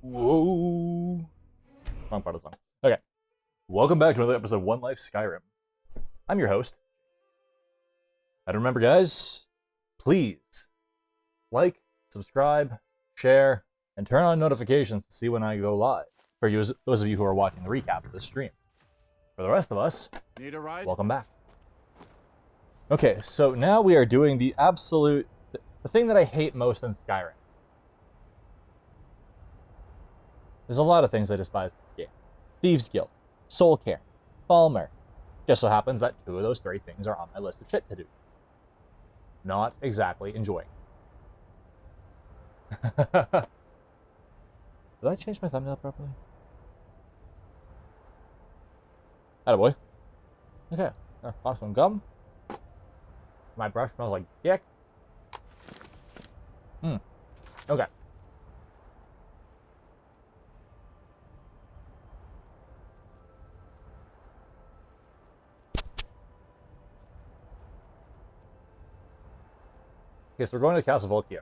Whoa. Wrong part of the song. Okay. Welcome back to another episode of One Life Skyrim. I'm your host. And remember, guys, please like, subscribe, share, and turn on notifications to see when I go live. For you, those of you who are watching the recap of this stream. For the rest of us, need a ride? Welcome back. Okay, so now we are doing the thing that I hate most in Skyrim. There's a lot of things I despise in this game. Thieves Guild, Soul Cairn, Falmer. Just so happens that 2 of those 3 things are on my list of shit to do. Not exactly enjoying. Did I change my thumbnail properly? Attaboy. Okay, pop some gum. My brush smells like dick. Okay. Okay, so we're going to Castle Volkier.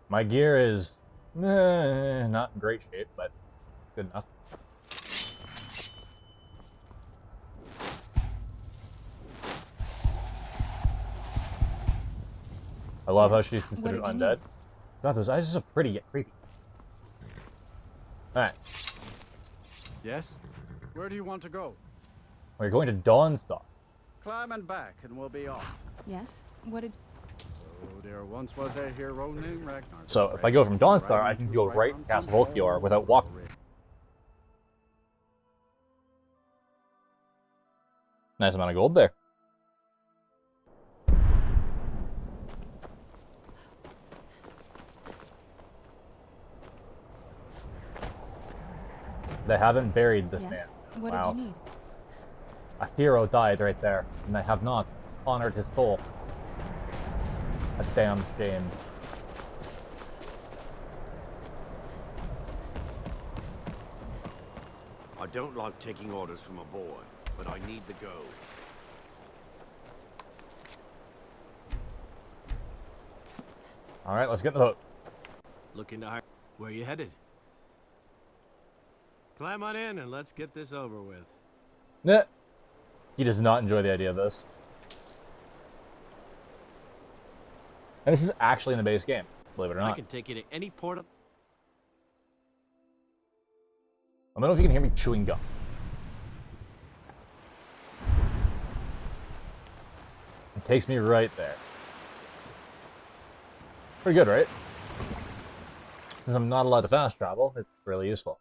My gear is not in great shape, but good enough. I love how she's considered undead. God, those eyes are so pretty yet creepy. Alright. Yes? Where do you want to go? We're going to Dawnstar. Climb and back and we'll be off. Yes? What did... Oh, there once was a hero named Ragnar. So if I go from Dawnstar, I can go right to Castle Volkier without walking. Nice amount of gold there. They haven't buried this man. What Wow. did you need? A hero died right there, and they have not honored his soul. A damn shame. I don't like taking orders from a boy, but I need to go. Alright, let's get in the boat. Looking to hire. Where are you headed? Climb on in and let's get this over with. Nah. He does not enjoy the idea of this. And this is actually in the base game, believe it or I not. can take you to any port of... I don't know if you can hear me chewing gum. It takes me right there. Pretty good, right? Since I'm not allowed to fast travel, it's really useful.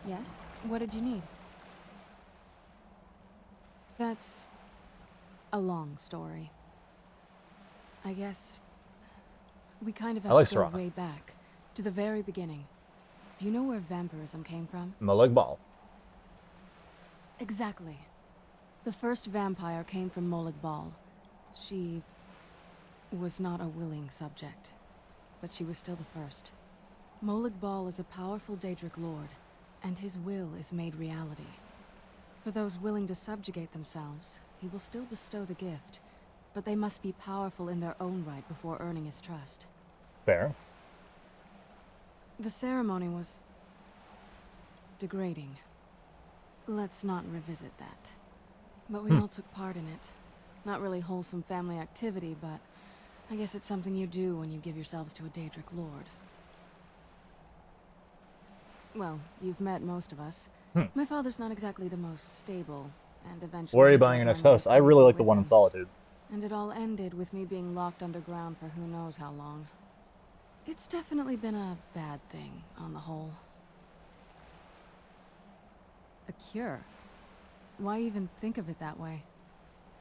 Yes? What did you need? That's a long story. I guess we kind of have like to go Serana. way back, to the very beginning. Do you know where vampirism came from? Molag Bal. Exactly. The first vampire came from Molag Bal. She was not a willing subject, but she was still the first. Molag Bal is a powerful Daedric lord, and his will is made reality. For those willing to subjugate themselves, he will still bestow the gift, but they must be powerful in their own right before earning his trust. Fair. The ceremony was degrading. Let's not revisit that. But we all took part in it. Not really wholesome family activity, but I guess it's something you do when you give yourselves to a Daedric lord. Well, you've met most of us. My father's not exactly the most stable, and eventually... Where are you buying your next house? I really like the one in Solitude. And it all ended with me being locked underground for who knows how long. It's definitely been a bad thing, on the whole. A cure? Why even think of it that way?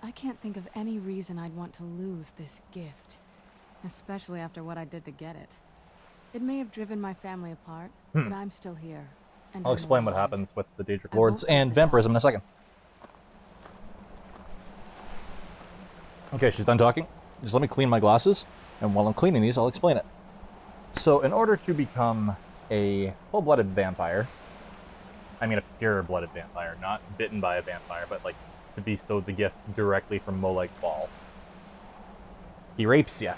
I can't think of any reason I'd want to lose this gift. Especially after what I did to get it. It may have driven my family apart, but I'm still here. And I'll I'm explain what alive. happens with the Daedric I Lords won't and let this vampirism in happen. a second. Okay, she's done talking. Just let me clean my glasses, and while I'm cleaning these, I'll explain it. So, in order to become a full-blooded vampire, I mean a pure-blooded vampire, not bitten by a vampire, but like to bestow the gift directly from Molag Bal, He rapes you.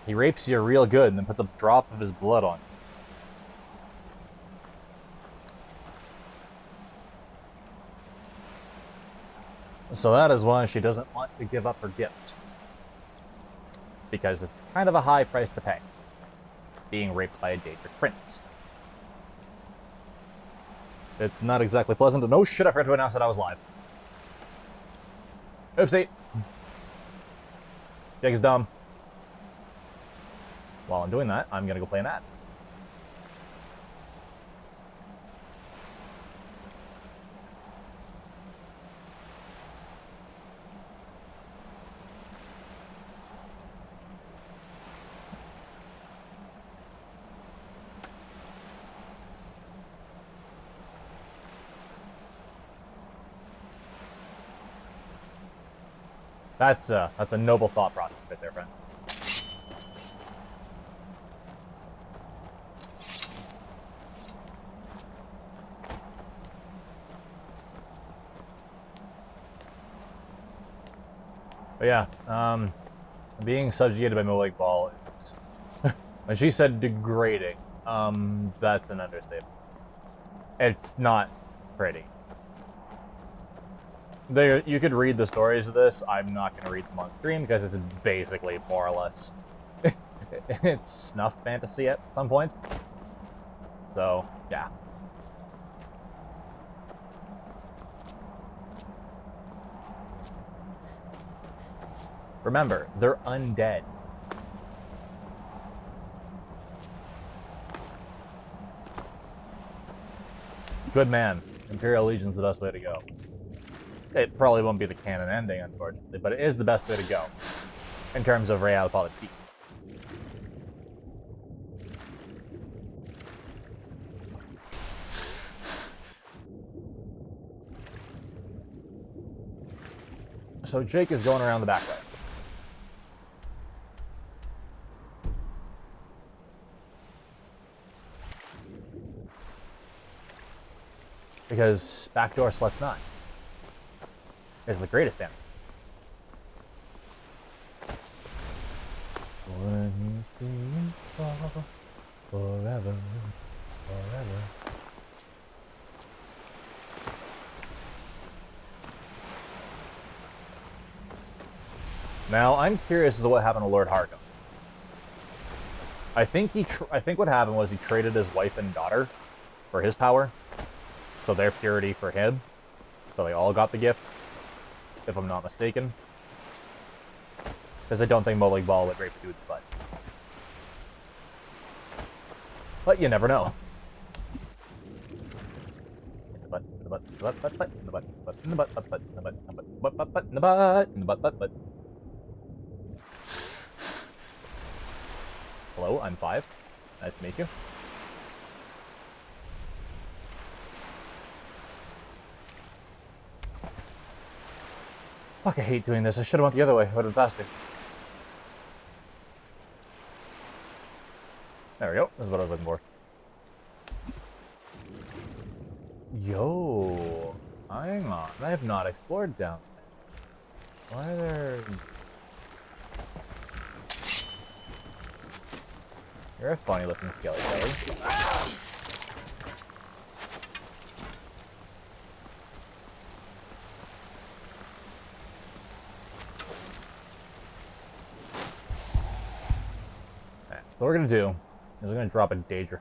He rapes you real good and then puts a drop of his blood on you. So that is why she doesn't want to give up her gift. Because it's kind of a high price to pay. Being raped by a Daedric prince. It's not exactly pleasant. No shit, I forgot to announce that I was live. Oopsie. Jake's dumb. While I'm doing that, I'm gonna go play an ad. That's a noble thought process right there, friend. But yeah, being subjugated by Molag Bal is, when she said degrading, that's an understatement. It's not pretty. You could read the stories of this. I'm not going to read them on stream because it's basically more or less it's snuff fantasy at some points. So, yeah. Remember, they're undead. Good man. Imperial Legion's the best way to go. It probably won't be the canon ending, unfortunately, but it is the best way to go in terms of realpolitik. So Jake is going around the back way. Because backdoor sluts not is the greatest damage. When you see it fall forever, forever. Now I'm curious as to what happened to Lord Harkon. I think what happened was he traded his wife and daughter for his power, so their purity for him. So they all got the gift, if I'm not mistaken. Because I don't think Molag Bal would rape a dude's butt. But you never know. Hello, I'm 5. Nice to meet you. Fuck, I hate doing this. I should have went the other way. I would have been faster. There we go. This is what I was looking for. Yo. Hang on. I have not explored down there. Why are there... You're a funny looking skelly, Kelly. So what we're gonna do is we're gonna drop a Daedra.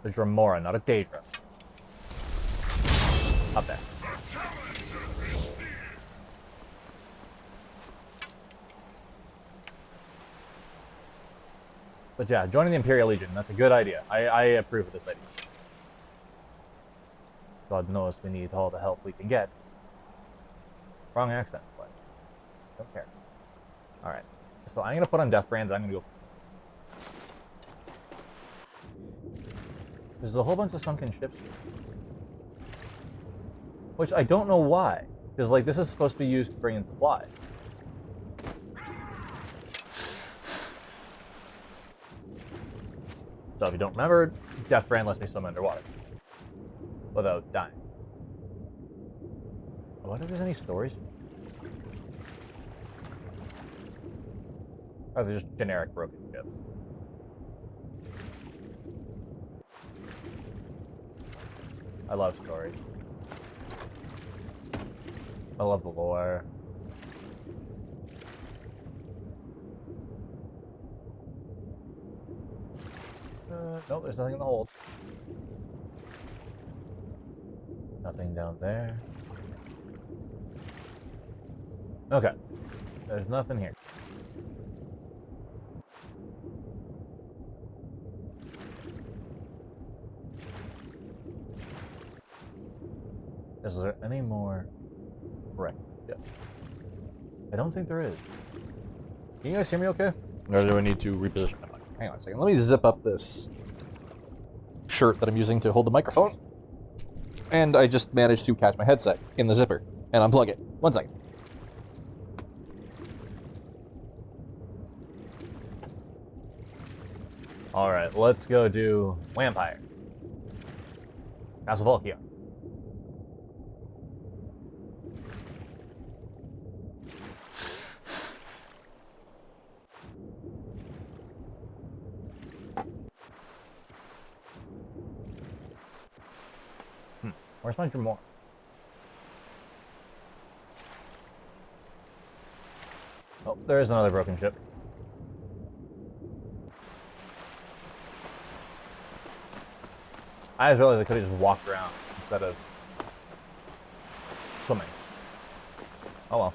A Dramora, not a Daedra. Up there. But yeah, joining the Imperial Legion, that's a good idea. I approve of this idea. God knows we need all the help we can get. Wrong accent, but don't care. Alright. So I'm gonna put on Deathbrand and I'm gonna go. There's a whole bunch of sunken ships here. Which I don't know why. Because, like, this is supposed to be used to bring in supplies. So if you don't remember, Deathbrand lets me swim underwater. Without dying. I wonder if there's any stories. Or they're just generic broken ships. I love stories. I love the lore. Nope, there's nothing in the hold. Nothing down there. Okay. There's nothing here. Is there any more wreck ship? I don't think there is. Can you guys hear me okay? Or do I need to reposition my mic? Hang on a second. Let me zip up this shirt that I'm using to hold the microphone. And I just managed to catch my headset in the zipper and unplug it. 1 second. Alright, let's go do Vampire. Castle Volkia. Where's my Dremor? Oh, there is another broken ship. I just realized I could have just walked around instead of swimming. Oh well.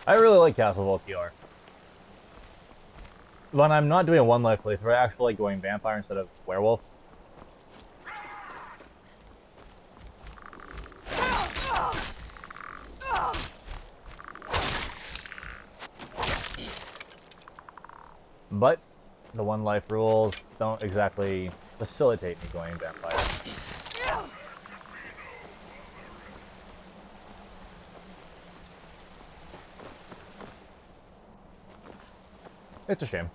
I really like Castle Volkior. When I'm not doing a one life playthrough, I actually like going vampire instead of werewolf. But the one life rules don't exactly facilitate me going vampire. It's a shame.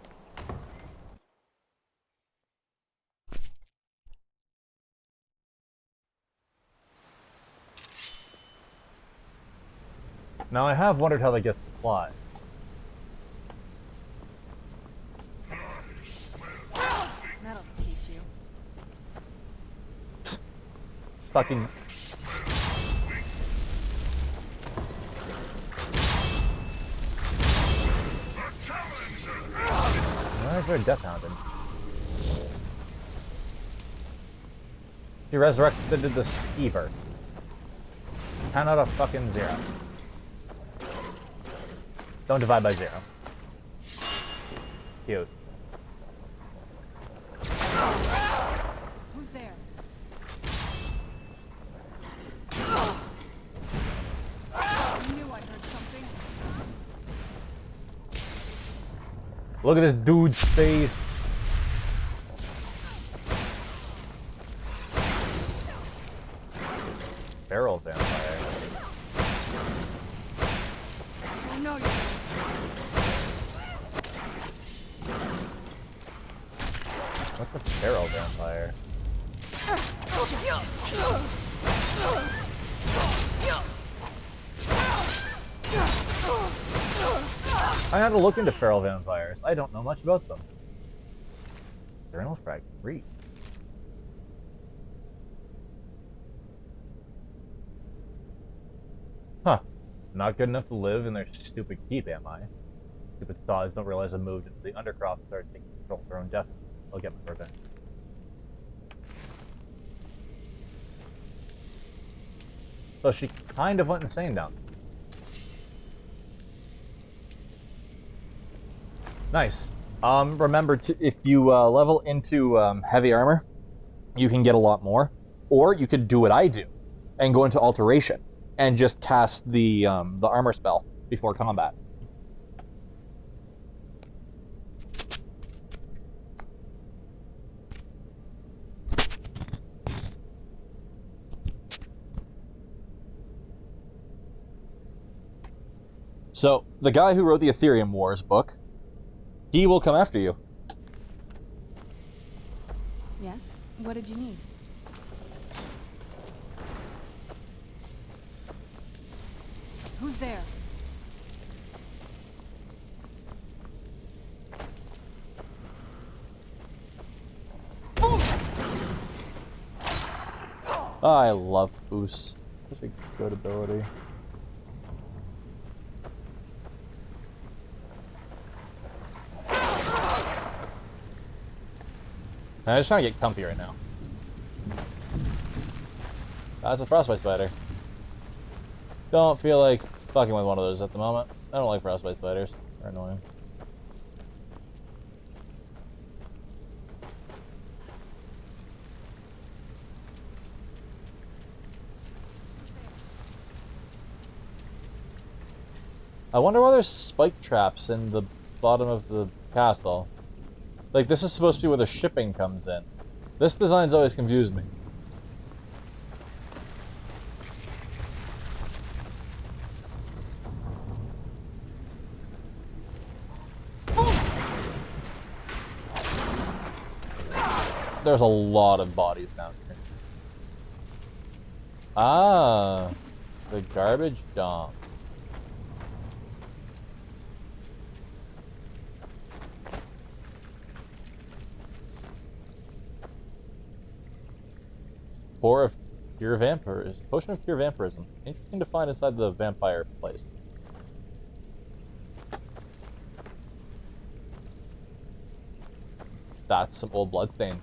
Now I have wondered how they get supplies. That'll teach you. Fucking. Why is there a death hounded? She resurrected the skeever. 10 out of fucking 0. Don't divide by 0. Cute. Who's there? I knew I heard something. Look at this dude's face. Feral vampire. I know you're What's a feral vampire? I had to look into feral vampires. I don't know much about them. Journal frag 3. Huh. Not good enough to live in their stupid keep, am I? Stupid saws don't realize I moved into the undercroft and started taking control of their own destiny. I'll get my revenge. So she kind of went insane down there. Nice. Remember, if you level into heavy armor, you can get a lot more. Or you could do what I do and go into alteration and just cast the armor spell before combat. So, the guy who wrote the Ethereum Wars book, he will come after you. Yes? What did you need? Who's there? I love Boost. Such a good ability. I'm just trying to get comfy right now. That's a frostbite spider. Don't feel like fucking with one of those at the moment. I don't like frostbite spiders. They're annoying. I wonder why there's spike traps in the bottom of the castle. Like, this is supposed to be where the shipping comes in. This design's always confused me. There's a lot of bodies down here. Ah, the garbage dump. Potion of Cure Vampirism. Interesting to find inside the vampire place. That's some old bloodstains.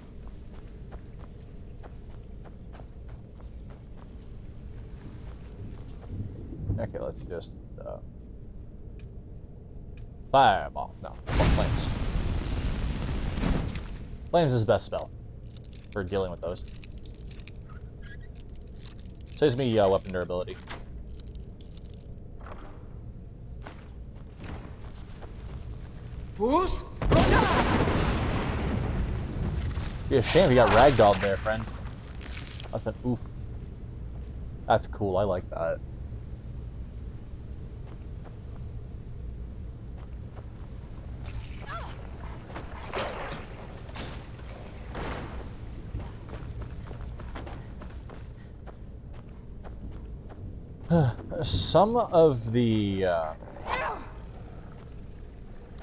Okay, let's just fireball. No, flames. Flames is the best spell for dealing with those. Saves me weapon durability. Fools? Be a shame if you got ragdolled there, friend. That's an oof. That's cool. I like that. Some of the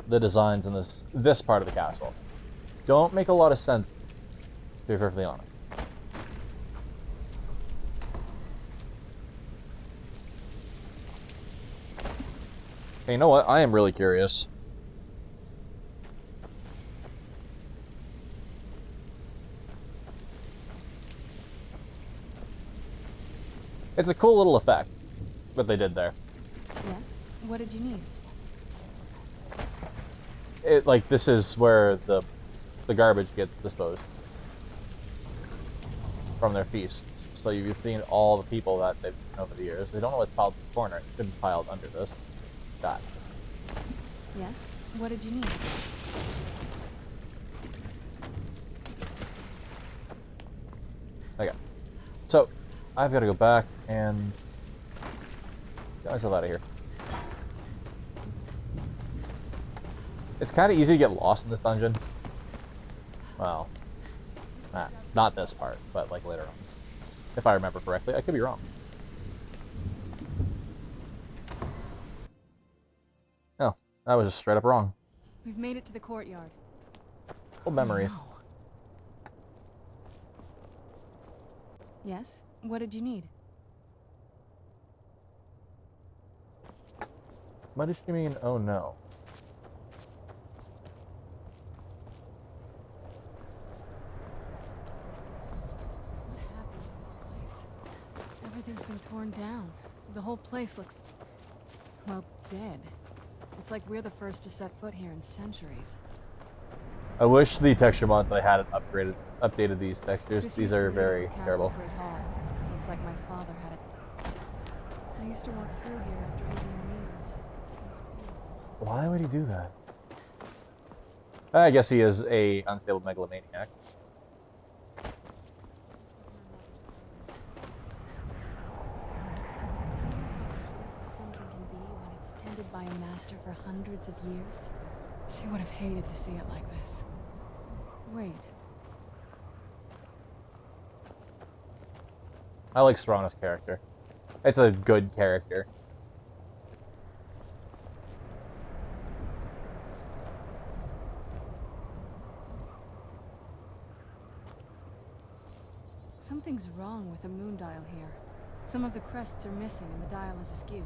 designs in this part of the castle don't make a lot of sense, to be perfectly honest. Hey, you know what? I am really curious. It's a cool little effect, what they did there. Yes? What did you need? Like, this is where the garbage gets disposed from their feasts. So you've seen all the people that they've seen over the years. They don't know what's piled in the corner. It should be piled under this. That. Yes? What did you need? Okay. So, I've got to go back and get myself out of here. It's kind of easy to get lost in this dungeon. Well, not this part, but like later on. If I remember correctly. I could be wrong. Oh, that was just straight up wrong. We've made it to the courtyard. Old memories. Oh, no. Yes? What did you need? What does she mean, oh no? What happened to this place? Everything's been torn down. The whole place looks, well, dead. It's like we're the first to set foot here in centuries. I wish the texture mods that I had updated these textures. This These used to are be very the castle's terrible. Great hall. Looks like my father had it. I used to walk through here after eating meals. It was beautiful. Why would he do that? I guess he is a unstable megalomaniac. This was my mother's garden. Tell me how beautiful something can be when it's house tended by a master for hundreds of years? She would have hated to see it like this. Wait. I like Serana's character. It's a good character. Something's wrong with the moon dial here. Some of the crests are missing and the dial is askew.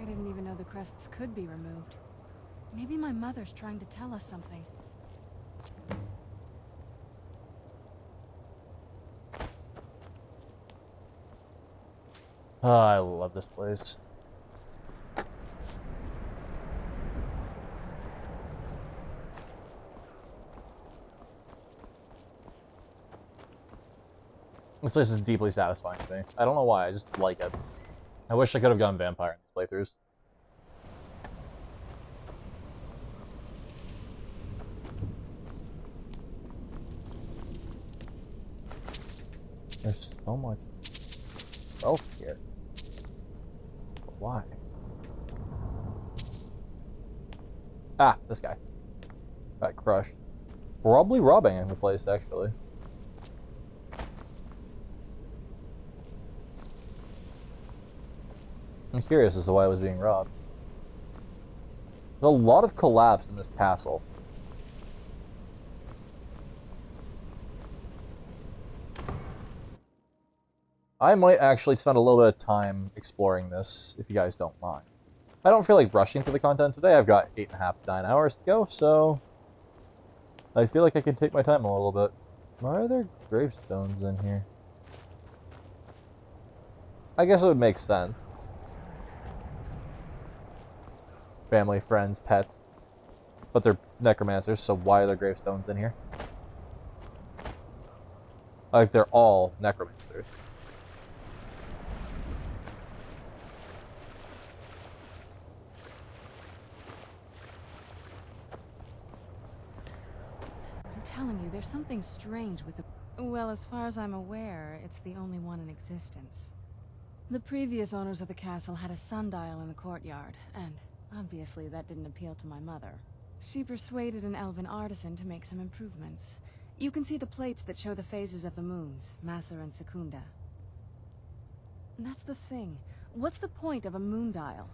I didn't even know the crests could be removed. Maybe my mother's trying to tell us something. Oh, I love this place. This place is deeply satisfying to me. I don't know why, I just like it. I wish I could have gone vampire in these playthroughs. There's so much wealth here. But why? Ah, this guy. Got crushed. Probably robbing the place, actually. I'm curious as to why I was being robbed. There's a lot of collapse in this castle. I might actually spend a little bit of time exploring this, if you guys don't mind. I don't feel like rushing through the content today. I've got 8.5 to 9 hours to go, so I feel like I can take my time a little bit. Why are there gravestones in here? I guess it would make sense. Family, friends, pets. But they're necromancers, so why are there gravestones in here? Like, they're all necromancers. I'm telling you, there's something strange with the... Well, as far as I'm aware, it's the only one in existence. The previous owners of the castle had a sundial in the courtyard, and obviously that didn't appeal to my mother. She persuaded an elven artisan to make some improvements. You can see the plates that show the phases of the moons, Maser and Secunda. And that's the thing. What's the point of a moon dial?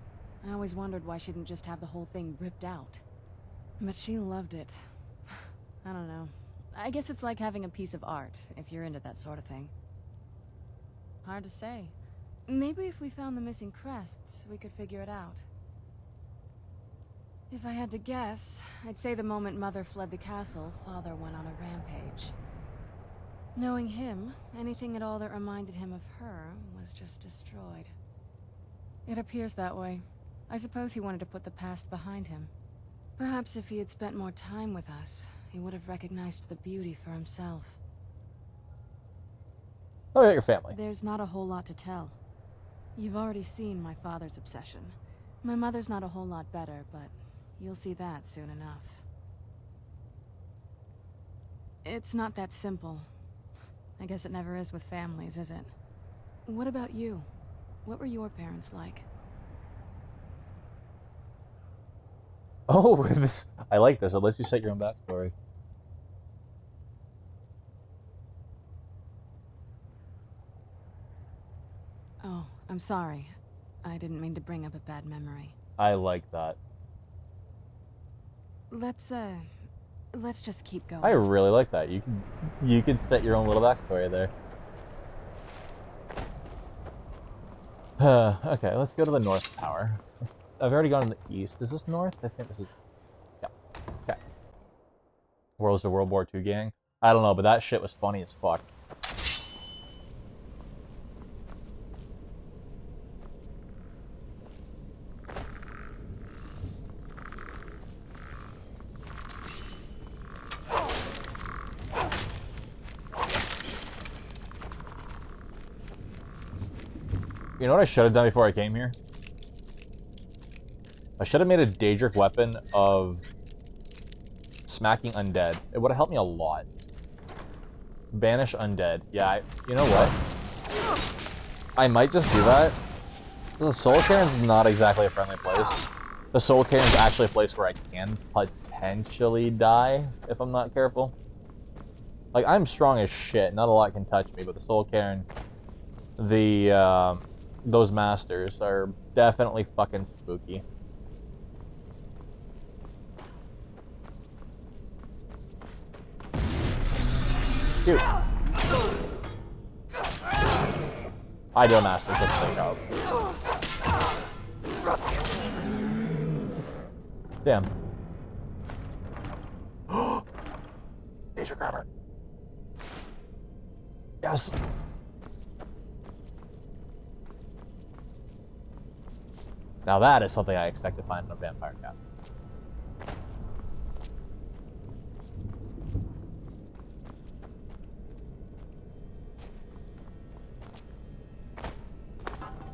I always wondered why she didn't just have the whole thing ripped out. But she loved it. I don't know. I guess it's like having a piece of art, if you're into that sort of thing. Hard to say. Maybe if we found the missing crests, we could figure it out. If I had to guess, I'd say the moment Mother fled the castle, Father went on a rampage. Knowing him, anything at all that reminded him of her was just destroyed. It appears that way. I suppose he wanted to put the past behind him. Perhaps if he had spent more time with us, he would have recognized the beauty for himself. How about your family? There's not a whole lot to tell. You've already seen my father's obsession. My mother's not a whole lot better, but you'll see that soon enough. It's not that simple. I guess it never is with families, is it? What about you? What were your parents like? Oh, this, I like this. It lets you set your own backstory. Oh, I'm sorry. I didn't mean to bring up a bad memory. I like that. Let's just keep going. I really like that. You can set your own little backstory there. Okay, let's go to the North Tower. I've already gone to the east. Is this north? I think this is... Yeah. Okay. World's the World War II gang? I don't know, but that shit was funny as fuck. You know what I should have done before I came here? I should have made a Daedric weapon of smacking undead. It would have helped me a lot. Banish undead. Yeah, you know what? I might just do that. The Soul Cairn's not exactly a friendly place. The Soul Cairn's actually a place where I can potentially die if I'm not careful. Like, I'm strong as shit, not a lot can touch me, but the Soul Cairn, those masters are definitely fucking spooky. Dude. Ideal masters, let's take out. Damn. Nature grammar. Yes. Now that is something I expect to find in a vampire castle.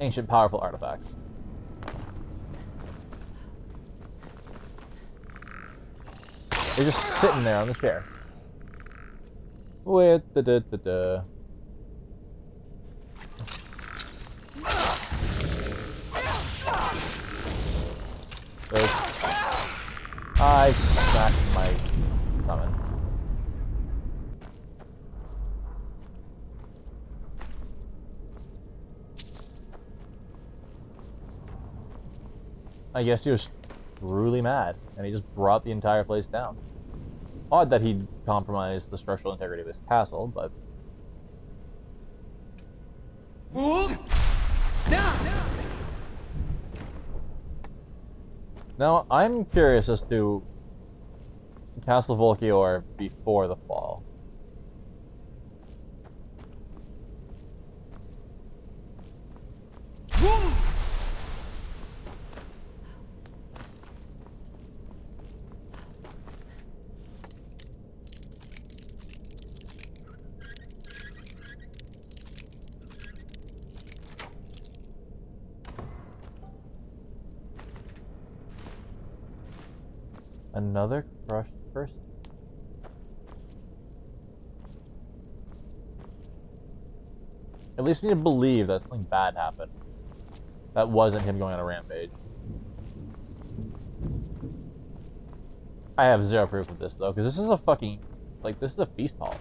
Ancient powerful artifact. They're just sitting there on the chair. With the I smacked my summon. I guess he was truly mad, and he just brought the entire place down. Odd that he'd compromised the structural integrity of his castle, but... Now, I'm curious as to Castle Volkior before the fall. Another crushed person. At least we need to believe that something bad happened. That wasn't him going on a rampage. I have zero proof of this, though, because this is a fucking... Like, this is a feast hall.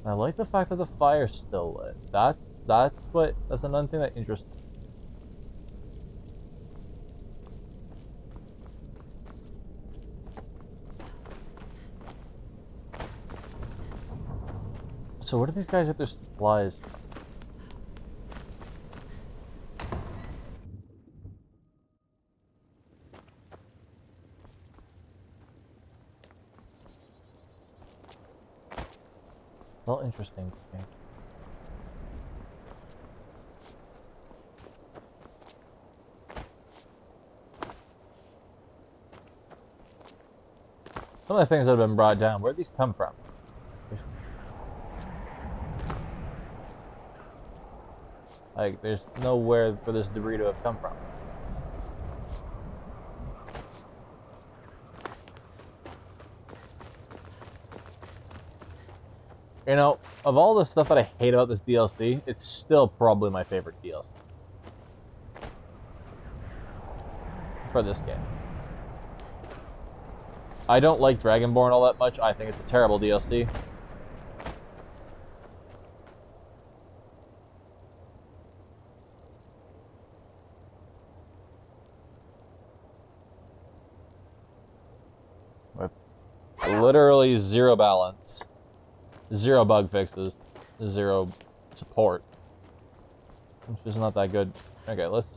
I like the fact that the fire's still lit. That's another thing that interests me. So where do these guys get their supplies from? Well, interesting to me. Some of the things that have been brought down, where'd these come from? Like, there's nowhere for this debris to have come from. You know, of all the stuff that I hate about this DLC, it's still probably my favorite DLC. For this game. I don't like Dragonborn all that much. I think it's a terrible DLC. With literally zero balance. Zero bug fixes. Zero support. Which is not that good. Okay, let's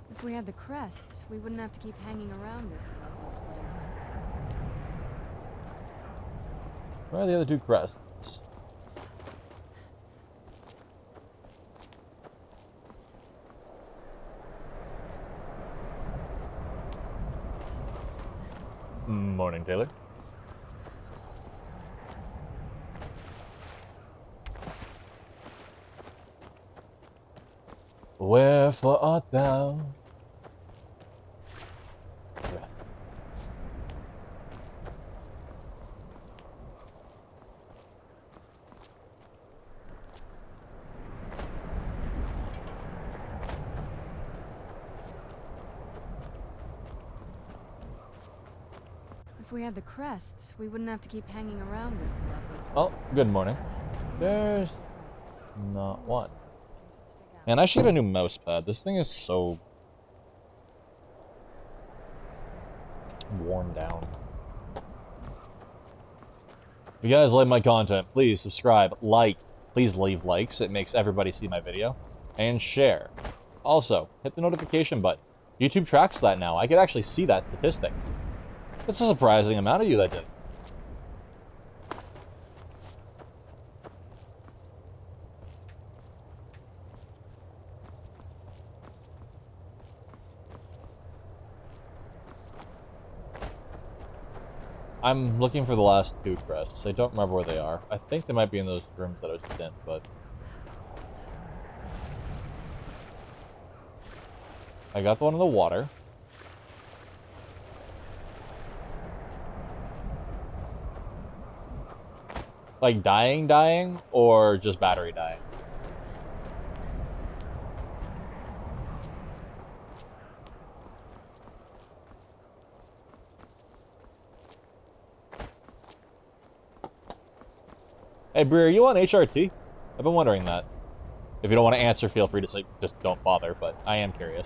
If we had the crests, we wouldn't have to keep hanging around this lovely place. where are the other two crests? Morning, Taylor. Wherefore art thou? If we had the crests, we wouldn't have to keep hanging around this lovely Oh, place. good morning. There's Crests. not one. We should stick out. Man, I should get a new mouse pad. This thing is so worn down. If you guys like my content, please subscribe, like, please leave likes. It makes everybody see my video. And share. Also, hit the notification button. YouTube tracks that now. I could actually see that statistic. It's a surprising amount of you that did. I'm looking for the last 2 crests. I don't remember where they are. I think they might be in those rooms that I was just in, but... I got the one in the water. Like dying, or just battery dying? Hey, Brie, are you on HRT? I've been wondering that. If you don't want to answer, feel free to say, just don't bother, but I am curious.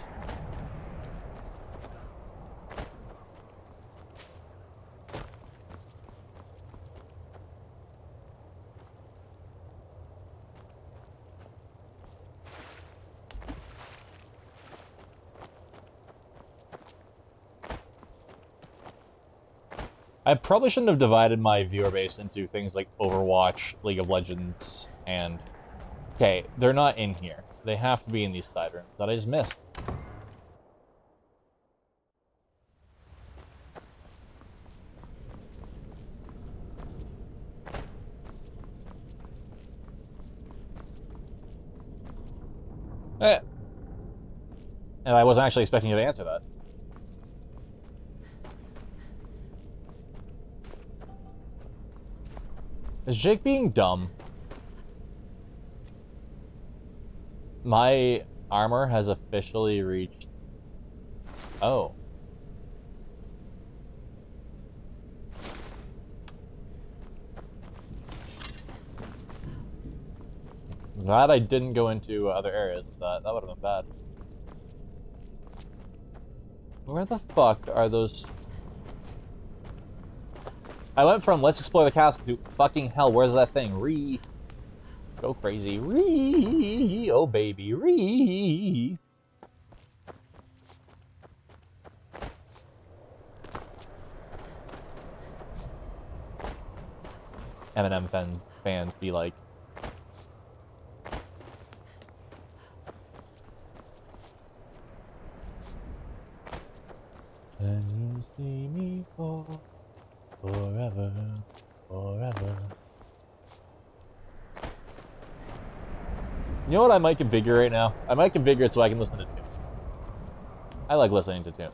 I probably shouldn't have divided my viewer base into things like Overwatch, League of Legends, and... Okay, they're not in here. They have to be in these side rooms that I just missed. Eh. And I wasn't actually expecting you to answer that. Is Jake being dumb? My armor has officially reached... Oh. Glad I didn't go into other areas with that. That would have been bad. Where the fuck are those... I went from let's explore the castle to fucking hell, where's that thing? Go crazy. Oh baby. Eminem fans be like... Can you see me fall? Forever. You know what I might configure right now? I might configure it so I can listen to tunes. I like listening to tunes.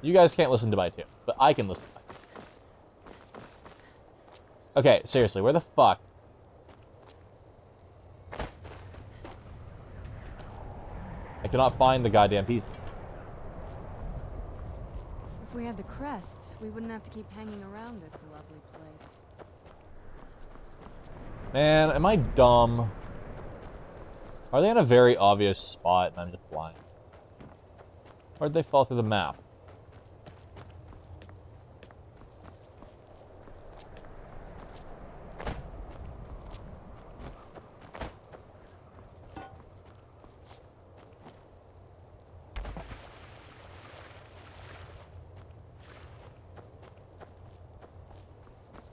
You guys can't listen to my tunes, but I can listen to my tunes. Okay, seriously, where the fuck? I cannot find the goddamn pieces. If we had the crests, we wouldn't have to keep hanging around this lovely place. Man, am I dumb? Are they in a very obvious spot and I'm just blind? Or did they fall through the map?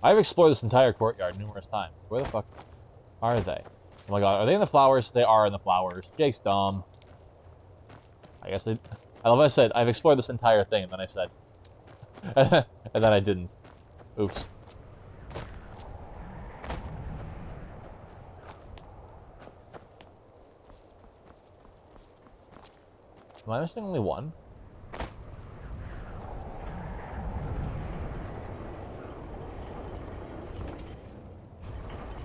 I've explored this entire courtyard numerous times. Where the fuck are they? Oh my god, are they in the flowers? They are in the flowers. Jake's dumb. I guess I love I said, I've explored this entire thing, and then I said... and then I didn't. Oops. Am I missing only one?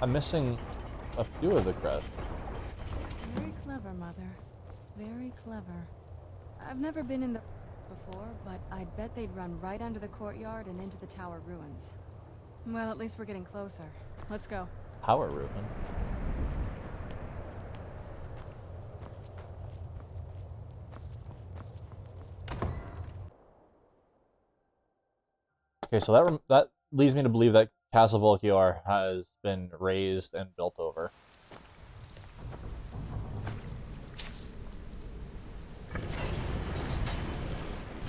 I'm missing a few of the crests. Very clever, Mother. Very clever. I've never been in the... before, but I'd bet they'd run right under the courtyard and into the tower ruins. Well, at least we're getting closer. Let's go. Power ruin. Okay, so that leads me to believe that Castle Volkior has been raised and built over.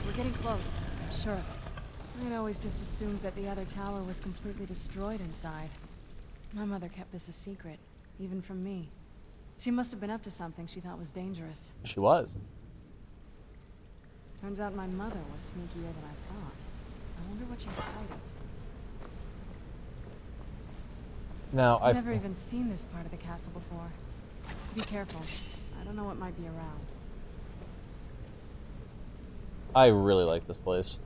We're getting close. I'm sure of it. I'd always just assumed that the other tower was completely destroyed inside. My mother kept this a secret, even from me. She must have been up to something she thought was dangerous. She was. Turns out my mother was sneakier than I thought. I wonder what she's hiding. Now, I've never even seen this part of the castle before. Be careful. I don't know what might be around. I really like this place.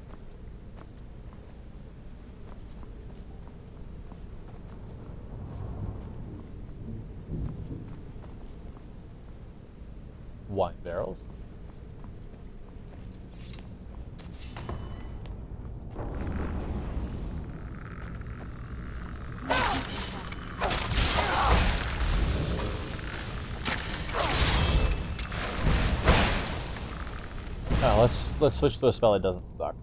Wine barrels. Oh, let's switch to a spell that doesn't suck.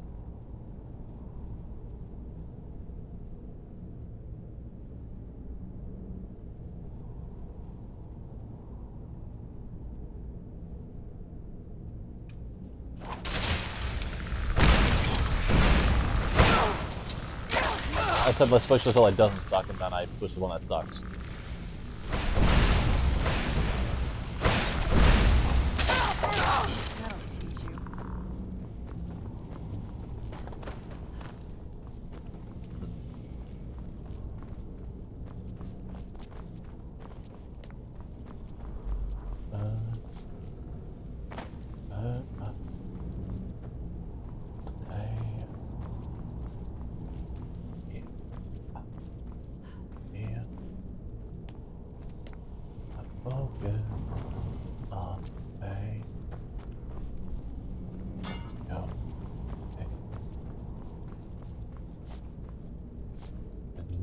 I said let's switch to a spell that doesn't suck, and then I switched to one that sucks. That'll teach you.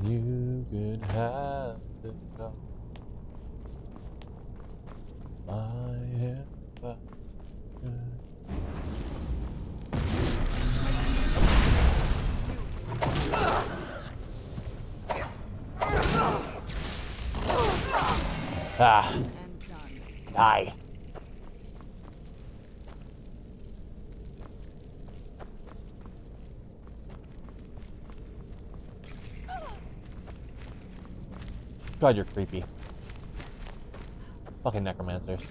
You could have to go. If I could. Ah, And done. die. God, you're creepy. Fucking necromancers.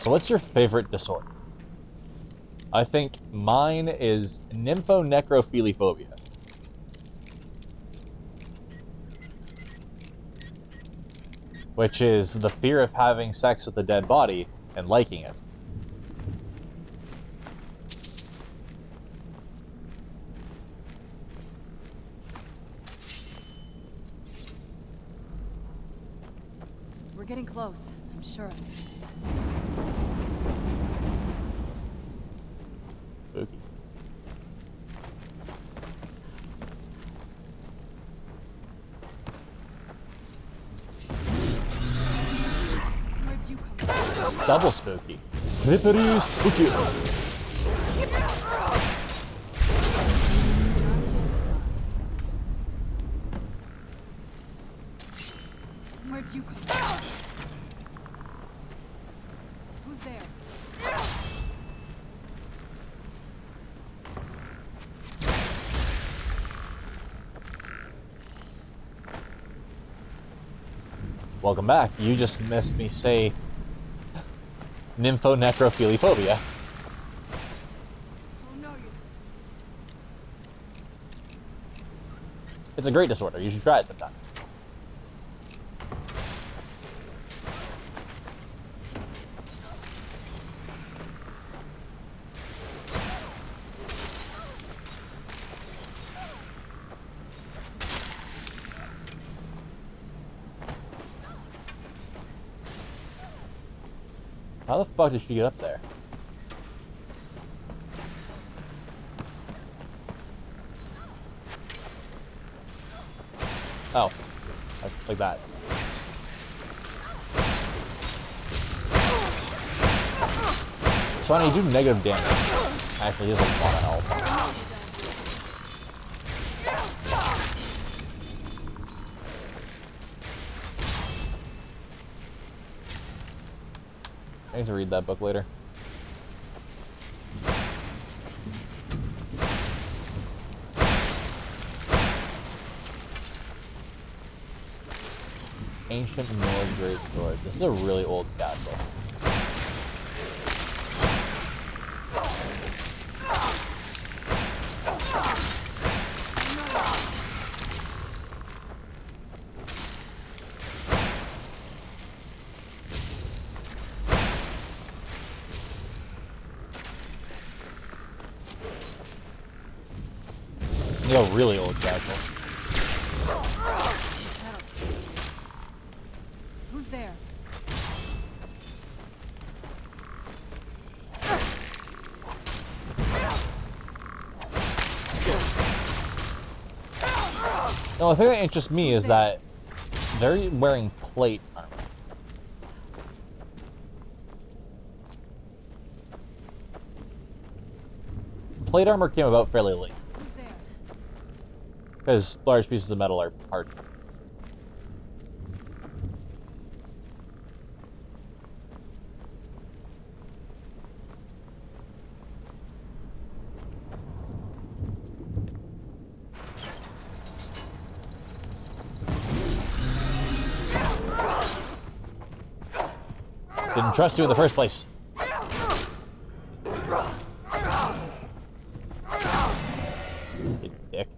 So what's your favorite disorder? I think mine is nympho-necrophilia. Which is the fear of having sex with a dead body and liking it. We're getting close. I'm sure of it. Spooky. Where'd you come from? It's double spooky. Slippery spooky. Where'd you come from? Who's there? Welcome back. You just missed me say nympho-necrophilia. Oh no, you. It's a great disorder. You should try it sometime. How the fuck did she get up there? Oh. Like that. So when you do negative damage, actually he has a lot of health. I need to read that book later. Ancient Nord Great Sword. This is a really old castle. Yeah, really old castle. Who's there? No, the thing that interests me is that they're wearing plate armor. Plate armor came about fairly late. Who's there? Because large pieces of metal are hard. Didn't trust you in the first place. You dick.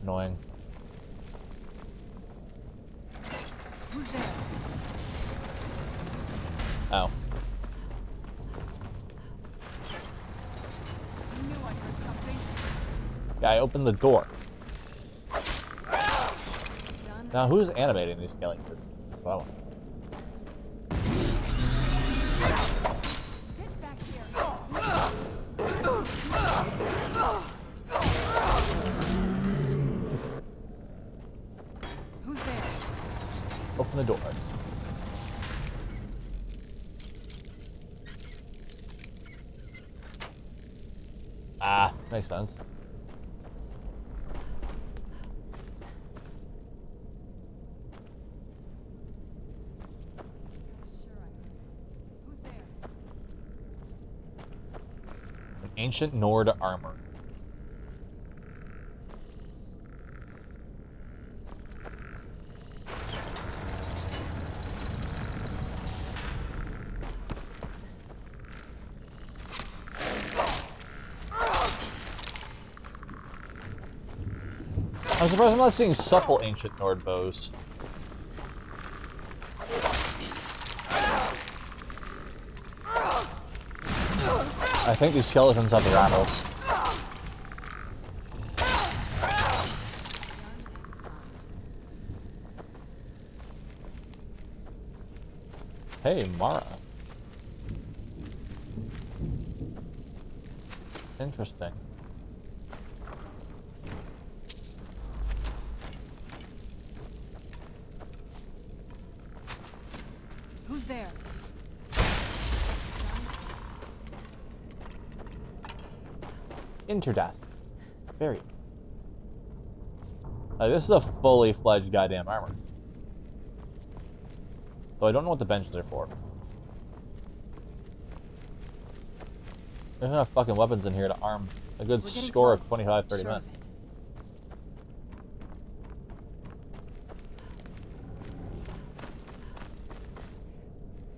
Annoying. Who's there? Oh. I knew I heard something. Guy, open the door. Done. Now, who's animating these skeletons? That's what I want. Get back here. Who's there? Open the door. Ah, makes sense. Sure, I heard something. Who's there? Ancient Nord armor. I'm surprised I'm not seeing supple ancient Nord bows. I think these skeletons have the rattles. Hey, Mara. Interesting. Who's there? Interdeath. Very. This is a fully fledged goddamn armor. So I don't know what the benches are for. There's enough fucking weapons in here to arm a good We're getting score close. of 25, 30 Sure men.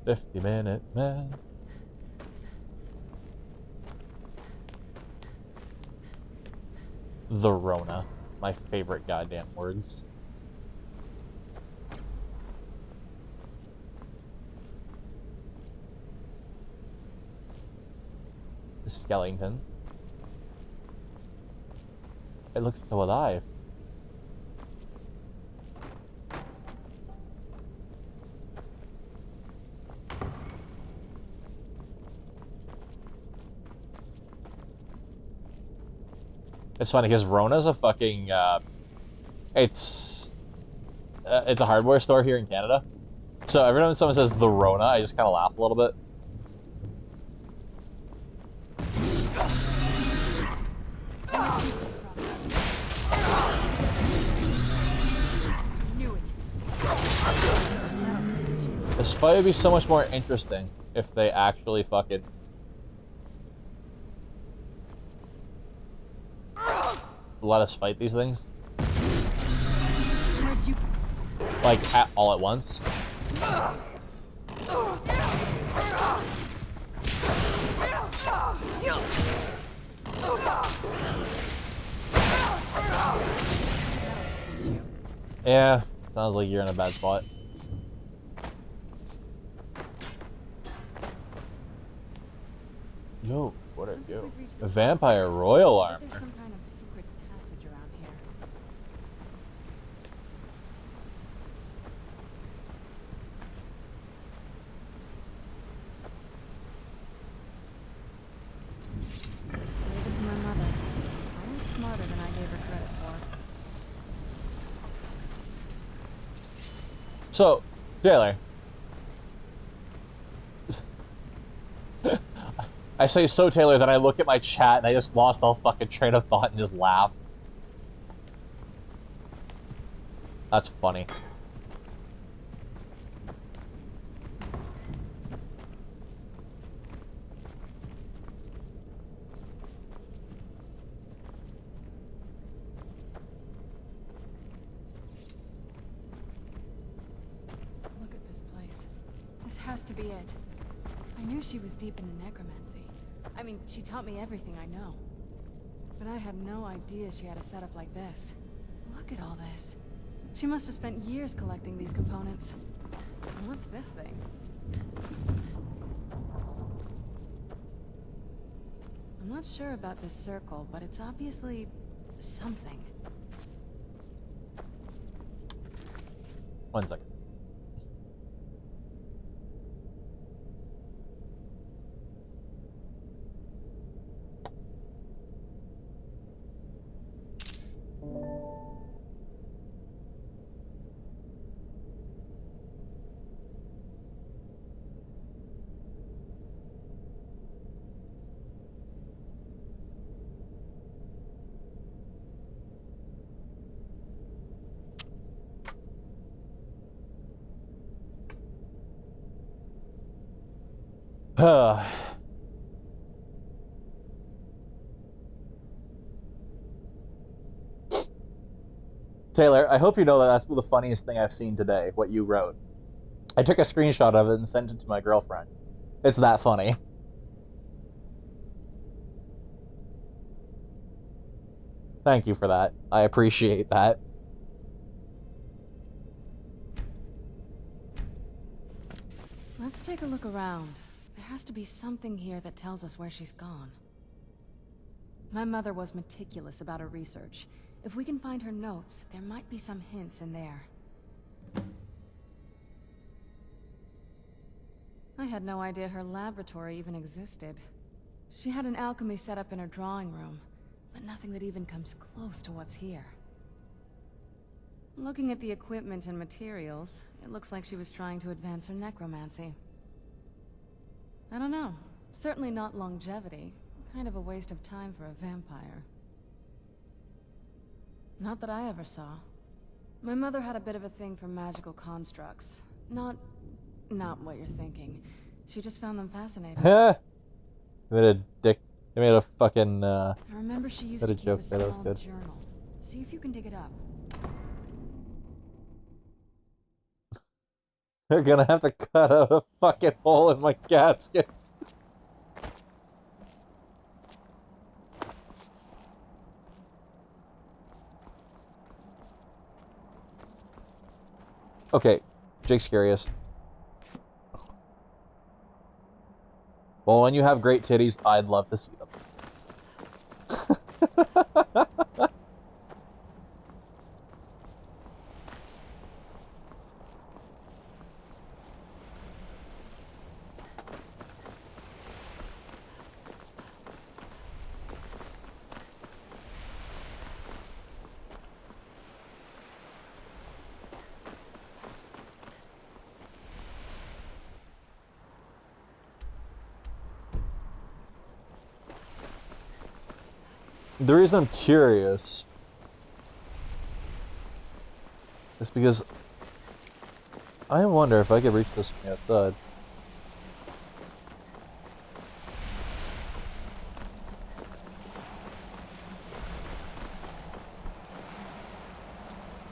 of it. 50-minute man. The Rona. My favorite goddamn words. The skeletons. It looks so alive. It's funny because Rona's a fucking it's a hardware store here in Canada. So every time someone says the Rona, I just kind of laugh a little bit. Knew it. This fight would be so much more interesting if they actually fucking let us fight these things. Where'd you... Like, all at once. Yeah, sounds like you're in a bad spot. Yo, what are you? A vampire royal armor. There's some kind of secret passage around here. Leave it to my mother. Always smarter than I gave her credit for. So, Taylor. I say so, Taylor, then I look at my chat and I just lost all fucking train of thought and just laugh. That's funny. Look at this place. This has to be it. I knew she was deep into necromancy. I mean, she taught me everything I know. But I had no idea she had a setup like this. Look at all this. She must have spent years collecting these components. And what's this thing? I'm not sure about this circle, but it's obviously something. 1 second. Taylor, I hope you know that that's the funniest thing I've seen today, what you wrote. I took a screenshot of it and sent it to my girlfriend. It's that funny. Thank you for that. I appreciate that. Let's take a look around. There has to be something here that tells us where she's gone. My mother was meticulous about her research. If we can find her notes, there might be some hints in there. I had no idea her laboratory even existed. She had an alchemy set up in her drawing room, but nothing that even comes close to what's here. Looking at the equipment and materials, it looks like she was trying to advance her necromancy. I don't know. Certainly not longevity. Kind of a waste of time for a vampire. Not that I ever saw. My mother had a bit of a thing for magical constructs. Not what you're thinking. She just found them fascinating. I made a dick. I made a fucking, I remember she used What to a keep joke. a Yeah, that was small good. journal. See if you can dig it up. They're gonna have to cut out a fucking hole in my casket. Okay, Jake's curious. Well, when you have great titties, I'd love to see them. The reason I'm curious is because I wonder if I could reach this from the outside.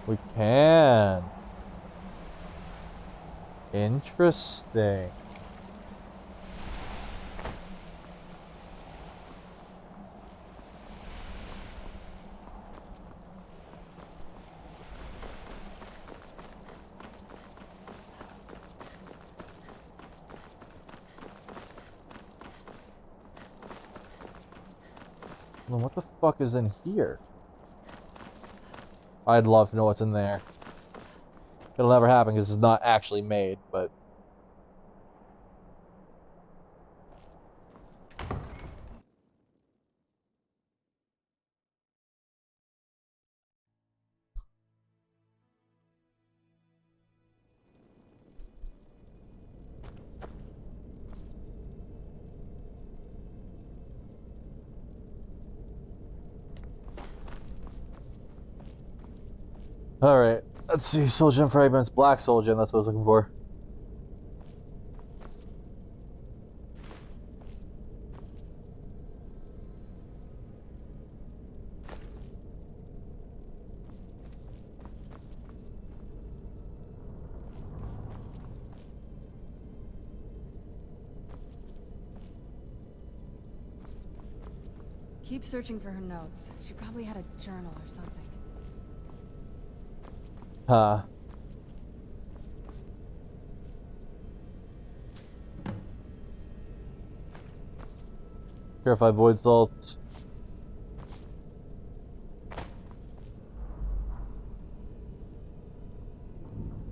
We can. Interesting. Well, what the fuck is in here? I'd love to know what's in there. It'll never happen because it's not actually made, but... Alright, let's see. Soul Gem fragments, black Soul Gem, that's what I was looking for. Keep searching for her notes. She probably had a journal or something. Huh. Purified void salts.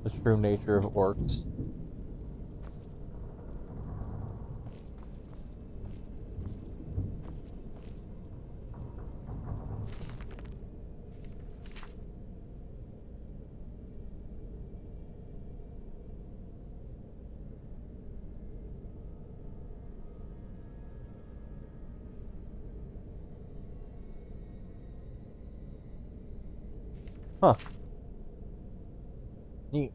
The true nature of orcs. Huh. Neat.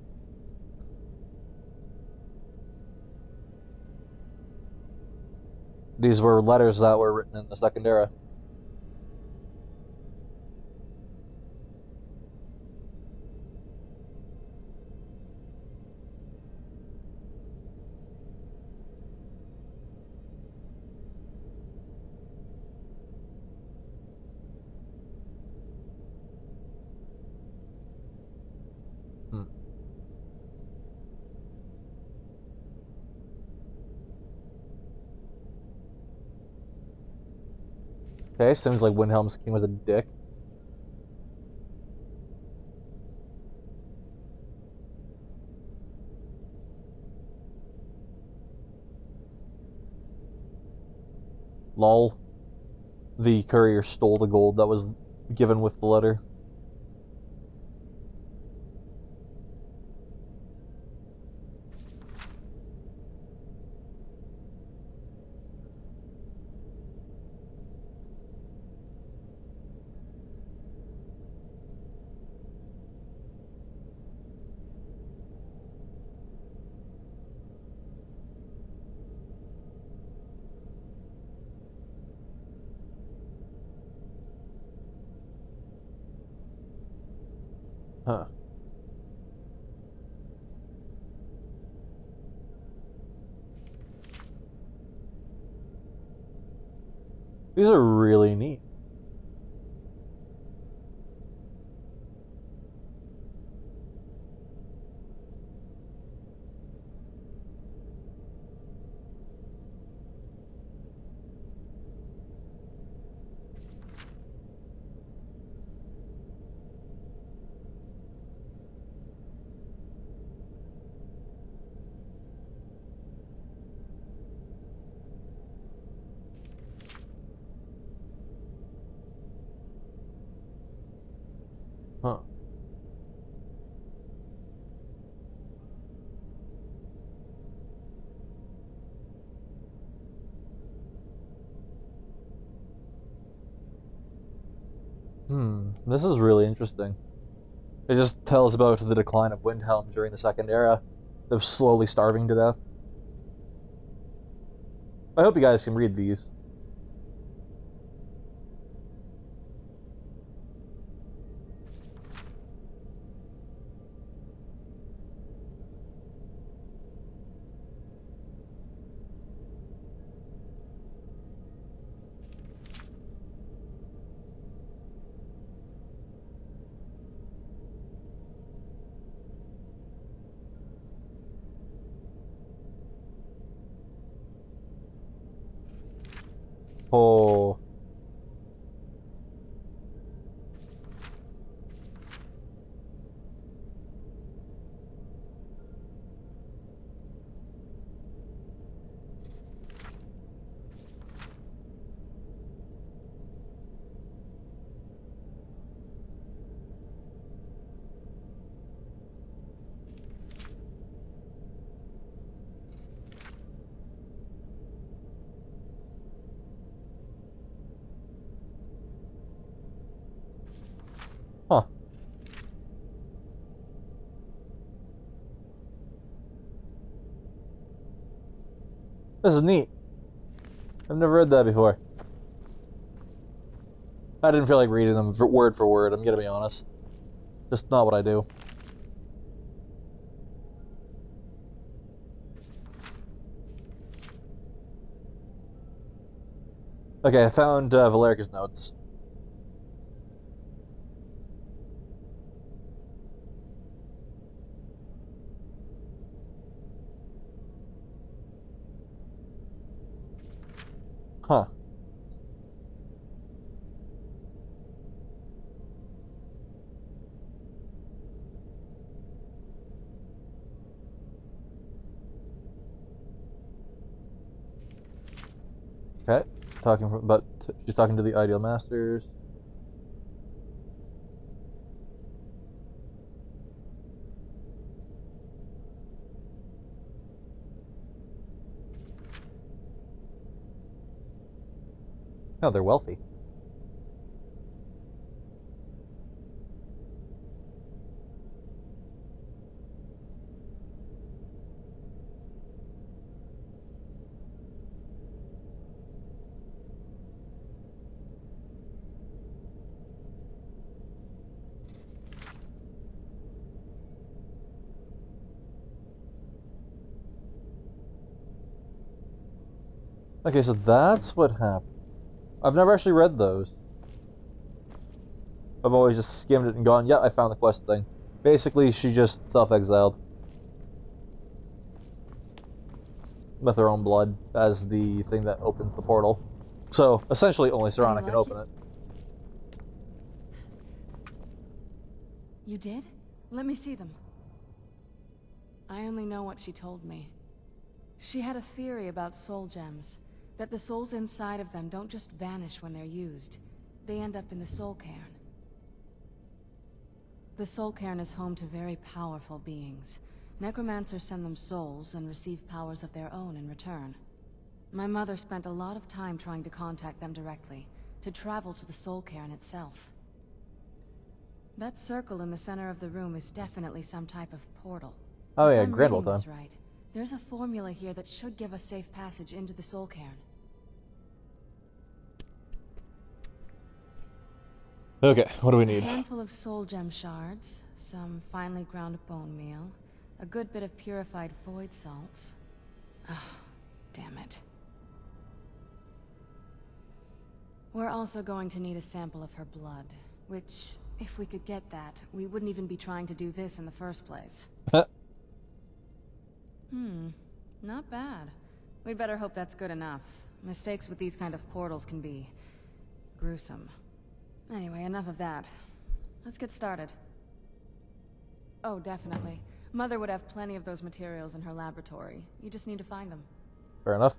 These were letters that were written in the Second Era. Hmm. Okay, seems like Windhelm's king was a dick. Lol. The courier stole the gold that was given with the letter. Huh. These are really neat. Huh. This is really interesting. It just tells about the decline of Windhelm during the Second Era. They're slowly starving to death. I hope you guys can read these. Oh. Huh. This is neat. I've never read that before. I didn't feel like reading them word for word, I'm gonna be honest. Just not what I do. Okay, I found Valerica's notes. Huh. Okay, she's talking to the Ideal Masters. Oh, they're wealthy. Okay, so that's what happened. I've never actually read those. I've always just skimmed it and gone, yeah, I found the quest thing. Basically, she just self-exiled. With her own blood as the thing that opens the portal. So, essentially, only Serana can open it. You did? Let me see them. I only know what she told me. She had a theory about soul gems. That the souls inside of them don't just vanish when they're used. They end up in the Soul Cairn. The Soul Cairn is home to very powerful beings. Necromancers send them souls and receive powers of their own in return. My mother spent a lot of time trying to contact them directly, to travel to the Soul Cairn itself. That circle in the center of the room is definitely some type of portal. Oh yeah, If I'm Grand reading Old this Time. right, there's a formula here that should give us safe passage into the Soul Cairn. Okay, what do we need? A handful of soul gem shards, some finely ground bone meal, a good bit of purified void salts. Oh, damn it. We're also going to need a sample of her blood, which, if we could get that, we wouldn't even be trying to do this in the first place. Not bad. We'd better hope that's good enough. Mistakes with these kind of portals can be gruesome. Anyway, enough of that. Let's get started. Oh, definitely. Mother would have plenty of those materials in her laboratory. You just need to find them. Fair enough.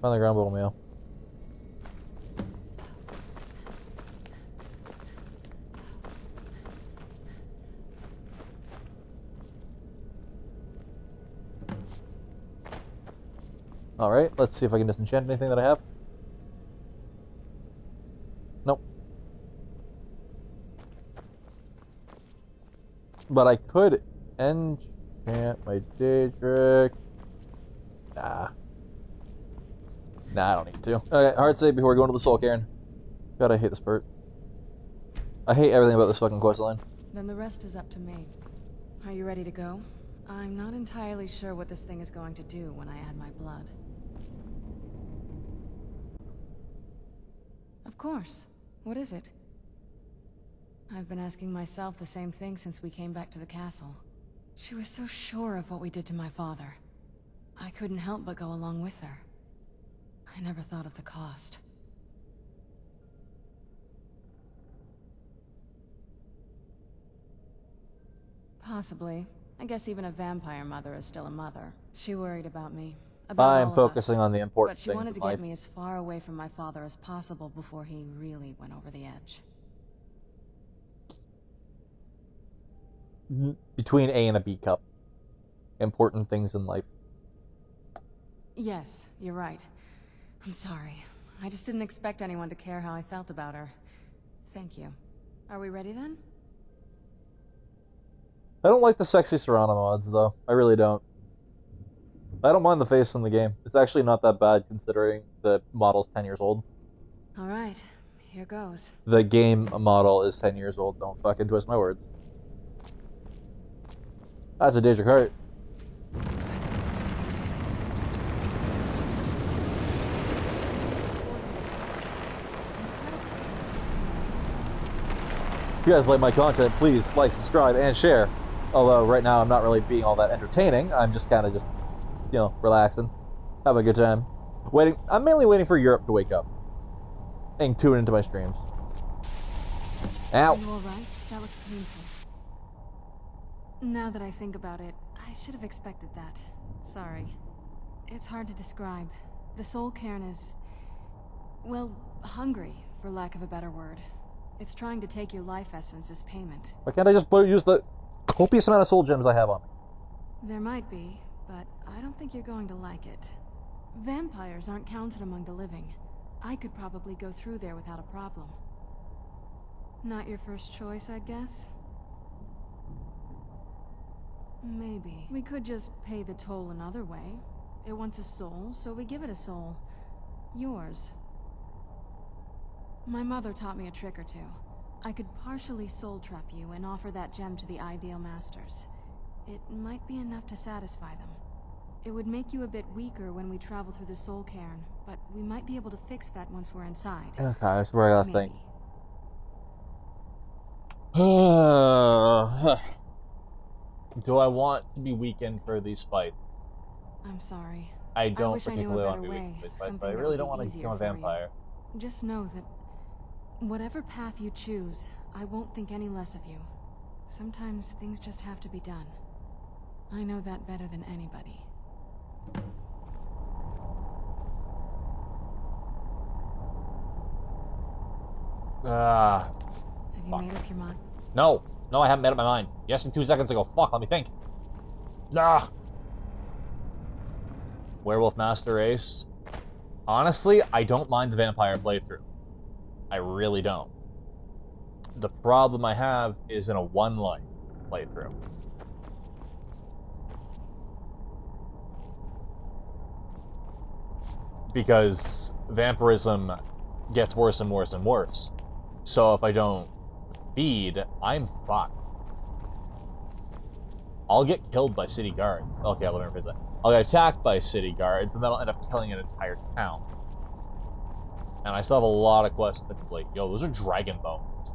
Find the ground bottle meal. Alright, let's see if I can disenchant anything that I have. Nope. But I could enchant my Daedric. Nah. Nah, I don't need to. Okay, hard save before we go into the Soul Cairn. God, I hate this part. I hate everything about this fucking questline. Then the rest is up to me. Are you ready to go? I'm not entirely sure what this thing is going to do when I add my blood. Of course. What is it? I've been asking myself the same thing since we came back to the castle. She was so sure of what we did to my father. I couldn't help but go along with her. I never thought of the cost. Possibly. I guess even a vampire mother is still a mother. She worried about me. About I'm all of focusing us. on the important But she things wanted in to life. get me as far away from my father as possible before he really went over the edge. Between A and a B cup. Important things in life. Yes, you're right. I'm sorry. I just didn't expect anyone to care how I felt about her. Thank you. Are we ready then? I don't like the sexy Serrano mods, though. I really don't. I don't mind the face in the game. It's actually not that bad considering the model's 10 years old. Alright, here goes. The game model is 10 years old. Don't fucking twist my words. That's a Daedric heart. Ancestors. If you guys like my content, please like, subscribe, and share. Although right now I'm not really being all that entertaining. I'm just kind of just, you know, relaxing, having a good time. Waiting. I'm mainly waiting for Europe to wake up and tune into my streams. Ow. Are you alright? That looked painful. Now that I think about it, I should have expected that. Sorry. It's hard to describe. The Soul Cairn is... well, hungry, for lack of a better word. It's trying to take your life essence as payment. Why can't I just use the copious amount of soul gems I have on me? There might be, but I don't think you're going to like it. Vampires aren't counted among the living. I could probably go through there without a problem. Not your first choice, I guess? Maybe. We could just pay the toll another way. It wants a soul, so we give it a soul. Yours. My mother taught me a trick or two. I could partially soul trap you and offer that gem to the ideal masters. It might be enough to satisfy them. It would make you a bit weaker when we travel through the Soul Cairn, but we might be able to fix that once we're inside. Okay, that's where I gotta think. Maybe. Do I want to be weakened for these fights? I'm sorry. I don't wish I knew a particularly want to better be weakened way, for these fights, something but I that really would don't be want to easier become a for you. vampire. Just know that whatever path you choose, I won't think any less of you. Sometimes things just have to be done. I know that better than anybody. Ah. Have you Fuck. made up your mind? No, I haven't made up my mind. You asked me 2 seconds ago. Fuck, let me think. Ah. Werewolf Master Race. Honestly, I don't mind the vampire playthrough. I really don't. The problem I have is in a one life playthrough. Because vampirism gets worse and worse and worse. So if I don't feed, I'm fucked. I'll get killed by city guards. Okay, let me rephrase that. I'll get attacked by city guards, and then I'll end up killing an entire town. And I still have a lot of quests to complete. Yo, those are dragon bones.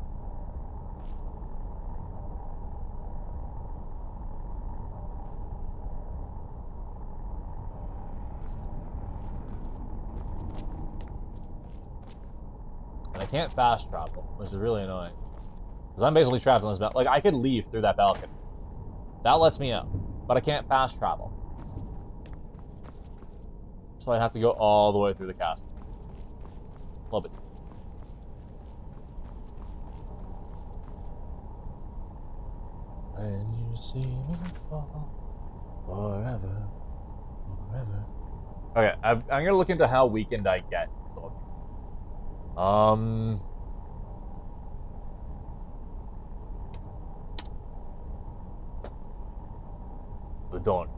And I can't fast travel, which is really annoying. Because I'm basically trapped on this balcony. Like, I could leave through that balcony. That lets me out. But I can't fast travel. So I'd have to go all the way through the castle. Love it. When you see me fall forever, forever. Okay, I'm gonna look into how weakened I get. the dawn.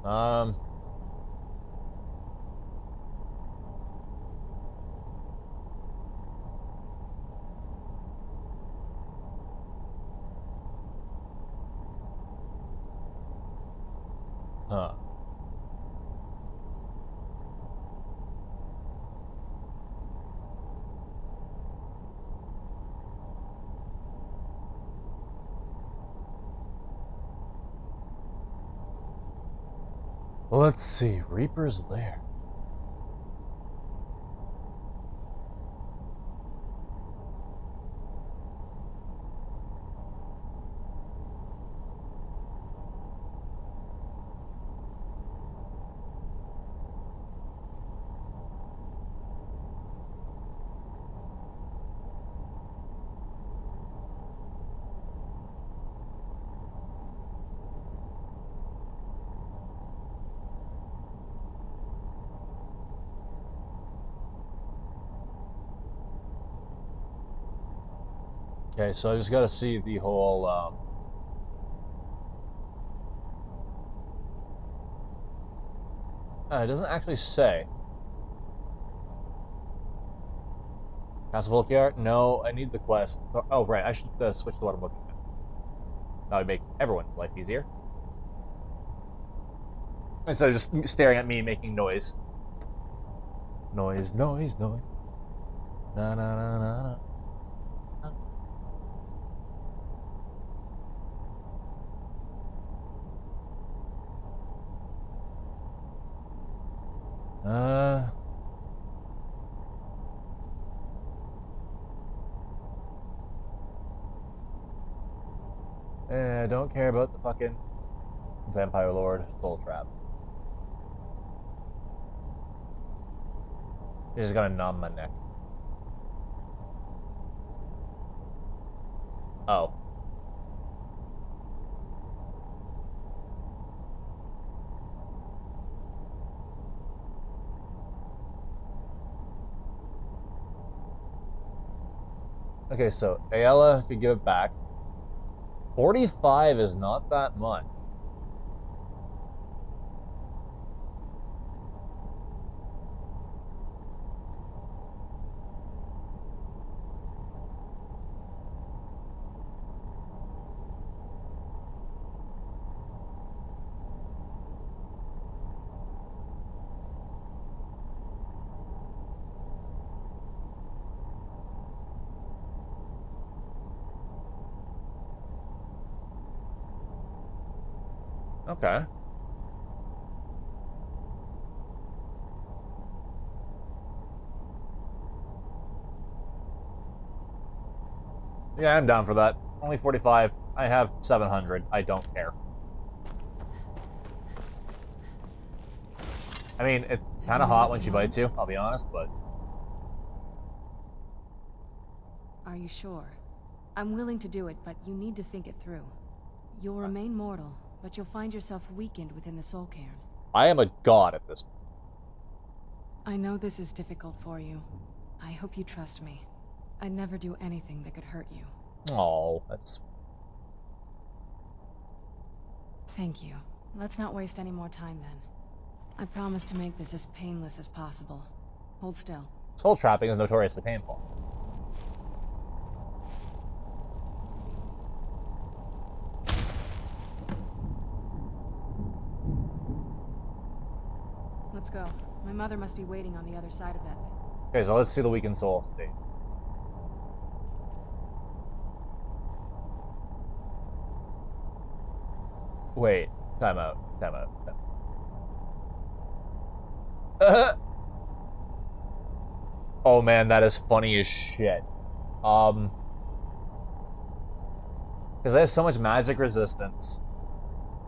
Um. Huh. Let's see. Reaper's Lair. Okay, so I just gotta see the whole, it doesn't actually say. Castle Volkiar? No, I need the quest. Oh, right, I should switch to what I'm looking at. That would make everyone's life easier. Instead of just staring at me making noise. Noise, noise, noise. Na na na na na. I don't care about the fucking Vampire Lord Soul Trap. He's just gonna numb my neck. Oh. Okay, so Ayala could give it back. 45 is not that much. Okay. Yeah, I'm down for that. Only 45. I have 700. I don't care. I mean, it's kind of hot when she bites you, I'll be honest, but... Are you sure? I'm willing to do it, but you need to think it through. You'll remain mortal, but you'll find yourself weakened within the Soul Cairn. I am a god at this point. I know this is difficult for you. I hope you trust me. I'd never do anything that could hurt you. Oh, that's... Thank you. Let's not waste any more time then. I promise to make this as painless as possible. Hold still. Soul trapping is notoriously painful. Let's go. My mother must be waiting on the other side of that thing. Okay, so let's see the weakened soul state. Wait, time out, time out. Oh man, that is funny as shit. Because I have so much magic resistance,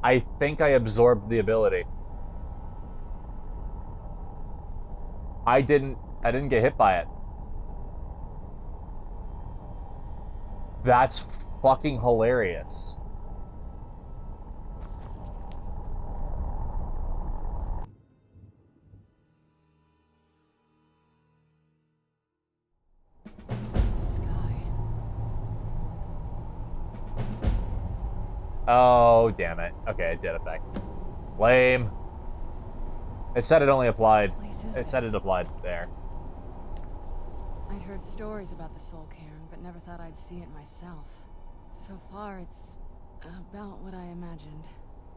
I think I absorbed the ability. I didn't get hit by it. That's fucking hilarious. Oh, damn it. Okay, it did affect. Lame. It said it only applied. It said it applied there. I'd heard stories about the Soul Cairn, but never thought I'd see it myself. So far, it's about what I imagined.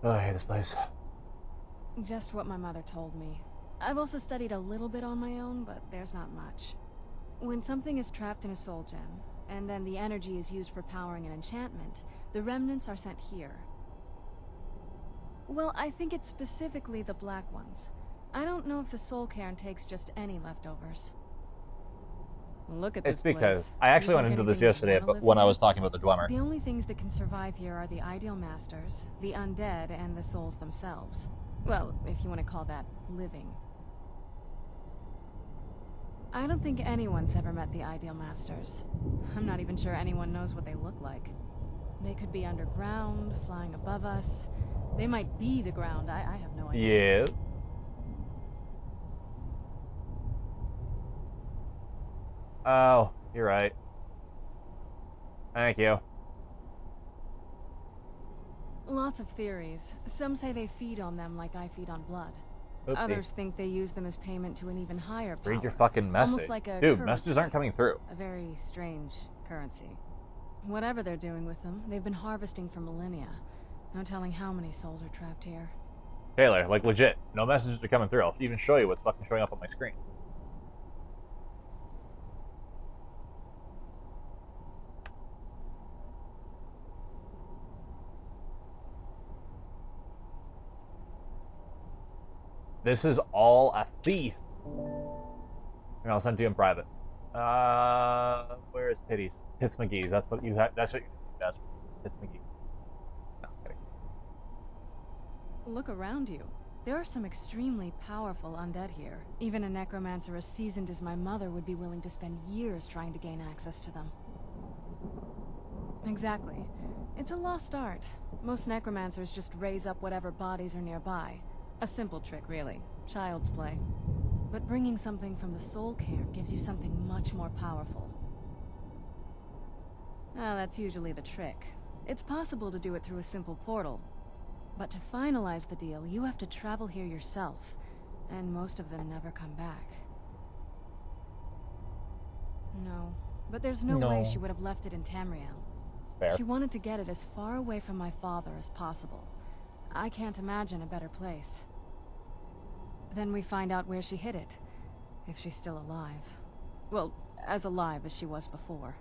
Oh, I hate this place. Just what my mother told me. I've also studied a little bit on my own, but there's not much. When something is trapped in a soul gem, and then the energy is used for powering an enchantment, the remnants are sent here. Well, I think it's specifically the black ones. I don't know if the Soul Cairn takes just any leftovers. Look at this It's because place. I actually You went think into this anything would yesterday, wanna but live when I here? was talking about the Dwemer. The only things that can survive here are the ideal masters, the undead, and the souls themselves. Well, if you want to call that living. I don't think anyone's ever met the ideal masters. I'm not even sure anyone knows what they look like. They could be underground, flying above us. They might be the ground, I have no idea. Yeah. Oh, you're right. Thank you. Lots of theories. Some say they feed on them like I feed on blood. Oopsie. Others think they use them as payment to an even higher power. Read your fucking message. Almost like a Dude, currency. messages aren't coming through. A very strange currency. Whatever they're doing with them, they've been harvesting for millennia. No telling how many souls are trapped here. Taylor, like legit, no messages are coming through. I'll even show you what's fucking showing up on my screen. This is all a thief. And I'll send to you in private. Where is Pitties? Pitts McGee. That's what you have. That's what you do. Pitts McGee. No, I'm kidding. Look around you. There are some extremely powerful undead here. Even a necromancer as seasoned as my mother would be willing to spend years trying to gain access to them. Exactly. It's a lost art. Most necromancers just raise up whatever bodies are nearby. A simple trick, really. Child's play. But bringing something from the Soul Cairn gives you something much more powerful. Ah, that's usually the trick. It's possible to do it through a simple portal. But to finalize the deal, you have to travel here yourself. And most of them never come back. No. But there's no way she would have left it in Tamriel. Fair. She wanted to get it as far away from my father as possible. I can't imagine a better place. Then we find out where she hid it. If she's still alive. Well, as alive as she was before.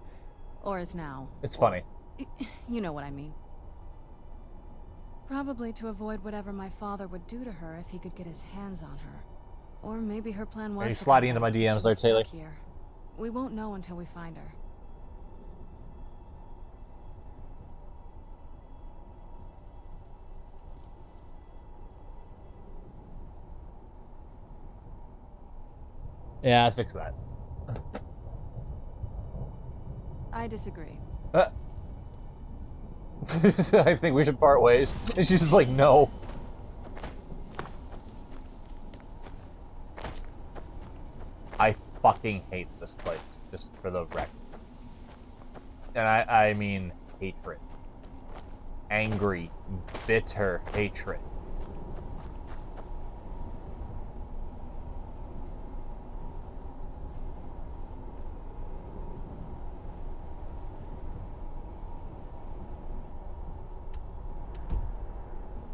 Or is now. It's funny. You know what I mean. Probably to avoid whatever my father would do to her if he could get his hands on her. Or maybe her plan was Are you to sliding come into my back, but she DMs was there, Taylor? stuck here. We won't know until we find her. Yeah, I fixed that. I disagree. I think we should part ways. And she's just like, no. I fucking hate this place, just for the record. And I mean hatred. Angry, bitter hatred.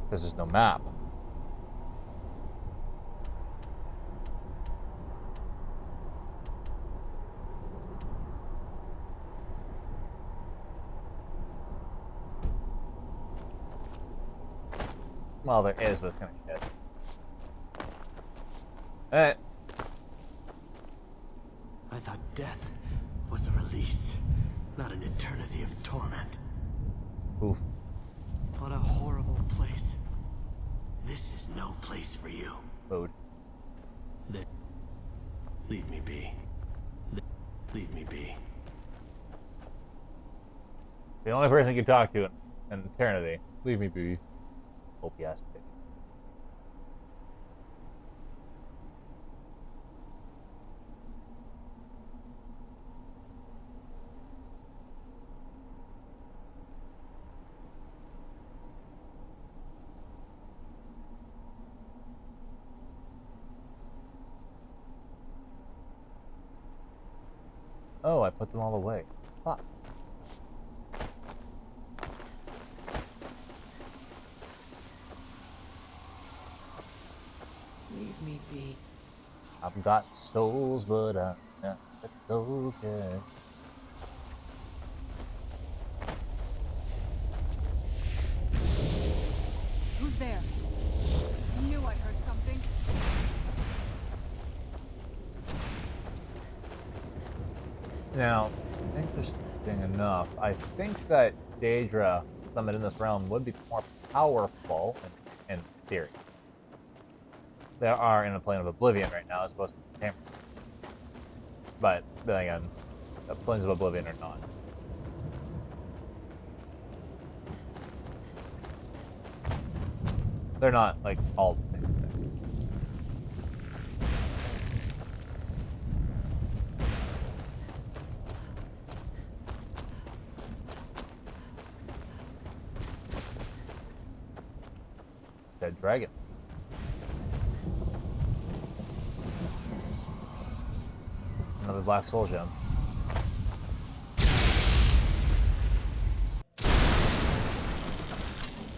Because there's no map. Well, there is, but it's kind of shit. Alright. I thought death was a release, not an eternity of torment. Oof. What a horrible place. This is no place for you. Food. Leave me be. Leave me be. The only person you can talk to in eternity. Leave me be. Hope ass bitch. Oh, I put them all away. Fuck. Leave me be. I've got souls, but I'm not a soul Cairn. Who's there? I knew I heard something. Now, interesting enough, I think that Daedra, summon in this realm, would be more powerful in theory. There are in a plane of oblivion right now, as opposed to the camera. But then again, the planes of oblivion are not. They're not like all the same thing. Dead dragon. Another black soul gem.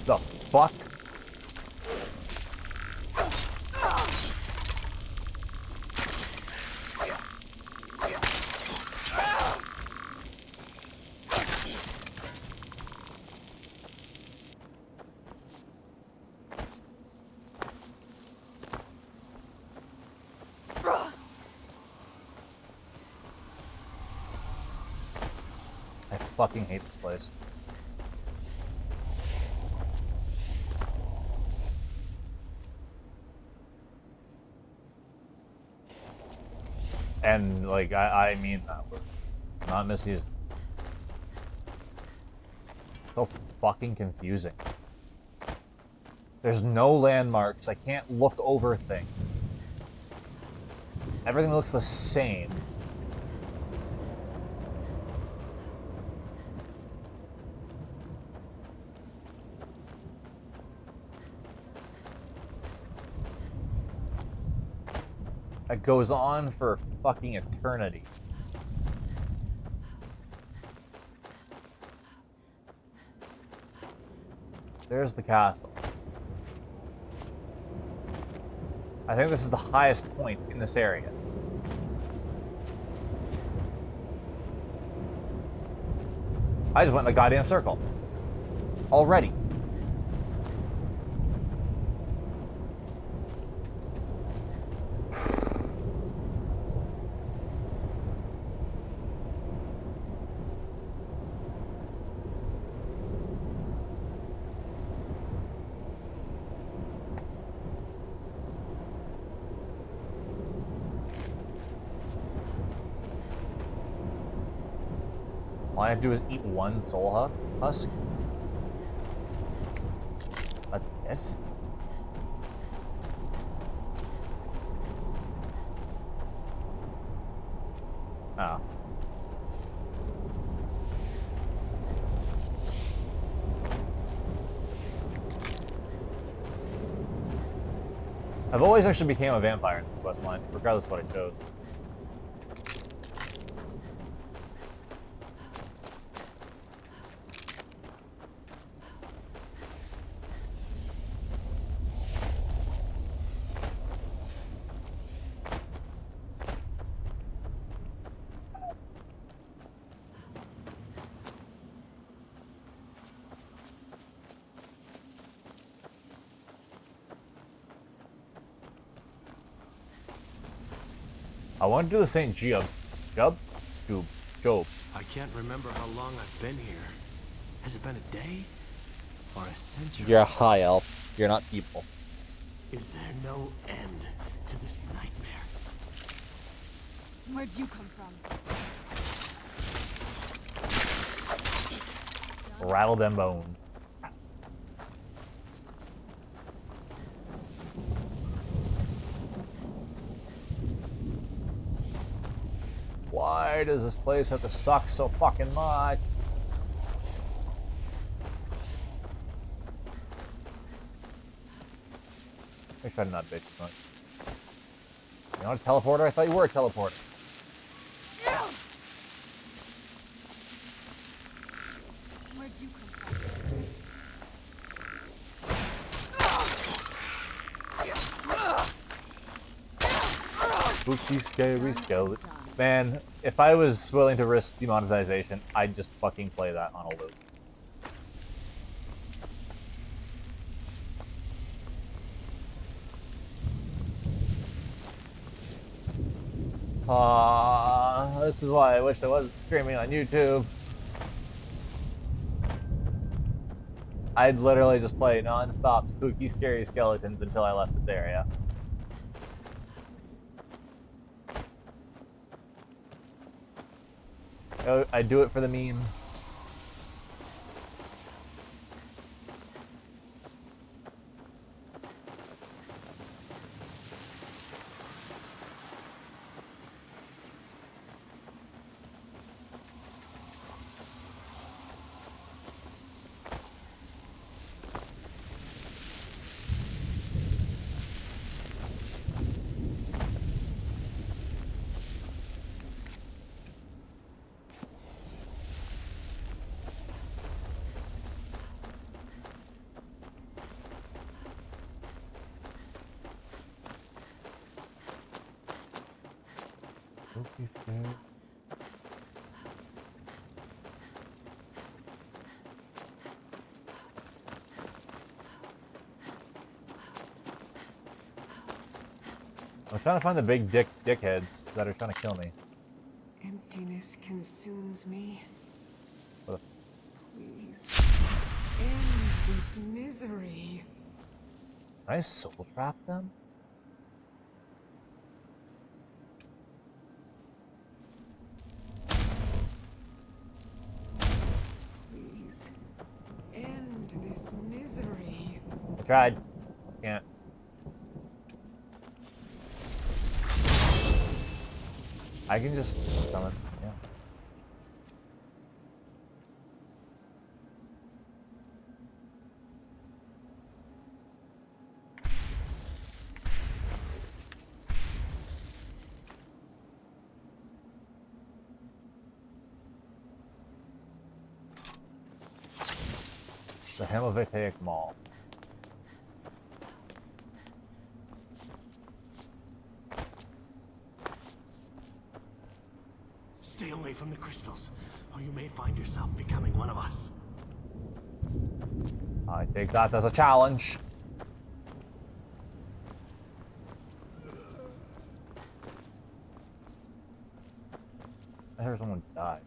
The fuck? I fucking hate this place. And, like, I mean that word. Not misusing. So fucking confusing. There's no landmarks. I can't look over things. Everything looks the same. It goes on for fucking eternity. There's the castle. I think this is the highest point in this area. I just went in a goddamn circle. Already. All I have to do is eat one soul husk. That's it? Oh. I've always actually became a vampire in the quest line, regardless of what I chose. I want to do the St. Job. Job. I can't remember how long I've been here. Has it been a day? Or a century? You're a high elf. You're not people. Is there no end to this nightmare? Where'd you come from? Rattle them bone. Why does this place have to suck so fucking much? I should not bitch too much. You're not a teleporter? I thought you were a teleporter. Where'd you come from? Spooky, scary skeleton. Man, if I was willing to risk demonetization, I'd just fucking play that on a loop. This is why I wish I wasn't streaming on YouTube. I'd literally just play non-stop spooky, scary skeletons until I left this area. I do it for the meme. I'm trying to find the big dickheads that are trying to kill me. Emptiness consumes me. What Please end this misery. Can I soul trap them? Please end this misery. I tried. Can't. I can just summon. Yeah. The Hamovitaic Mall. Stay away from the crystals, or you may find yourself becoming one of us. I take that as a challenge. I heard someone die.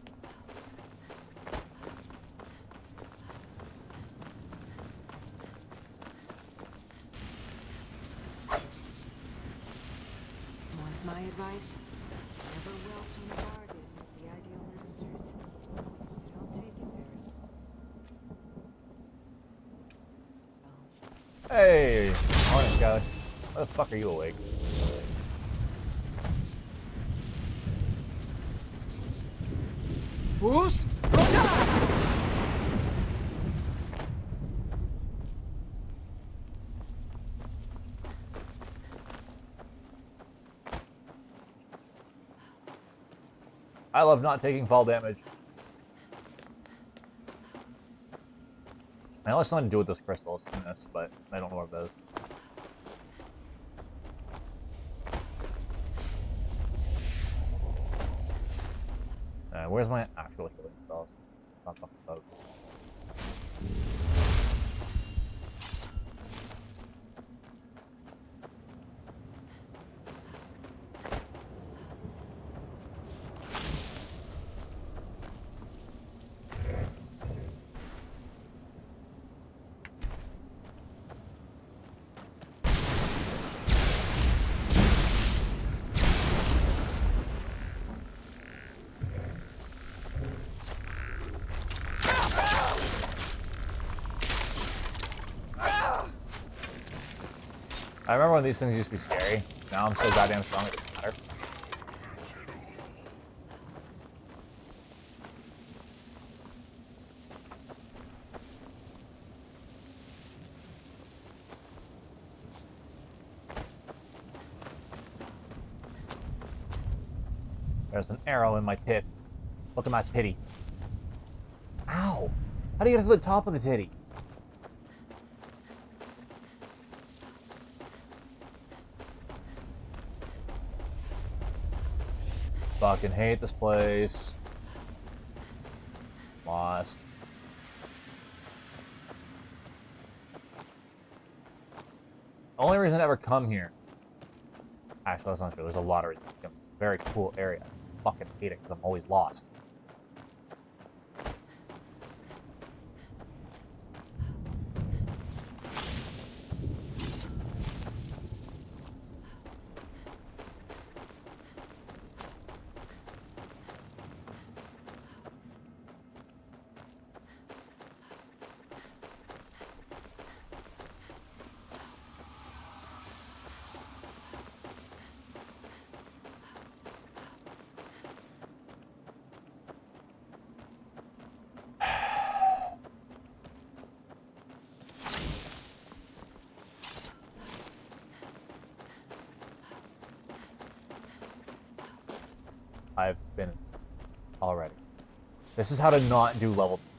Want my advice? Never welch in the bargain with the ideal masters. You don't take it very Hey! Morning, Skyler. Why the fuck are you awake? Who's? I love not taking fall damage. I know it's something to do with those crystals in this, but I don't know what it is. Where's my actual healing spells? Not fucking boat. I remember when these things used to be scary. Now I'm so goddamn strong it doesn't matter. There's an arrow in my pit. Look at my pity. Ow! How do you get to the top of the titty? Fucking hate this place. Lost. Only reason I ever come here. Actually, that's not true. There's a lot of reasons. Very cool area. I fucking hate it because I'm always lost. I've been already. This is how to not do level design.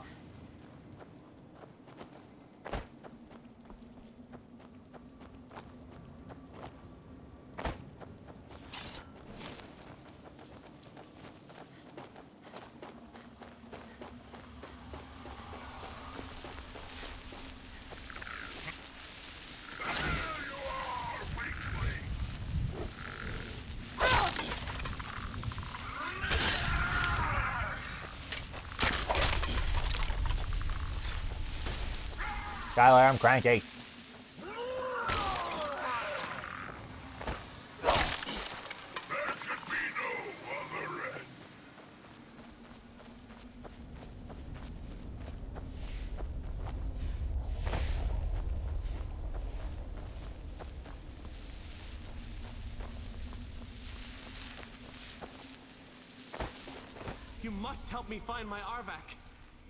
Skylar, I'm cranky. You must help me find my Arvak.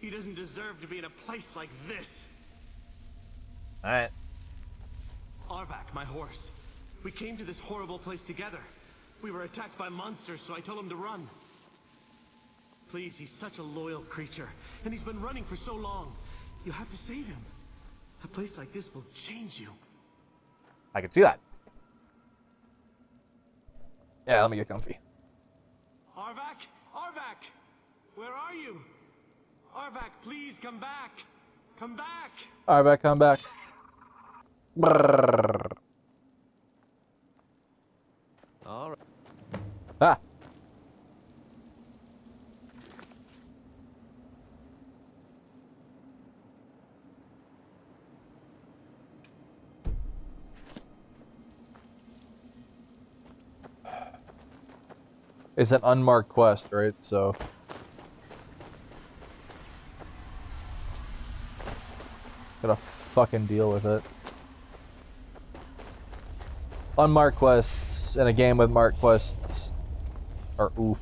He doesn't deserve to be in a place like this. Alright. Arvak, my horse. We came to this horrible place together. We were attacked by monsters, so I told him to run. Please, he's such a loyal creature, and he's been running for so long. You have to save him. A place like this will change you. I can see that. Yeah, let me get comfy. Arvak? Arvak! Where are you? Arvak, please come back. Come back. Arvak, come back. Brrr. All right. Ah. It's an unmarked quest, right? So gotta fucking deal with it. Unmarked quests in a game with marked quests are oof.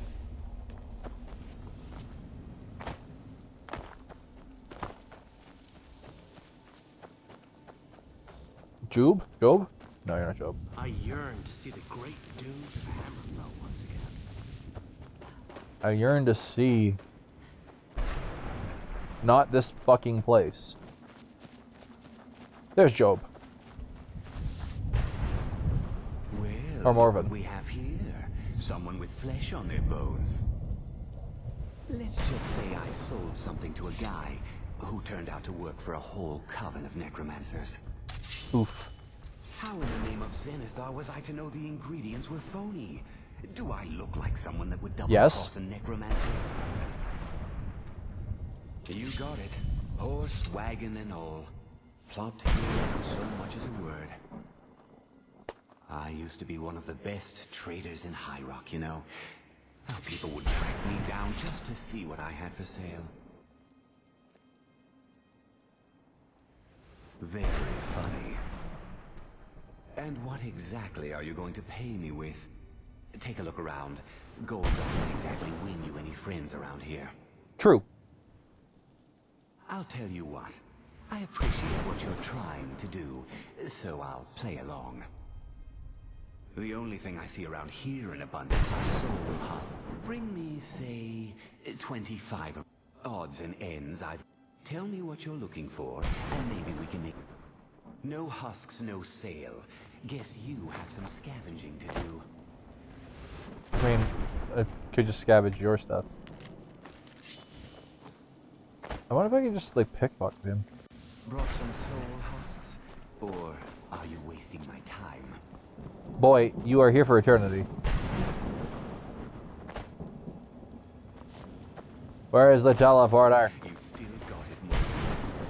Job? Job? No, you're not Job. I yearn to see the great dunes of Hammerfell once again. I yearn to see not this fucking place. There's Job. Well, Or Morven. we have here someone with flesh on their bones. Let's just say I sold something to a guy who turned out to work for a whole coven of necromancers. Oof. How in the name of Zenithar was I to know the ingredients were phony? Do I look like someone that would double cross a necromancer? You got it. Horse, wagon, and all. Plopped here without so much as a word. I used to be one of the best traders in High Rock, you know. How people would track me down just to see what I had for sale. Very funny. And what exactly are you going to pay me with? Take a look around. Gold doesn't exactly win you any friends around here. True. I'll tell you what. I appreciate what you're trying to do, so I'll play along. The only thing I see around here in abundance are soul husks. Bring me, say, 25 odds and ends. Tell me what you're looking for, and maybe we can make... No husks, no sale. Guess you have some scavenging to do. I mean, I could just scavenge your stuff. I wonder if I can just, like, pickpocket him. Brought some soul husks? Or are you wasting my time? Boy, you are here for eternity. Where is the teleporter? You still got it, more.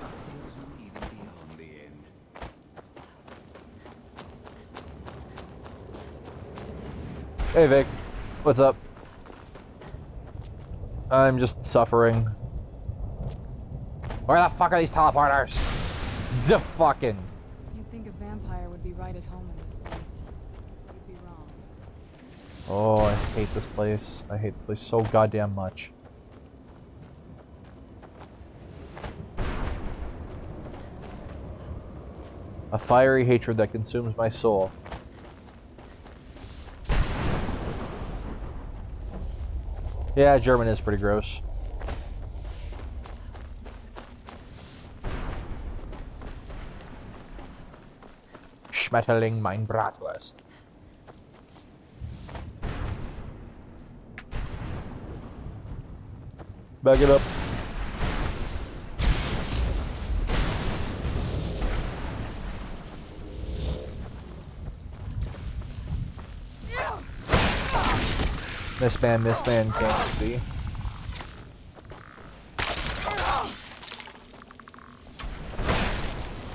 A salesman even beyond the end. Hey Vic, what's up? I'm just suffering. Where the fuck are these teleporters? The fucking... You'd think a vampire would be right at home in this place. You'd be wrong. Oh, I hate this place. I hate this place so goddamn much. A fiery hatred that consumes my soul. Yeah, German is pretty gross. Schmetterling mein Bratwurst. Back it up. Miss man, can't you see?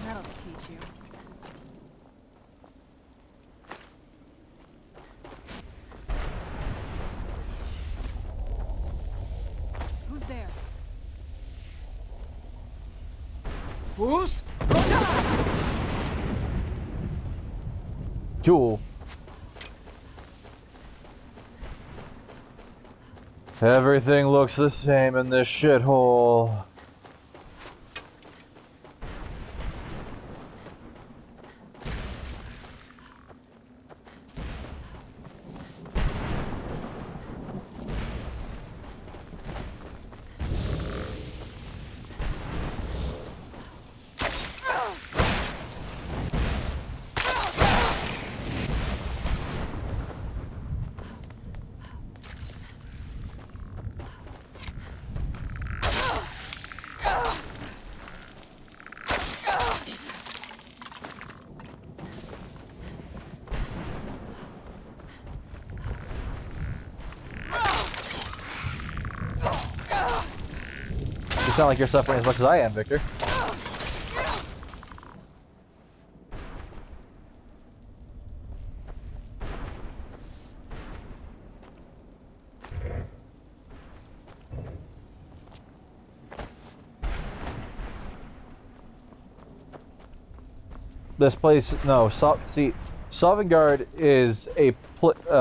That'll teach you. Who's there? Who's? Cool. Everything looks the same in this shithole. You sound like you're suffering as much as I am, Victor. This place, no, see, Sovngarde is a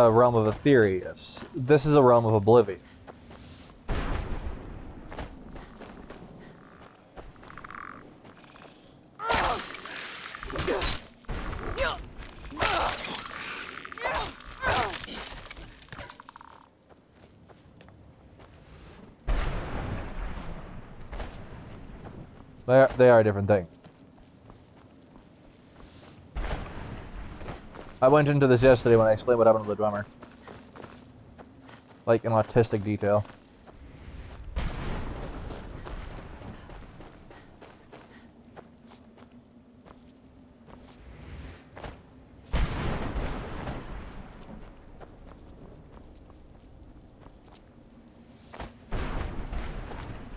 realm of Aetherius. This is a realm of Oblivion. They are a different thing. I went into this yesterday when I explained what happened to the drummer. Like in autistic detail.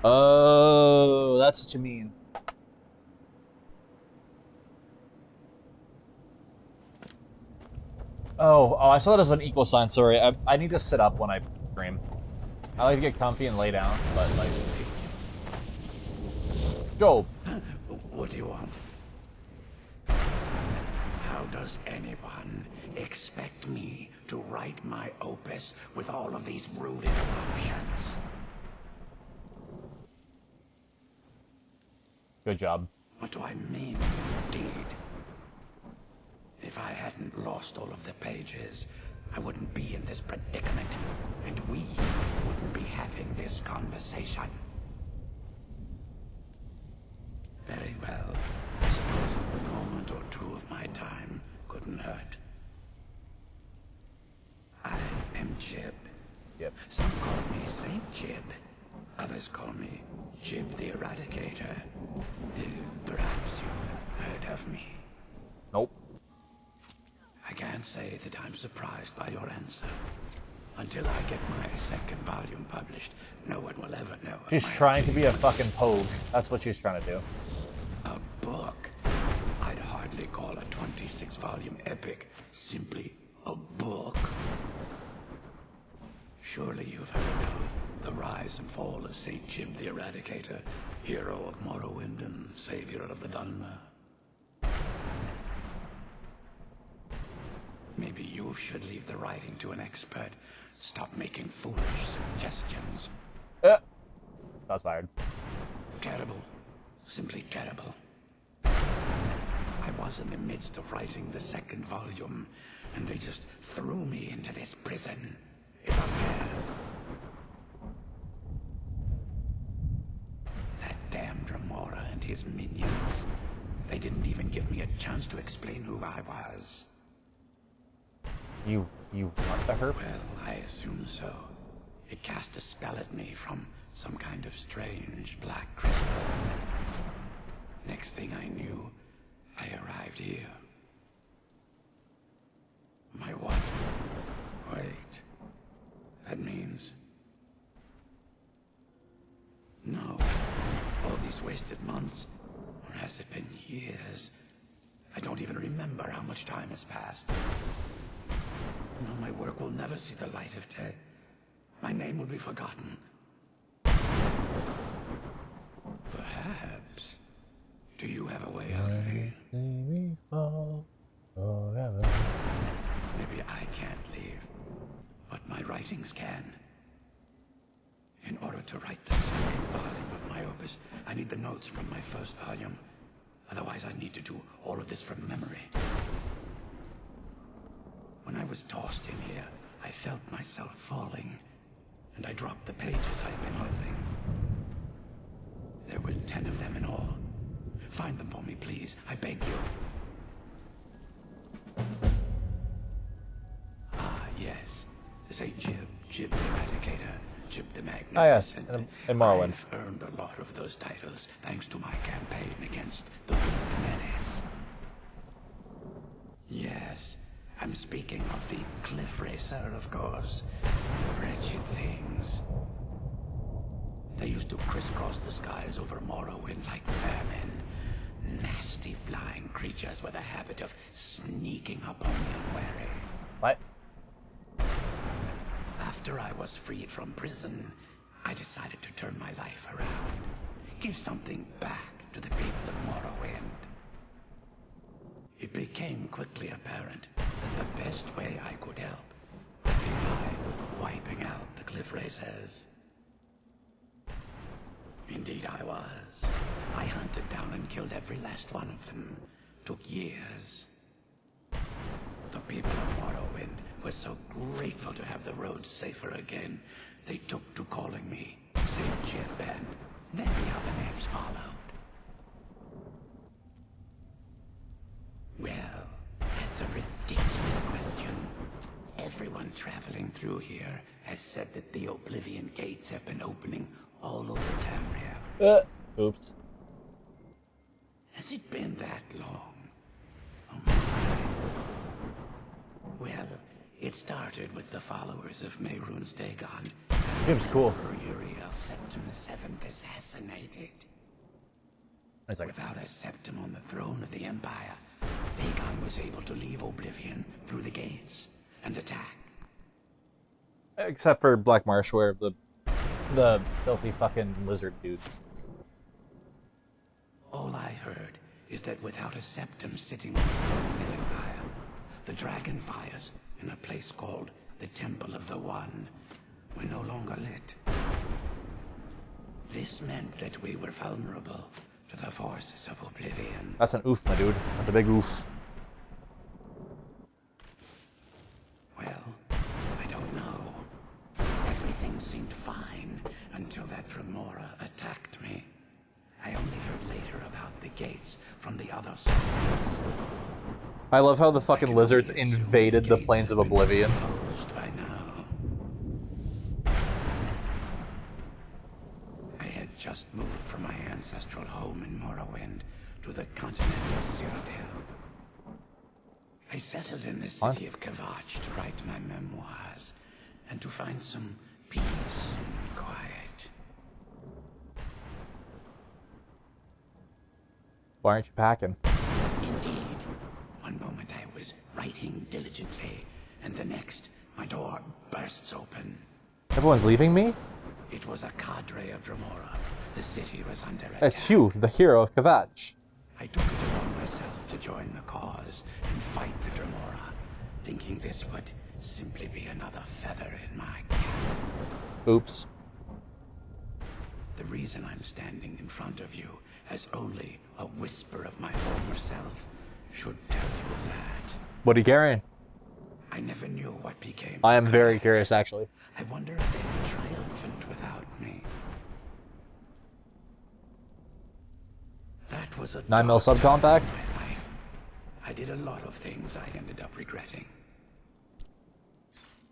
Oh, that's what you mean. Oh, I saw that as an equal sign. Sorry, I need to sit up when I stream. I like to get comfy and lay down, but like... Job. What do you want? How does anyone expect me to write my opus with all of these rude interruptions? Good job. What do I mean, indeed? If I hadn't lost all of the pages, I wouldn't be in this predicament, and we wouldn't be having this conversation. Some call me Saint Jib. Others call me Jib the Eradicator. Perhaps you've heard of me. Nope. I can't say that I'm surprised by your answer. Until I get my second volume published, no one will ever know. She's trying to be a fucking pogue. That's what she's trying to do. A book? I'd hardly call a 26-volume epic simply a book. Surely you've heard of the rise and fall of Saint Jib the Eradicator, hero of Morrowind and savior of the Dunmer. Maybe you should leave the writing to an expert. Stop making foolish suggestions. That's fired. Terrible. Simply terrible. I was in the midst of writing the second volume, and they just threw me into this prison. It's unfair. That damned Remora and his minions. They didn't even give me a chance to explain who I was. You want the herb? Well, I assume so. It cast a spell at me from some kind of strange black crystal. Next thing I knew, I arrived here. My what? Wait. That means... No. All these wasted months. Or has it been years? I don't even remember how much time has passed. No, my work will never see the light of day. My name will be forgotten. Perhaps. Do you have a way out of here? Maybe I can't leave, but my writings can. In order to write the second volume of my opus, I need the notes from my first volume. Otherwise, I need to do all of this from memory. When I was tossed in here, I felt myself falling, and I dropped the pages I'd been holding. There were 10 of them in all. Find them for me, please. I beg you. Ah, yes. Say Jib the Eradicator, Jib the Magnificent. Ah, yes, in Morrowind. I've earned a lot of those titles thanks to my campaign against the Winged Menace. Yes, I'm speaking of the Cliff Racer, of course. Wretched things. They used to crisscross the skies over Morrowind like vermin. Nasty flying creatures with a habit of sneaking up on the unwary. What? After I was freed from prison, I decided to turn my life around. Give something back to the people of Morrowind. It became quickly apparent that the best way I could help would be by wiping out the Cliff Racers. Indeed I was. I hunted down and killed every last one of them. Took years. The people of Morrowind were so grateful to have the roads safer again, they took to calling me Saint Jib, and then the other names followed. Well, that's a ridiculous question. Everyone traveling through here has said that the Oblivion Gates have been opening all over Tamriel. Oops. Has it been that long? Oh my. Well, it started with the followers of Mehrunes Dagon. Seems cool. Uriel Septim VII assassinated. It's like, Without a Septim on the throne of the Empire, Dagon was able to leave Oblivion through the gates and attack. except for Black Marsh, where the filthy fucking lizard dudes. All I heard is that without a Septim sitting on the throne of the Empire, the dragon fires in a place called the Temple of the One were no longer lit. This meant that we were vulnerable to the forces of Oblivion. That's an oof, my dude. That's a big oof. Well, I don't know. Everything seemed fine until that Remora attacked me. I only heard later about the gates from the other sides. I love how the fucking lizards invaded the plains of Oblivion. Closed by now. from my ancestral home in Morrowind to the continent of Cyrodiil. I settled in the city of Kavach to write my memoirs and to find some peace and quiet. Why aren't you packing? Indeed. One moment I was writing diligently, and the next, my door bursts open. Everyone's leaving me? It was a cadre of Dremora. The city was under attack. It's you, the hero of Kavach. I took it upon myself to join the cause and fight the Dremora, thinking this would simply be another feather in my cap. Oops. The reason I'm standing in front of you as only a whisper of my former self should tell you that. What are you carrying? I never knew what became. I am very curious, actually. I wonder if they were triumphant without me. That was a 9mm dark time subcompact? in my life. I did a lot of things I ended up regretting.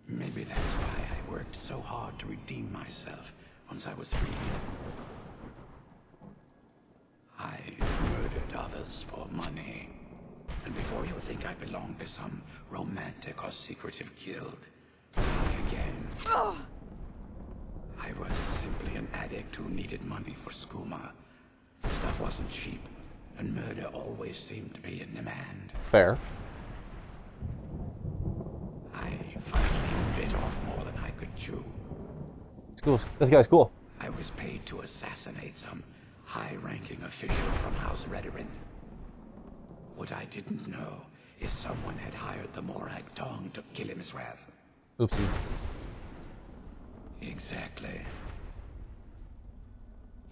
Maybe that's why I worked so hard to redeem myself once I was freed. I murdered others for money. And before you think I belong to some romantic or secretive guild, think again. I was simply an addict who needed money for skooma. Stuff wasn't cheap, and murder always seemed to be in demand. Fair. I finally bit off more than I could chew. It's cool. This guy's cool. I was paid to assassinate some high-ranking official from House Redorin. What I didn't know is someone had hired the Morag Tong to kill him as well. Oopsie. Exactly.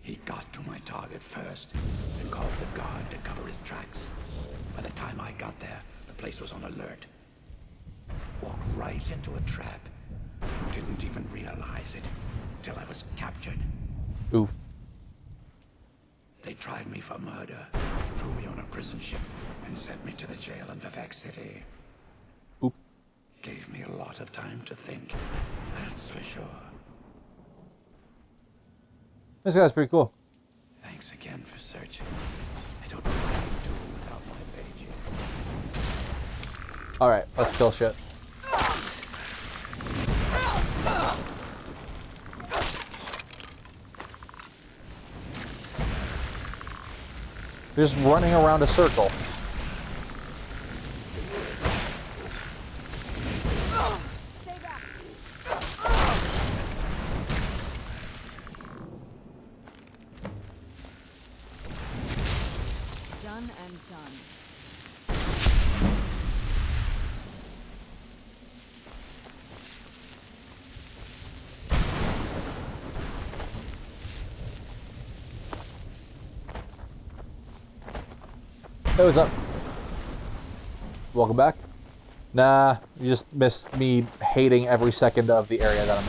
He got to my target first and called the guard to cover his tracks. By the time I got there, the place was on alert. Walked right into a trap. Didn't even realize it until I was captured. Oof. They tried me for murder, threw me on a prison ship, and sent me to the jail in Vivek City. Oop. Gave me a lot of time to think, that's for sure. This guy's pretty cool. Thanks again for searching. I don't know what I'd do without my pages. Alright, let's kill shit. You're just running around a circle. Done and done. Hey, what's up? Welcome back. Nah, you just missed me hating every second of the area that I'm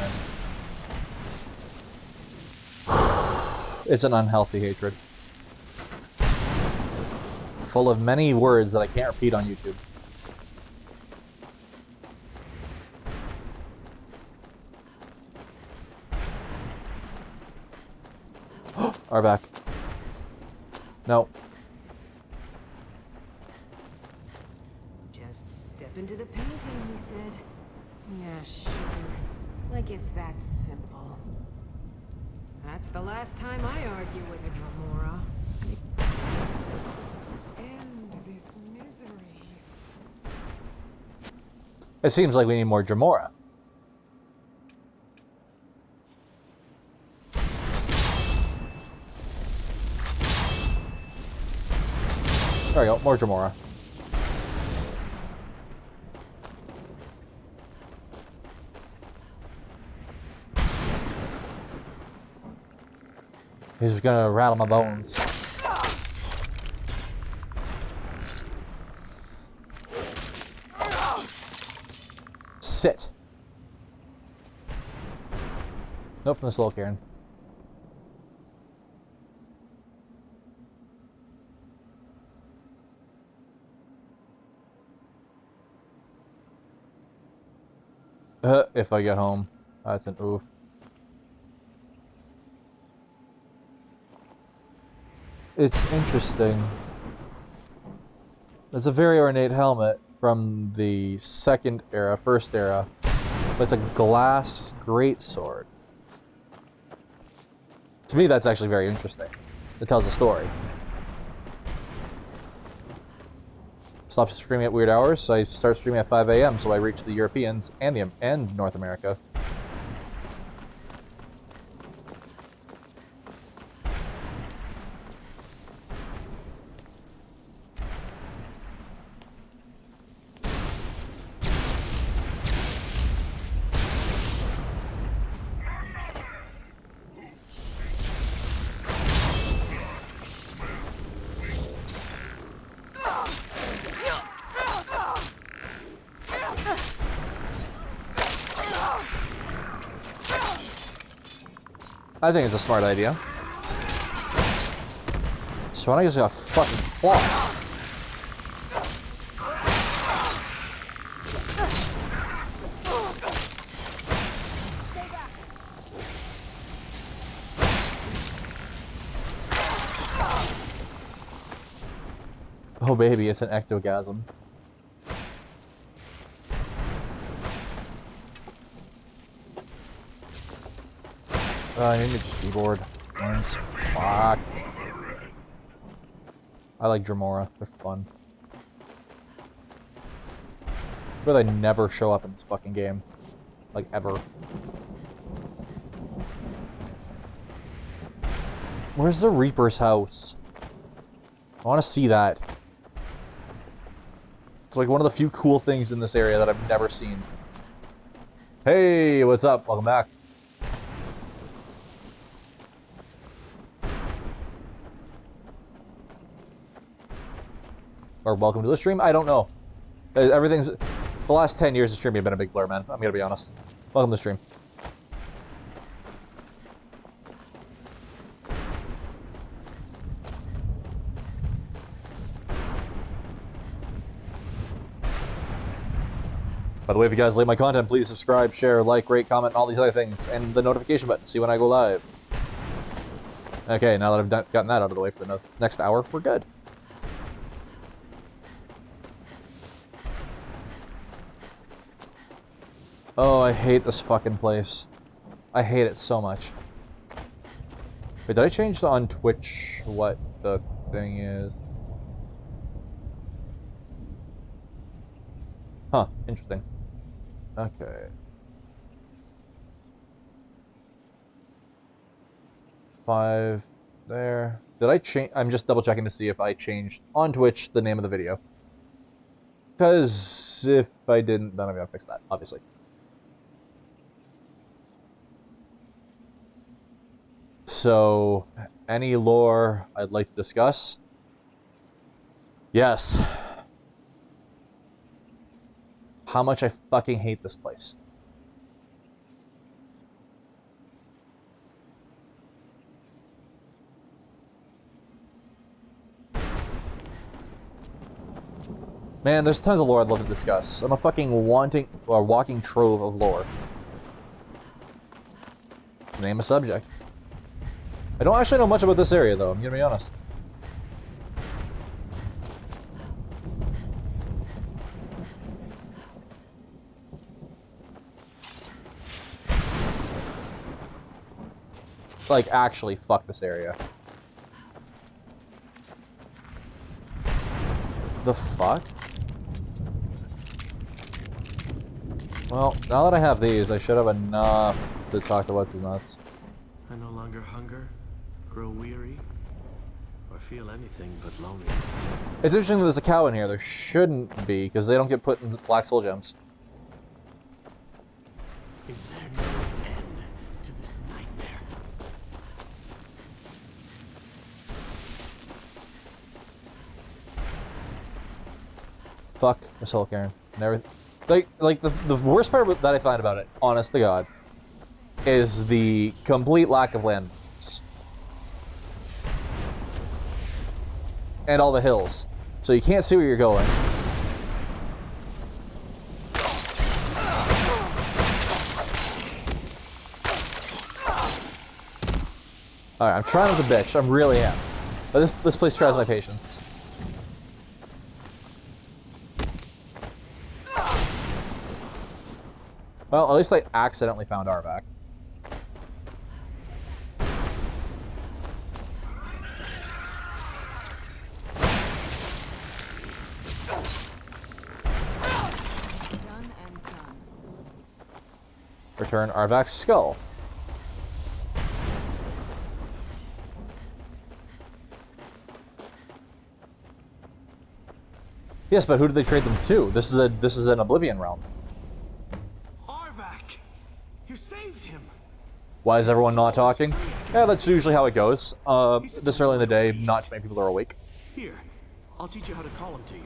in. It's an unhealthy hatred. Full of many words that I can't repeat on YouTube. Arvac. No. Just step into the painting, he said. Yeah, sure. Like it's that simple. That's the last time I argue with a Dremora. Let's end this misery. It seems like we need more Dremora. There we go, more Dremora. He's gonna rattle my bones. Sit. Note from the Soul Cairn. If I get home. That's an oof. it's interesting. It's a very ornate helmet from the second era, first era. But it's a glass greatsword. To me, that's actually very interesting. It tells a story. Stop streaming at weird hours, so I start streaming at 5 a.m. so I reach the Europeans and North America. I think it's a smart idea. So why don't I just got fucking claw? Oh baby, it's an ectogasm. I need a keyboard. Mine's fucked. I like Dremora. They're fun. But they never show up in this fucking game. Like, ever. Where's the Reaper's house? I want to see that. It's like one of the few cool things in this area that I've never seen. Hey, what's up? Welcome back. Or welcome to the stream? I don't know. Everything's... The last 10 years of streaming have been a big blur, man. I'm gonna be honest. Welcome to the stream. By the way, if you guys like my content, please subscribe, share, like, rate, comment, and all these other things. And the notification button, see when I go live. Okay, now that I've gotten that out of the way for the next hour, we're good. Oh, I hate this fucking place. I hate it so much. Wait, did I change on Twitch what the thing is? Huh, interesting. Okay. Five there. Did I change? I'm just double checking to see if I changed on Twitch the name of the video. Because if I didn't, then I'm gonna fix that, obviously. So, any lore I'd like to discuss? Yes. How much I fucking hate this place. Man, there's tons of lore I'd love to discuss. I'm a fucking walking trove of lore. Name a subject. I don't actually know much about this area, though. I'm gonna be honest. Like, actually, fuck this area. The fuck? Well, now that I have these, I should have enough to talk to what's-his-nuts. I no longer hunger, grow weary, or feel anything but loneliness. It's interesting that there's a cow in here. There shouldn't be, because they don't get put in the black soul gems. Is there no end to this nightmare? Fuck the Soul Cairn and everything. Like the worst part that I find about it, honest to God, is the complete lack of landmarks. And all the hills. So you can't see where you're going. Alright, I'm trying with the bitch. I really am. But this place tries my patience. Well, at least I accidentally found Arvac. Done and done. Return Arvac's skull. Yes, but who did they trade them to? This is an Oblivion realm. Arvac! You saved him! Why is everyone not talking? Yeah, that's usually how it goes. This early in the day, not too many people are awake. Here, I'll teach you how to call him to you.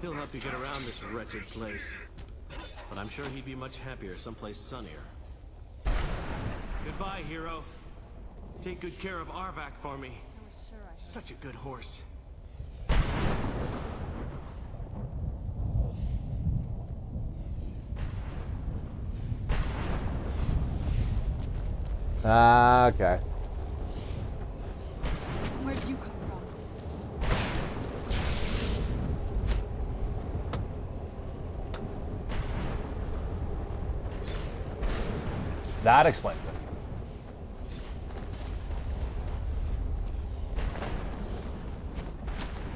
He'll help you get around this wretched place. But I'm sure he'd be much happier someplace sunnier. Goodbye, hero. Take good care of Arvac for me. Such a good horse. Okay. Where'd you come from? That explains it.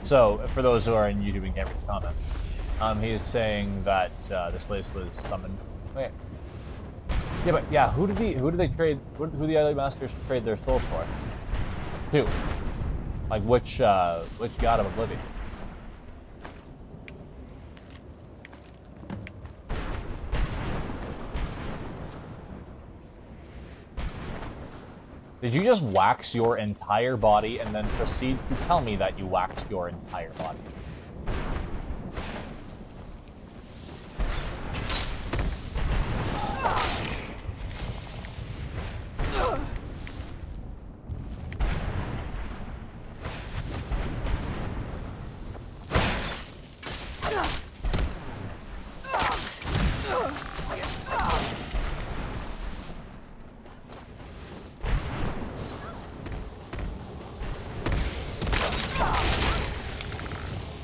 So, for those who are in YouTube and can't read the comment, he is saying that this place was summoned. Wait. Yeah, but yeah, who did they trade? Who the other masters trade their souls for? Who? Like which god of Oblivion? Did you just wax your entire body and then proceed to tell me that you waxed your entire body?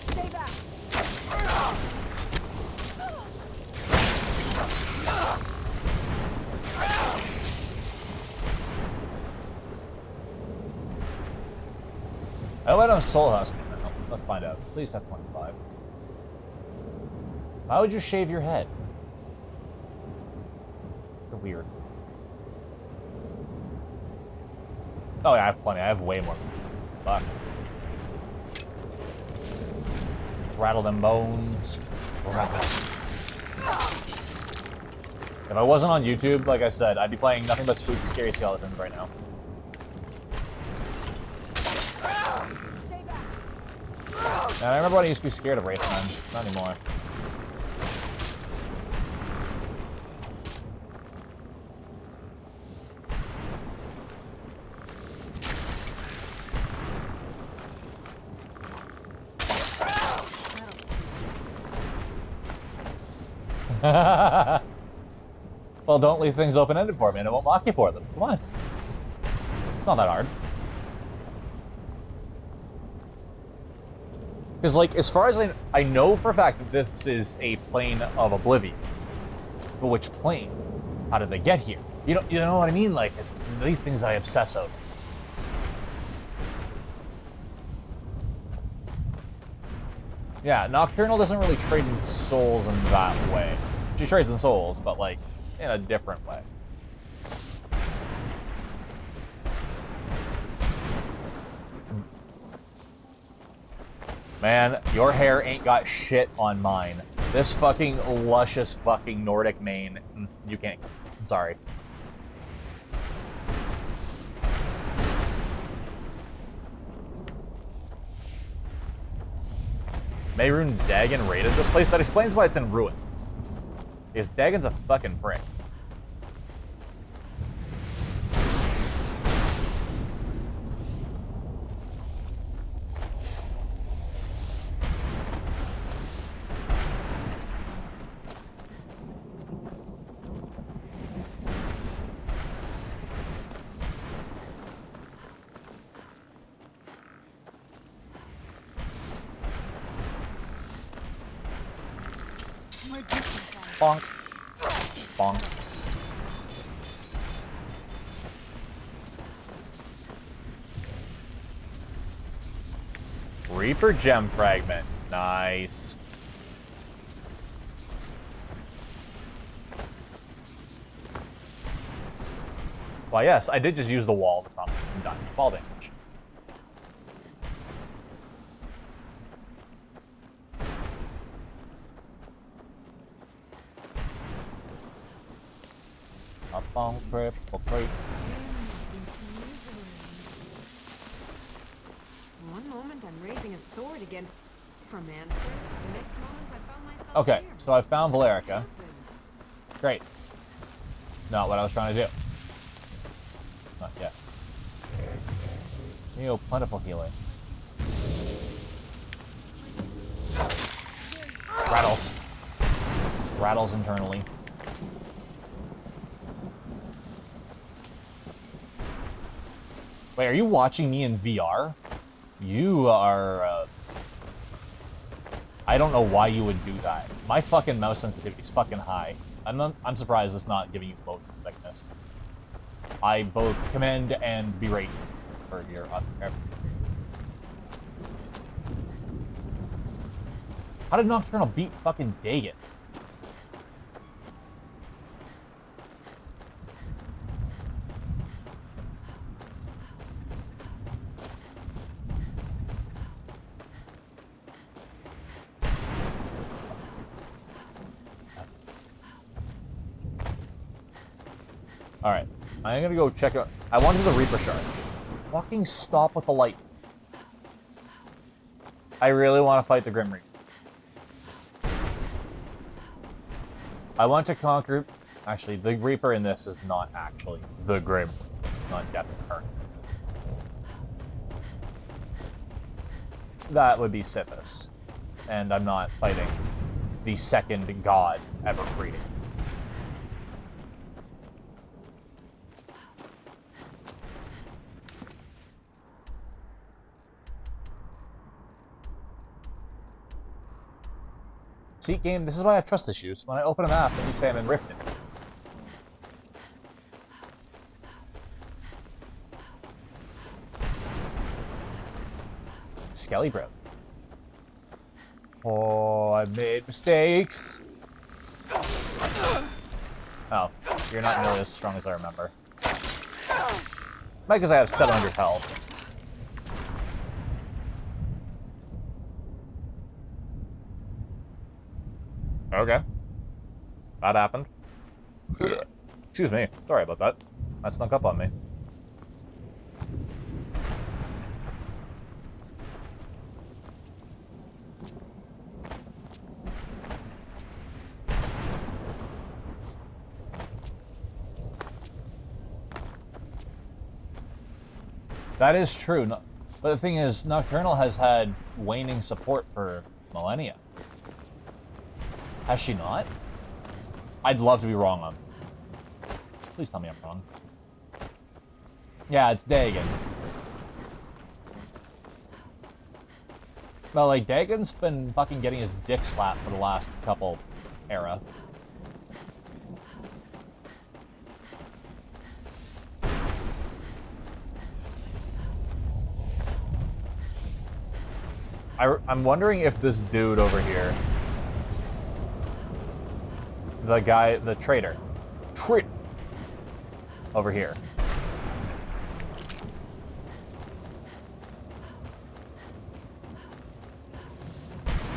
Stay back! I went on Soul Husk. Let's find out. Please have 25. Why would you shave your head? You're weird. Oh yeah, I have plenty. I have way more. Fuck. Rattle them bones. Rabbits. If I wasn't on YouTube, like I said, I'd be playing nothing but spooky, scary skeletons right now. Stay back! And I remember when I used to be scared of Wraithmen. Not anymore. Well, don't leave things open-ended for me, and I won't mock you for them. Come on. It's not that hard. Because, like, as far as I know for a fact that this is a plane of Oblivion. But which plane? How did they get here? You know what I mean? Like, it's these things that I obsess over. Yeah, Nocturnal doesn't really trade in souls in that way. She trades in souls, but, like, in a different way. Man, your hair ain't got shit on mine. This fucking luscious fucking Nordic mane, you can't. I'm sorry. Mehrunes Dagon raided this place? That explains why it's in ruins. Because Dagon's a fucking prick. Bonk. Bonk. Reaper gem fragment. Nice. Well, yes, I did just use the wall. That's not done. Ball damage. Up on cripple creep. One moment I'm raising a sword against Necromancer. The next moment I found myself Okay, here. so I found Valerica. What happened? Great. Not what I was trying to do. Not yet. You know, plentiful healing. Rattles. Rattles internally. Wait, are you watching me in VR? You are, I don't know why you would do that. My fucking mouse sensitivity is fucking high. I'm surprised it's not giving you motion sickness. I both commend and berate you for your effort. How did Nocturnal beat fucking Dagon? Alright, I'm gonna go check out. I wanted the Reaper Shard. Fucking stop with the light. I really want to fight the Grim Reaper. I want to conquer. Actually, the Reaper in this is not actually the Grim, not Death Incarnate. That would be Sithis, and I'm not fighting the second god ever created. See, game, this is why I have trust issues. When I open a map and you say I'm in Riften. Skelly bro. Oh, I made mistakes. Oh, you're not nearly as strong as I remember. Might because I have 700 health. Okay. That happened. Excuse me. Sorry about that. That snuck up on me. That is true. No, but the thing is, Nocturnal has had waning support for millennia. Has she not? I'd love to be wrong on. Please tell me I'm wrong. Yeah, it's Dagon. Well, like, Dagon's been fucking getting his dick slapped for the last couple era. I'm wondering if this dude over here, the guy, the traitor, over here,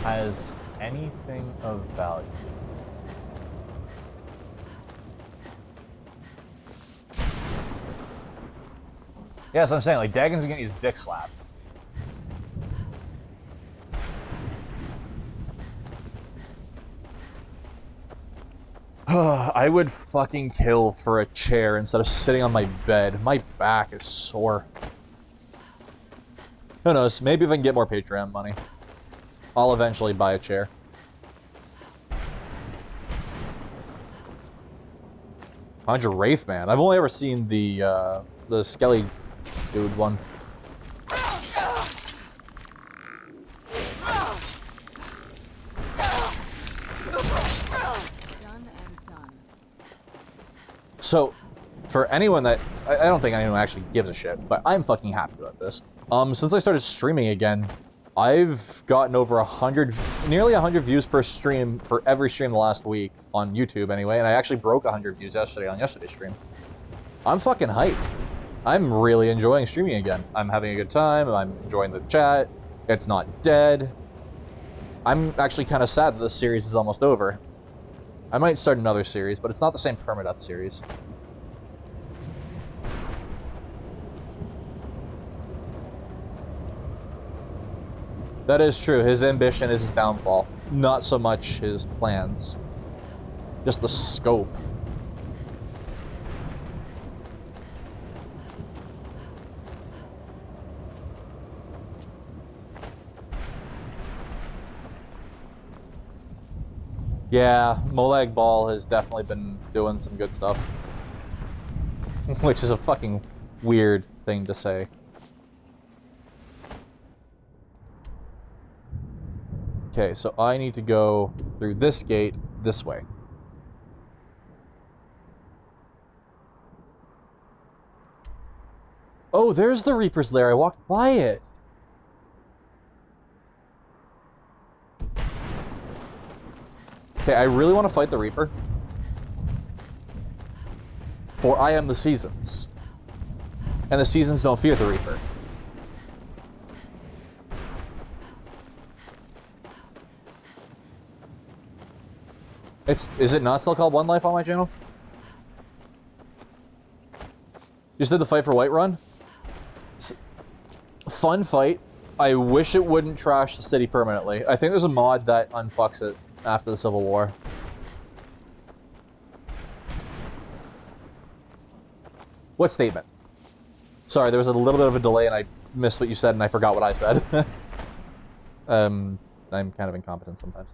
has anything of value. Yes, I'm saying, like, Dagon's getting his dick slapped. I would fucking kill for a chair instead of sitting on my bed. My back is sore. Who knows? Maybe if I can get more Patreon money, I'll eventually buy a chair. Conjure Wraith Man. I've only ever seen the Skelly dude one. Done? So, for anyone that... I don't think anyone actually gives a shit, but I'm fucking happy about this. Since I started streaming again, I've gotten over nearly 100 views per stream for every stream the last week, on YouTube anyway, and I actually broke 100 views yesterday on yesterday's stream. I'm fucking hyped. I'm really enjoying streaming again. I'm having a good time, I'm enjoying the chat, it's not dead. I'm actually kind of sad that this series is almost over. I might start another series, but it's not the same permadeath series. That is true. His ambition is his downfall. Not so much his plans. Just the scope. Yeah, Molag Bal has definitely been doing some good stuff. Which is a fucking weird thing to say. Okay, so I need to go through this gate this way. Oh, there's the Reaper's Lair. I walked by it. Okay, I really want to fight the Reaper. For I am the Seasons. And the Seasons don't fear the Reaper. Is it not still called One Life on my channel? You just did the fight for Whiterun? Fun fight. I wish it wouldn't trash the city permanently. I think there's a mod that unfucks it after the Civil War. What statement? Sorry, there was a little bit of a delay and I missed what you said and I forgot what I said. I'm kind of incompetent sometimes.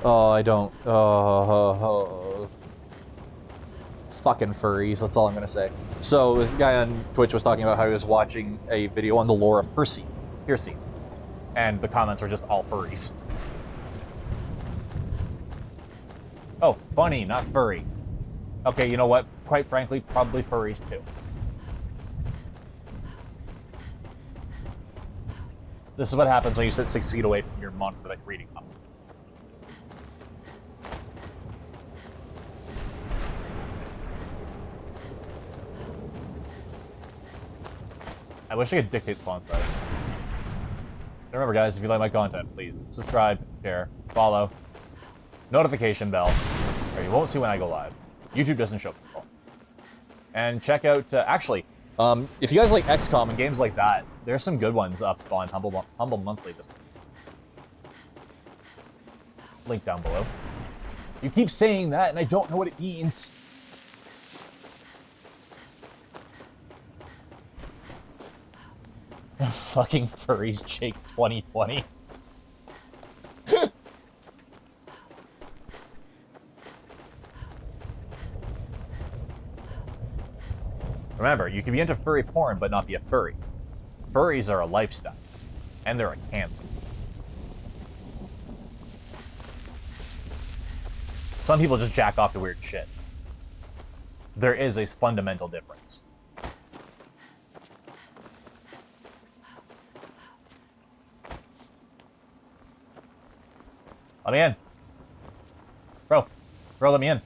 Oh, I don't. Fucking furries, that's all I'm gonna say. So, this guy on Twitch was talking about how he was watching a video on the lore of Percy. And the comments were just all furries. Oh, funny, not furry. Okay, you know what? Quite frankly, probably furries too. This is what happens when you sit 6 feet away from your monitor that you're reading up. I wish I could dictate spawn starts. Remember, guys, if you like my content, please subscribe, share, follow, notification bell, or you won't see when I go live. YouTube doesn't show people. And check out, actually, if you guys like XCOM and games like that, there's some good ones up on Humble Monthly this week. Link down below. You keep saying that, and I don't know what it means. Fucking furries, Jake 2020. Remember, you can be into furry porn, but not be a furry. Furries are a lifestyle, and they're a cancer. Some people just jack off to weird shit. There is a fundamental difference. Let me in. Bro, let me in.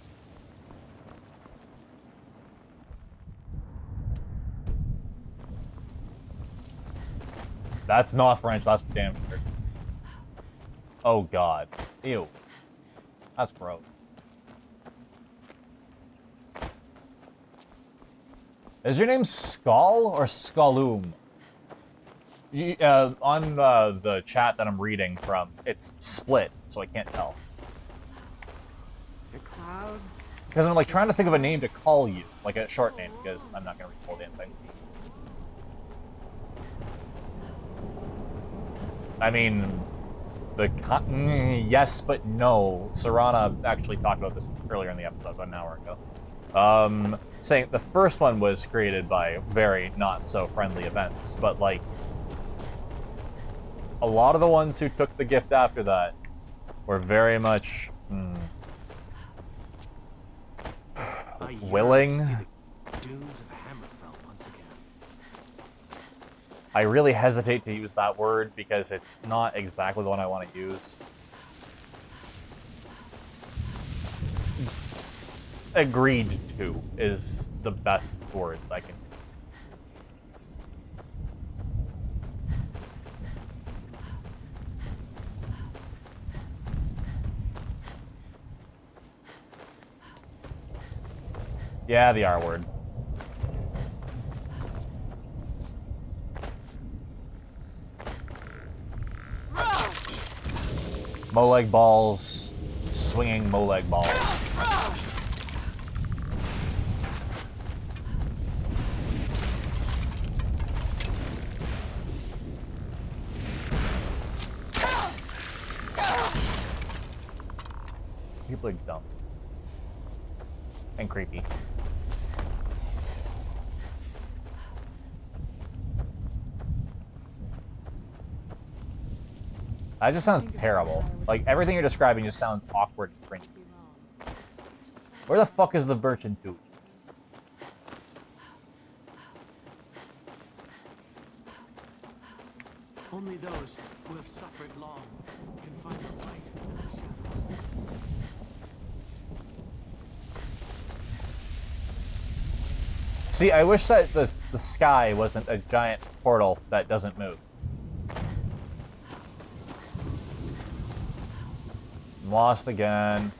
That's not French, that's for damn sure. Oh god. Ew. That's gross. Is your name Skull or Skullum? On the chat that I'm reading from, it's split, so I can't tell. The clouds. Because I'm like trying to think of a name to call you, like a short name, because I'm not gonna read the whole damn thing. I mean, yes, but no. Serana actually talked about this earlier in the episode, about an hour ago. saying the first one was created by very not so friendly events, but like a lot of the ones who took the gift after that were very much willing. Dunes of Hammerfell once again. I really hesitate to use that word because it's not exactly the one I want to use. Agreed to is the best words I can. Yeah, the R word. Moleg balls, swinging Moleg balls. People are dumb. And creepy. That just sounds terrible. Like, everything you're describing just sounds awkward and cringy. Where the fuck is the merchant dude? Only those who have suffered long can find the light in the shadows. See, I wish that the sky wasn't a giant portal that doesn't move. I'm lost again.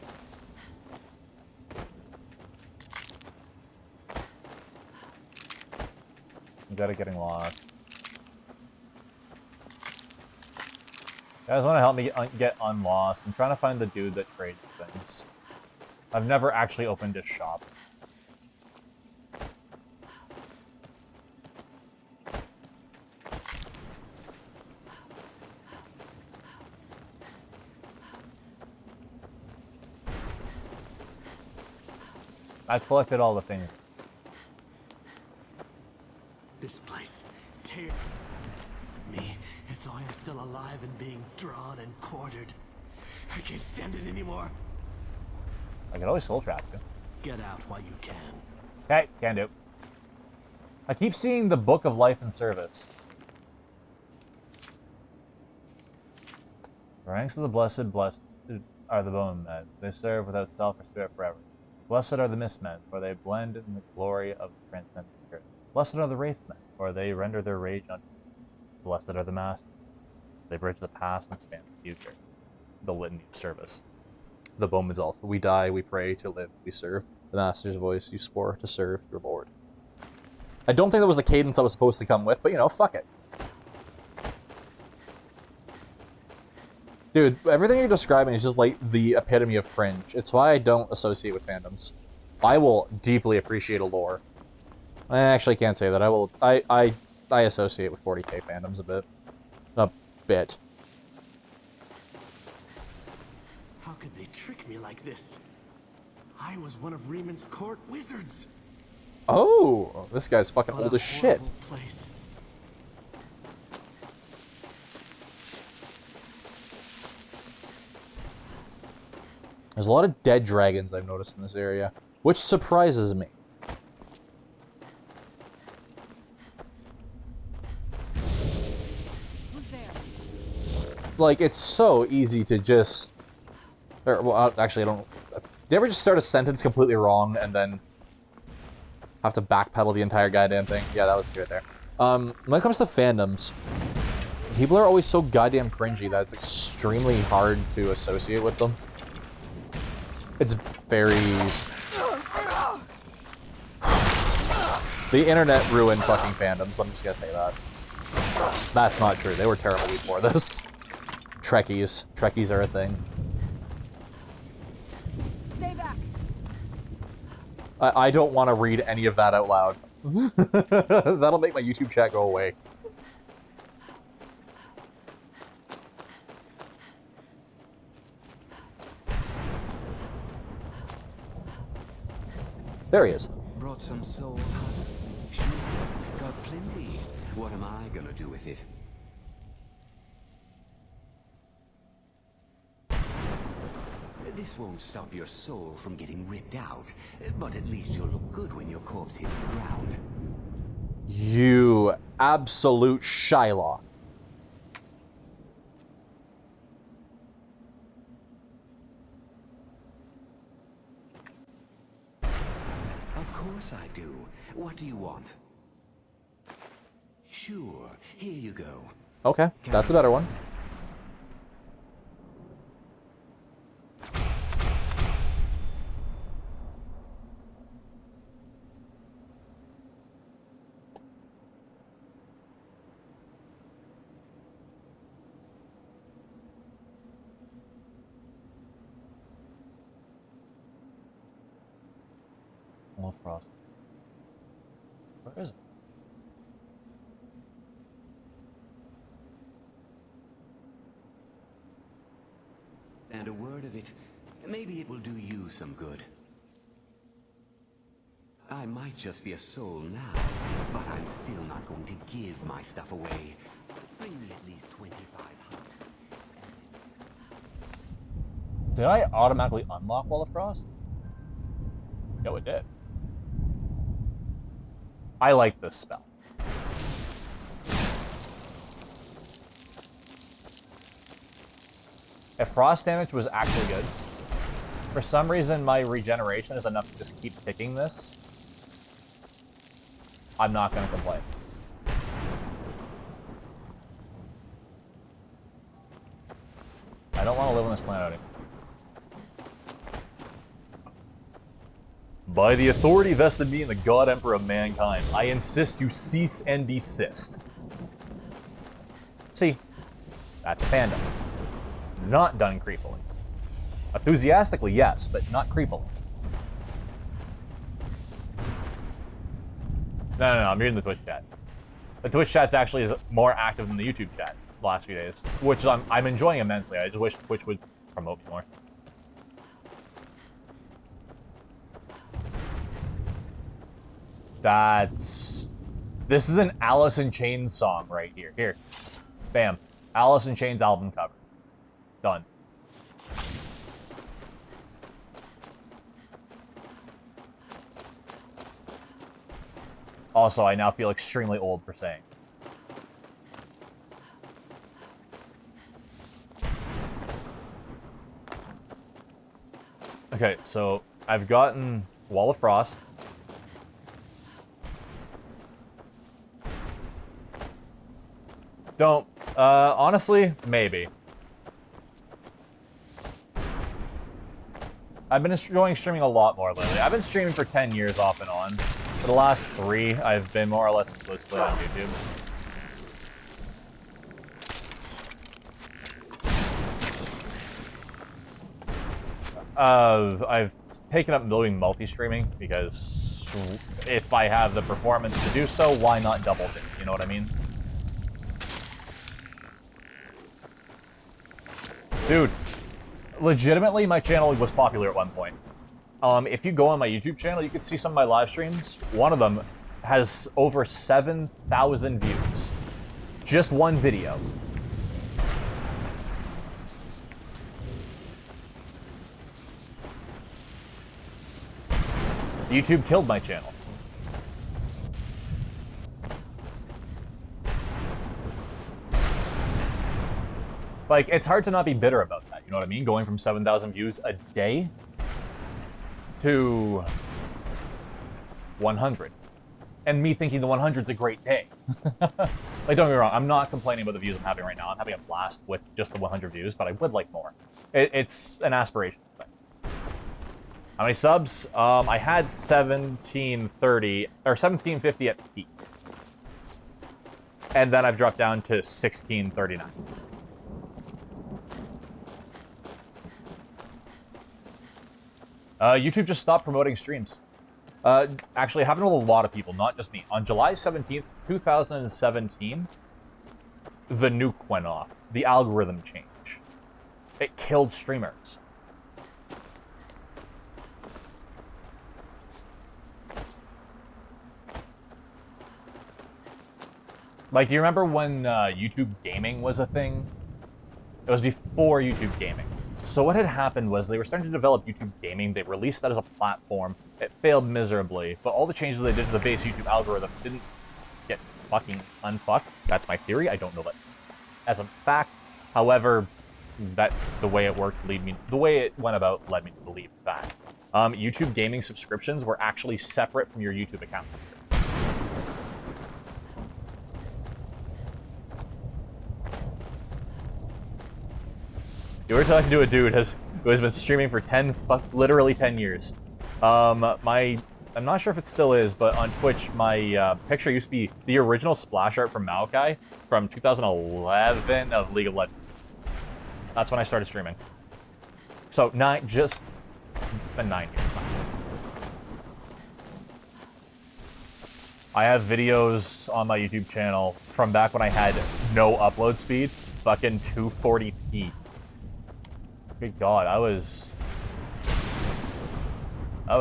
I'm good at getting lost. You guys want to help me get unlost? I'm trying to find the dude that trades things. I've never actually opened his shop. I collected all the things. This place tears me as though I am still alive and being drawn and quartered. I can't stand it anymore. I could always soul trap you. Get out while you can. Okay, can do. I keep seeing the Book of Life and Service. The ranks of the blessed are the bone men. They serve without self or spirit forever. Blessed are the mist men, for they blend in the glory of the transcendent spirit. Blessed are the wraith men, for they render their rage unto. Blessed are the masters. They bridge the past and span the future. The litany of service. The bowman's oath. We die, we pray, to live, we serve. The master's voice, you swore to serve your lord. I don't think that was the cadence I was supposed to come with, but you know, fuck it. Dude, everything you're describing is just like the epitome of cringe. It's why I don't associate with fandoms. I will deeply appreciate a lore. I actually can't say that. I associate with 40k fandoms a bit. A bit. How could they trick me like this? I was one of Reman's court wizards. Oh, this guy's fucking What old a as shit. horrible place. There's a lot of dead dragons I've noticed in this area, which surprises me. Who's there? Like, it's so easy to just... Or, well, actually, I don't... Do you ever just start a sentence completely wrong and then have to backpedal the entire goddamn thing? Yeah, that was good there. When it comes to fandoms, people are always so goddamn cringy that it's extremely hard to associate with them. It's very... The internet ruined fucking fandoms, I'm just gonna say that. That's not true, they were terrible before this. Trekkies. Trekkies are a thing. Stay back. I don't want to read any of that out loud. That'll make my YouTube chat go away. There he is. Brought got some soul husk? Sure, got plenty. What am I gonna do with it? This won't stop your soul from getting ripped out, but at least you'll look good when your corpse hits the ground. You absolute Shylock. Of course I do. What do you want? Sure, here you go. Okay, that's a better one. Wall of Frost. Where is it? And a word of it, maybe it will do you some good. I might just be a soul now, but I'm still not going to give my stuff away. Bring me at least 25 houses. Did I automatically unlock Wall of Frost? No, it did. I like this spell. If frost damage was actually good, for some reason my regeneration is enough to just keep picking this, I'm not going to complain. I don't want to live on this planet anymore. By the authority vested in me in the God Emperor of mankind, I insist you cease and desist. See, that's fandom. Not done creepily. Enthusiastically, yes, but not creepily. No, I'm reading the Twitch chat. The Twitch chat's actually is more active than the YouTube chat the last few days, which I'm enjoying immensely. I just wish Twitch would promote me more. This is an Alice in Chains song right here. Here. Bam. Alice in Chains album cover. Done. Also, I now feel extremely old for saying. Okay, so I've gotten Wall of Frost. Don't. Honestly, maybe. I've been enjoying streaming a lot more lately. I've been streaming for 10 years off and on. For the last 3, I've been more or less exclusively on YouTube. I've taken up doing multi-streaming because if I have the performance to do so, why not double dip? You know what I mean? Dude, legitimately, my channel was popular at one point. If you go on my YouTube channel, you can see some of my live streams. One of them has over 7,000 views. Just one video. YouTube killed my channel. Like, it's hard to not be bitter about that, you know what I mean? Going from 7,000 views a day to 100. And me thinking the 100's a great day. Like, don't get me wrong, I'm not complaining about the views I'm having right now. I'm having a blast with just the 100 views, but I would like more. It's an aspiration thing. How many subs? I had 1730, or 1750 at peak. And then I've dropped down to 1639. YouTube just stopped promoting streams. Actually, it happened to a lot of people, not just me. On July 17th, 2017, the nuke went off. The algorithm change. It killed streamers. Like, do you remember when YouTube gaming was a thing? It was before YouTube gaming. So what had happened was they were starting to develop YouTube gaming. They released that as a platform. It failed miserably, but all the changes they did to the base YouTube algorithm didn't get fucking unfucked. That's my theory. I don't know that as a fact. However, that the way it worked the way it went about led me to believe that YouTube gaming subscriptions were actually separate from your YouTube account. You were talking to a dude who has been streaming for literally 10 years. I'm not sure if it still is, but on Twitch, my picture used to be the original splash art from Maokai from 2011 of League of Legends. That's when I started streaming. So it's been 9 years now. I have videos on my YouTube channel from back when I had no upload speed, fucking 240p. Good God, I was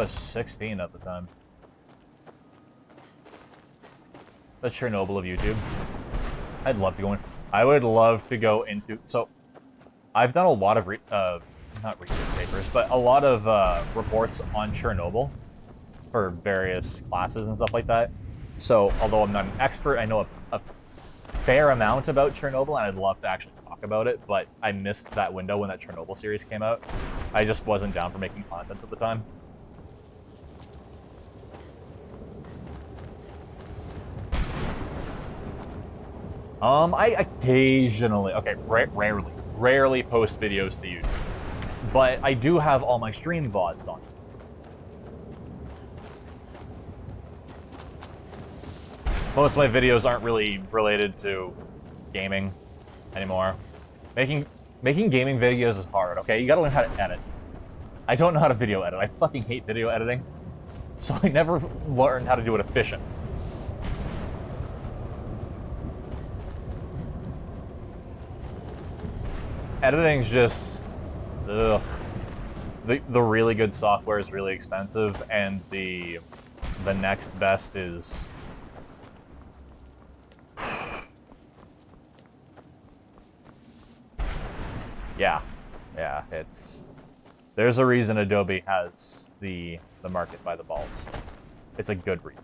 16 at the time. The Chernobyl of YouTube. I'd love to go in. I would love to go into. So, I've done a lot of not research papers, but a lot of reports on Chernobyl for various classes and stuff like that. So, although I'm not an expert, I know a fair amount about Chernobyl, and I'd love to actually talk about it, but I missed that window when that Chernobyl series came out. I just wasn't down for making content at the time. I occasionally, rarely post videos to YouTube, but I do have all my stream VODs on. Most of my videos aren't really related to gaming anymore. Making gaming videos is hard, okay? You gotta learn how to edit. I don't know how to video edit. I fucking hate video editing. So I never learned how to do it efficient. Editing's just... ugh. The really good software is really expensive, and the next best is... Yeah, it's... There's a reason Adobe has the market by the balls. It's a good reason.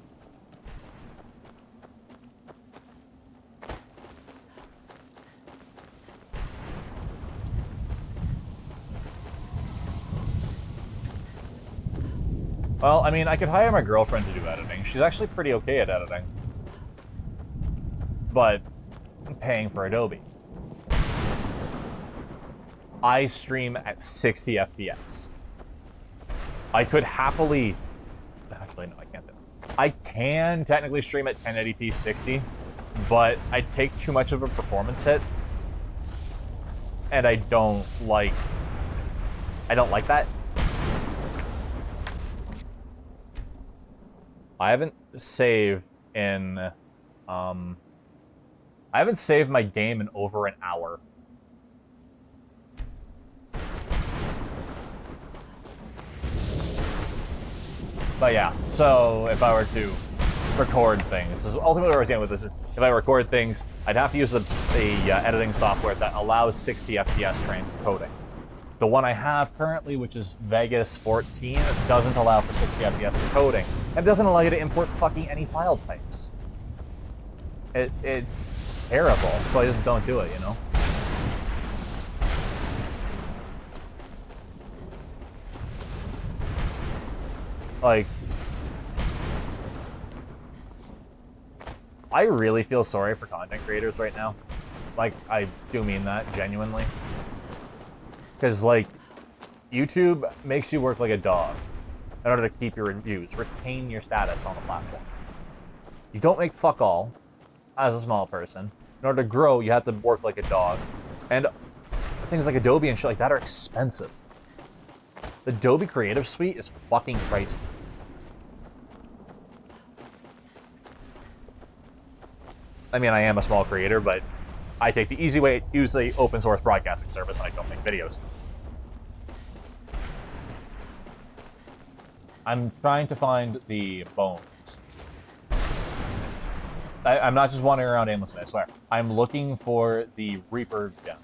Well, I mean, I could hire my girlfriend to do editing. She's actually pretty okay at editing. But I'm paying for Adobe. I stream at 60 FPS. I could happily... Actually, no, I can't say that. I can technically stream at 1080p 60, but I'd take too much of a performance hit. And I don't like that. I haven't saved my game in over an hour. But yeah, so if I were to record things, this is ultimately where I was getting with this is, if I record things, I'd have to use a editing software that allows 60 FPS transcoding. The one I have currently, which is Vegas 14, doesn't allow for 60 FPS encoding. And doesn't allow you to import fucking any file types. It's terrible, so I just don't do it, you know? Like, I really feel sorry for content creators right now. Like, I do mean that genuinely. Because, like, YouTube makes you work like a dog in order to keep your reviews, retain your status on the platform. You don't make fuck all as a small person. In order to grow, you have to work like a dog. And things like Adobe and shit like that are expensive. The Adobe Creative Suite is fucking pricey. I mean, I am a small creator, but I take the easy way, use the open source broadcasting service, and I don't make videos. I'm trying to find the bones. I'm not just wandering around aimlessly, I swear. I'm looking for the Reaper gem.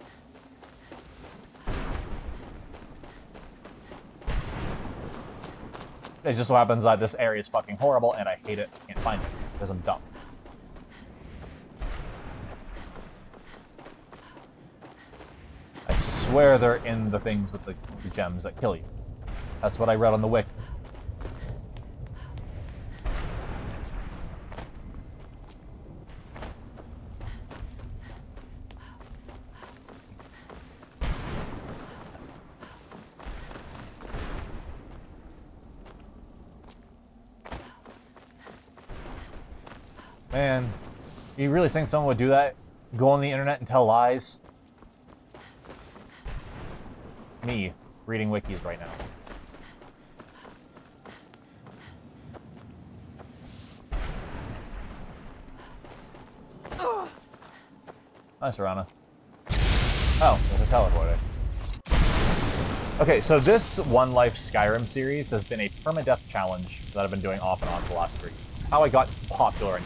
It just so happens that this area is fucking horrible and I hate it. I can't find it because I'm dumb. I swear they're in the things with the gems that kill you. That's what I read on the wiki. Man, you really think someone would do that? Go on the internet and tell lies? Me, reading wikis right now. Nice, Arana. Oh, there's a teleporter. Okay, so this One Life Skyrim series has been a permadeath challenge that I've been doing off and on for the last 3 years. It's how I got popular.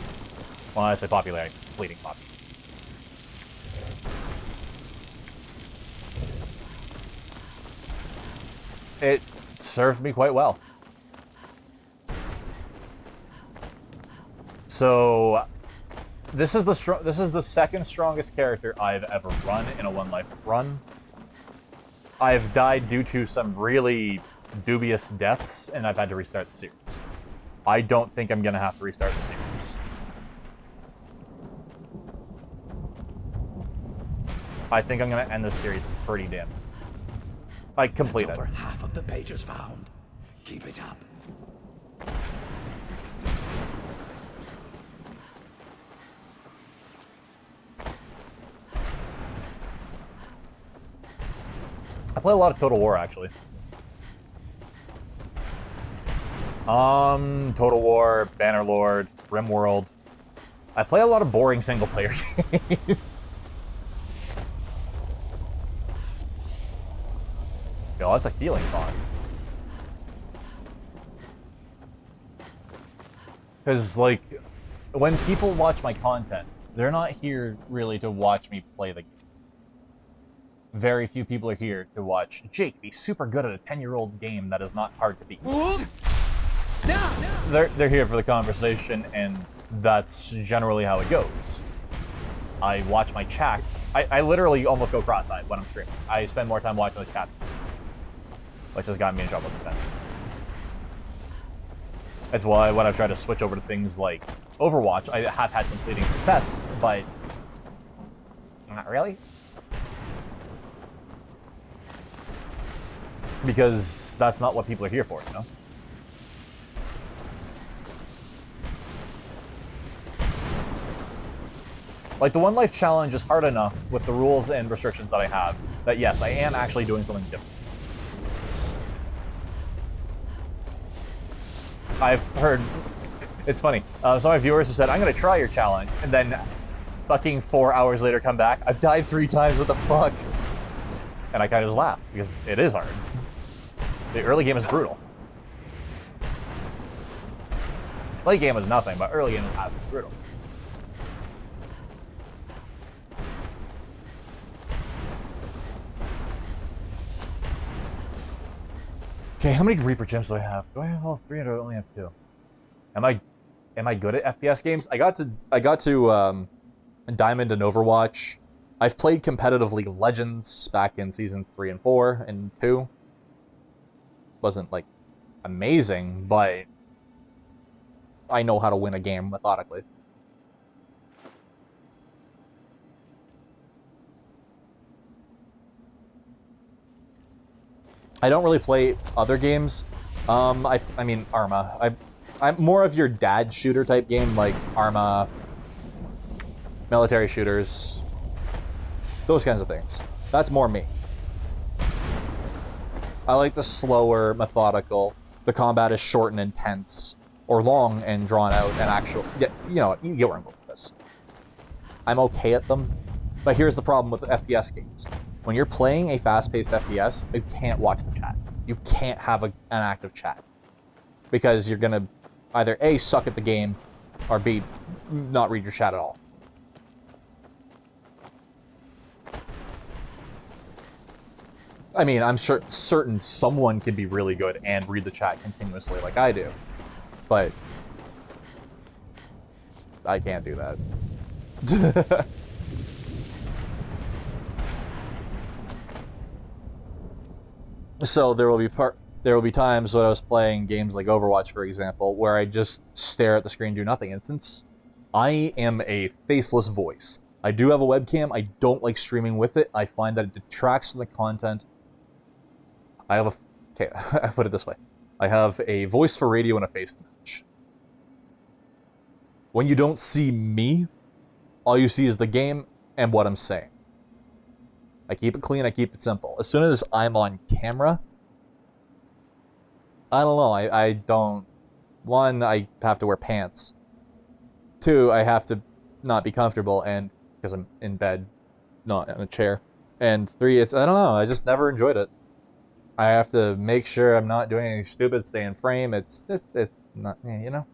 Well, I say popular, fleeting popular. It served me quite well. So, this is the second strongest character I've ever run in a One Life run. I've died due to some really dubious deaths, and I've had to restart the series. I don't think I'm gonna have to restart the series. I think I'm gonna end this series pretty damn. Like, complete it. Over half of the pages found. Keep it up. I play a lot of Total War, actually. Total War, Bannerlord, RimWorld. I play a lot of boring single-player games. Yo, that's a healing thought. Because, like, when people watch my content, they're not here really to watch me play the game. Very few people are here to watch Jake be super good at a 10-year-old game that is not hard to beat. They're here for the conversation, and that's generally how it goes. I watch my chat. I literally almost go cross-eyed when I'm streaming. I spend more time watching the chat, which has gotten me in trouble with that. That's why when I've tried to switch over to things like Overwatch, I have had some fleeting success, but not really. Because that's not what people are here for, you know? Like, the One Life challenge is hard enough with the rules and restrictions that I have that, yes, I am actually doing something different. I've heard... It's funny. Some of my viewers have said, I'm gonna try your challenge, and then fucking 4 hours later come back. I've died 3 times, what the fuck? And I kind of just laugh, because it is hard. The early game is brutal. Late game is nothing, but early game is absolutely brutal. Okay, how many Reaper gems do I have? Do I have all 3 or do I only have 2? Am I good at FPS games? I got to Diamond and Overwatch. I've played competitive League of Legends back in seasons 3 and 4 and 2. Wasn't, like, amazing, but I know how to win a game methodically. I don't really play other games. I mean, Arma. I'm more of your dad shooter type game, like Arma, military shooters, those kinds of things. That's more me. I like the slower, methodical. The combat is short and intense, or long and drawn out and actual. Yeah, you know, you get where I'm going with this. I'm okay at them, but here's the problem with the FPS games. When you're playing a fast-paced FPS, you can't watch the chat. You can't have an active chat. Because you're gonna either A, suck at the game, Or B, not read your chat at all. I mean, I'm certain someone can be really good and read the chat continuously like I do. But I can't do that. So there will be times when I was playing games like Overwatch, for example, where I just stare at the screen, do nothing. And since I am a faceless voice, I do have a webcam. I don't like streaming with it. I find that it detracts from the content. Okay, I put it this way. I have a voice for radio and a face to match. When you don't see me, all you see is the game and what I'm saying. I keep it clean, I keep it simple. As soon as I'm on camera, I don't know, I don't... One, I have to wear pants. Two, I have to not be comfortable, and because I'm in bed, not in a chair. And three, I don't know, I just never enjoyed it. I have to make sure I'm not doing anything stupid, stay in frame, it's not, you know?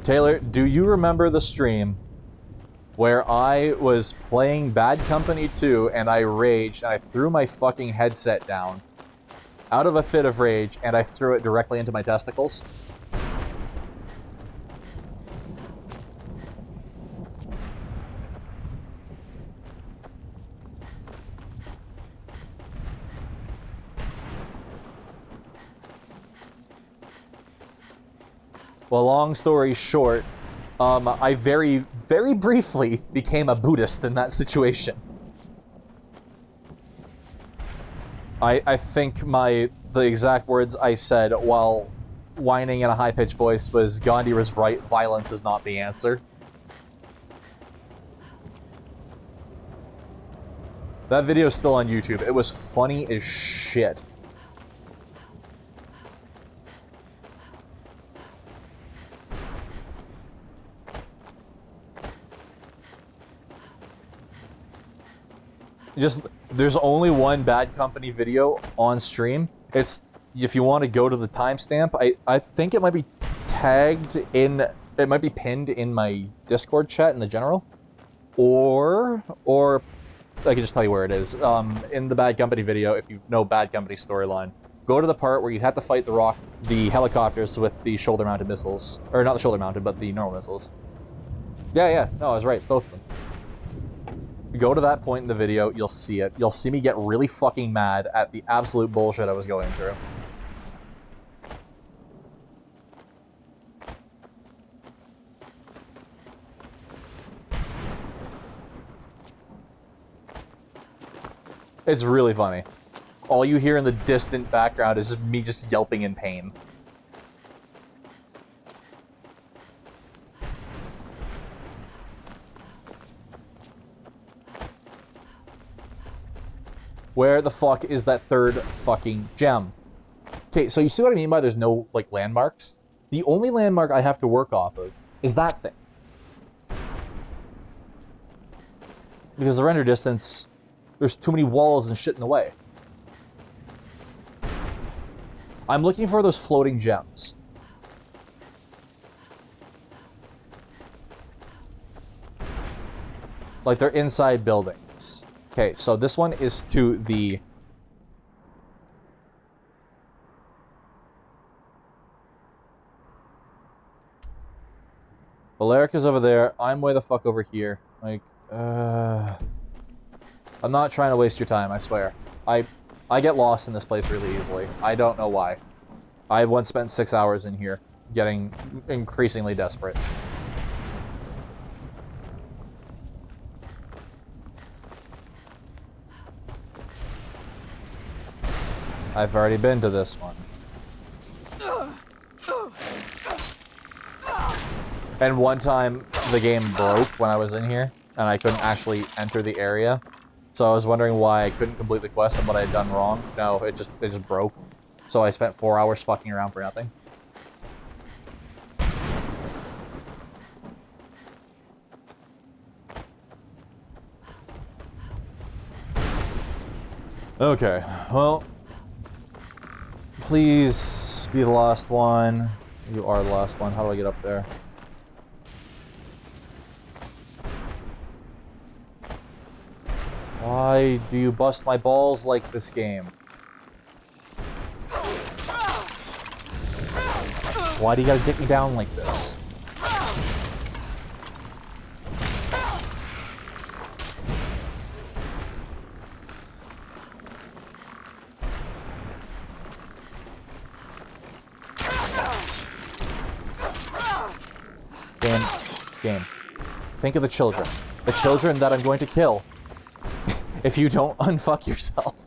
Taylor, do you remember the stream where I was playing Bad Company 2 and I raged and I threw my fucking headset down out of a fit of rage and I threw it directly into my testicles? Well, long story short, I very, very briefly became a Buddhist in that situation. I think the exact words I said while whining in a high-pitched voice was, Gandhi was right, violence is not the answer. That video is still on YouTube. It was funny as shit. There's only one Bad Company video on stream. It's, if you want to go to the timestamp, I think it might be tagged in, it might be pinned in my Discord chat in the general. Or I can just tell you where it is. In the Bad Company video, if you know Bad Company storyline, go to the part where you have to fight the helicopters with the shoulder-mounted missiles. Or not the shoulder-mounted, but the normal missiles. Yeah, no, I was right, both of them. Go to that point in the video, you'll see it. You'll see me get really fucking mad at the absolute bullshit I was going through. It's really funny. All you hear in the distant background is just me just yelping in pain. Where the fuck is that third fucking gem? Okay, so you see what I mean by there's no, like, landmarks? The only landmark I have to work off of is that thing. Because the render distance, there's too many walls and shit in the way. I'm looking for those floating gems. Like, they're inside buildings. Okay, so this one is to the... Valeric is over there. I'm way the fuck over here. Like, I'm not trying to waste your time, I swear. I get lost in this place really easily. I don't know why. I once spent 6 hours in here, getting increasingly desperate. I've already been to this one. And one time, the game broke when I was in here, and I couldn't actually enter the area. So I was wondering why I couldn't complete the quest and what I had done wrong. No, it just broke. So I spent 4 hours fucking around for nothing. Okay, well, please be the last one. You are the last one. How do I get up there? Why do you bust my balls like this game? Why do you gotta dick me down like this? Game. Think of the children. The children that I'm going to kill if you don't unfuck yourself.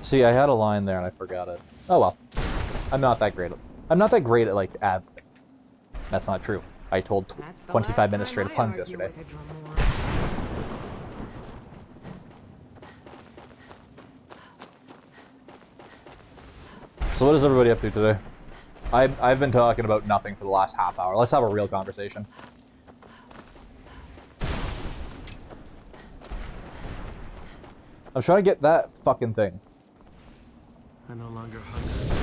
See, I had a line there and I forgot it. Oh well. I'm not that great at like ad. That's not true. I told 25 minutes straight of puns yesterday. So what is everybody up to today? I've been talking about nothing for the last half hour. Let's have a real conversation. I'm trying to get that fucking thing. I no longer hunger,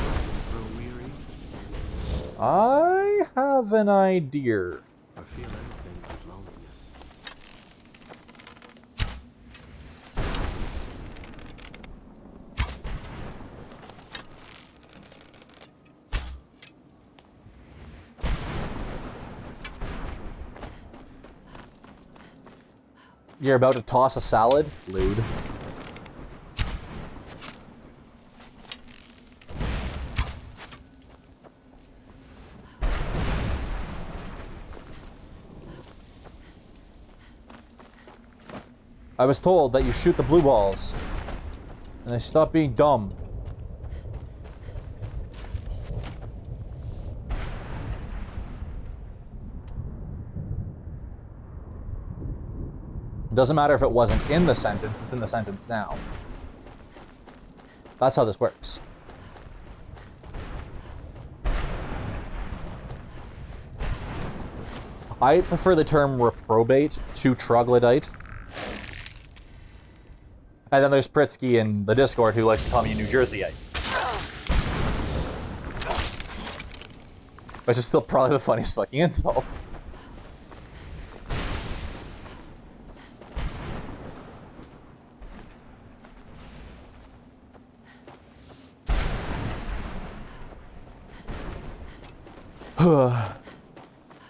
grow weary, I have an idea. or feel anything but loneliness. You're about to toss a salad? Lewd. I was told that you shoot the blue balls. And I stopped being dumb. It doesn't matter if it wasn't in the sentence, it's in the sentence now. That's how this works. I prefer the term reprobate to troglodyte. And then there's Pritzky in the Discord who likes to call me a New Jerseyite. Which is still probably the funniest fucking insult.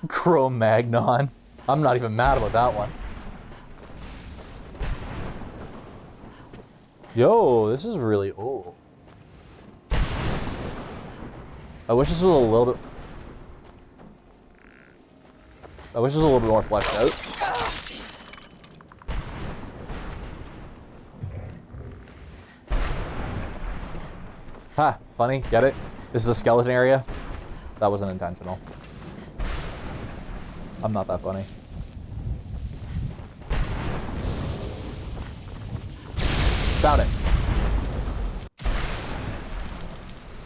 Cro-Magnon. I'm not even mad about that one. Yo, this is really old. I wish this was a little bit... I wish this was a little bit more fleshed out. Ha, funny, get it? This is a skeleton area? That wasn't intentional. I'm not that funny. Found it.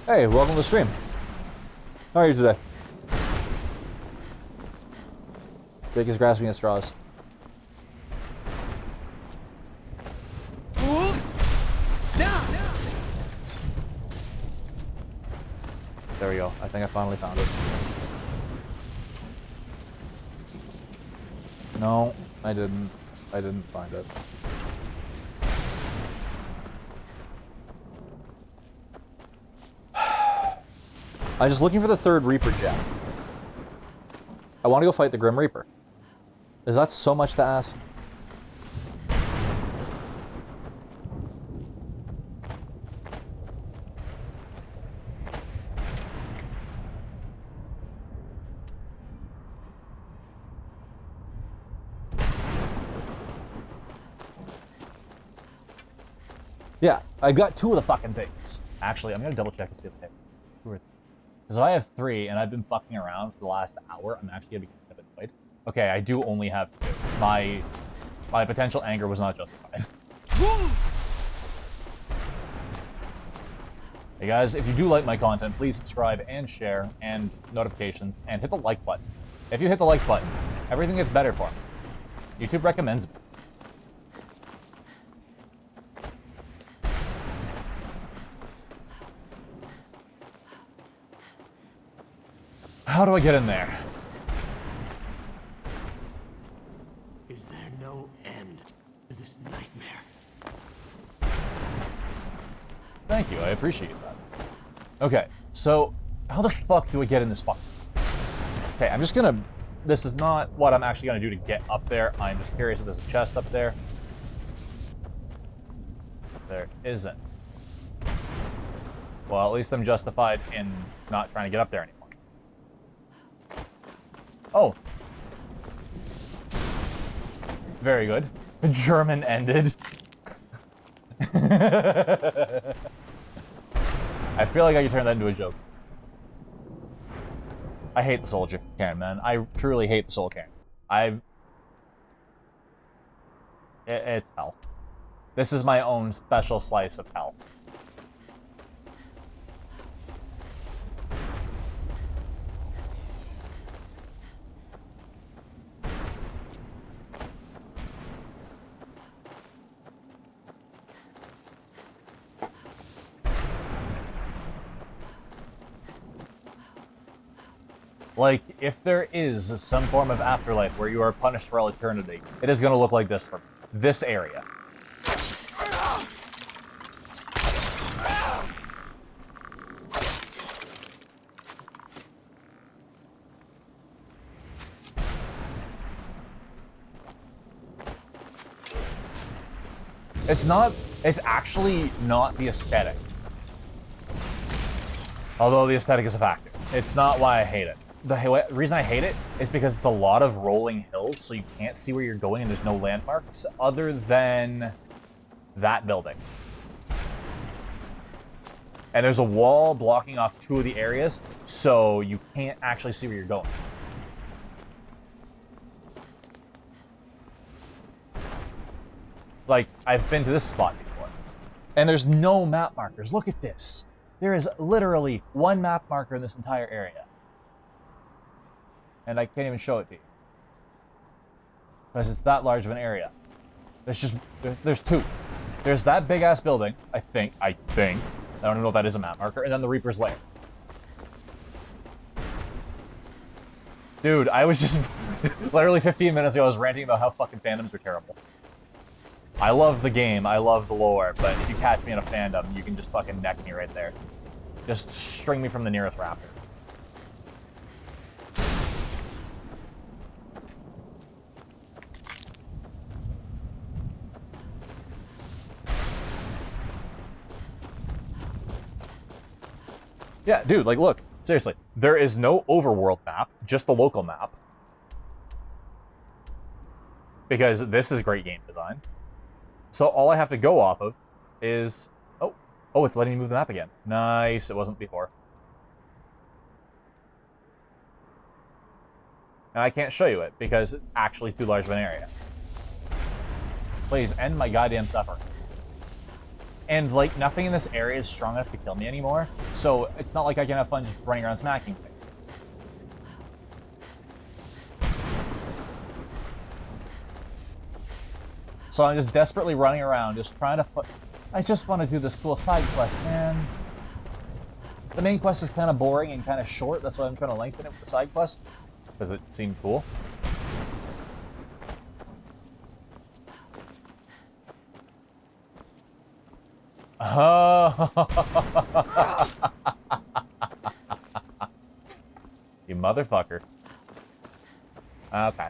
Hey, welcome to the stream. How are you today? Jake is grasping at straws. There we go. I think I finally found it. No, I didn't. I didn't find it. I'm just looking for the third Reaper gem. I want to go fight the Grim Reaper. Is that so much to ask? Yeah, I got 2 of the fucking things. Actually, I'm gonna double check to see if I have 2 or 3. Because if I have 3 and I've been fucking around for the last hour, I'm actually gonna be kind of annoyed. Okay, I do only have 2. My potential anger was not justified. Hey guys, if you do like my content, please subscribe and share and notifications and hit the like button. If you hit the like button, everything gets better for me. YouTube recommends me. How do I get in there? Is there no end to this nightmare? Thank you, I appreciate that. Okay, so how the fuck do I get in this fuck? Okay, I'm just gonna... This is not what I'm actually gonna do to get up there. I'm just curious if there's a chest up there. There isn't. Well, at least I'm justified in not trying to get up there anymore. Oh. Very good. The German ended. I feel like I could turn that into a joke. I hate the Soul Cairn, man. I truly hate the Soul Cairn. It's hell. This is my own special slice of hell. Like, if there is some form of afterlife where you are punished for all eternity, it is going to look like this for me. This area. It's actually not the aesthetic. Although the aesthetic is a factor. It's not why I hate it. The reason I hate it is because it's a lot of rolling hills, so you can't see where you're going and there's no landmarks other than that building. And there's a wall blocking off 2 of the areas, so you can't actually see where you're going. Like, I've been to this spot before, and there's no map markers. Look at this. There is literally 1 map marker in this entire area. And I can't even show it to you. Because it's that large of an area. There's 2. There's that big ass building, I think. I don't know if that is a map marker, and then the Reaper's Lair. Dude, I was just literally 15 minutes ago I was ranting about how fucking fandoms are terrible. I love the game, I love the lore, but if you catch me in a fandom, you can just fucking neck me right there. Just string me from the nearest rafter. Yeah, dude, like, look, seriously, there is no overworld map, just the local map. Because this is great game design. So all I have to go off of is... Oh, it's letting me move the map again. Nice, it wasn't before. And I can't show you it, because it's actually too large of an area. Please, end my goddamn suffering. And, like, nothing in this area is strong enough to kill me anymore, so it's not like I can have fun just running around smacking things. So I'm just desperately running around, just trying to... I just want to do this cool side quest, man. The main quest is kind of boring and kind of short, that's why I'm trying to lengthen it with the side quest, because it seemed cool. Oh. You motherfucker. Okay.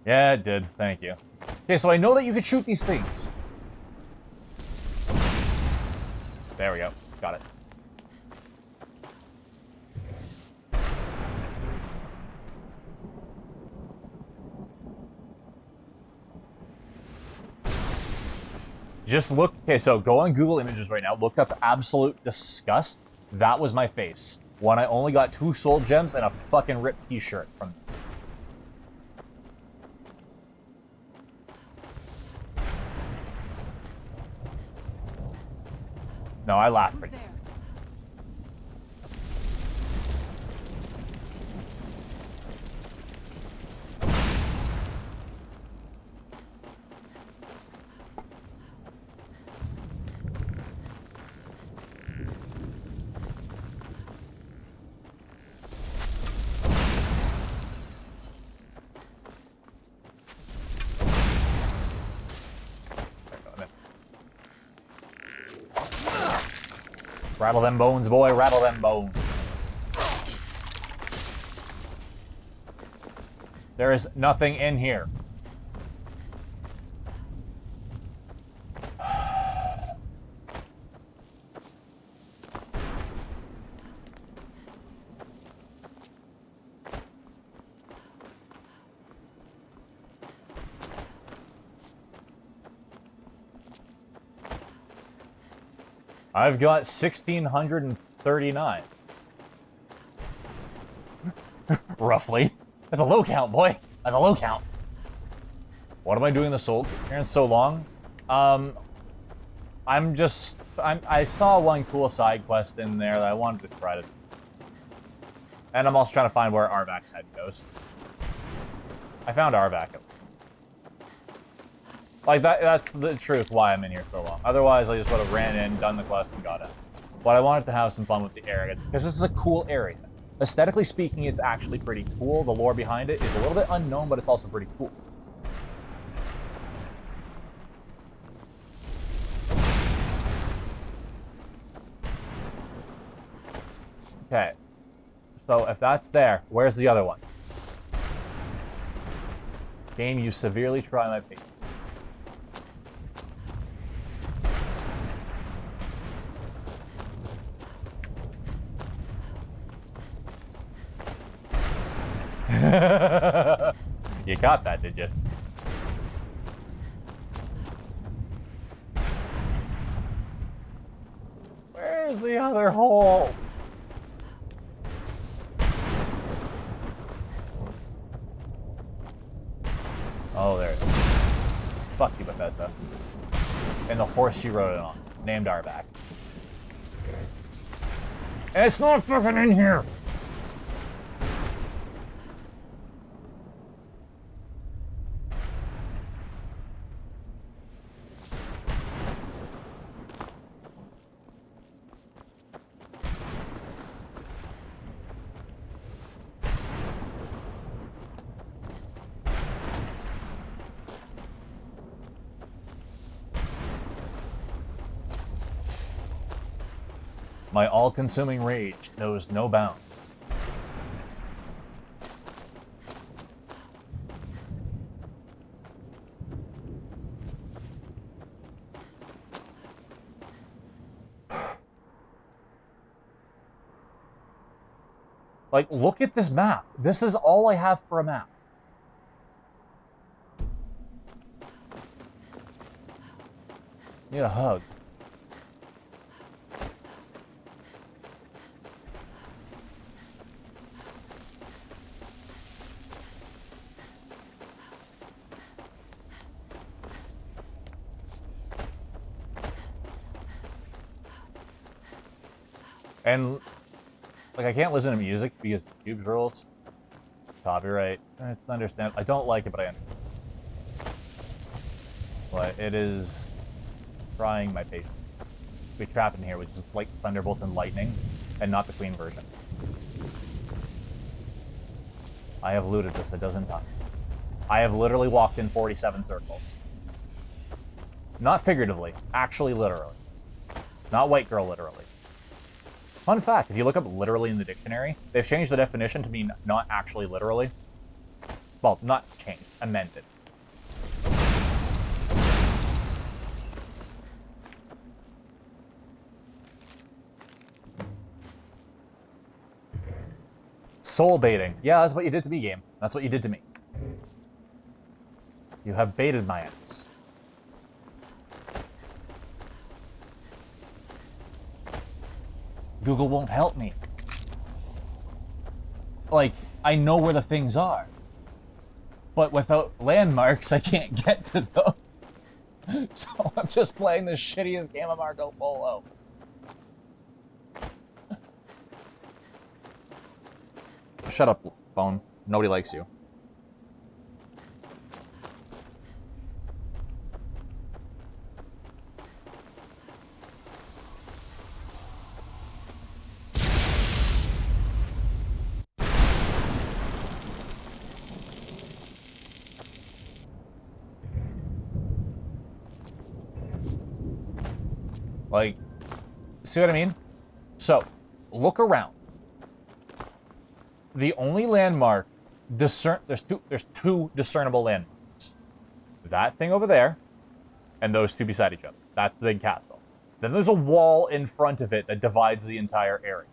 Yeah, it did. Thank you. Okay, so I know that you can shoot these things. There we go. Got it. Just look... Okay, so go on Google Images right now. Look up absolute disgust. That was my face when I only got 2 soul gems and a fucking ripped t-shirt from... No, I laughed. Rattle them bones, boy, rattle them bones. There is nothing in here. I've got 1,639. Roughly. That's a low count, boy. That's a low count. What am I doing the Soul Cairn so long? I saw one cool side quest in there that I wanted to try to do. And I'm also trying to find where Arvak's head goes. I found Arvak. Like, that's the truth why I'm in here so long. Otherwise, I just would have ran in, done the quest, and got it. But I wanted to have some fun with the area, because this is a cool area. Aesthetically speaking, it's actually pretty cool. The lore behind it is a little bit unknown, but it's also pretty cool. Okay. So, if that's there, where's the other one? Game, you severely try my patience. You got that, did you? Where's the other hole? Oh, there it is. Fuck you, Bethesda. And the horse she rode it on, named Arvak. And it's not fucking in here! My all-consuming rage knows no bound. Like, look at this map. This is all I have for a map. Need a hug. And, like, I can't listen to music because YouTube's rules. Copyright. It's understandable. I don't like it, but I understand. But it is trying my patience. We trapped in here with just, like, thunderbolts and lightning, and not the Queen version. I have looted this a dozen times. I have literally walked in 47 circles. Not figuratively, actually literally. Not white girl literally. Fun fact, if you look up literally in the dictionary, they've changed the definition to mean not actually literally. Well, not changed, amended. Soul baiting. Yeah, that's what you did to me, game. That's what you did to me. You have baited my ass. Google won't help me. Like, I know where the things are. But without landmarks, I can't get to them. So I'm just playing the shittiest game of Marco Polo. Shut up, phone. Nobody likes you. Like, see what I mean? So, look around. The only landmark, there's two discernible landmarks. That thing over there, and those two beside each other. That's the big castle. Then there's a wall in front of it that divides the entire area.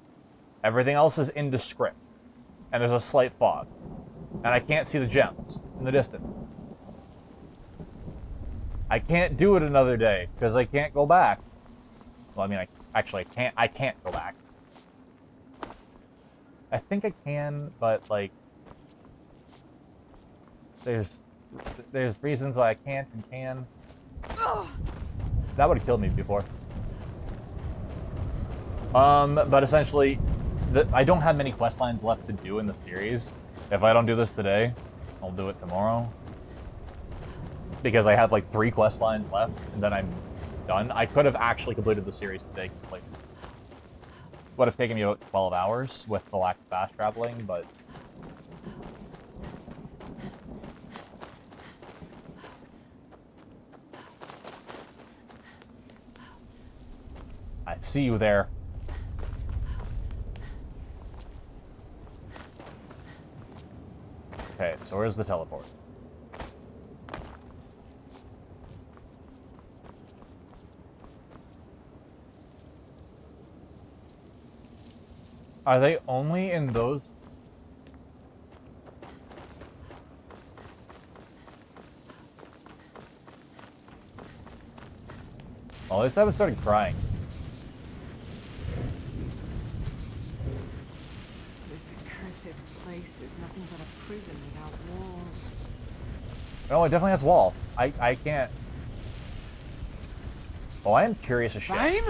Everything else is indescript. And there's a slight fog. And I can't see the gems in the distance. I can't do it another day, because I can't go back. Well, I mean, I can't go back. I think I can, but, like, there's reasons why I can't and can. That would have killed me before. But essentially, I don't have many quest lines left to do in the series. If I don't do this today, I'll do it tomorrow. Because I have like 3 quest lines left, and then I'm done. I could have actually completed the series today completely. Would have taken me about 12 hours with the lack of fast traveling, but... I see you there. Okay, so where's the teleport? Are they only in those? Well, at least I haven't started crying. This accursed place is nothing but a prison without walls. No, it definitely has wall. I can't. Oh, I am curious as shit.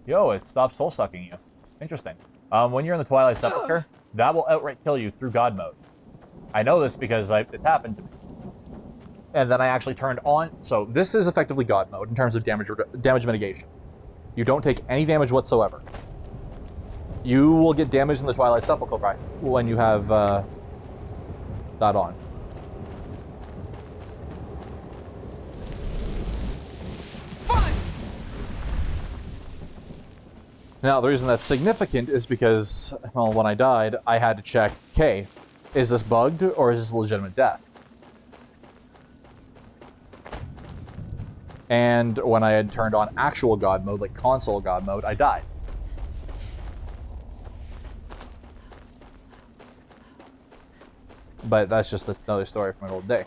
Yo, it stops soul sucking you. Interesting. When you're in the Twilight Sepulchre, that will outright kill you through God mode. I know this because it's happened to me. And then I actually turned on. So this is effectively God mode in terms of damage mitigation. You don't take any damage whatsoever. You will get damaged in the Twilight Sepulchre when you have that on. Now, the reason that's significant is because, well, when I died, I had to check, okay, is this bugged or is this a legitimate death? And when I had turned on actual God mode, like console God mode, I died. But that's just another story from an old day.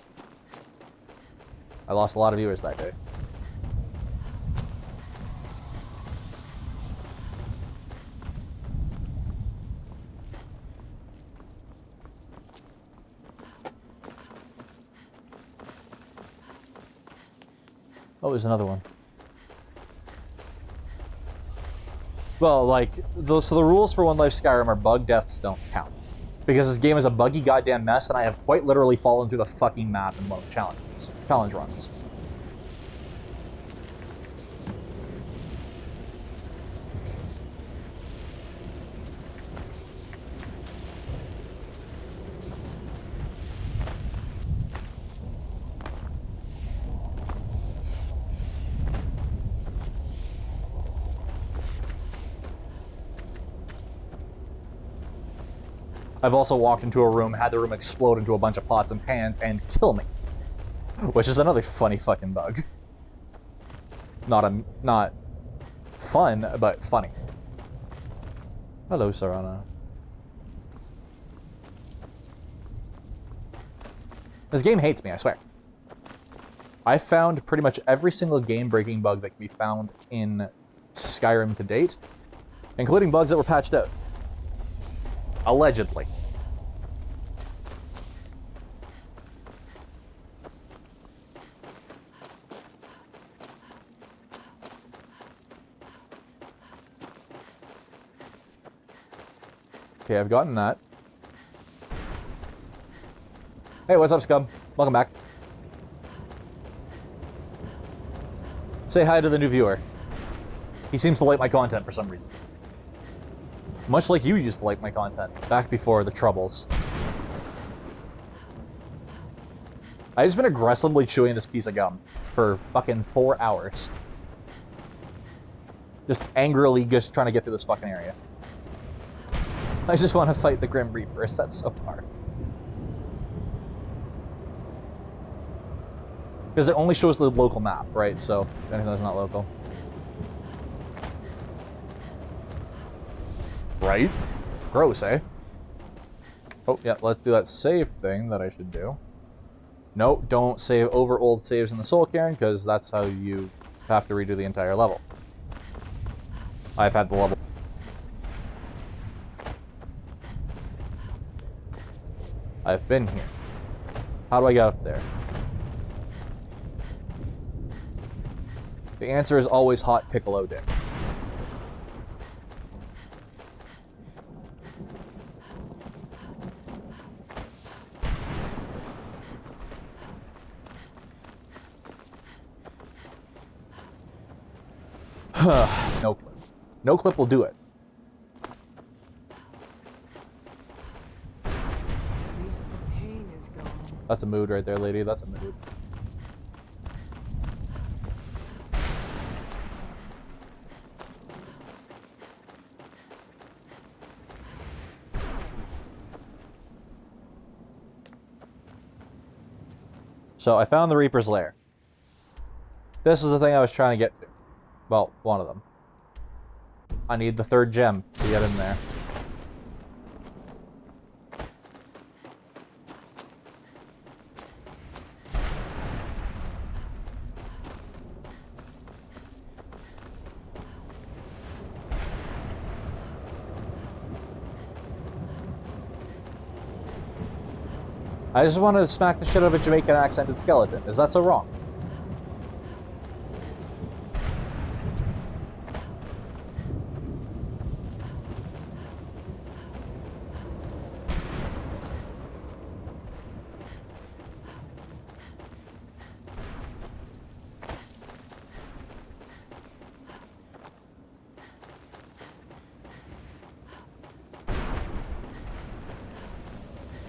I lost a lot of viewers that day. Oh, there's another one. Well, like, so the rules for One Life Skyrim are bug deaths don't count. Because this game is a buggy goddamn mess, and I have quite literally fallen through the fucking map in one of the challenge runs. I've also walked into a room, had the room explode into a bunch of pots and pans, and kill me. Which is another funny fucking bug. Not fun, but funny. Hello, Sarana. This game hates me, I swear. I found pretty much every single game-breaking bug that can be found in Skyrim to date, including bugs that were patched out. Allegedly. Okay, I've gotten that. Hey, what's up, scum? Welcome back. Say hi to the new viewer. He seems to like my content for some reason. Much like you used to like my content, back before the troubles. I've just been aggressively chewing this piece of gum for fucking 4 hours. Just angrily just trying to get through this fucking area. I just want to fight the Grim Reapers. That's so hard. Because it only shows the local map, right? So, anything that's not local. Right? Gross, eh? Oh, yeah, let's do that save thing that I should do. No, don't save over old saves in the Soul Cairn, because that's how you have to redo the entire level. I've had the level. I've been here. How do I get up there? The answer is always hot piccolo dick. No clip. No clip will do it. At least the pain is gone. That's a mood right there, lady. That's a mood. So I found the Reaper's Lair. This was the thing I was trying to get to. Well, one of them. I need the 3rd gem to get in there. I just want to smack the shit out of a Jamaican accented skeleton. Is that so wrong?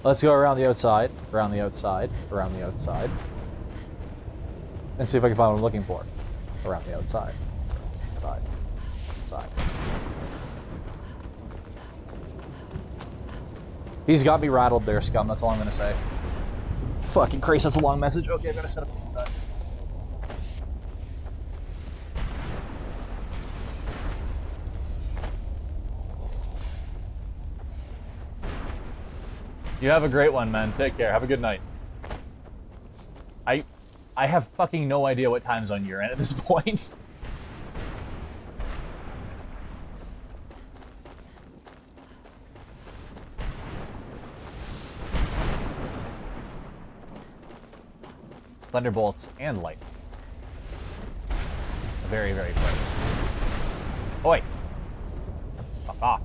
Let's go around the outside, around the outside, around the outside. And see if I can find what I'm looking for. Around the outside. Outside. Outside. He's got me rattled there, scum. That's all I'm gonna say. Fucking Christ, that's a long message. Okay, I'm gonna set up that. You have a great one, man. Take care. Have a good night. I have fucking no idea what time zone you're in at this point. Thunderbolts and lightning. Very, very quick. Oi! Fuck off.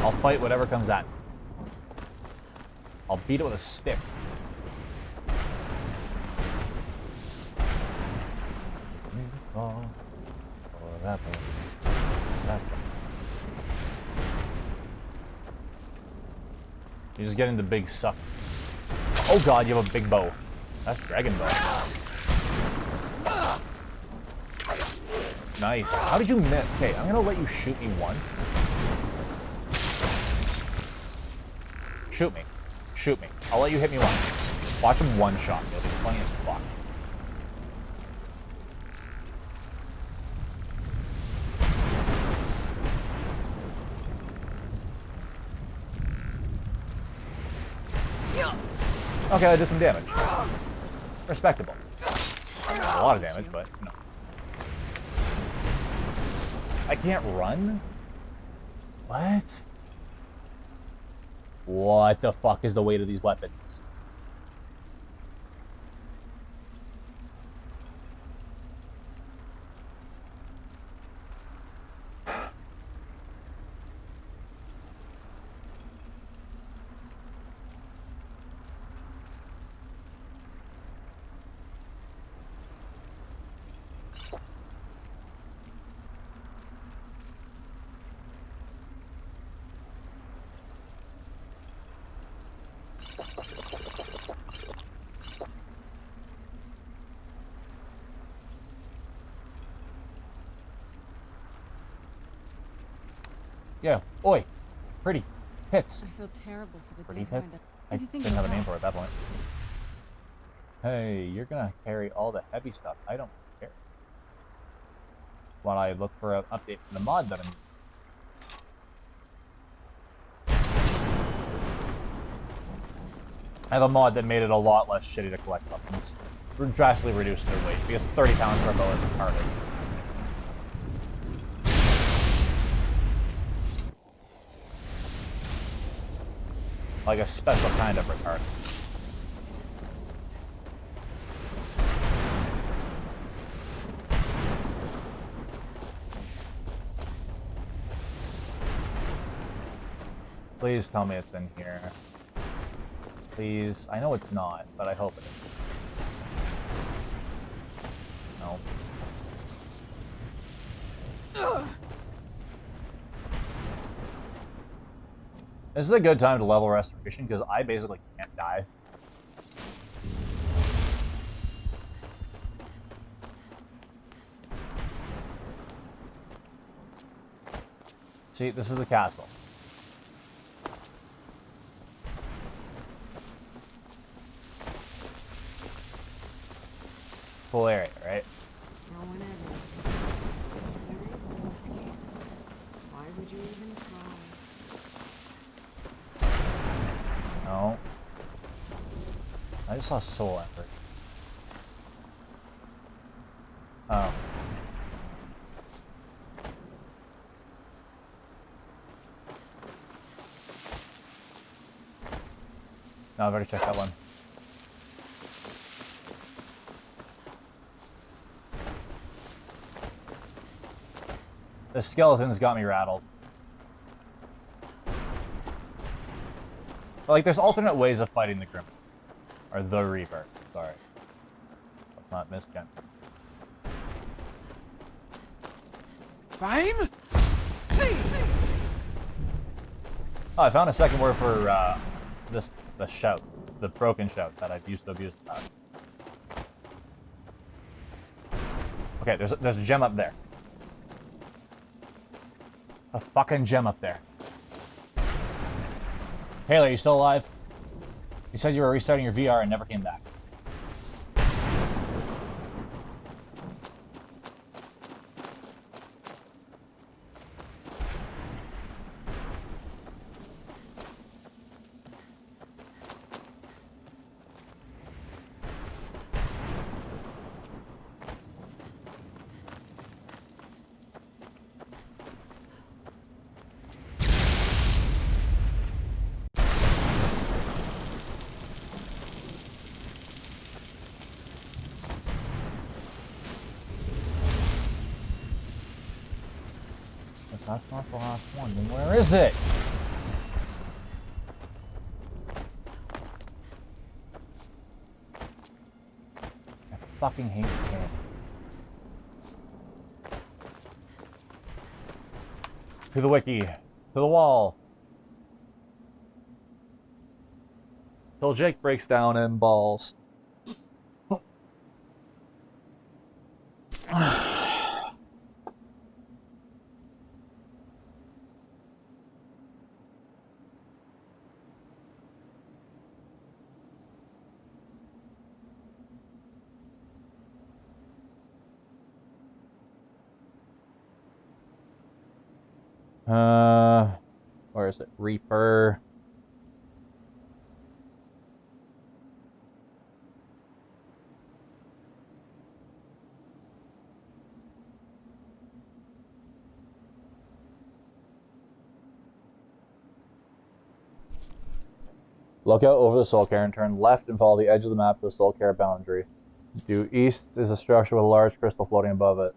I'll fight whatever comes at me. I'll beat it with a stick. You're just getting the big suck. Oh god, you have a big bow. That's dragon bow. Nice. How did you miss? Okay, I'm gonna let you shoot me once. Shoot me. Shoot me. I'll let you hit me once. Watch him one shot. You'll be funny as fuck. Okay, I did some damage. Respectable. A lot of damage, but no. I can't run? What? What the fuck is the weight of these weapons? Yeah. Oi. Pretty. Hits. I feel terrible for the Pretty dead hits? mind. I didn't have a name for it at that point. Hey, you're gonna carry all the heavy stuff. I don't care. While I look for an update from the mod that I'm... I have a mod that made it a lot less shitty to collect weapons. Drastically reduced their weight, because 30 pounds for a bow is retarded. Like a special kind of retarded. Please tell me it's in here. Please. I know it's not, but I hope it is. No. This is a good time to level restoration, because I basically can't die. See, this is the castle. Full area, right? No one ever escapes. There is no escape. Why would you even try? No. I just saw soul effort. Oh. No, I've already checked that one. The skeletons got me rattled. But, like, there's alternate ways of fighting the Grim. Or the Reaper. Sorry. Let's not miss Jen. Fame? Oh, I found a second word for the shout. The broken shout that I've used to abuse the past. Okay, there's a gem up there. A fucking gem up there. Haley, are you still alive? You said you were restarting your VR and never came back. If that's not the last one, then where is it? I fucking hate this game. To the wiki. To the wall. Till Jake breaks down and balls. Where is it? Reaper. Look out over the Soul Cairn, turn left and follow the edge of the map to the Soul Cairn boundary. Due east is a structure with a large crystal floating above it.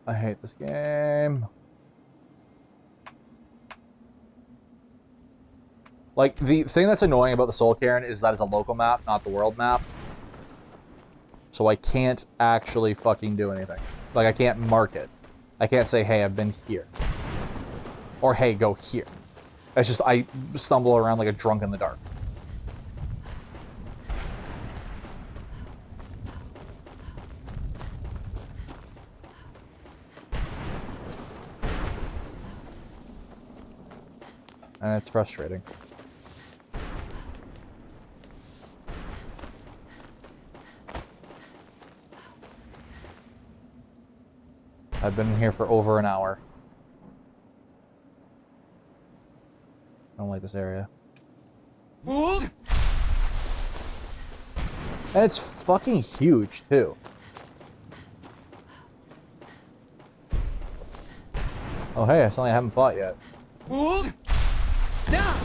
I hate this game. Like, the thing that's annoying about the Soul Cairn is that it's a local map, not the world map. So I can't actually fucking do anything. Like, I can't mark it. I can't say, hey, I've been here. Or, hey, go here. It's just, I stumble around like a drunk in the dark. And it's frustrating. I've been in here for over an hour. I don't like this area. Hold! And it's fucking huge, too. Oh, hey, it's something I haven't fought yet. Hold! Now!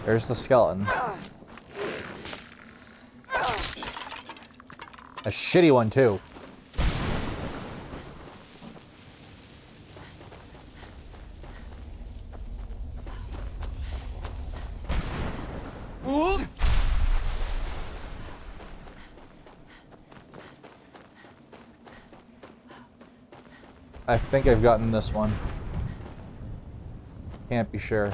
There's the skeleton. A shitty one, too. Hold! I think I've gotten this one. Can't be sure.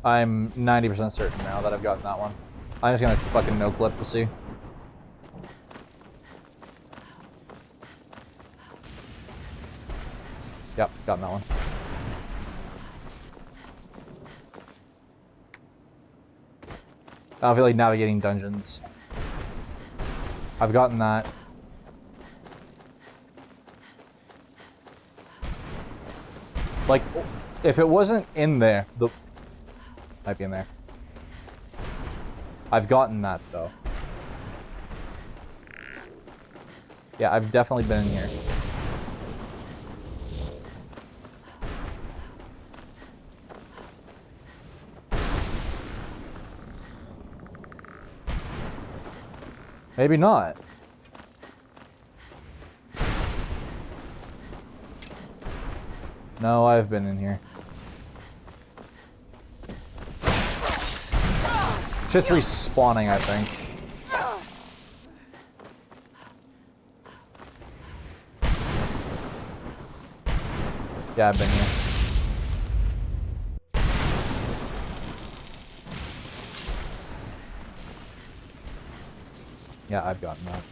I'm 90% certain now that I've gotten that one. I'm just gonna fucking no-clip to see. Yep, gotten that one. I don't feel like navigating dungeons. I've gotten that. Like, if it wasn't in there, the... Might be in there. I've gotten that, though. Yeah, I've definitely been in here. Maybe not. No, I've been in here. Shit's respawning, I think. Yeah, I've been here. Yeah, I've gotten that.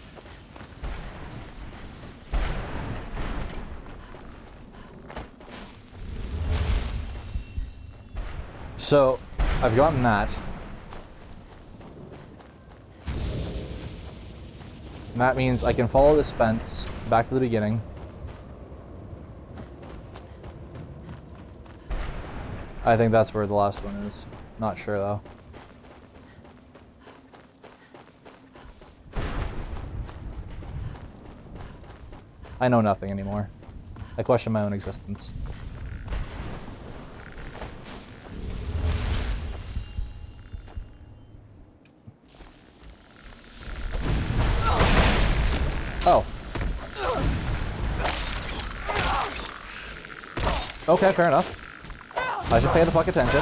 So, I've gotten that. And that means I can follow this fence back to the beginning. I think that's where the last one is. Not sure though. I know nothing anymore. I question my own existence. Oh. Okay, fair enough. I should pay the fuck attention.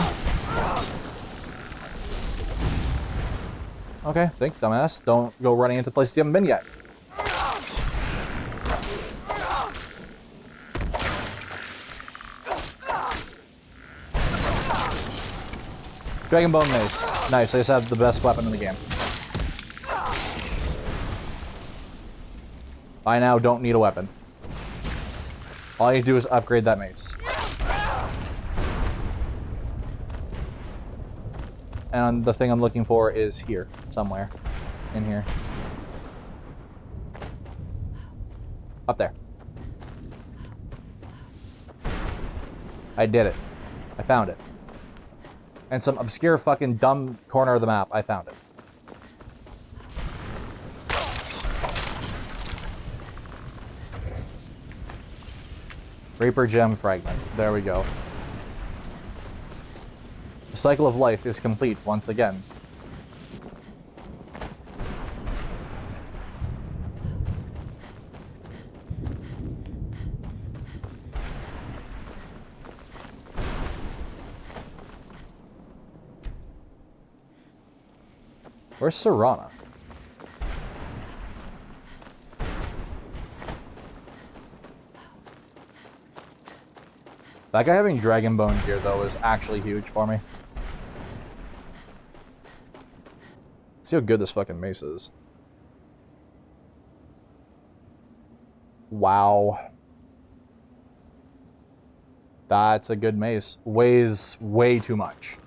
Okay, think, dumbass. Don't go running into places you haven't been yet. Dragon Bone Mace. Nice, I just have the best weapon in the game. I now don't need a weapon. All I need to do is upgrade that mace. And the thing I'm looking for is here, somewhere. In here. Up there. I did it. I found it. And some obscure fucking dumb corner of the map, I found it. Reaper Gem Fragment. There we go. The cycle of life is complete once again. Where's Serana? That guy having Dragon Bone gear, though, is actually huge for me. See how good this fucking mace is. Wow. That's a good mace. Weighs way too much.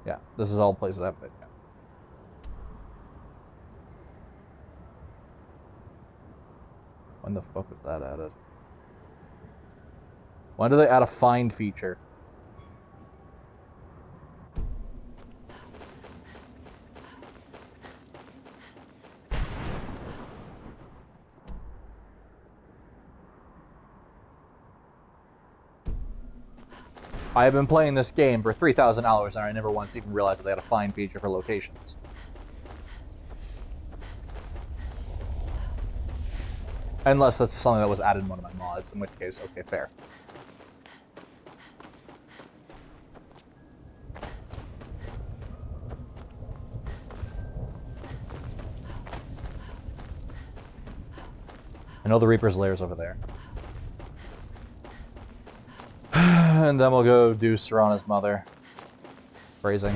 Yeah, this is all places I've been. When the fuck was that added? When do they add a find feature? I have been playing this game for 3,000 hours and I never once even realized that they had a find feature for locations. Unless that's something that was added in one of my mods, in which case, okay, fair. I know the Reaper's lair's over there. And then we'll go do Serana's mother. Phrasing.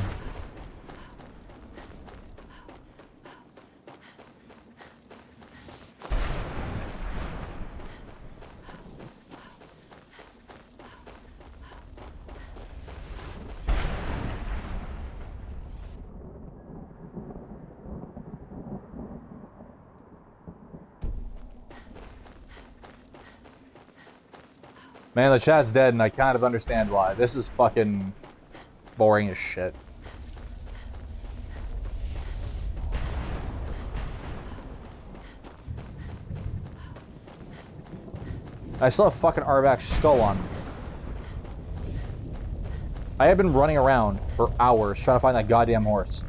Man, the chat's dead, and I kind of understand why. This is fucking boring as shit. I still have fucking Arvak's skull on me. I have been running around for hours trying to find that goddamn horse.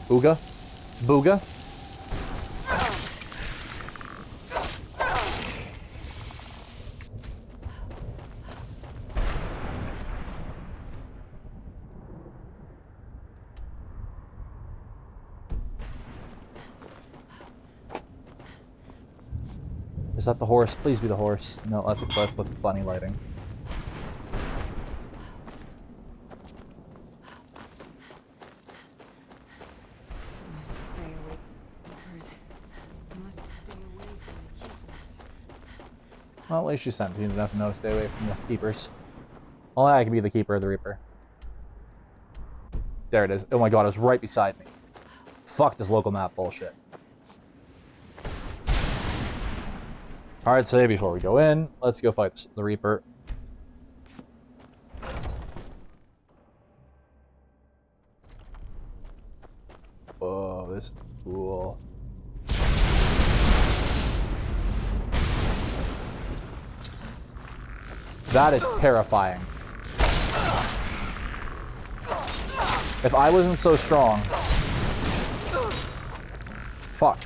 Booga? Booga? Is that the horse? Please be the horse. No, that's a cliff with funny lighting. Well, at least she's sentient enough to know to stay away from the keepers. Only I can be the keeper of the Reaper. There it is. Oh my god, it was right beside me. Fuck this local map bullshit. Hard save before we go in. Let's go fight the Reaper. Oh, this is cool. That is terrifying. If I wasn't so strong... Fuck.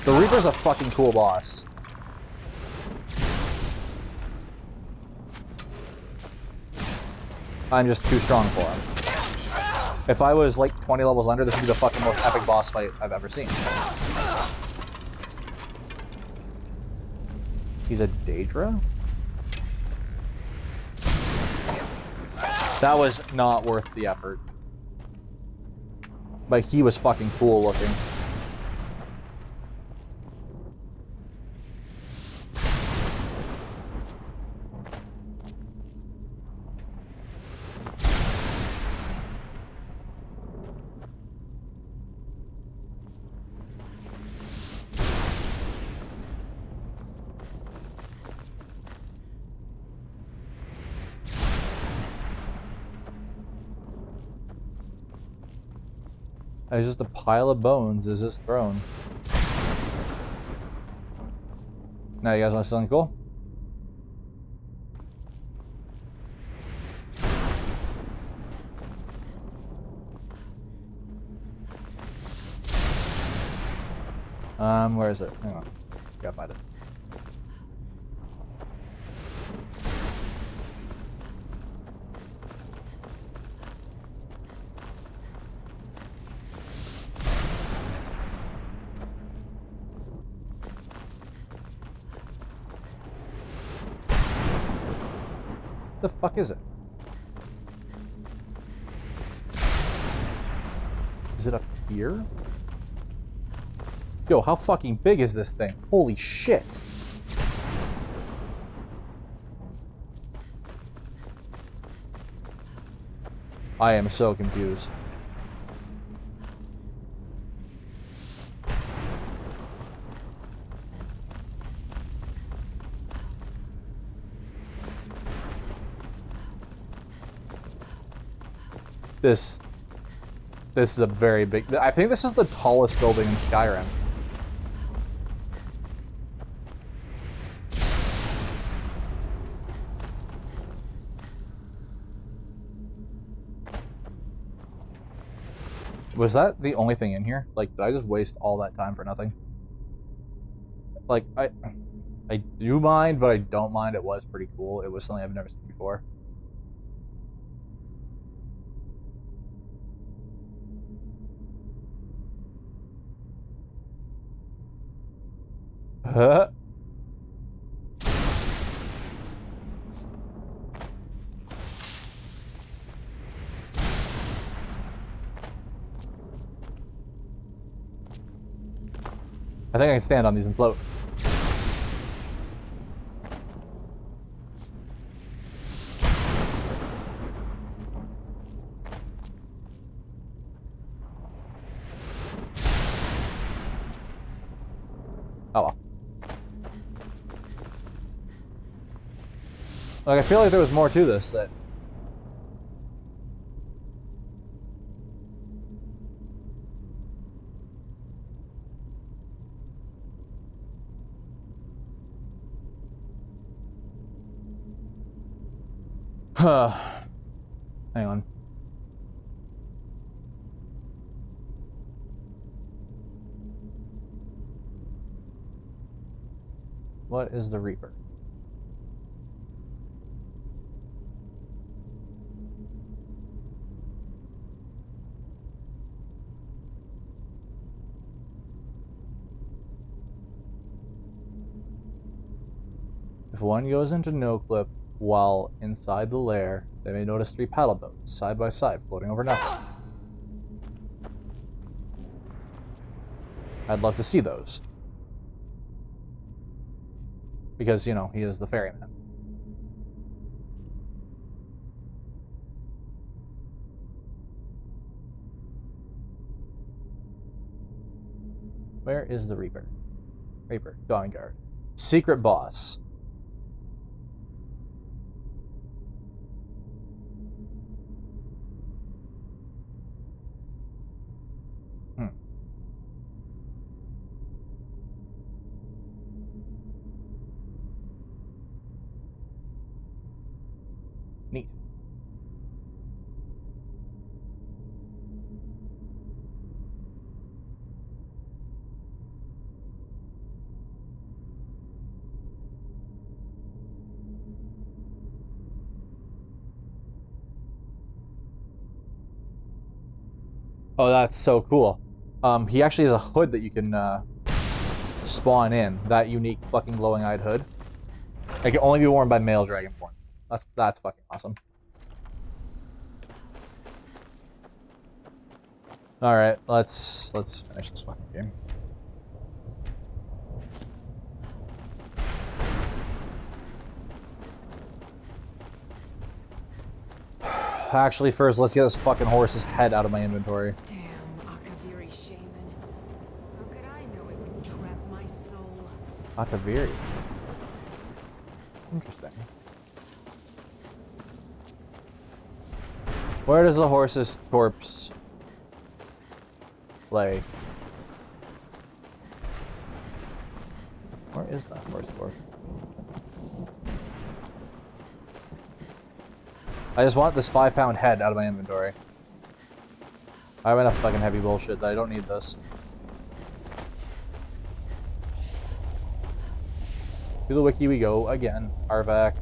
The Reaper's a fucking cool boss. I'm just too strong for him. If I was like 20 levels under, this would be the fucking most epic boss fight I've ever seen. He's a Daedra? That was not worth the effort. But he was fucking cool looking. It's just a pile of bones is his throne. Now you guys want to see something cool? Where is it? Hang on. Gotta find it. The fuck is it? Is it up here? Yo, how fucking big is this thing? Holy shit. I am so confused. This is a very big... I think this is the tallest building in Skyrim. Was that the only thing in here? Like, did I just waste all that time for nothing? Like, I do mind, but I don't mind. It was pretty cool. It was something I've never seen before. Huh? I think I can stand on these and float. Oh well. Like, I feel like there was more to this that... Hang on. What is the Reaper? If one goes into no clip while inside the lair, they may notice 3 paddle boats, side by side, floating over nothing. I'd love to see those. Because, you know, he is the ferryman. Where is the Reaper? Reaper, Dawn Guard. Secret boss. Neat. Oh, that's so cool. He actually has a hood that you can spawn in. That unique fucking glowing-eyed hood. It can only be worn by male dragonborn. That's fucking awesome. All right, let's finish this fucking game. Actually, first, let's get this fucking horse's head out of my inventory. Damn, Akaviri shaman. How could I know it would trap my soul? Akaviri. Interesting. Where does the horse's corpse play. Where is that horse for? I just want this 5-pound head out of my inventory. I have enough fucking heavy bullshit that I don't need this. To the wiki we go again. Arvac.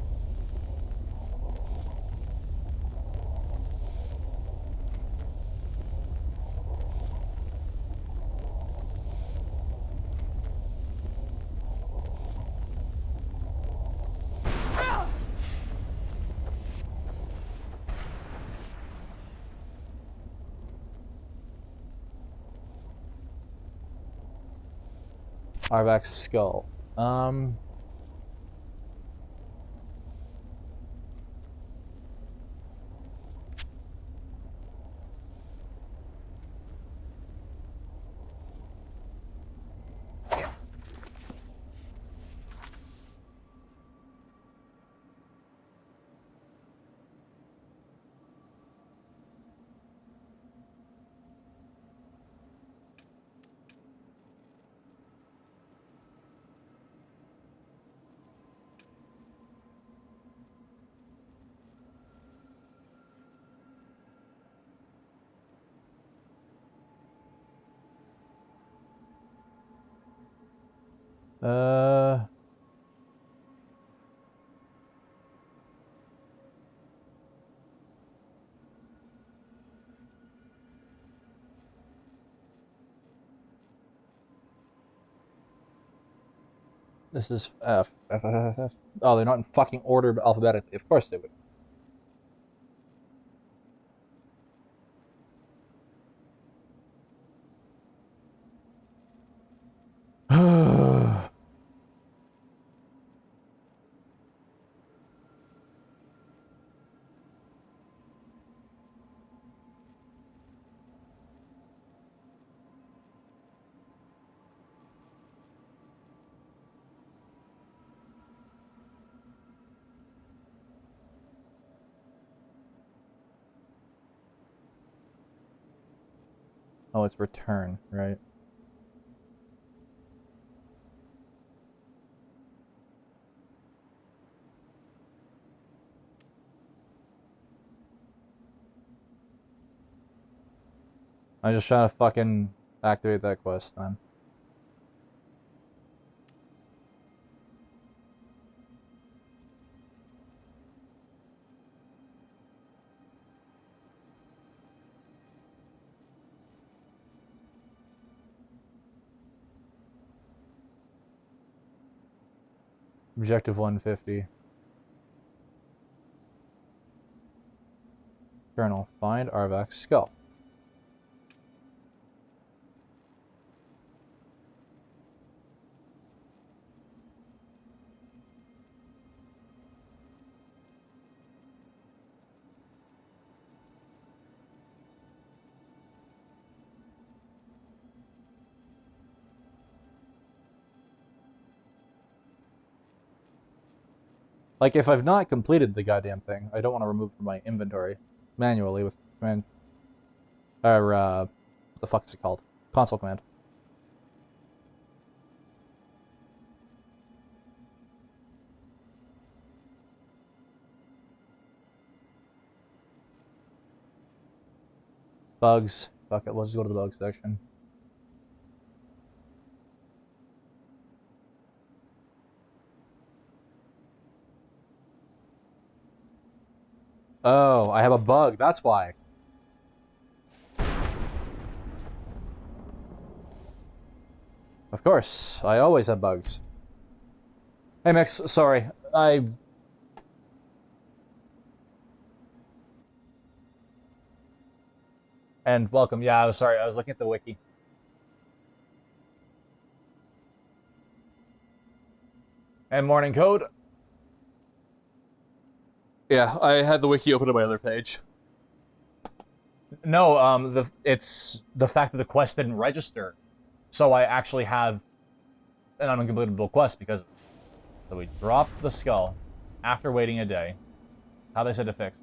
Arvac's skull. This is F. F, F, F, F. Oh, they're not in fucking order alphabetically. Of course they would. Oh, it's return, right? I'm just trying to fucking activate that quest, man. Objective 150. Journal. Find Arvac's skull. Like, if I've not completed the goddamn thing, I don't want to remove it from my inventory manually with command. Or, what the fuck is it called? Console command. Bugs. Fuck it, let's just go to the bugs section. Oh, I have a bug, that's why. Of course, I always have bugs. Hey Mix, sorry, And welcome, yeah, I was sorry, I was looking at the wiki. And morning code. Yeah, I had the wiki open on my other page. No, it's the fact that the quest didn't register. So I actually have an uncompletable quest because so we dropped the skull after waiting a day. How they said to fix.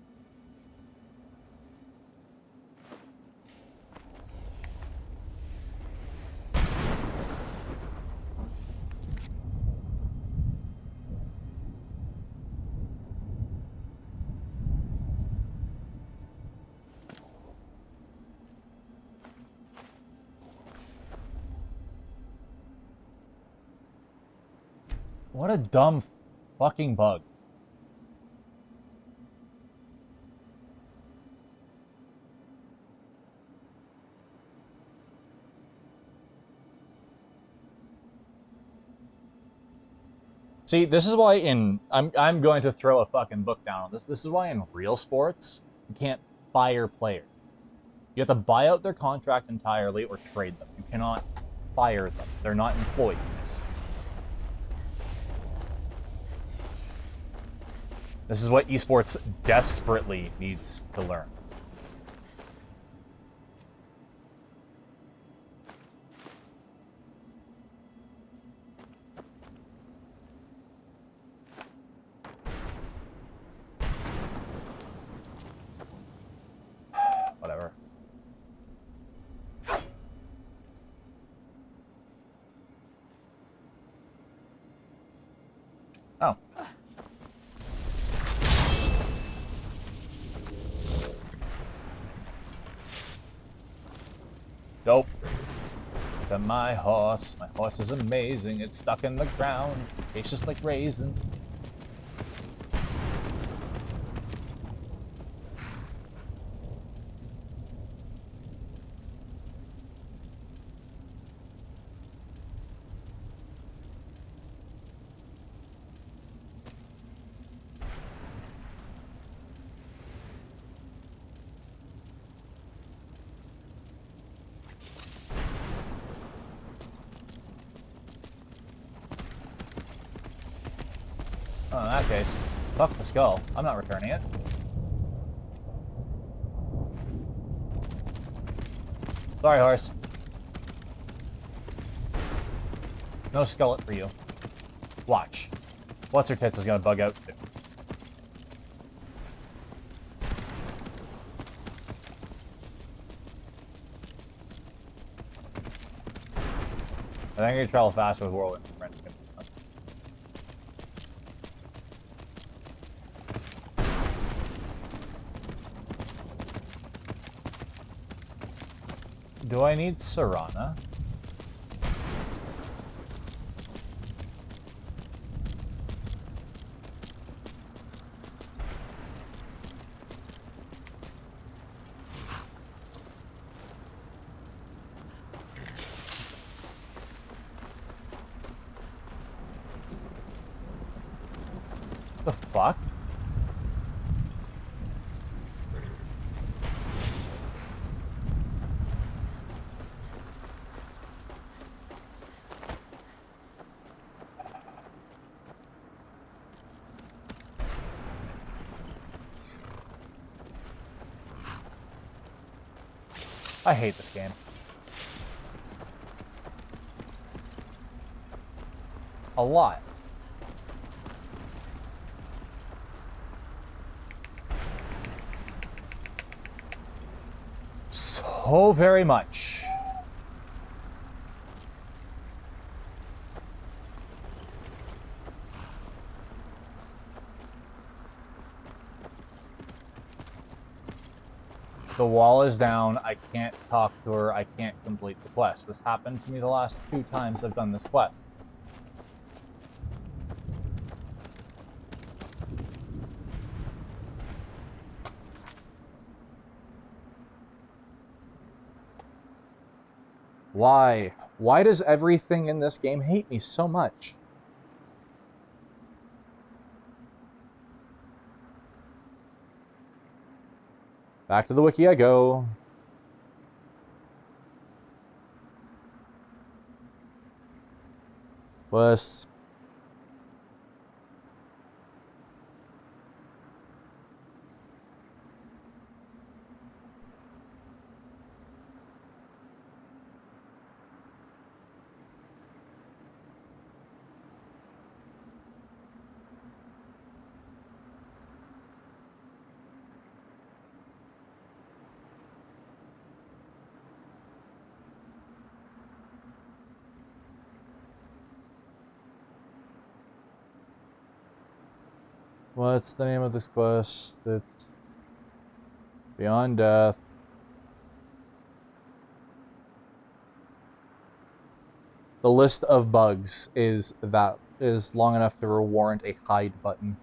What a dumb fucking bug. See, this is why I'm going to throw a fucking book down on this. This is why in real sports you can't fire players. You have to buy out their contract entirely or trade them. You cannot fire them. They're not employees. This is what esports desperately needs to learn. Whatever. Oh. Dope. To my horse. My horse is amazing. It's stuck in the ground. It's just like raisin. Oh, in that case, fuck the skull. I'm not returning it. Sorry, horse. No skullet for you. Watch. What's her tits is gonna bug out too. I think I'm gonna travel faster with whirlwind. Do I need Serana? The fuck? I hate this game. A lot. So very much. The wall is down, I can't talk to her, I can't complete the quest. This happened to me the last 2 times I've done this quest. Why? Why does everything in this game hate me so much? Back to the wiki I go. Was What's the name of this quest? It's Beyond Death. The list of bugs is that is long enough to warrant a hide button.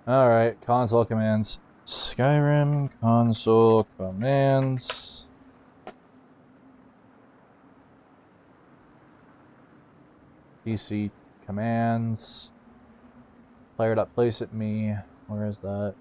Alright, console commands. Skyrim console commands. PC commands. Player.place at me. Where is that?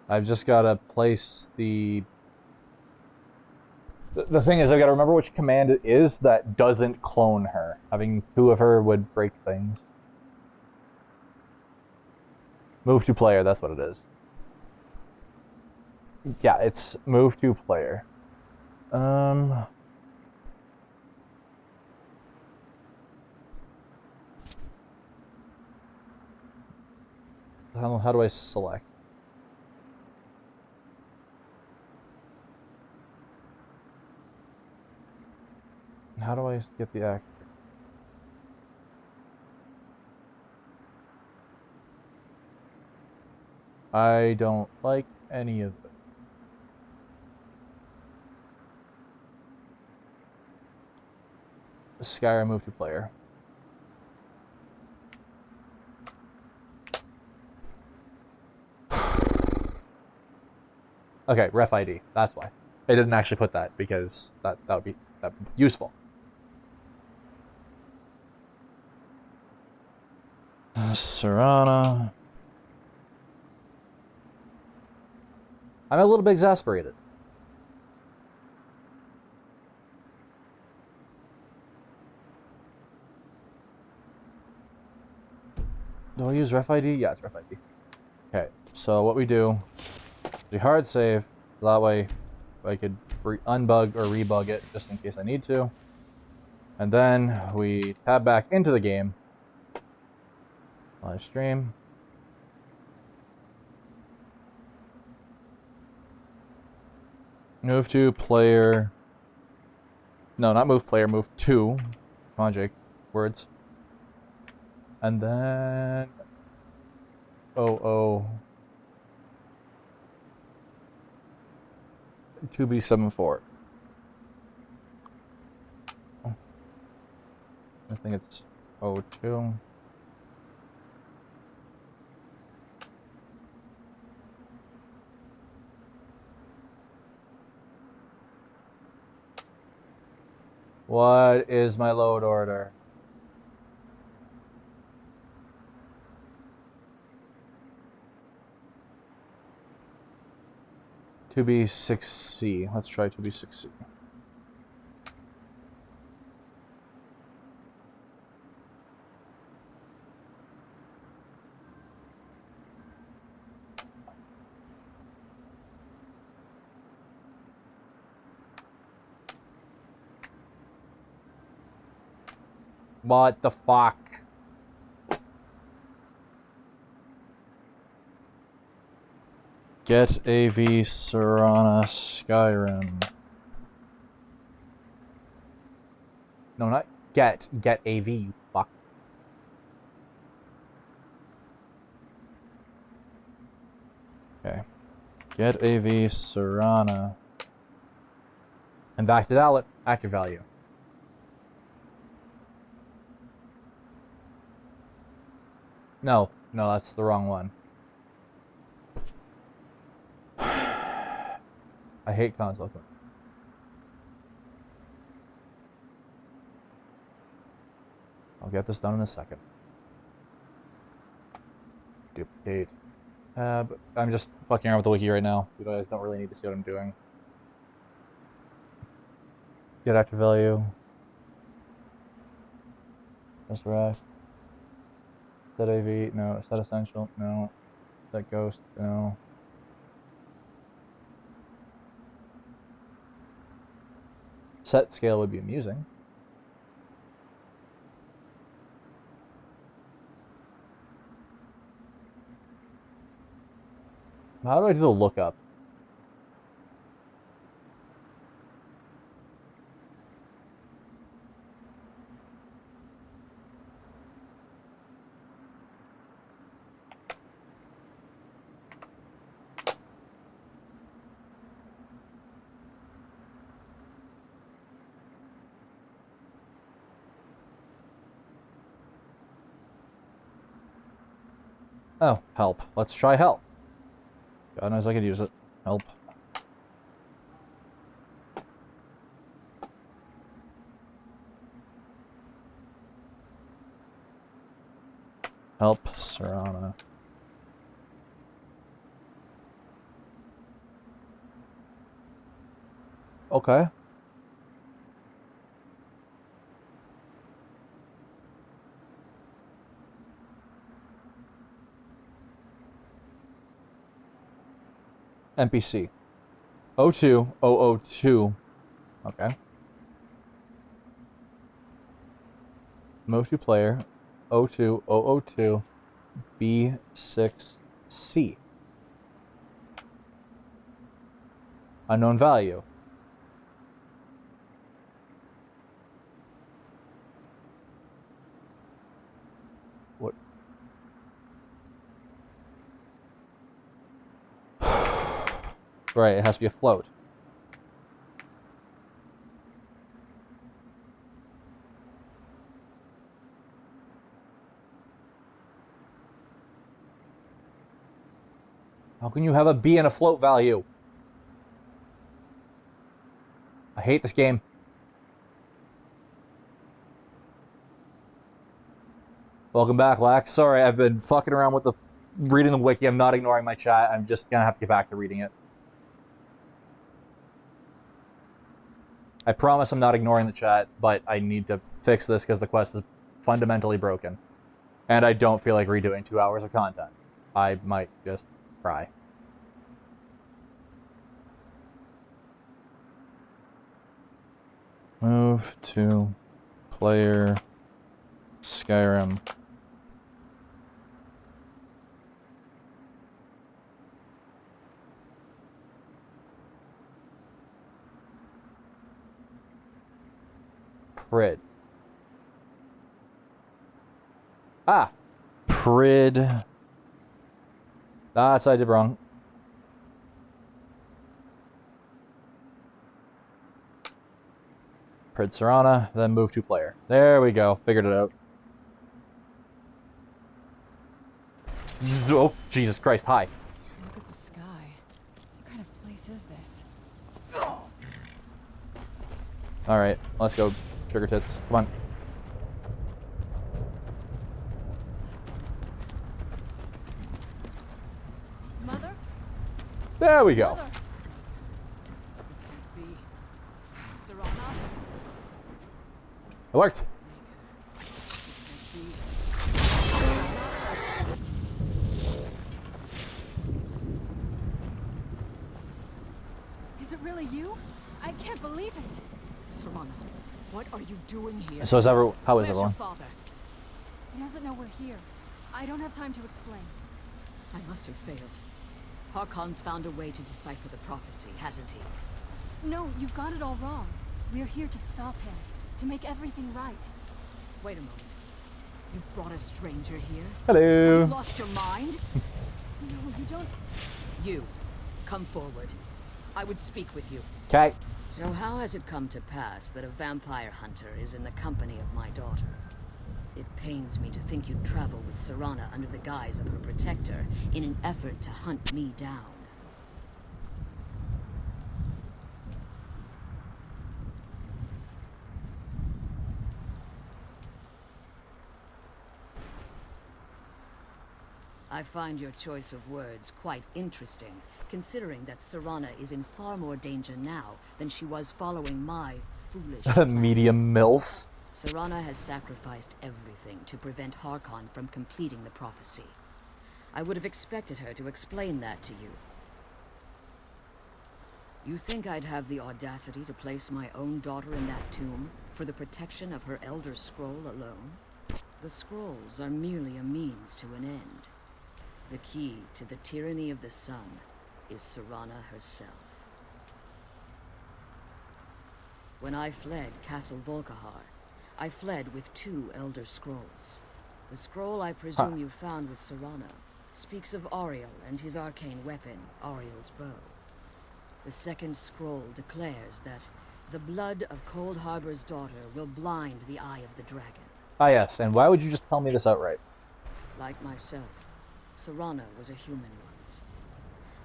I've just got to place the thing is, I've got to remember which command it is that doesn't clone her. Having two of her would break things. Move to player, that's what it is. Yeah, it's move to player. How do I select? How do I get the actor? I don't like any of it. Skyrim move to player. Okay, ref ID. That's why. It didn't actually put that because that would be useful. Serana. I'm a little bit exasperated. Do I use ref ID? Yeah, it's ref ID. Okay, so what we do, we hard save. That way I could unbug or rebug it just in case I need to. And then we tab back into the game. Live stream. Move to player. No, not move player, move to. Come on, Jake. Words. And then 2B74. I think it's 02. What is my load order? To be 6C. Let's try to be 6C. What the fuck? Get AV Serana Skyrim. No, not get AV, you fuck. Okay. Get AV Serana. And back to Dalit, active value. No, that's the wrong one. I hate console. I'll get this done in a second. Duplicate. Tab. I'm just fucking around with the wiki right now. You guys don't really need to see what I'm doing. Get active value. Resurrect. Set AV, no. Set essential, no. Set ghost, no. Set scale would be amusing. How do I do the lookup? Oh, help. Let's try help. God knows I could use it. Help. Help, Serana. Okay. NPC. 02002. Okay. Move to player. 02002 B6C. Unknown value. What? Right, it has to be a float. How can you have a B and a float value? I hate this game. Welcome back, Lax. Sorry, I've been fucking around with reading the wiki. I'm not ignoring my chat. I'm just gonna have to get back to reading it. I promise I'm not ignoring the chat, but I need to fix this because the quest is fundamentally broken. And I don't feel like redoing 2 hours of content. I might just cry. Move to player Skyrim. Prid. Ah! Prid. That's I did wrong. Prid Serana, then move to player. There we go. Figured it out. Oh, Jesus Christ, hi. Look at the sky. What kind of place is this? Alright, let's go. Sugar tits. Come on. Mother? There we go. Mother! Serana? It worked. Is it really you? I can't believe it. Serana, what are you doing here? So how is Where's everyone? your father? He doesn't know we're here. I don't have time to explain. I must have failed. Harkon's found a way to decipher the prophecy, hasn't he? No, you've got it all wrong. We're here to stop him. To make everything right. Wait a moment. You've brought a stranger here? Hello. You lost your mind? No, you don't... You, come forward. I would speak with you. Okay. So how has it come to pass that a vampire hunter is in the company of my daughter? It pains me to think you'd travel with Serana under the guise of her protector in an effort to hunt me down. I find your choice of words quite interesting, considering that Serana is in far more danger now than she was following my foolish plan. Medium MILF. Serana has sacrificed everything to prevent Harkon from completing the prophecy. I would have expected her to explain that to you. You think I'd have the audacity to place my own daughter in that tomb for the protection of her Elder Scroll alone? The scrolls are merely a means to an end. The key to the tyranny of the sun is Serana herself. When I fled Castle Volkihar, I fled with 2 Elder Scrolls. The scroll I presume you found with Serana speaks of Ariel and his arcane weapon, Ariel's bow. The second scroll declares that the blood of Cold Harbor's daughter will blind the eye of the dragon. Ah, yes, and why would you just tell me this outright? Like myself, Serana was a human once.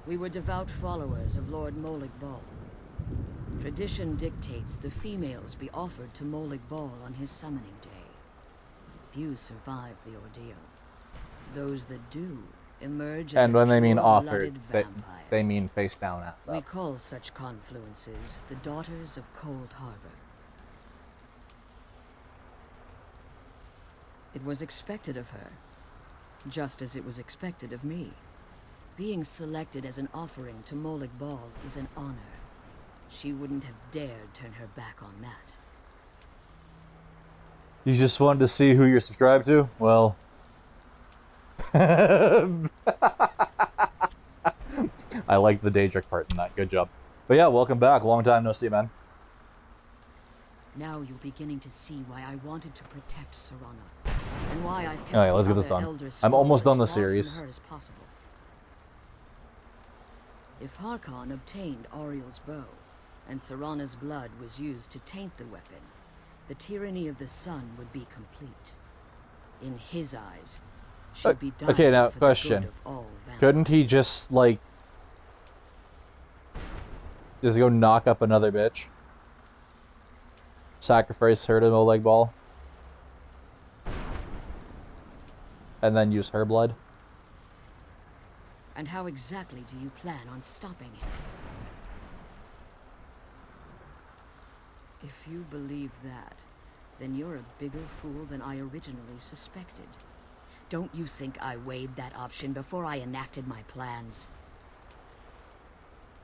We were devout followers of Lord Molig Bal. Tradition dictates the females be offered to Molig Bal on his summoning day. Few survive the ordeal. Those that do emerge as And when they mean pure-blooded offered, vampire. they mean face down at We them. call such confluences the Daughters of Cold Harbor. It was expected of her, just as it was expected of me. Being selected as an offering to Molig Bal is an honor. She wouldn't have dared turn her back on that. You just wanted to see who you're subscribed to? Well... I like the Daedric part in that. Good job. But yeah, welcome back. Long time no see, man. Now you're beginning to see why I wanted to protect Serana, and why I've kept Alright, let's the get this other done. Elder I'm almost Scrolls done the far from series. her as possible. If Harkon obtained Ariel's bow, and Serana's blood was used to taint the weapon, the tyranny of the sun would be complete. In his eyes, she'd be dying okay, now, for question. the good of all vampires. Couldn't he just, like... just go knock up another bitch? Sacrifice her to Moleg Ball? And then use her blood? And how exactly do you plan on stopping him? If you believe that, then you're a bigger fool than I originally suspected. Don't you think I weighed that option before I enacted my plans?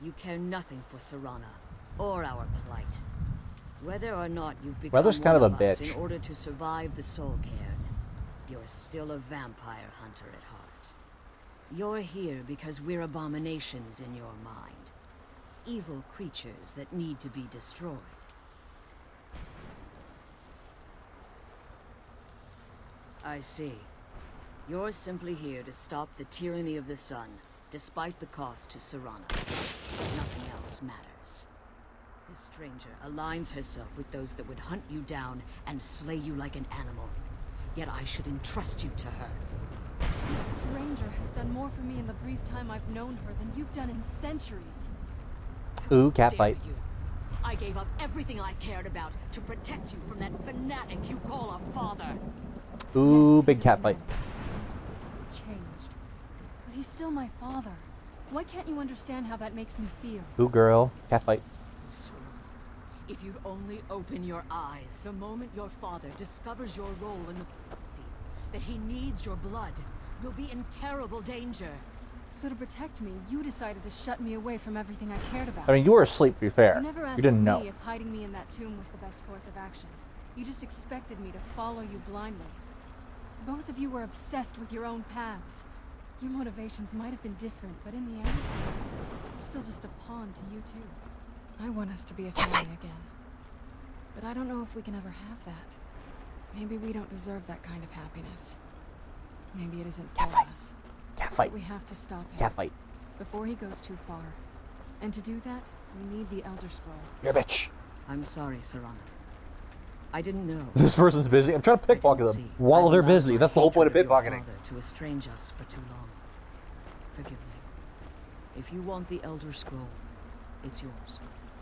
You care nothing for Serana, or our plight. Whether or not you've become Weather's kind one of a us bitch. in order to survive the Soul Cairn, you're still a vampire hunter at heart. You're here because we're abominations in your mind. Evil creatures that need to be destroyed. I see. You're simply here to stop the tyranny of the sun, despite the cost to Serana. Nothing else matters. This stranger aligns herself with those that would hunt you down and slay you like an animal. Yet I should entrust you to her. This stranger has done more for me in the brief time I've known her than you've done in centuries. Ooh, Dare catfight. you. I gave up everything I cared about to protect you from that fanatic you call a father. Ooh, Yes, big he's catfight. He's changed. But he's still my father. Why can't you understand how that makes me feel? Ooh, girl. Catfight. If you'd only open your eyes, the moment your father discovers your role in the that he needs your blood, you'll be in terrible danger. So to protect me, you decided to shut me away from everything I cared about. I mean, you were asleep, to be fair. You never asked You didn't me know. if hiding me in that tomb was the best course of action. You just expected me to follow you blindly. Both of you were obsessed with your own paths. Your motivations might have been different, but in the end, I'm still just a pawn to you two. I want us to be a family again. But I don't know if we can ever have that. Maybe we don't deserve that kind of happiness. Maybe it isn't for us. Catfight. But we have to stop him Catfight. before he goes too far. And to do that, we need the Elder Scroll. You're a bitch. I'm sorry, Serana. I didn't know. This person's busy. I'm trying to I didn't pickpocket them see. while I've they're allowed busy. my That's the whole point of hatred your pickpocketing. father to estrange us for too long. Forgive me. If you want the Elder Scroll, it's yours.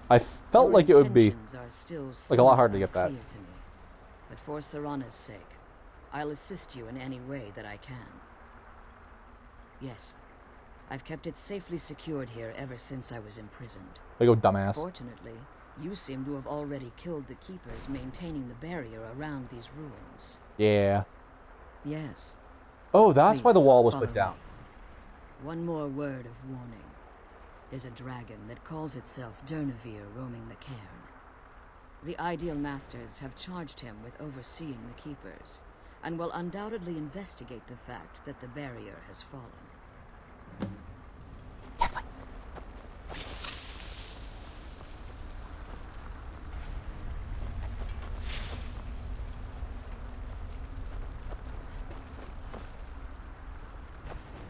I felt Your like it would be intentions are still like a lot hard to somewhat get that. unclear to me. But for Serana's sake, I'll assist you in any way that I can. Yes. I've kept it safely secured here ever since I was imprisoned. There you go, dumbass. Fortunately, you seem to have already killed the keepers maintaining the barrier around these ruins. Yeah. Yes. Oh, that's why the Please, wall was follow put down. me. One more word of warning. There's a dragon that calls itself Durnevere roaming the cairn. The Ideal Masters have charged him with overseeing the keepers, and will undoubtedly investigate the fact that the barrier has fallen.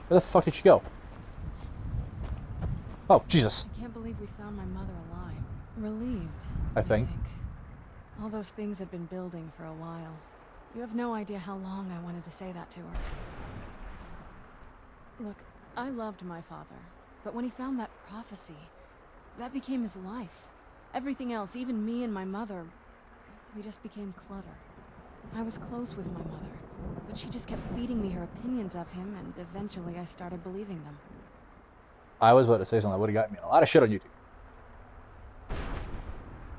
Where the fuck did she go? Oh, Jesus. I can't believe we found my mother alive. Relieved, I think. All those things had been building for a while. You have no idea how long I wanted to say that to her. Look, I loved my father, but when he found that prophecy, that became his life. Everything else, even me and my mother, we just became clutter. I was close with my mother, but she just kept feeding me her opinions of him, and eventually I started believing them. I was about to say something that would have got me in a lot of shit on YouTube.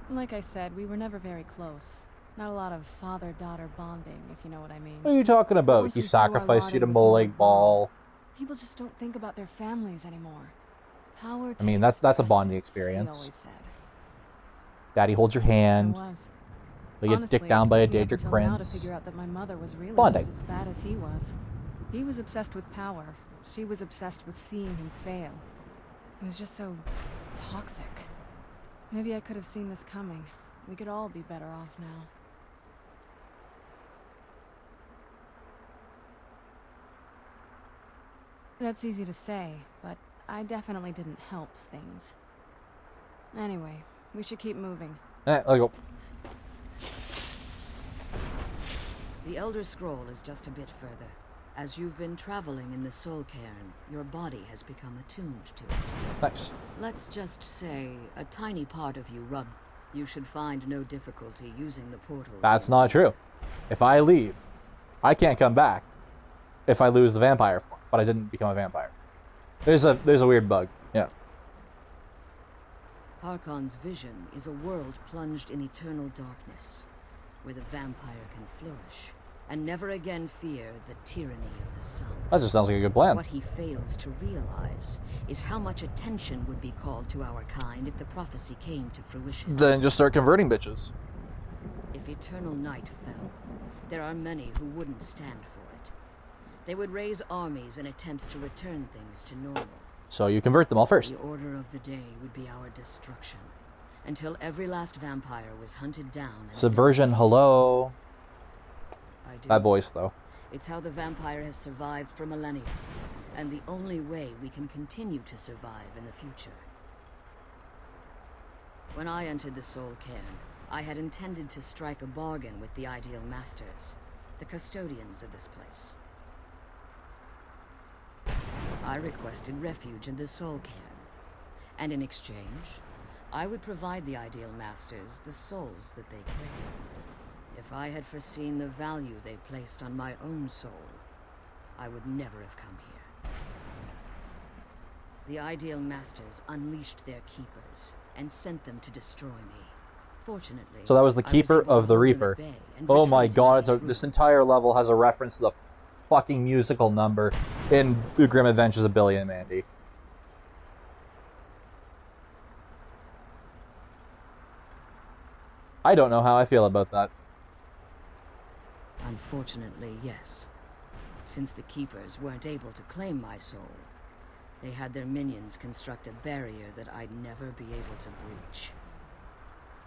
Like I said, we were never very close. Not a lot of father-daughter bonding, if you know what I mean. What are you talking about? Once He we threw our sacrificed lot you to in with Molag Molag Ball. People just don't think about their families anymore. Power I mean, takes that's a bonding precedence, he experience. always said. Daddy holds your I hand. was. They get Honestly, dicked down by a it took me up Daedric until now to prince. figure out that my mother was really Bonding. just as bad as he was. He was obsessed with power. She was obsessed with seeing him fail. It was just so toxic. Maybe I could have seen this coming. We could all be better off now. That's easy to say, but I definitely didn't help things. Anyway, we should keep moving. Let's go. The Elder Scroll is just a bit further. As you've been traveling in the Soul Cairn, your body has become attuned to it. Nice. Let's just say a tiny part of you rubbed. You should find no difficulty using the portal. That's not true. If I leave, I can't come back if I lose the vampire form, but I didn't become a vampire. There's a weird bug. Yeah. Harkon's vision is a world plunged in eternal darkness, where the vampire can flourish, and never again fear the tyranny of the sun. That just sounds like a good plan. What he fails to realize is how much attention would be called to our kind if the prophecy came to fruition. Then just start converting bitches. If eternal night fell, there are many who wouldn't stand for it. They would raise armies in attempts to return things to normal. So you convert them all first. The order of the day would be our destruction, until every last vampire was hunted down. And Subversion, hello. I do. That voice, though. It's how the vampire has survived for millennia, and the only way we can continue to survive in the future. When I entered the Soul Cairn, I had intended to strike a bargain with the Ideal Masters, the custodians of this place. I requested refuge in the Soul Cairn, and in exchange, I would provide the Ideal Masters the souls that they craved. If I had foreseen the value they placed on my own soul, I would never have come here. The Ideal Masters unleashed their keepers and sent them to destroy me. Fortunately, So that was the I keeper able to of the hold them at Reaper. bay and Oh my retreat god, into this these entire ruins. level has a reference to the fucking musical number in The Grim Adventures of Billy and Mandy. I don't know how I feel about that. Unfortunately, yes. Since the Keepers weren't able to claim my soul, they had their minions construct a barrier that I'd never be able to breach.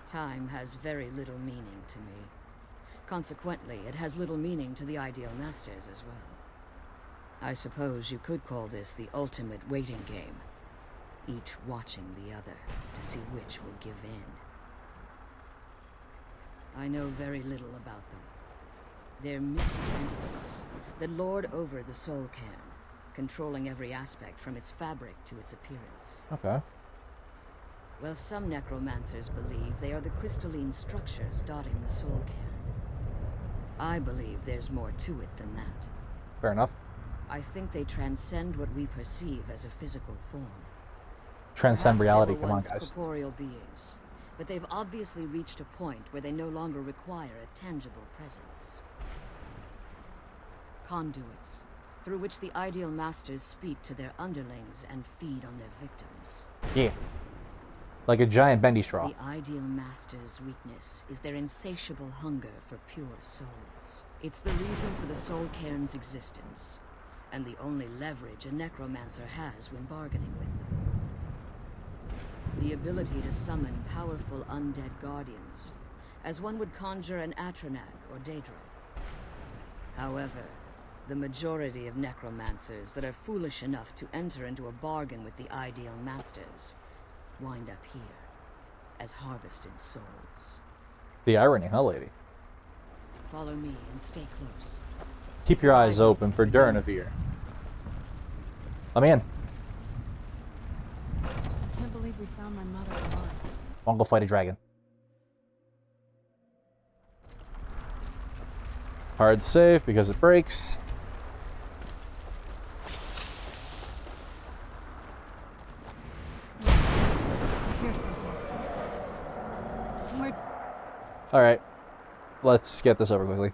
Time has very little meaning to me. Consequently, it has little meaning to the Ideal Masters as well. I suppose you could call this the ultimate waiting game, each watching the other to see which will give in. I know very little about them. They're mystic entities that lord over the Soul Cairn, controlling every aspect from its fabric to its appearance. Okay. Well, some necromancers believe they are the crystalline structures dotting the Soul Cairn. I believe there's more to it than that. Fair enough. I think they transcend what we perceive as a physical form. Transcend Perhaps reality. they were Come on, once guys. corporeal beings, but they've obviously reached a point where they no longer require a tangible presence. Conduits, through which the ideal masters speak to their underlings and feed on their victims. Yeah. Like a giant bendy straw. The ideal master's weakness is their insatiable hunger for pure souls. It's the reason for the Soul Cairn's existence, and the only leverage a necromancer has when bargaining with them. The ability to summon powerful undead guardians, as one would conjure an Atronak or Daedra. However, the majority of necromancers that are foolish enough to enter into a bargain with the ideal masters wind up here as harvested souls. The irony, huh, lady? Follow me and stay close. Keep your eyes open for Durnavir. I'm in. I can't believe we found my mother alive. I'll go fight a dragon. Hard save because it breaks. I hear something. Where? Alright. Let's get this over quickly.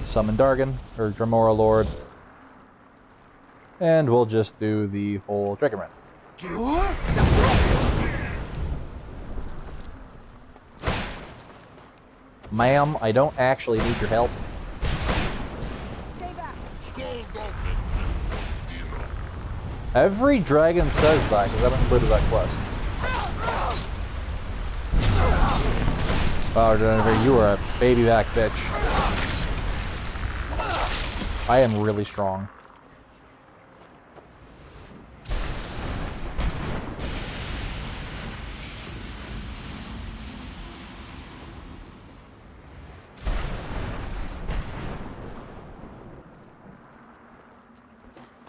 Summon Dargan, or Dremora Lord. And we'll just do the whole Dragon Run. Ma'am, I don't actually need your help. Stay back. Every dragon says that, because I'm included that quest. Wow, Jennifer, you are a baby back bitch. I am really strong.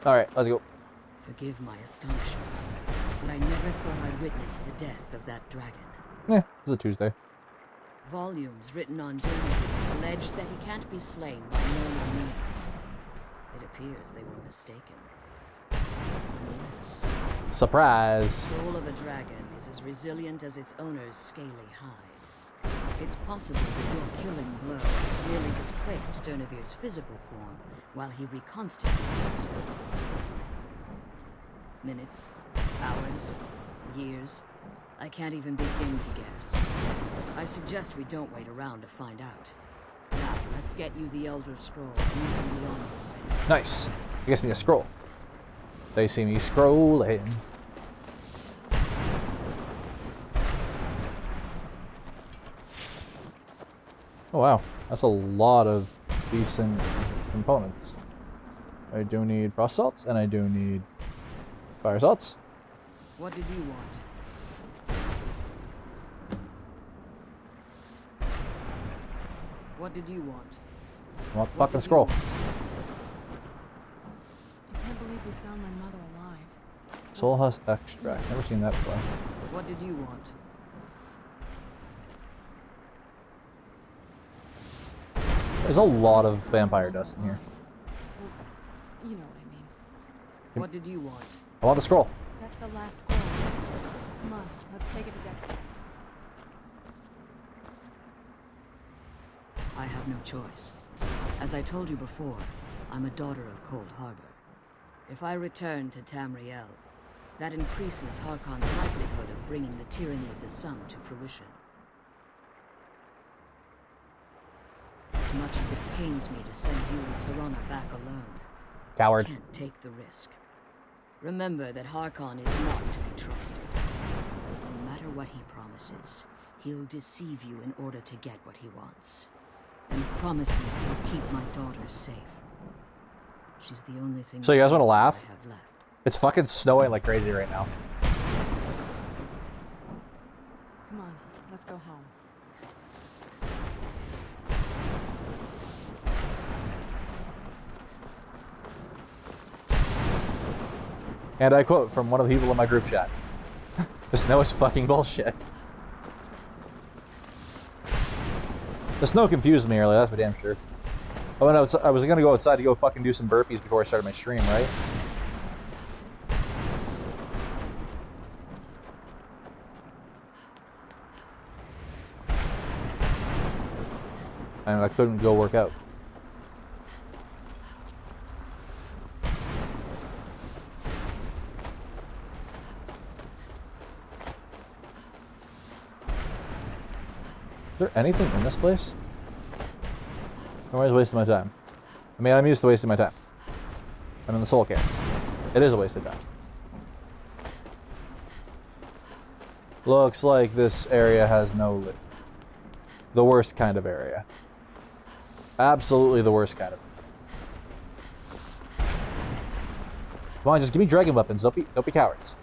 Alright, let's go. Forgive my astonishment, but I never thought I'd witness the death of that dragon. It's a Tuesday. Volumes written on Durnavir allege that he can't be slain by normal means. It appears they were mistaken. Unless Surprise! the soul of a dragon is as resilient as its owner's scaly hide. It's possible that your killing blow has merely displaced Durnavir's physical form while he reconstitutes himself. Minutes, hours, years. I can't even begin to guess. I suggest we don't wait around to find out. Now, let's get you the Elder Scroll and you can be on your way. Nice. It gives me a scroll. They see me scrolling. Oh wow, that's a lot of decent components. I do need frost salts, and I do need fire salts. What did you want? What did you want? I want the fucking scroll. I can't believe we found my mother alive. Soul Husk extract. Never seen that before. What did you want? There's a lot of vampire dust in here. Well, you know what I mean. What did you want? I want the scroll. That's the last scroll. Come on, let's take it to Dexter. I have no choice. As I told you before, I'm a daughter of Cold Harbor. If I return to Tamriel, that increases Harkon's likelihood of bringing the tyranny of the sun to fruition. As much as it pains me to send you and Serana back alone, Coward. I can't take the risk. Remember that Harkon is not to be trusted. No matter what he promises, he'll deceive you in order to get what he wants. And promise me you'll keep my daughter safe. She's the only thing So you guys want to laugh? I have left. It's fucking snowing like crazy right now. Come on, let's go home. And I quote from one of the people in my group chat. The snow is fucking bullshit. The snow confused me earlier, that's for damn sure. Oh, no, I was gonna go outside to go fucking do some burpees before I started my stream, right? And I couldn't go work out. Is there anything in this place? Or am I just wasting my time? I mean, I'm used to wasting my time. I'm in the Soul Cairn. It is a waste of time. Looks like this area has no lid. The worst kind of area. Absolutely the worst kind of. Come on, just give me dragon weapons. Don't be cowards.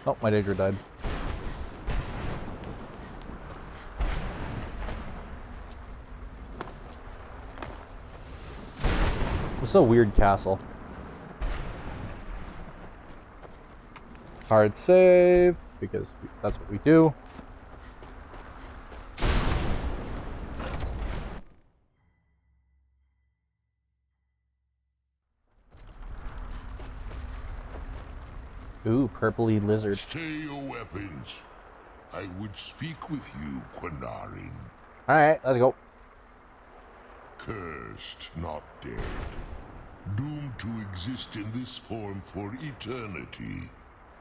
Oh, my Daedra died. It's a weird castle. Hard save, because that's what we do. Ooh, purpley lizard. Stay your weapons. I would speak with you, Quinarin. Alright, let's go. Cursed, not dead. Doomed to exist in this form for eternity.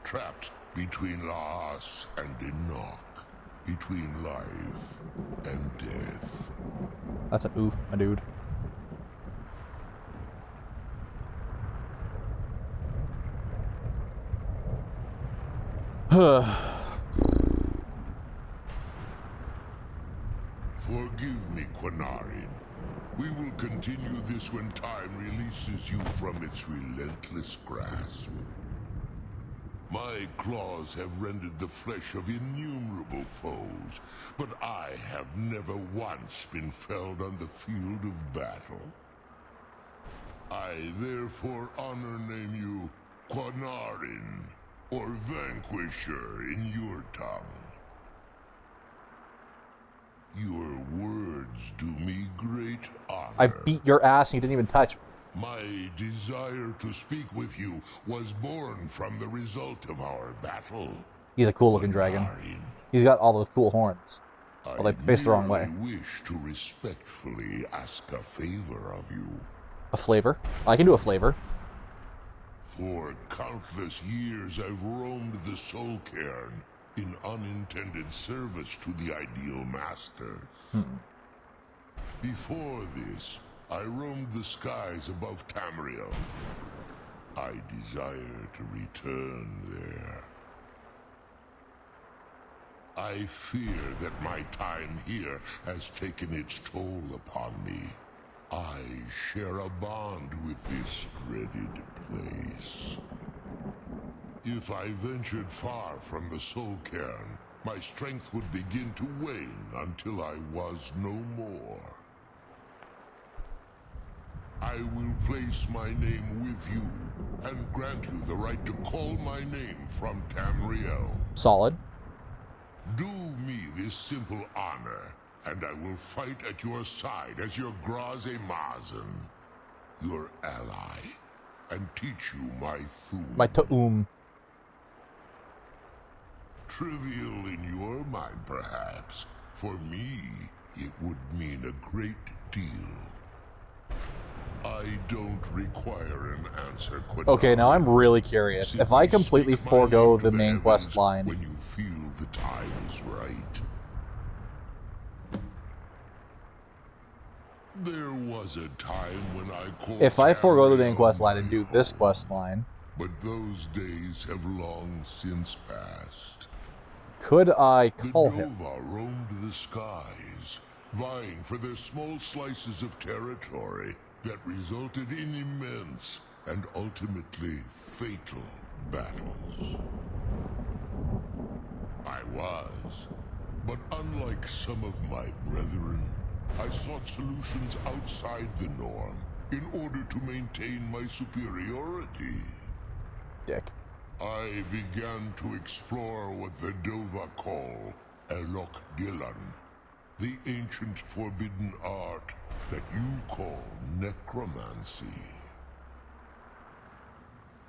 Trapped between Laas and Enoch. Between life and death. That's an oof, my dude. Forgive me, Quinarin. We will continue this when time releases you from its relentless grasp. My claws have rended the flesh of innumerable foes, but I have never once been felled on the field of battle. I therefore honor name you Quinarin, or Vanquisher in your tongue. Your words do me great honor. I beat your ass and you didn't even touch me. My desire to speak with you was born from the result of our battle. He's a cool looking dragon. He's got all those cool horns. Well, they face the wrong way. I wish to respectfully ask a favor of you. A flavor? I can do a flavor. For countless years I've roamed the Soul Cairn in unintended service to the ideal master. Before this, I roamed the skies above Tamriel. I desire to return there. I fear that my time here has taken its toll upon me. I share a bond with this dreaded place. If I ventured far from the Soul Cairn, my strength would begin to wane until I was no more. I will place my name with you, and grant you the right to call my name from Tamriel. Solid. Do me this simple honor, and I will fight at your side as your Graze Mazen, your ally, and teach you my Thum. My Ta'um. Trivial in your mind, perhaps. For me, it would mean a great deal. I don't require an answer, Quinarin. Okay, now I'm really curious. If I completely forego the main quest line, when you feel the time is right. There was a time when I called if I forego the main Tamriel quest line and my do this quest line, but those days have long since passed. could I The call him? Nova roamed the skies, vying for their small slices of territory that resulted in immense and ultimately fatal battles. I was, but unlike some of my brethren, I sought solutions outside the norm in order to maintain my superiority. Dick. I began to explore what the Dova call Elok Gillan, the ancient forbidden art that you call necromancy.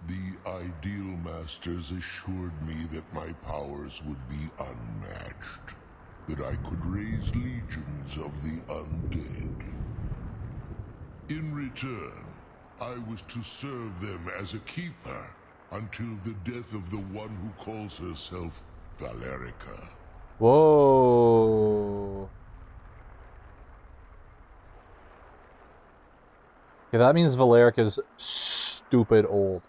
The Ideal Masters assured me that my powers would be unmatched, that I could raise legions of the undead. In return, I was to serve them as a keeper until the death of the one who calls herself Valerica. Whoa. Okay, that means Valerica's stupid old.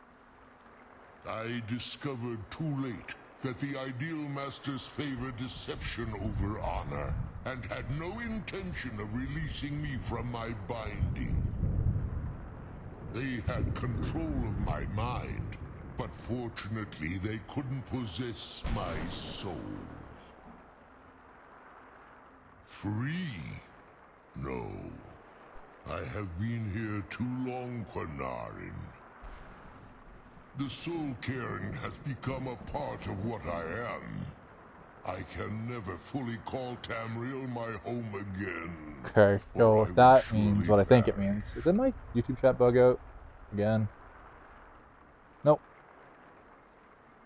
I discovered too late that the Ideal Masters favor deception over honor, and had no intention of releasing me from my binding. They had control of my mind, but fortunately they couldn't possess my soul. Free? No. I have been here too long, Quanarin. The Soul Cairn has become a part of what I am. I can never fully call Tamriel my home again. Okay, so if that means what I think it means. Did my YouTube chat bug out again? Nope.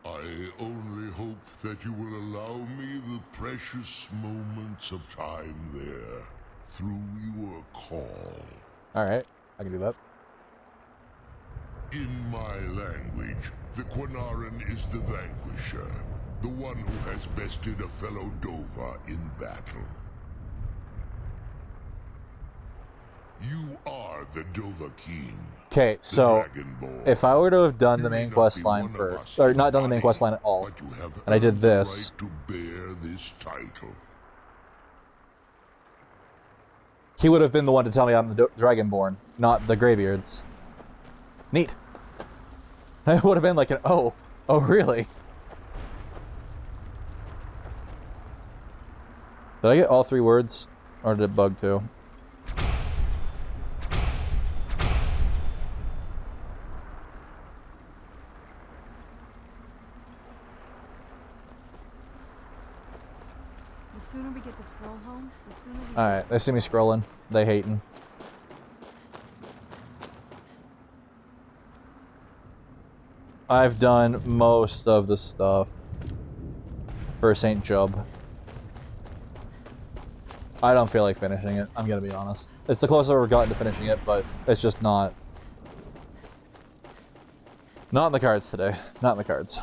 I only hope that you will allow me the precious moments of time there through your call. Alright, I can do that. In my language, the Quanarin is the vanquisher, the one who has bested a fellow Dova in battle. You are the Dova King. Okay, so if I were to have done the main quest line first, or not done the main quest line at all, and I did this, to bear this title. he would have been the one to tell me I'm the Dragonborn, not the Greybeards. Neat. It would have been like an, oh really? Did I get all 3 words? Or did it bug too? The sooner we get the scroll home, the sooner we... Alright, they see me scrolling. They hating. I've done most of the stuff for St. Job. I don't feel like finishing it, I'm gonna be honest. It's the closest I've ever gotten to finishing it, but it's just not... Not in the cards today. Not in the cards.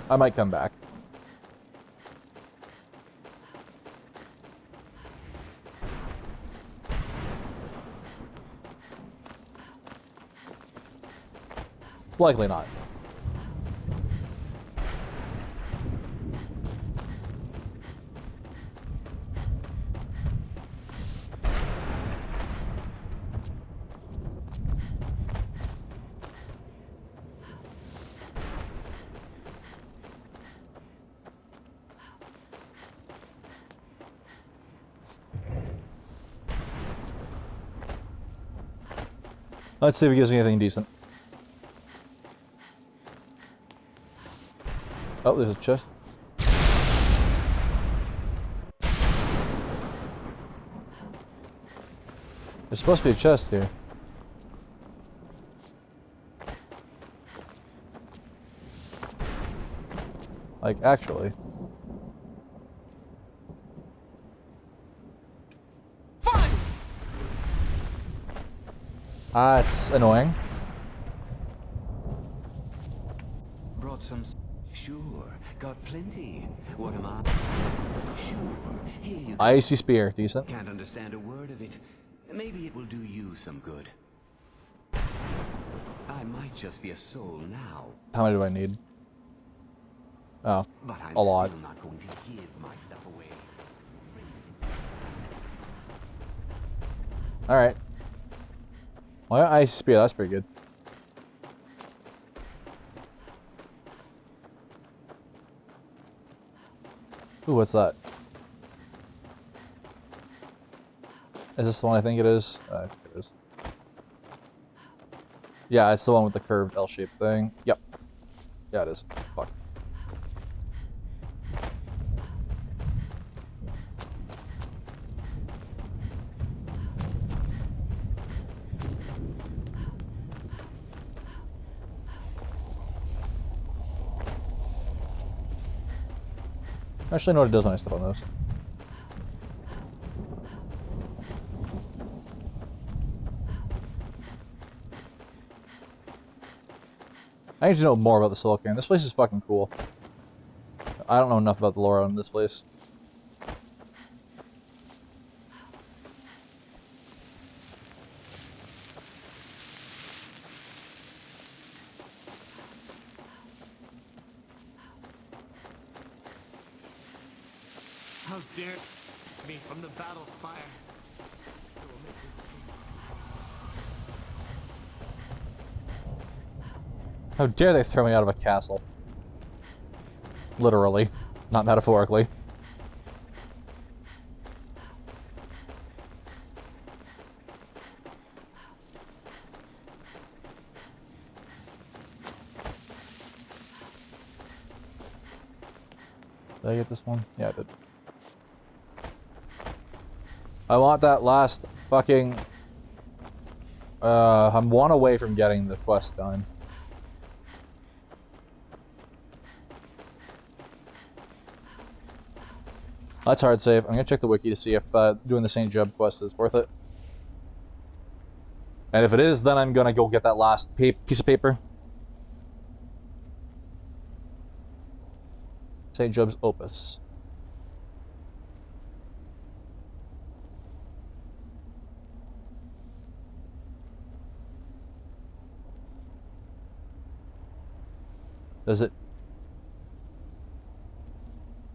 I might come back. Likely not. Let's see if it gives me anything decent. Oh, there's a chest. There's supposed to be a chest here. Like, actually. Fun! That's annoying. Brought some... Sure, got plenty. What am I? Sure, here you go. Icy spear, decent. Can't understand a word of it. Maybe it will do you some good. I might just be a soul now. How many do I need? Oh, But I'm a lot. still not going to give my stuff away. Alright. Well, icy spear, that's pretty good. Ooh, what's that? Is this the one I think it is? I think it is. Yeah, it's the one with the curved L-shaped thing. Yep. Yeah, it is. Fuck. Actually, know what it does when I step on those. I need to know more about the Soul Cairn. This place is fucking cool. I don't know enough about the lore on this place. How dare me from the battle spire. How dare they throw me out of a castle? Literally, not metaphorically. Did I get this one? Yeah, I did. I want that last fucking... I'm one away from getting the quest done. That's hard save. I'm gonna check the wiki to see if doing the St. Job quest is worth it. And if it is, then I'm gonna go get that last piece of paper. St. Job's Opus. Does it...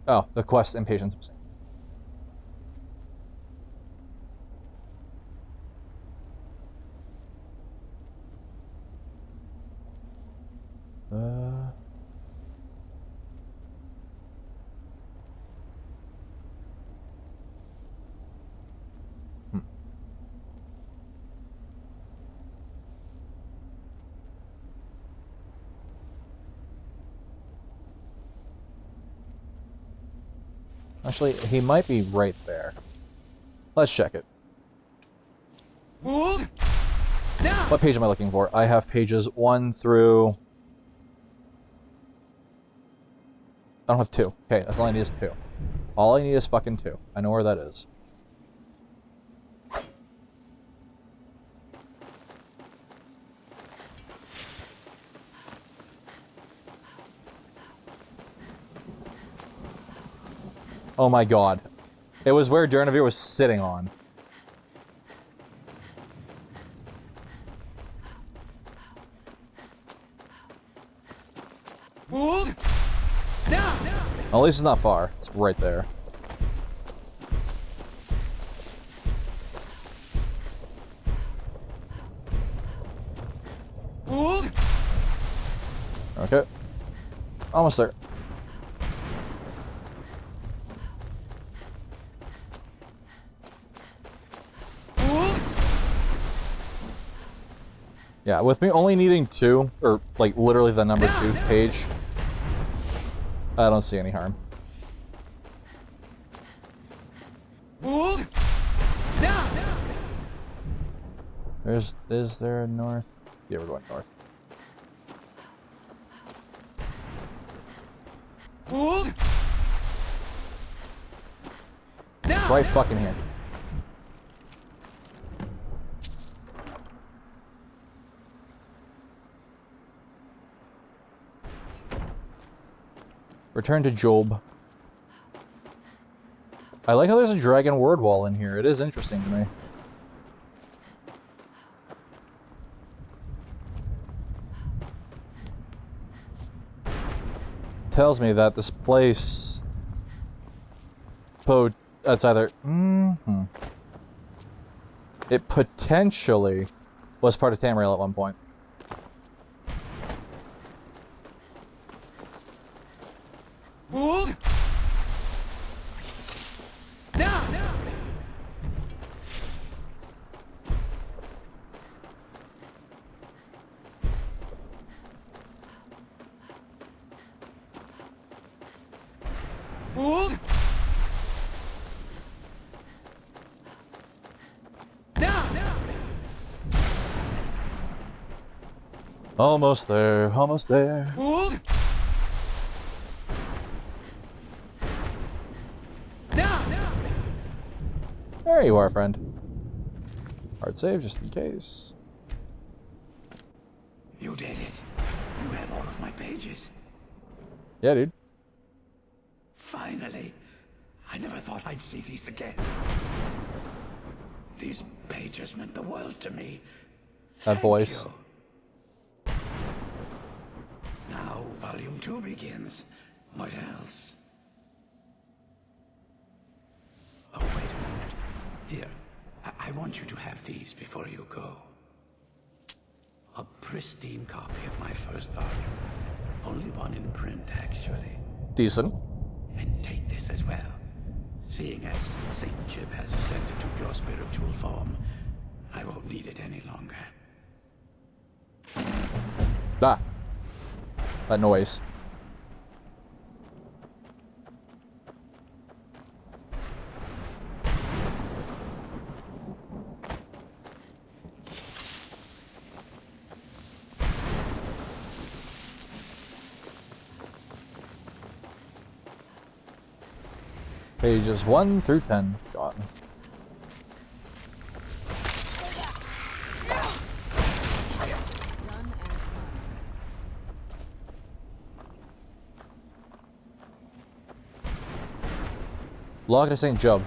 Oh, the quest Impatience. Actually, he might be right there. Let's check it. What page am I looking for? I have pages 1 through... I don't have 2. Okay, that's all I need is 2. All I need is fucking 2. I know where that is. Oh my god. It was where Durnavir was sitting on. At least it's not far. It's right there. Okay. Almost there. Yeah, with me only needing 2, or like literally the number 2 page, I don't see any harm. Is there a north? Yeah, we're going north. Right fucking here. Return to Job. I like how there's a dragon word wall in here. It is interesting to me. Tells me that this place... That's either... It potentially was part of Tamriel at one point. Hold! Almost there, almost there. Hold! There you are, friend. Hard save, just in case. You did it. You have all of my pages. Yeah, dude. Finally. I never thought I'd see these again. These pages meant the world to me. That voice. You. Now, Volume 2 begins. What else? Oh, wait a moment. Here, I want you to have these before you go. A pristine copy of my first volume. Only one in print, actually. Decent. And take this as well. Seeing as Saint Jib has ascended to pure spiritual form, I won't need it any longer. Ah. That noise. Pages 1 through 10. Gone. Done and done. Lock to St. Job.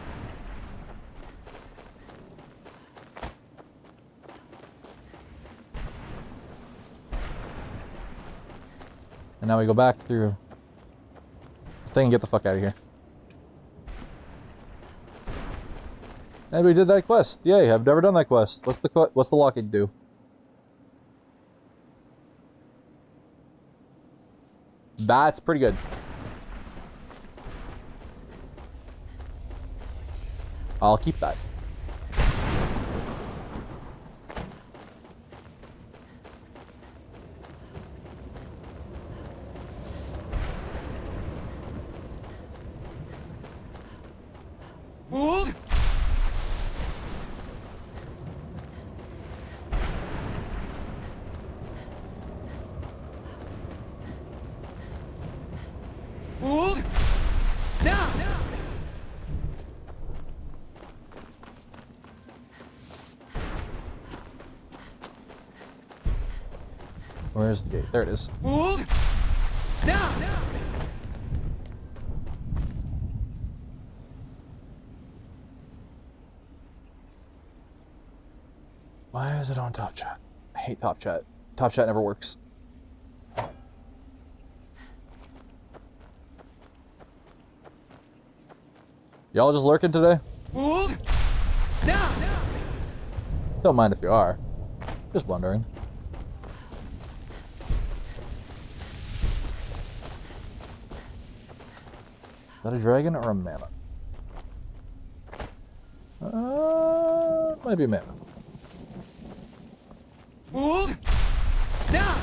And now we go back through the thing and get the fuck out of here. And we did that quest. Yay, I've never done that quest. What's the locket do? That's pretty good. I'll keep that. Hold! Hold! Now! Where's the gate? There it is. Hold! Now! Why is it on Top Chat? I hate Top Chat. Top Chat never works. Y'all just lurking today? Hold! Now! Don't mind if you are. Just wondering. Is that a dragon or a mammoth? Might be a mammoth. Hold! Now!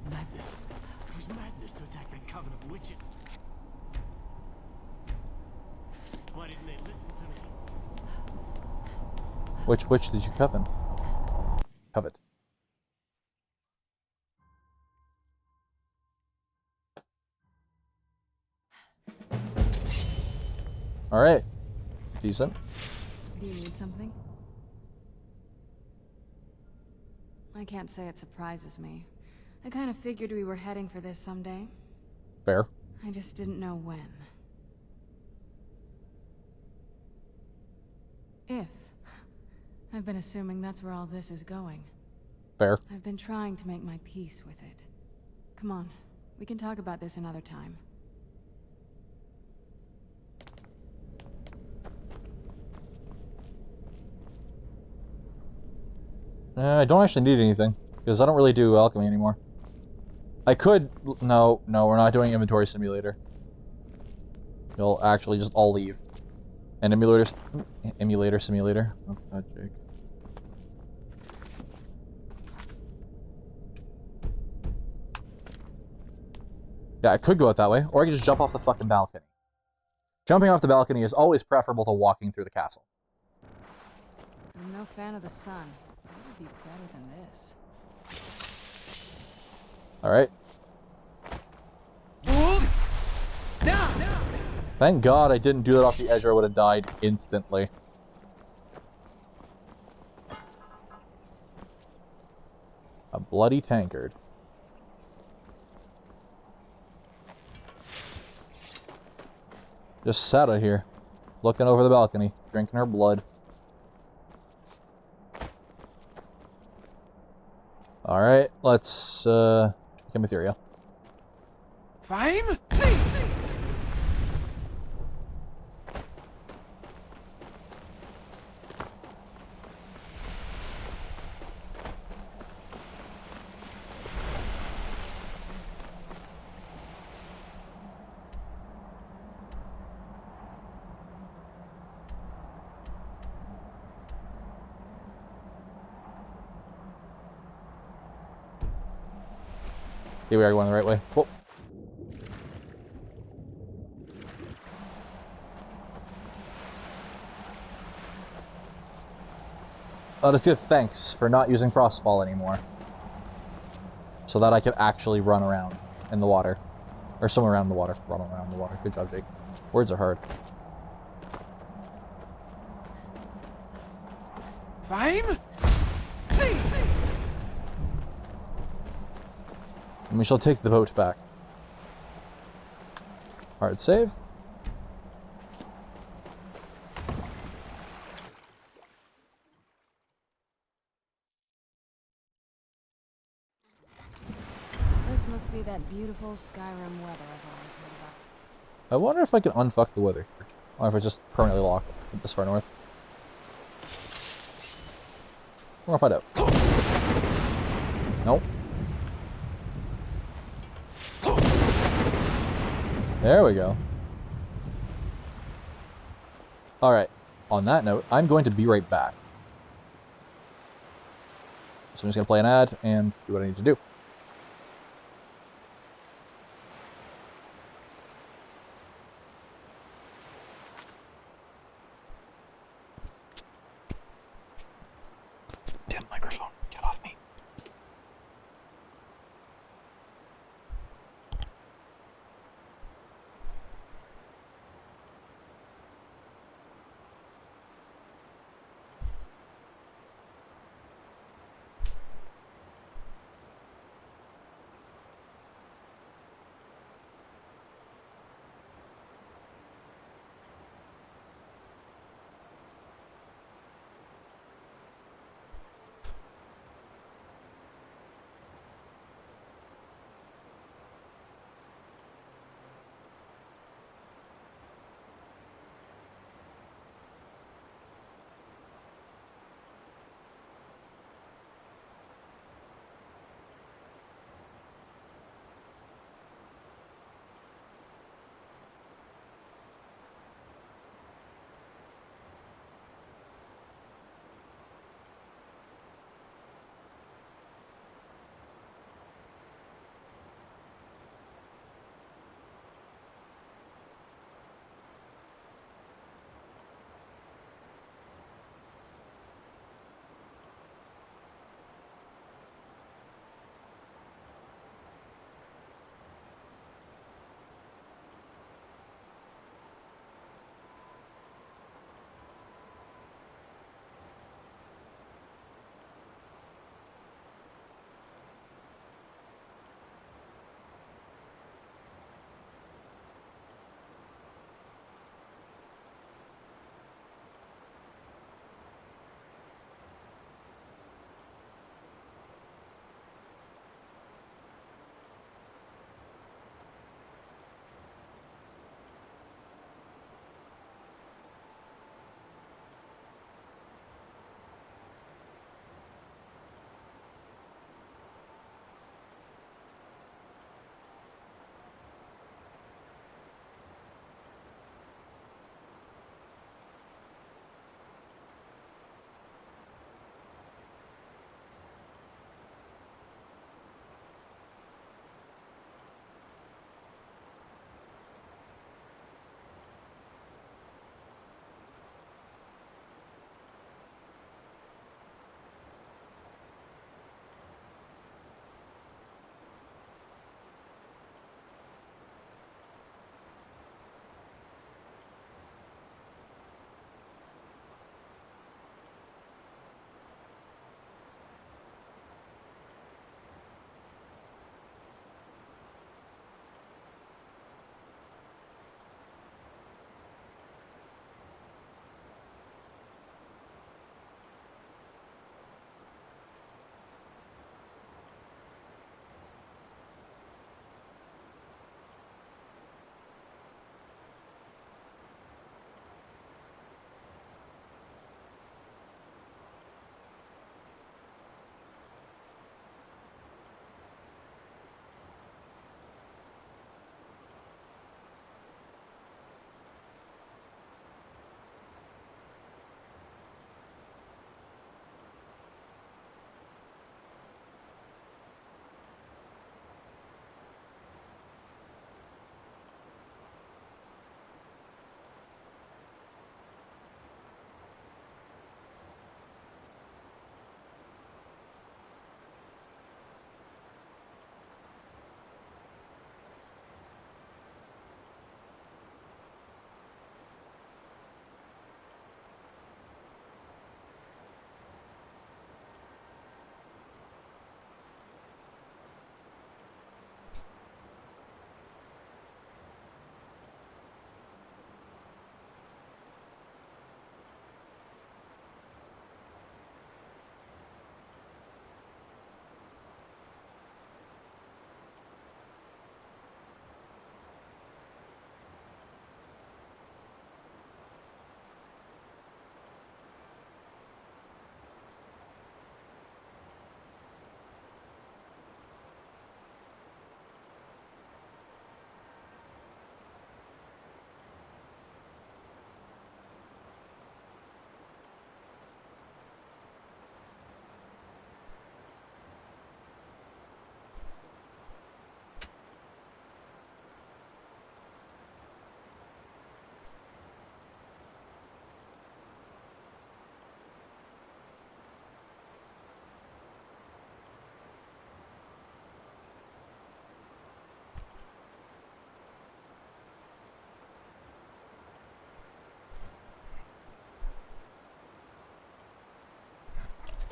Madness. It was madness to attack that coven of witches. Why didn't they listen to me? Which witch did you covet? Covet. Alright. Decent. Do you need something? I can't say it surprises me. I kind of figured we were heading for this someday. Fair. I just didn't know when. If. I've been assuming that's where all this is going. Fair. I've been trying to make my peace with it. Come on, we can talk about this another time. I don't actually need anything, because I don't really do alchemy anymore. I could... No, we're not doing inventory simulator. You'll actually just all leave. And emulator simulator. Oh god, Jake. Yeah, I could go out that way, or I could just jump off the fucking balcony. Jumping off the balcony is always preferable to walking through the castle. I'm no fan of the sun. It would be better than this. Alright. Thank God I didn't do that off the edge or I would have died instantly. A bloody tankard. Just sat out here, looking over the balcony, drinking her blood. Alright, let's, become ethereal. Fame? Here we are going the right way. Whoa. I'll just give thanks for not using Frostfall anymore. So that I could actually run around in the water. Or swim around the water. Run around the water. Good job, Jake. Words are hard. Fame? And we shall take the boat back. Hard save. This must be that beautiful Skyrim weather I've always heard about. I wonder if I can unfuck the weather here. Or if it's just permanently locked this far north. We're gonna find out. Nope. There we go. Alright, on that note, I'm going to be right back. So I'm just going to play an ad and do what I need to do. Damn microphone, get off me.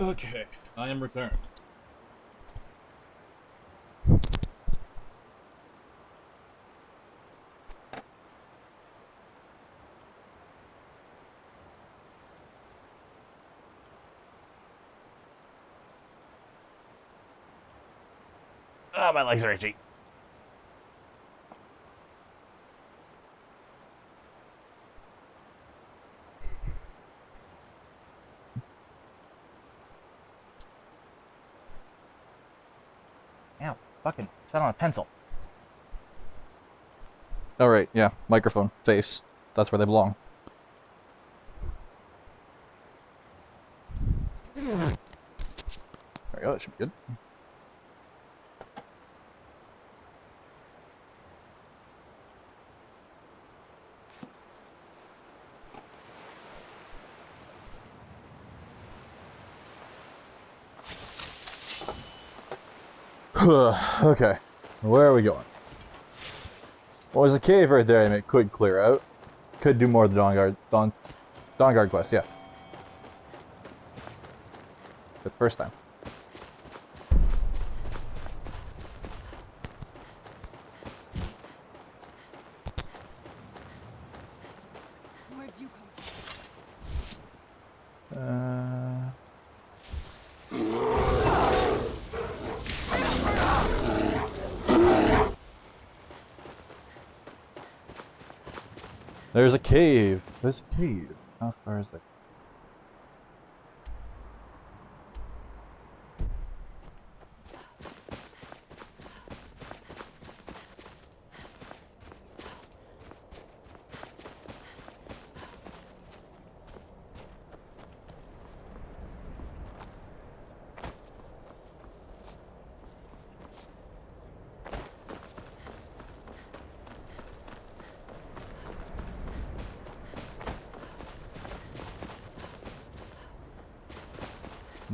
Okay, I am returned. Ah, my legs are itchy. Ow, fucking sat on a pencil. Alright, yeah, microphone, face. That's where they belong. There we go, that should be good. Okay, where are we going? Well, there's a cave right there I could clear out. Could do more of the Dawnguard quest, yeah. The first time. Where'd you come There's a cave. There's a cave. How far is that?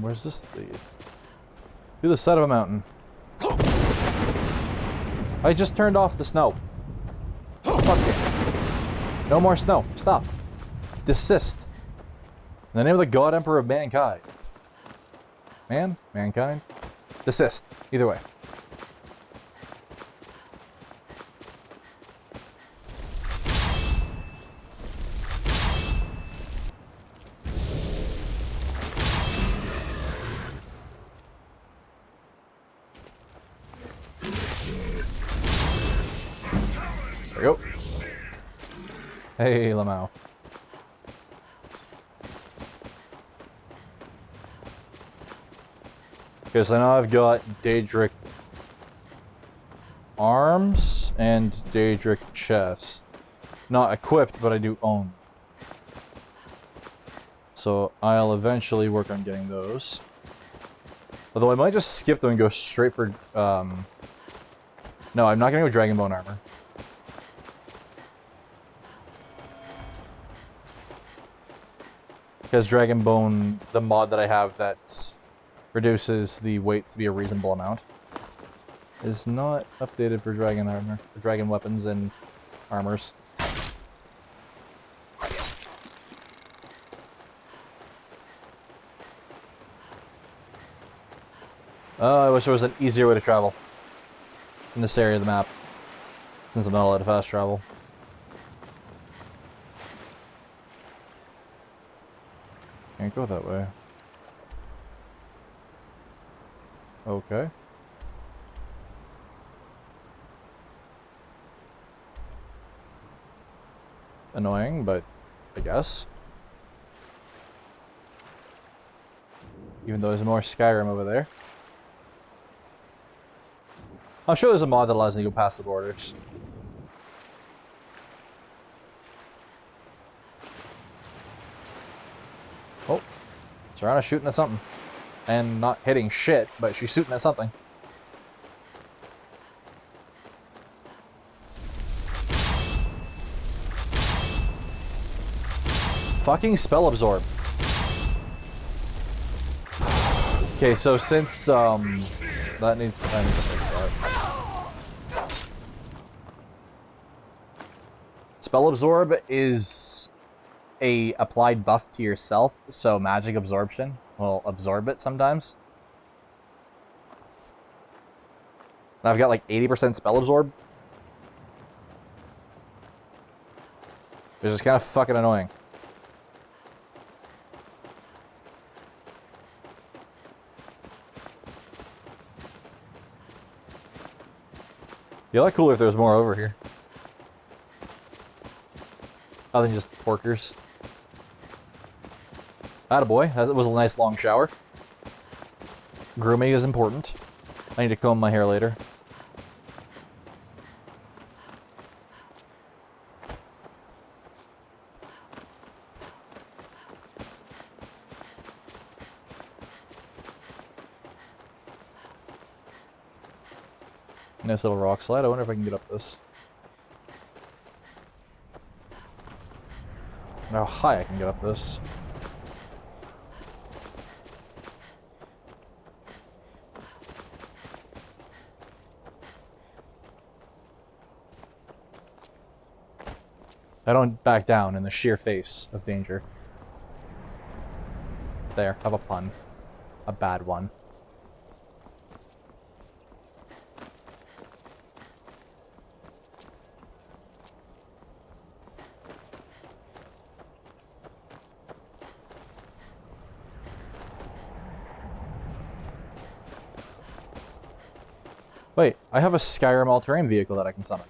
Where's this lead? To the side of a mountain. I just turned off the snow. Fuck it. No more snow. Stop. Desist. In the name of the God Emperor of Mankind. Mankind? Desist. Either way. There we go. Hey, Lamau. Because I know I've got Daedric arms and Daedric chest. Not equipped, but I do own. So I'll eventually work on getting those. Although I might just skip them and go straight for... No, I'm not going to go Dragonbone armor. Because Dragonbone, the mod that I have that reduces the weights to be a reasonable amount, is not updated for dragon armor, for dragon weapons and armors. I wish there was an easier way to travel in this area of the map, since I'm not allowed to fast travel. Can't go that way. Okay. Annoying, but I guess. Even though there's more Skyrim over there. I'm sure there's a mod that allows me to go past the borders. Oh. Serana's shooting at something. And not hitting shit, but she's shooting at something. Fucking spell absorb. Okay, so since that needs to fix that. Spell absorb is a applied buff to yourself, so magic absorption. will absorb it sometimes. And I've got like 80% spell absorb. It's just kind of fucking annoying. Be a lot cooler if there was more over here. Other than just porkers. Attaboy, that was a nice long shower. Grooming is important. I need to comb my hair later. Nice little rock slide. I wonder if I can get up this. How high I can get up this. I don't back down in the sheer face of danger. There, have a pun. A bad one. Wait, I have a Skyrim all-terrain vehicle that I can summon.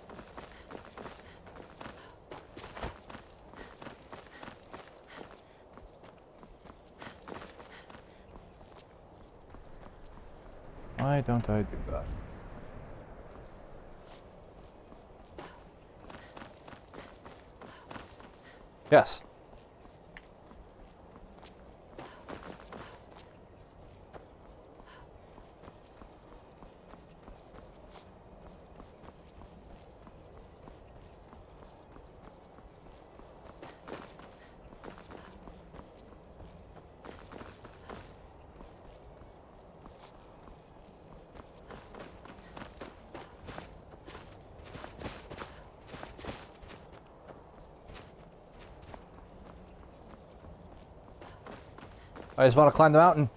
Why don't I do that? Yes. I just want to climb the mountain.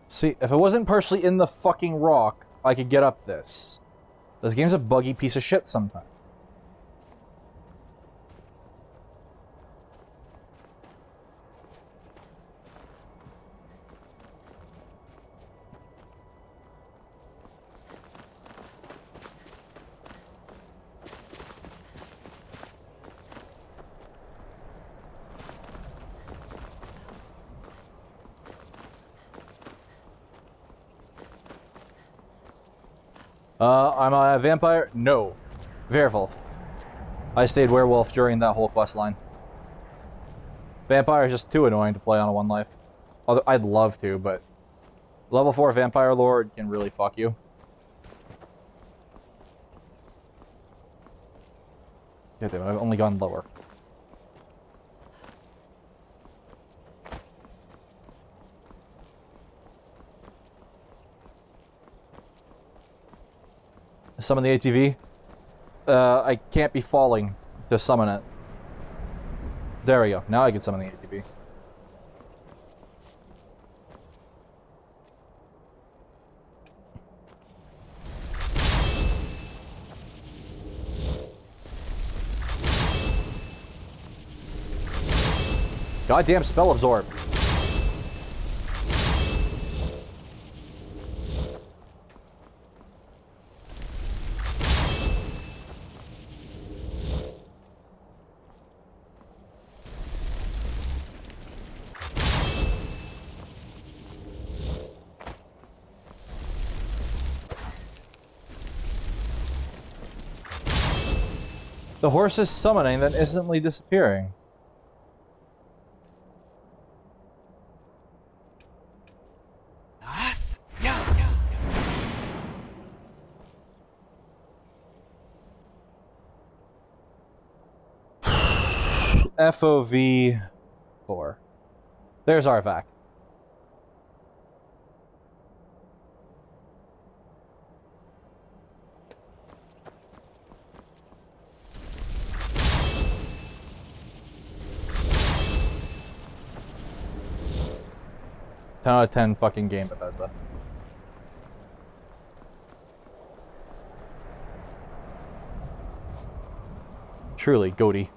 See, if it wasn't partially in the fucking rock, I could get up this. This game's a buggy piece of shit sometimes. I'm a vampire? No. Werewolf. I stayed werewolf during that whole quest line. Vampire is just too annoying to play on a one life. Although I'd love to, but level 4 vampire lord can really fuck you. God damn it, I've only gone lower. Summon the ATV. I can't be falling to summon it. There we go. Now I can summon the ATV. Goddamn spell absorb. The horse is summoning, then instantly disappearing. Yes. FOV 4. There's Arvac. 10 out of 10 fucking game, Bethesda. Truly, goaty.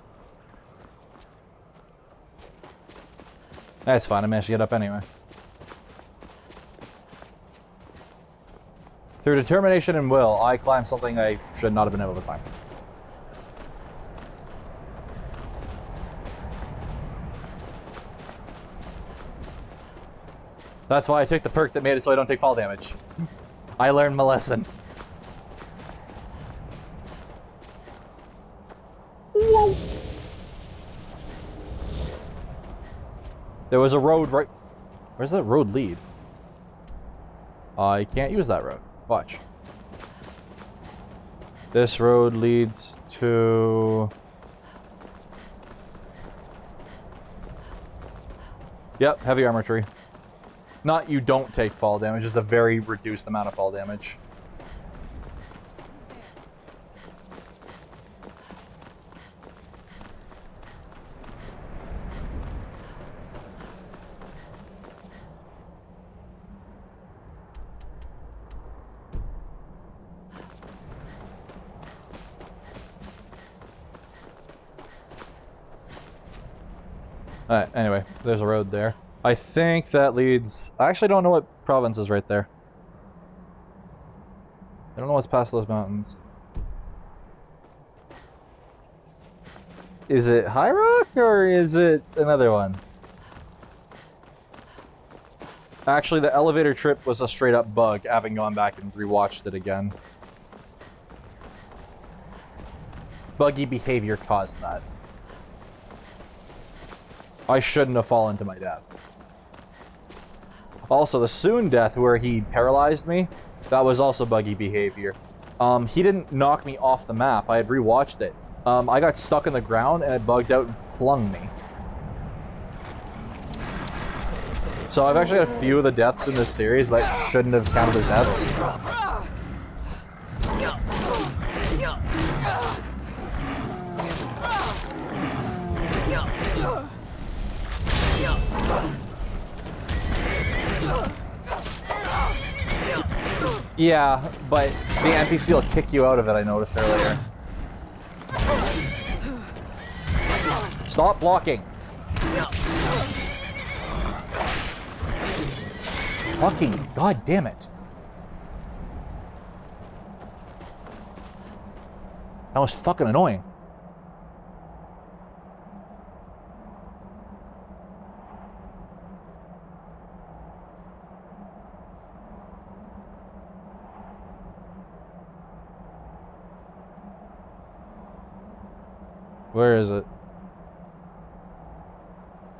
That's fine, I managed to get up anyway. Through determination and will, I climbed something I should not have been able to climb. That's why I took the perk that made it so I don't take fall damage. I learned my lesson. Whoa. There was a road right... Where's that road lead? I can't use that road. Watch. This road leads to... Yep, heavy armor tree. Not you don't take fall damage, just a very reduced amount of fall damage. Alright, anyway, there's a road there. I think that leads... I actually don't know what province is right there. I don't know what's past those mountains. Is it High Rock or is it another one? Actually, the elevator trip was a straight up bug, having gone back and rewatched it again. Buggy behavior caused that. I shouldn't have fallen to my death. Also, the Soon death where he paralyzed me, that was also buggy behavior. He didn't knock me off the map. I had rewatched it. I got stuck in the ground and it bugged out and flung me. So I've actually got a few of the deaths in this series that shouldn't have counted as deaths. Yeah, but the NPC will kick you out of it, I noticed earlier. Stop blocking. Fucking god damn it. That was fucking annoying. Where is it?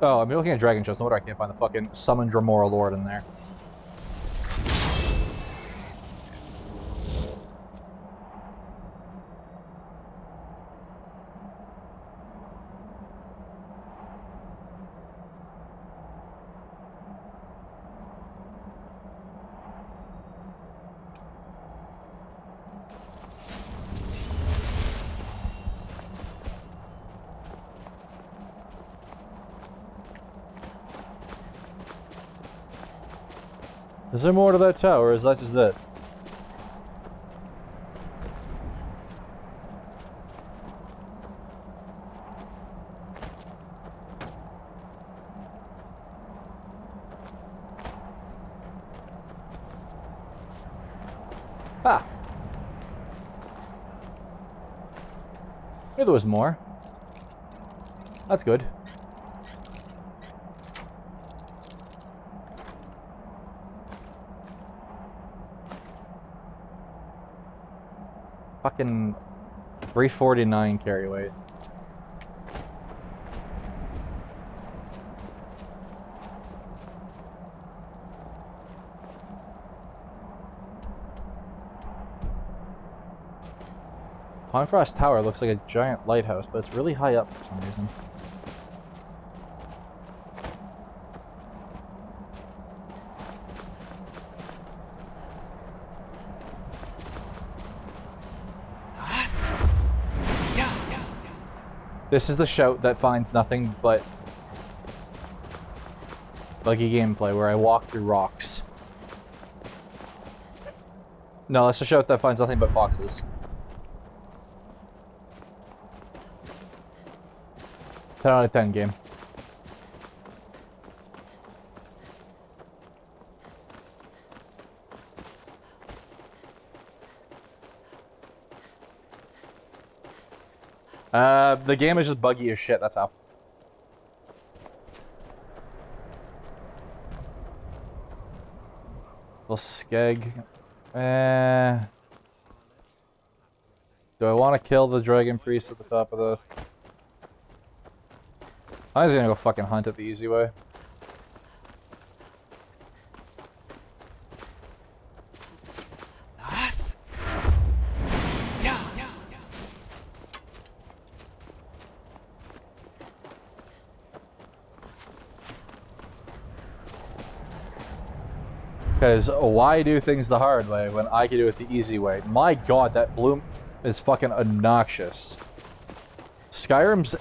Oh, I'm looking at Dragon Chests. No wonder I can't find the fucking Summon Dremora Lord in there. Is there more to that tower, or is that just it? Ah! Knew there was more. That's good. Fucking 349 carry weight. Pinefrost Tower looks like a giant lighthouse, but it's really high up for some reason. This is the shout that finds nothing but buggy gameplay where I walk through rocks. No, let's just show it that finds nothing but foxes. 10 out of 10 game. The game is just buggy as shit, that's how. Little skeg. Do I want to kill the dragon priest at the top of this? I'm just gonna go fucking hunt it the easy way. Nice. Yeah. Because why do things the hard way when I can do it the easy way? My god, that bloom is fucking obnoxious. Skyrim's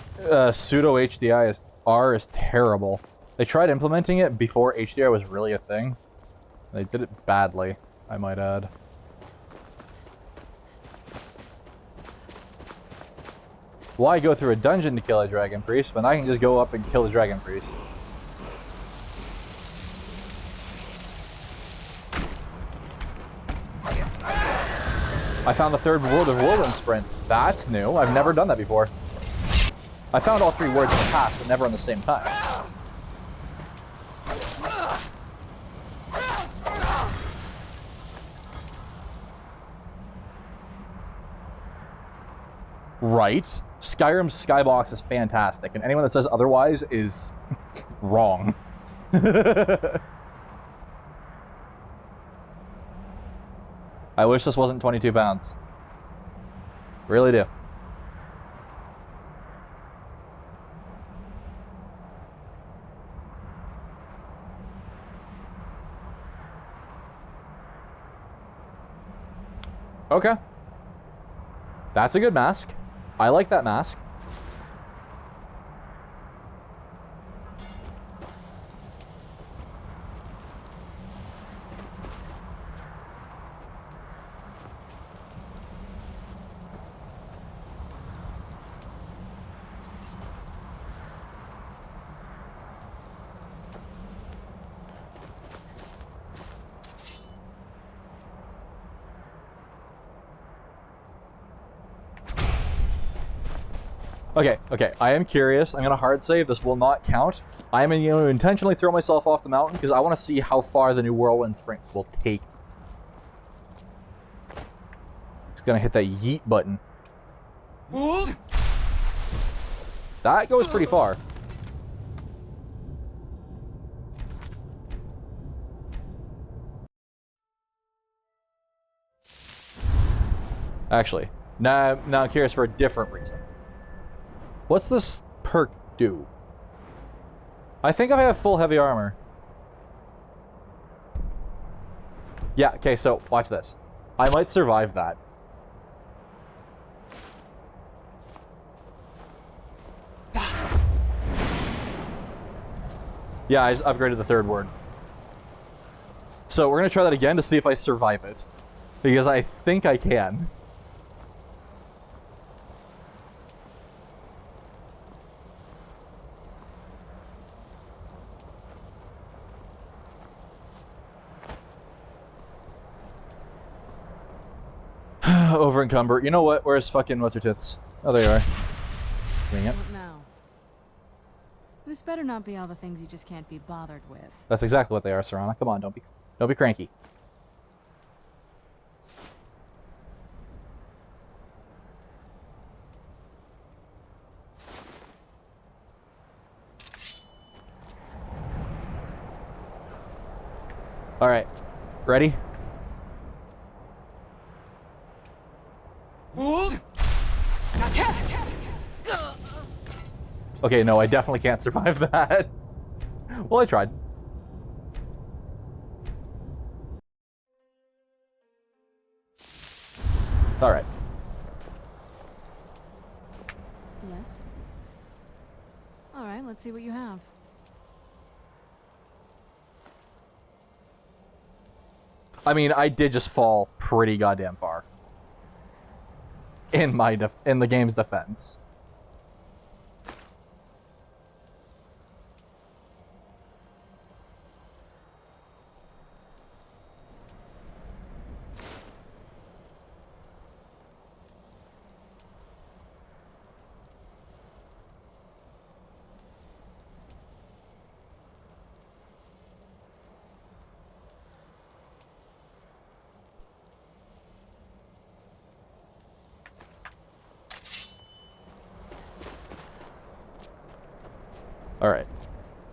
pseudo HDR is terrible. They tried implementing it before HDR was really a thing. They did it badly, I might add. Why go through a dungeon to kill a dragon priest when I can just go up and kill the dragon priest? I found the third word of whirlwind sprint. That's new. I've never done that before. I found all 3 words in the past, but never on the same time. Right. Skyrim's skybox is fantastic, and anyone that says otherwise is wrong. I wish this wasn't 22 pounds. Really do. Okay. That's a good mask. I like that mask. Okay, I am curious. I'm gonna hard save. This will not count. I am going to intentionally throw myself off the mountain because I want to see how far the new whirlwind sprint will take. It's gonna hit that yeet button. Hold. That goes pretty far. Actually, now I'm curious for a different reason. What's this perk do? I think I have full heavy armor. Yeah, okay, so watch this. I might survive that. Yes. Yeah, I just upgraded the third word. So we're gonna try that again to see if I survive it. Because I think I can. Over encumber. You know what? Where's fucking what's her tits? Oh, there you are. Bring it. What now? This better not be all the things you just can't be bothered with. That's exactly what they are, Serana. Come on, don't be cranky. All right, ready? Hold. Now cast. Okay, no, I definitely can't survive that. Well, I tried. All right. Yes? Alright, let's see what you have. I mean, I did just fall pretty goddamn far. In the game's defense. Alright.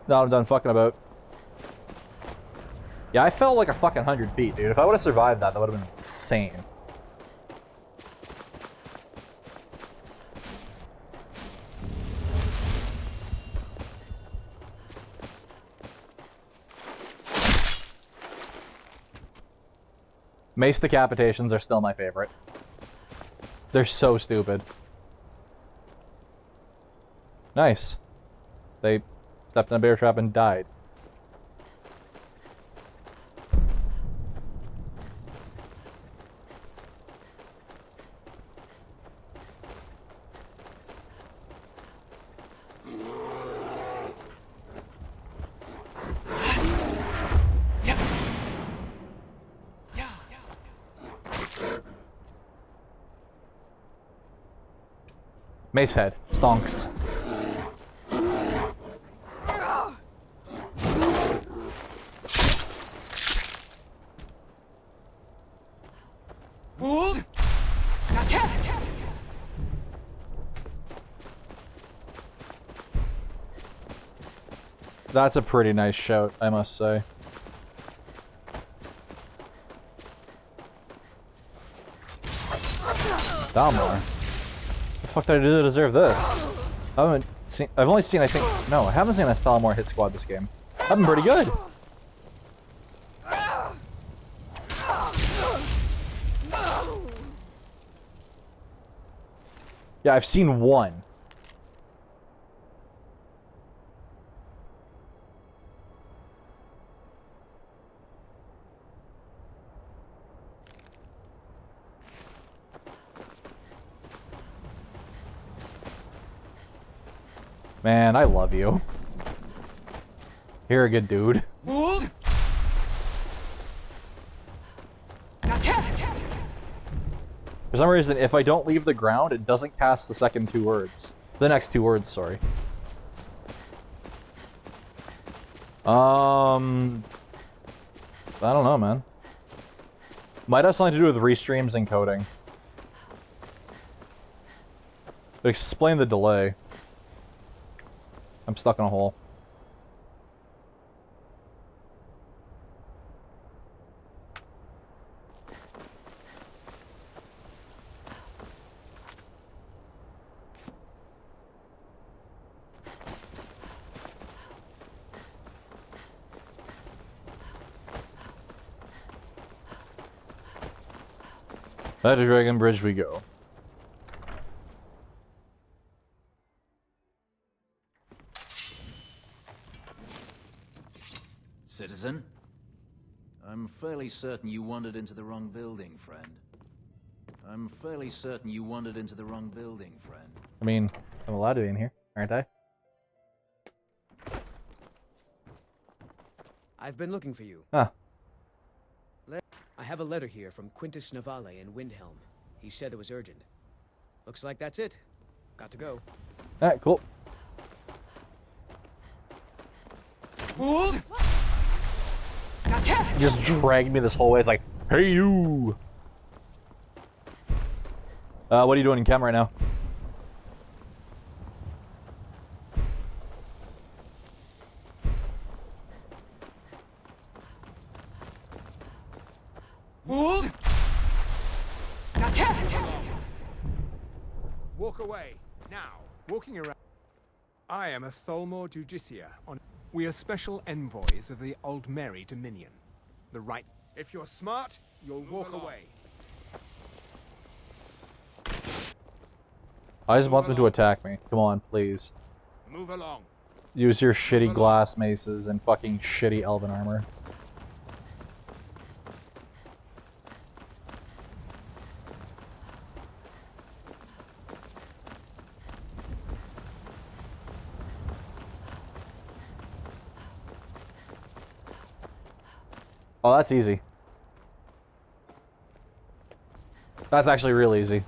Now I'm done fucking about. Yeah, I fell like a fucking 100 feet, dude. If I would have survived that, that would have been insane. Mace decapitations are still my favorite. They're so stupid. Nice. They stepped in a bear trap and died. Mace head. Stonks. Hold! Now cast! That's a pretty nice shout, I must say. Falmer. The fuck did I do to deserve this? I've only seen, I think, no, I haven't seen a Falmer hit squad this game. I've been pretty good. Yeah, I've seen one. Man, I love you. You're a good dude. Hold! Now cast! For some reason, if I don't leave the ground, it doesn't cast the second two words. The next two words, sorry. I don't know, man. Might have something to do with restreams and coding. Explain the delay. I'm stuck in a hole. Back to Dragon Bridge we go. Citizen? I'm fairly certain you wandered into the wrong building, friend. I'm fairly certain you wandered into the wrong building, friend. I mean, I'm allowed to be in here, aren't I? I've been looking for you. Huh. I have a letter here from Quintus Navale in Windhelm. He said it was urgent. Looks like that's it. Got to go. Alright, cool. Hold! Now cast! He just dragged me this whole way. It's like, hey you! What are you doing in chem right now? Hold! Now cast! Walk away, now. Walking around. I am a Tholmor Judicia. We are special envoys of the Old Mary Dominion. The right. If you're smart, you'll walk away. I just want them to attack me. Come on, please. Move along. Use your shitty glass maces and fucking shitty elven armor. Oh, that's easy. That's actually real easy.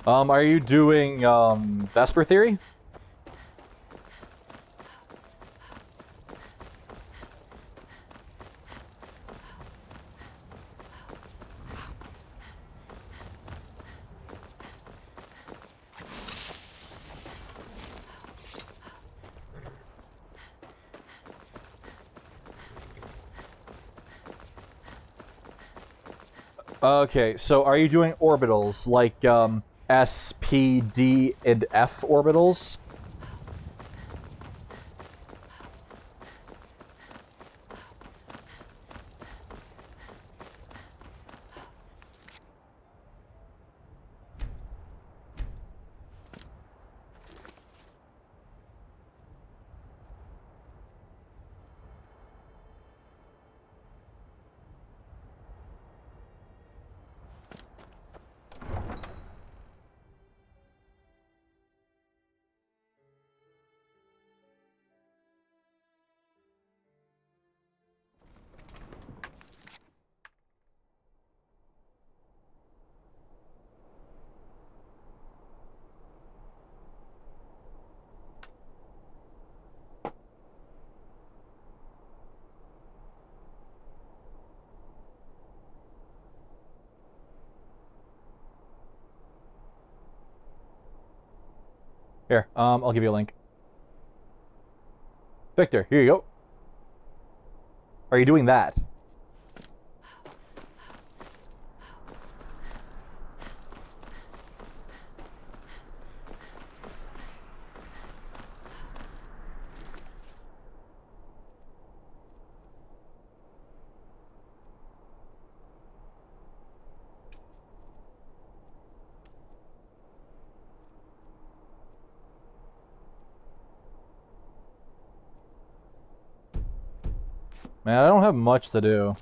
Are you doing, Vesper Theory? Okay, so are you doing orbitals, like, S, P, D, and F orbitals? Here, I'll give you a link. Victor, here you go. Are you doing that? Man, I don't have much to do.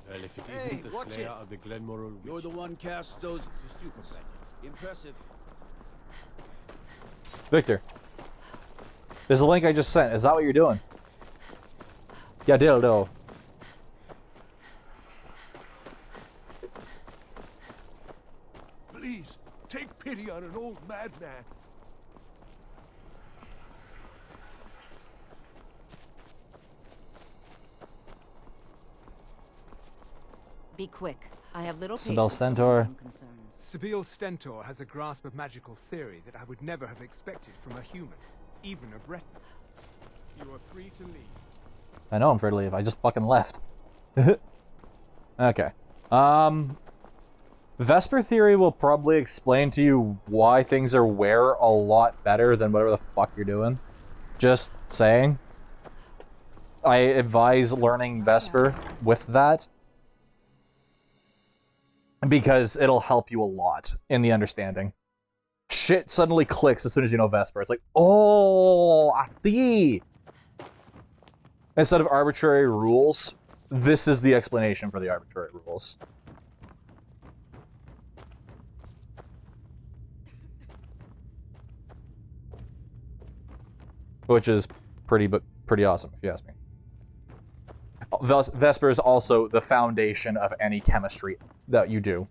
Well, if it Hey, isn't the watch slayer it. of the Glenmoral Witch. You're the one cast those... Impressive. Victor. There's a link I just sent. Is that what you're doing? Yeah, dildo. Please, take pity on an old madman. Be quick. I have little Sibel patience for Centaur. human concerns. Sibyl Stentor has a grasp of magical theory that I would never have expected from a human, even a Breton. You are free to leave. I know I'm free to leave. I just fucking left. Okay. Vesper Theory will probably explain to you why things are where a lot better than whatever the fuck you're doing. Just saying. I advise learning Vesper with that. Because it'll help you a lot in the understanding. Shit suddenly clicks as soon as you know Vesper. It's like, oh, I see. Instead of arbitrary rules, this is the explanation for the arbitrary rules. Which is pretty awesome, if you ask me. Vesper is also the foundation of any chemistry that you do.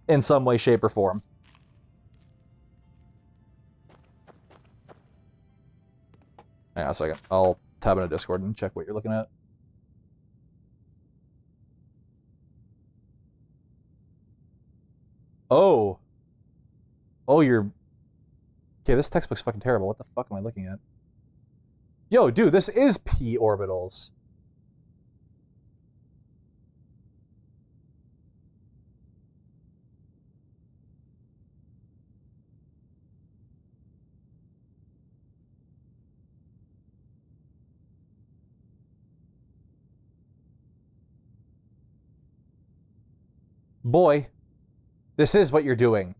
In some way, shape, or form. Hang on a second. I'll tab into Discord and check what you're looking at. Oh. Oh, you're... Okay, this textbook's fucking terrible. What the fuck am I looking at? Yo, dude, this is p orbitals. Boy, This is what you're doing.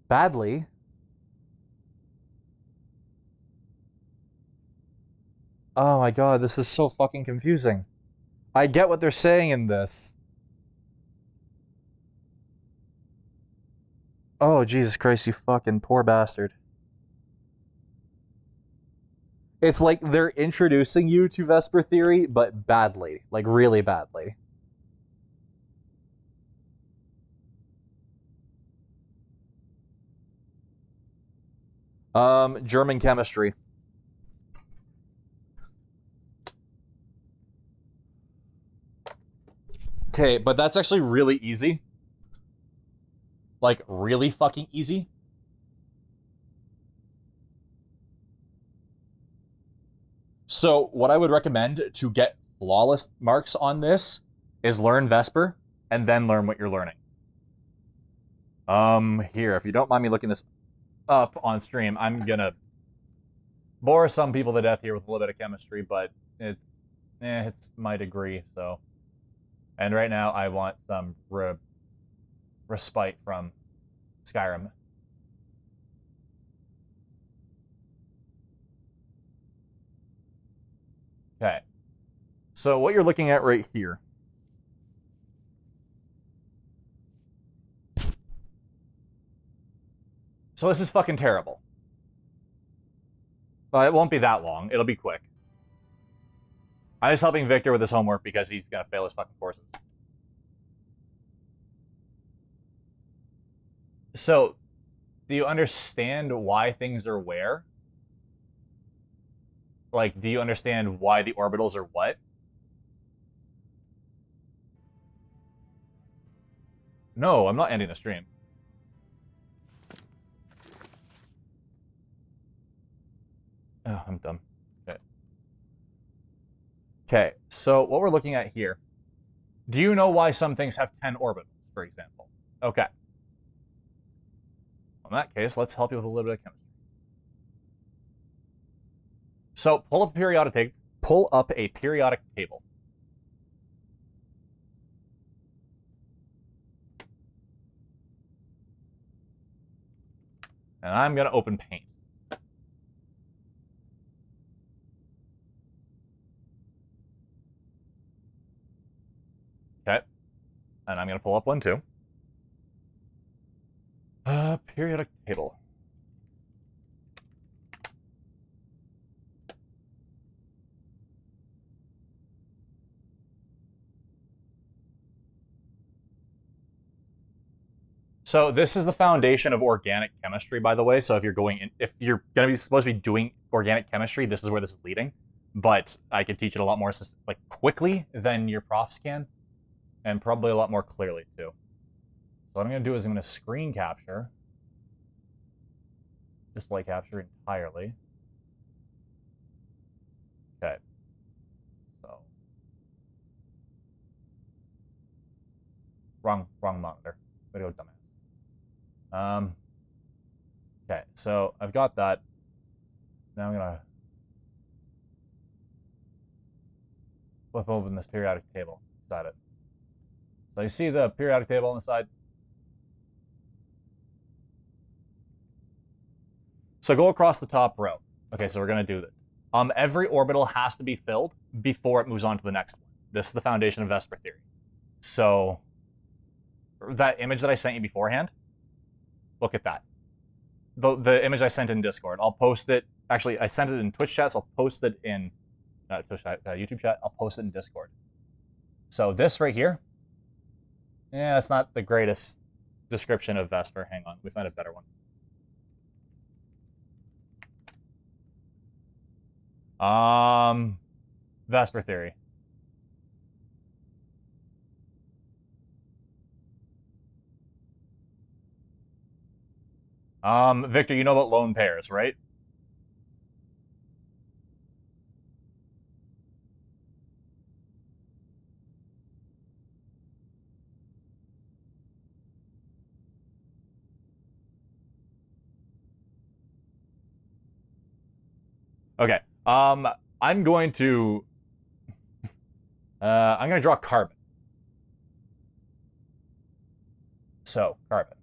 Badly. Oh my god, this is so fucking confusing. I get what they're saying in this. Oh, Jesus Christ, you fucking poor bastard. It's like they're introducing you to Vesper theory, but badly. Like, really badly. German chemistry. Okay, but that's actually really easy. Like, really fucking easy. So, what I would recommend to get flawless marks on this is learn Vesper, and then learn what you're learning. Here, if you don't mind me looking this up on stream, I'm gonna bore some people to death here with a little bit of chemistry, but it's my degree, so. And right now, I want some respite from Skyrim. Okay. So what you're looking at right here. So this is fucking terrible. But it won't be that long. It'll be quick. I'm just helping Victor with his homework because he's gonna fail his fucking courses. So, do you understand why things are where? Like, do you understand why the orbitals are what? No, I'm not ending the stream. Oh, I'm dumb. Okay. Okay, so what we're looking at here. Do you know why some things have 10 orbitals, for example? Okay. In that case, let's help you with a little bit of chemistry. So pull up a periodic table. And I'm going to open Paint. Okay. And I'm going to pull up one too. Periodic table. So this is the foundation of organic chemistry, by the way. So if you're going to be supposed to be doing organic chemistry, this is where this is leading. But I could teach it a lot more like quickly than your profs can, and probably a lot more clearly too. So what I'm going to do is I'm going to screen capture, display capture entirely. Okay. So wrong monitor. Way to go, dumbass. Okay, so I've got that. Now I'm gonna flip open this periodic table beside it. So you see the periodic table on the side? So go across the top row. Okay, so we're gonna do that. Every orbital has to be filled before it moves on to the next one. This is the foundation of Vesper theory. So that image that I sent you beforehand, look at that. The image I sent in Discord. I'll post it. Actually, I sent it in Twitch chat, so I'll post it in YouTube chat. I'll post it in Discord. So this right here, yeah, that's not the greatest description of Vesper. Hang on, we found a better one. Vesper theory. Victor, you know about lone pairs, right? Okay. I'm going to I'm going to draw carbon. So, carbon.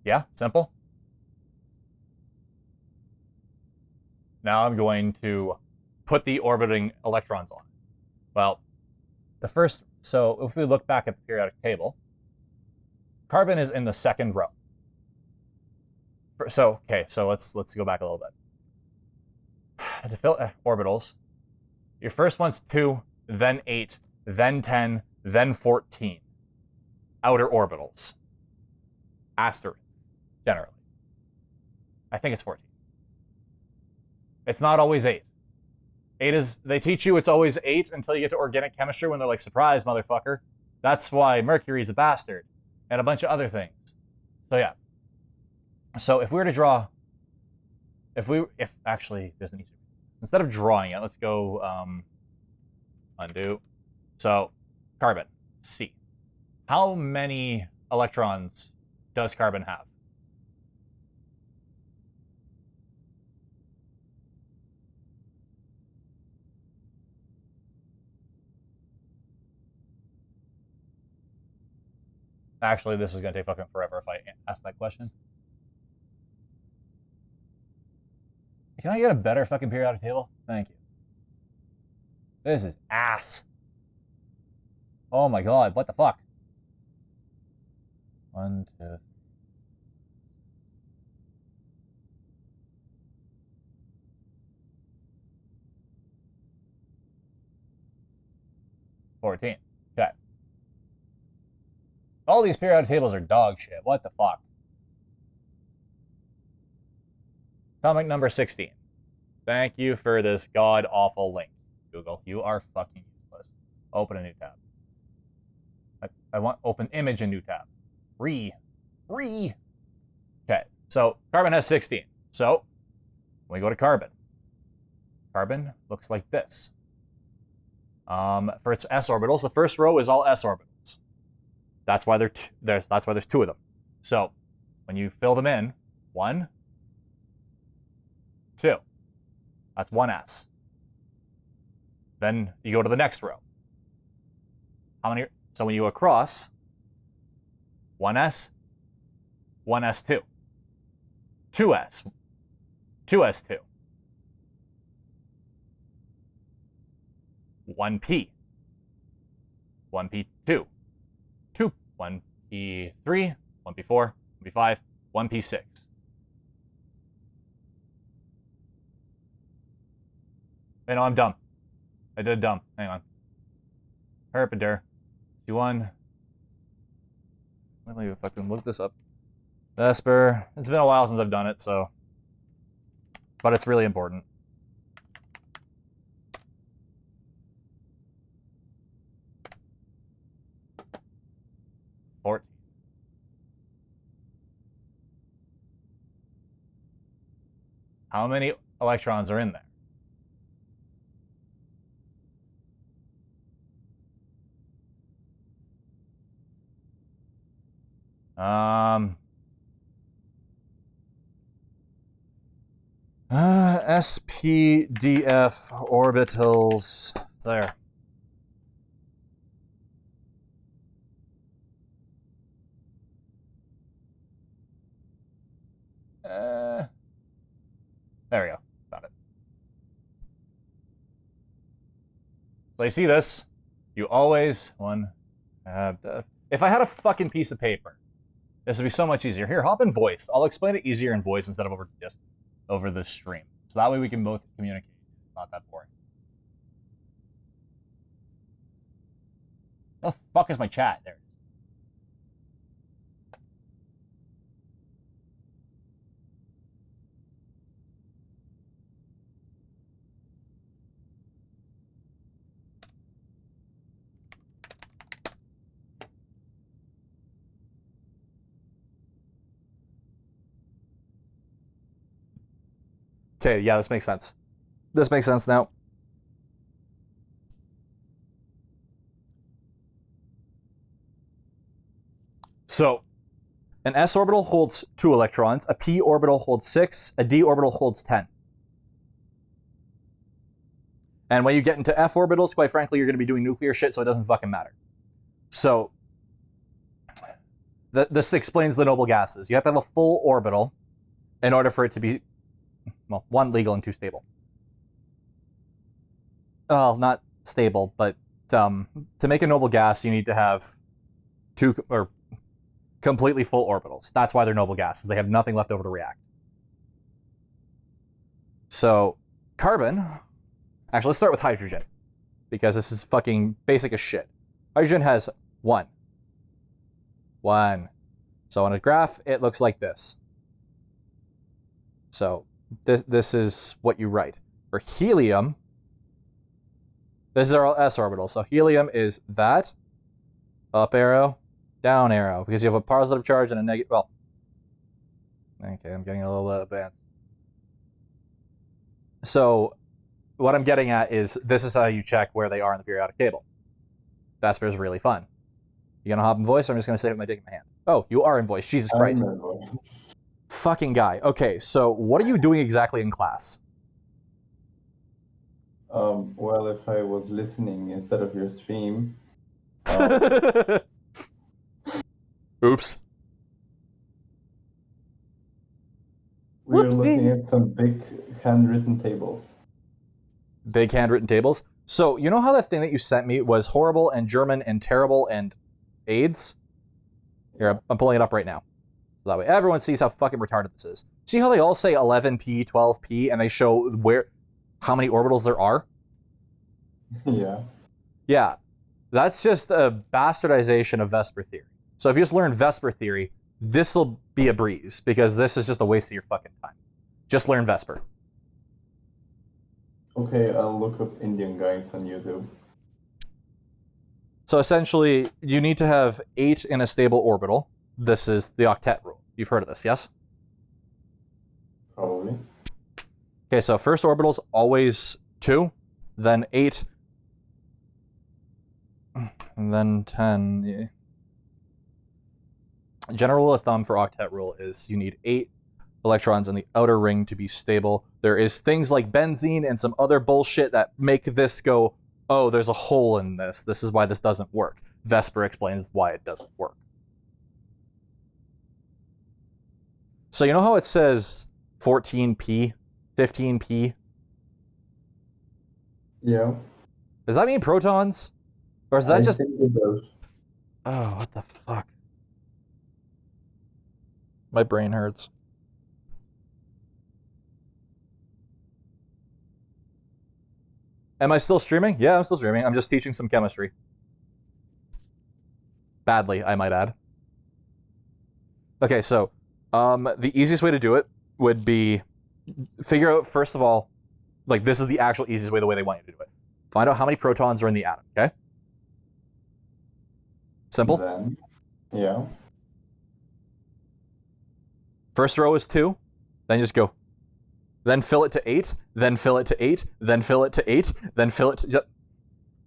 Yeah, simple. Now I'm going to put the orbiting electrons on. Well, so if we look back at the periodic table, carbon is in the second row. So let's go back a little bit. To fill orbitals, your first one's 2, then 8, then 10, then 14. Outer orbitals. Asterisk, generally. I think it's 14. It's not always 8. 8 is, they teach you it's always 8 until you get to organic chemistry when they're like, surprise, motherfucker. That's why Mercury's a bastard. And a bunch of other things. So yeah. So if we were to draw, if actually, there's an easier. Instead of drawing it, let's go undo. So carbon, C. How many electrons does carbon have? Actually, this is going to take fucking forever if I ask that question. Can I get a better fucking periodic table? Thank you. This is ass. Oh my god, what the fuck? 1, 2, 3. 14. Okay. All these periodic tables are dog shit. What the fuck? Comic number 16. Thank you for this god-awful link, Google. You are fucking useless. Open a new tab. I want open image in new tab. Re. Okay, so carbon has 16. So, when we go to carbon, carbon looks like this. For its s orbitals, the first row is all s orbitals. That's why that's why there's 2 of them. So, when you fill them in, 1, 2. That's 1s. Then you go to the next row. How many? So when you go across, 1s, 1s2, 2s, 2s2, 1p, 1p2, 1p3, 1p4, 1p5, 1p6. Wait, no, I'm dumb. I did dumb. Hang on. Herpader. Q1. Let me fucking look this up. Vesper. It's been a while since I've done it, so. But it's really important. How many electrons are in there? SPDF orbitals. There. There we go. Got it. So you see this? You always if I had a fucking piece of paper, this would be so much easier. Here, hop in voice. I'll explain it easier in voice instead of over the stream. So that way we can both communicate. It's not that boring. What the fuck is my chat? There. Okay, yeah, this makes sense. This makes sense now. So, an s orbital holds 2 electrons, a p orbital holds 6, a d orbital holds 10. And when you get into F orbitals, quite frankly, you're going to be doing nuclear shit, so it doesn't fucking matter. So, this explains the noble gases. You have to have a full orbital in order for it to be, well, 1, legal, and 2, stable. Well, not stable, but to make a noble gas, you need to have 2 or completely full orbitals. That's why they're noble gases. They have nothing left over to react. So, carbon... Actually, let's start with hydrogen, because this is fucking basic as shit. Hydrogen has 1. 1. So on a graph, it looks like this. So this is what you write. For helium, this is our s orbital. So helium is that, up arrow, down arrow, because you have a positive charge and a negative, well, okay, I'm getting a little bit advanced. So what I'm getting at is this is how you check where they are in the periodic table. Vesper is really fun. You gonna hop in voice, or I'm just gonna save my dick in my hand? Oh, you are in voice. Jesus Christ. Fucking guy. Okay, so what are you doing exactly in class? Well, if I was listening instead of your stream... Oops. We were looking at some big handwritten tables. Big handwritten tables? So, you know how that thing that you sent me was horrible and German and terrible and AIDS? Here, I'm pulling it up right now. So that way everyone sees how fucking retarded this is. See how they all say 11p, 12p, and they show how many orbitals there are? Yeah. Yeah. That's just a bastardization of Vesper theory. So if you just learn Vesper theory, this will be a breeze, because this is just a waste of your fucking time. Just learn Vesper. Okay, I'll look up Indian guys on YouTube. So essentially, you need to have 8 in a stable orbital. This is the octet rule. You've heard of this, yes? Probably. Okay, so first orbital's always 2, then 8, and then 10. Yeah. General rule of thumb for octet rule is you need 8 electrons in the outer ring to be stable. There is things like benzene and some other bullshit that make this go, oh, there's a hole in this. This is why this doesn't work. Vesper explains why it doesn't work. So you know how it says 14p, 15p? Yeah. Does that mean protons? Or is that I just... think it does. Oh, what the fuck? My brain hurts. Am I still streaming? Yeah, I'm still streaming. I'm just teaching some chemistry. Badly, I might add. Okay, so the easiest way to do it would be figure out, first of all, like this is the actual easiest way, the way they want you to do it. Find out how many protons are in the atom, okay? Simple? Then, yeah. First row is 2, then you just go. Then fill it to 8, then fill it to 8, then fill it to 8, then fill it to...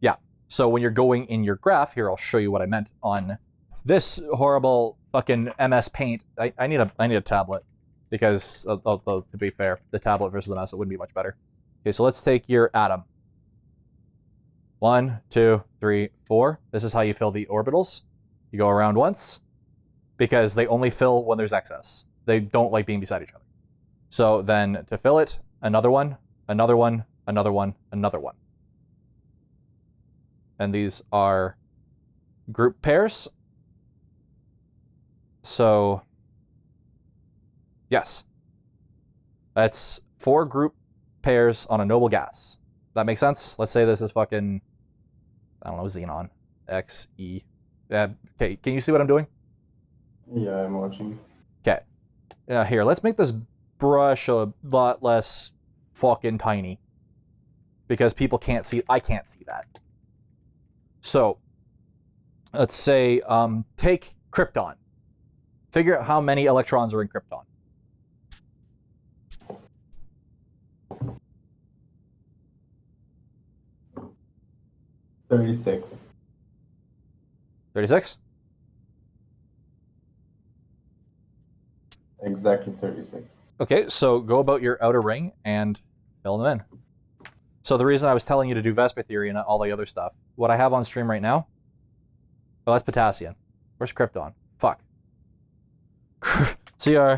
Yeah. So when you're going in your graph, here, I'll show you what I meant on this horrible fucking MS Paint. I need a tablet, because, to be fair, the tablet versus the mouse, it wouldn't be much better. Okay, so let's take your atom. 1, 2, 3, 4. This is how you fill the orbitals. You go around once, because they only fill when there's excess. They don't like being beside each other. So then to fill it, another one, another one, another one, another one. And these are group pairs. So, yes. That's 4 group pairs on a noble gas. That makes sense? Let's say this is fucking, I don't know, xenon. X, E. Okay, can you see what I'm doing? Yeah, I'm watching. Okay. Here, let's make this brush a lot less fucking tiny, because people can't see, I can't see that. So let's say take krypton. Figure out how many electrons are in krypton. $36. 36? Exactly 36. Okay, so go about your outer ring and fill them in. So the reason I was telling you to do Vesper Theory and all the other stuff, what I have on stream right now, well, that's Potassium. Where's Krypton? Fuck. CR,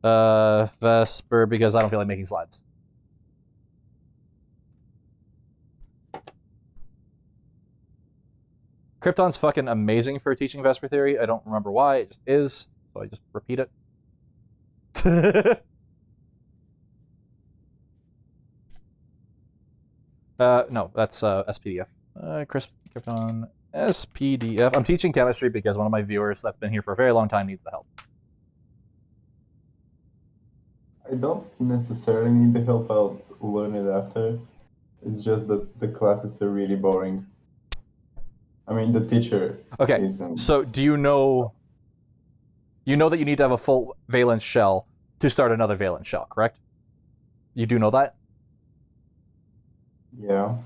Vesper, because I don't feel like making slides. Krypton's fucking amazing for teaching Vesper Theory. I don't remember why, it just is, so I just repeat it. No, that's SPDF. Krypton, SPDF. I'm teaching chemistry because one of my viewers that's been here for a very long time needs the help. I don't necessarily need the help, I'll learn it after. It's just that the classes are really boring. I mean, the teacher isn't. So do you know that you need to have a full valence shell to start another valence shell, correct? You do know that? Yeah.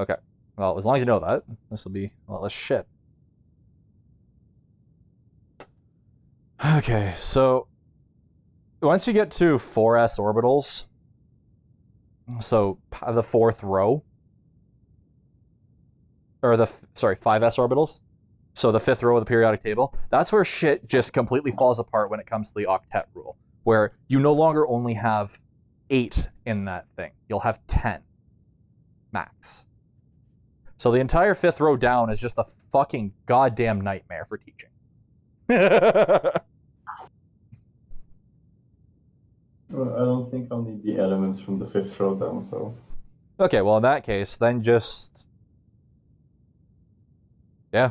Okay. Well, as long as you know that, this will be a lot less shit. Okay, so once you get to 4s orbitals, so the 4th row, or 5s orbitals, so the 5th row of the periodic table, that's where shit just completely falls apart when it comes to the octet rule, where you no longer only have 8 in that thing, you'll have 10 max. So the entire 5th row down is just a fucking goddamn nightmare for teaching. Well, I don't think I'll need the elements from the 5th row down, so... Okay, well in that case, then just... Yeah.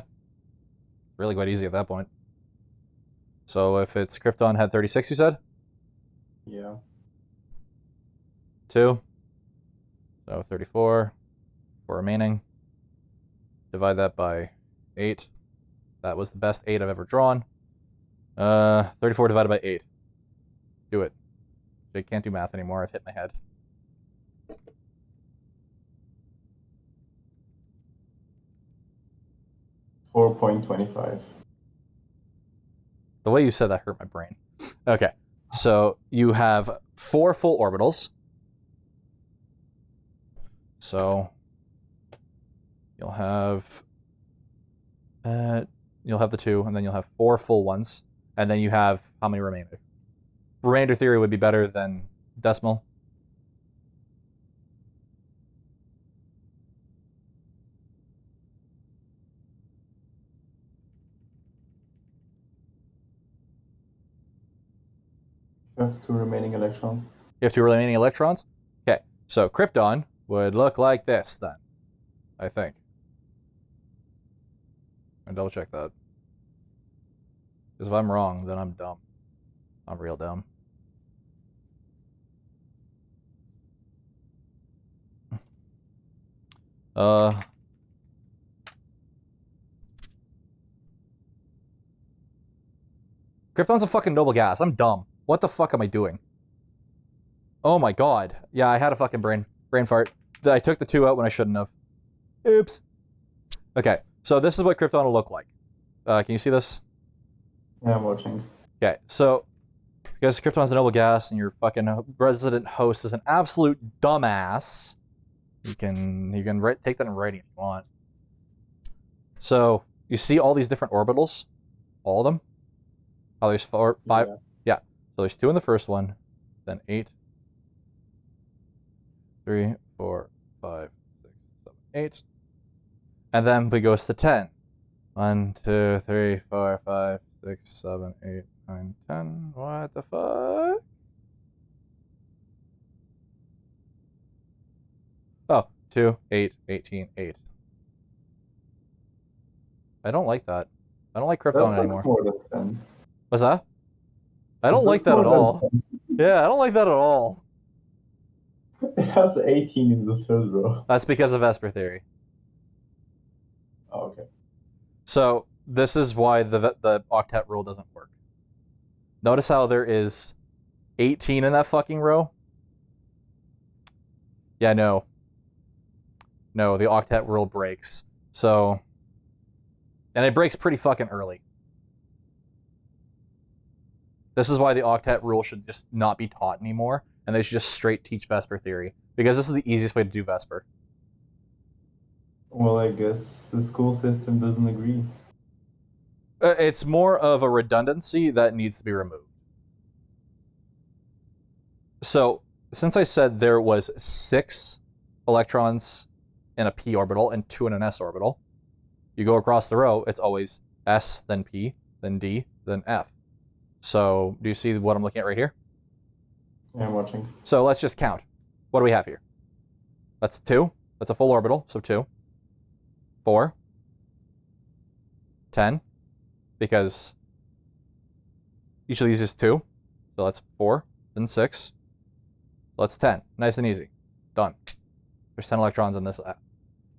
Really quite easy at that point. So if it's Krypton had 36, you said? Yeah. 2. So 34. 4 remaining. Divide that by 8. That was the best 8 I've ever drawn. 34 divided by 8. Do it. I can't do math anymore. I've hit my head. $4.25. The way you said that hurt my brain. Okay, so you have 4 full orbitals. So you'll have the 2, and then you'll have 4 full ones, and then you have how many remainder? Remainder theory would be better than decimal. You have 2 remaining electrons. You have 2 remaining electrons? Okay, so Krypton would look like this then, I think. I'm gonna double check that. Because if I'm wrong, then I'm dumb. I'm real dumb. Krypton's a fucking noble gas. I'm dumb. What the fuck am I doing? Oh my god. Yeah, I had a fucking brain fart. I took the 2 out when I shouldn't have. Oops. Okay, so this is what Krypton will look like. Can you see this? Yeah, I'm watching. Okay, so because Krypton's a noble gas and your fucking resident host is an absolute dumbass, you can take that in writing if you want. So you see all these different orbitals, all of them. Oh, there's 4, 5. Yeah. So there's 2 in the first one, then 8, 3, 4, 5, 6, 7, 8, and then it goes to 10. 1, 2, 3, 4, 5, 6, 7, 8, 9, 10. What the fuck? Oh, 2, 8, 18, 8. I don't like that. I don't like Krypton anymore. More than 10. What's that? I don't like that at all. Yeah, I don't like that at all. It has 18 in the 3rd row. That's because of Vesper Theory. Oh, okay. So this is why the octet rule doesn't work. Notice how there is 18 in that fucking row? Yeah, no. No, the octet rule breaks. So, and it breaks pretty fucking early. This is why the octet rule should just not be taught anymore, and they should just straight teach Vesper theory, because this is the easiest way to do Vesper. Well, I guess the school system doesn't agree. It's more of a redundancy that needs to be removed. So, since I said there was 6 electrons in a p orbital and 2 in an s orbital, you go across the row, it's always s, then p, then d, then f. So, do you see what I'm looking at right here? Yeah, I'm watching. So let's just count. What do we have here? That's 2. That's a full orbital, so 2. 4. 10. Because each of these is 2. So that's 4. Then 6. So that's 10. Nice and easy. Done. There's 10 electrons in this.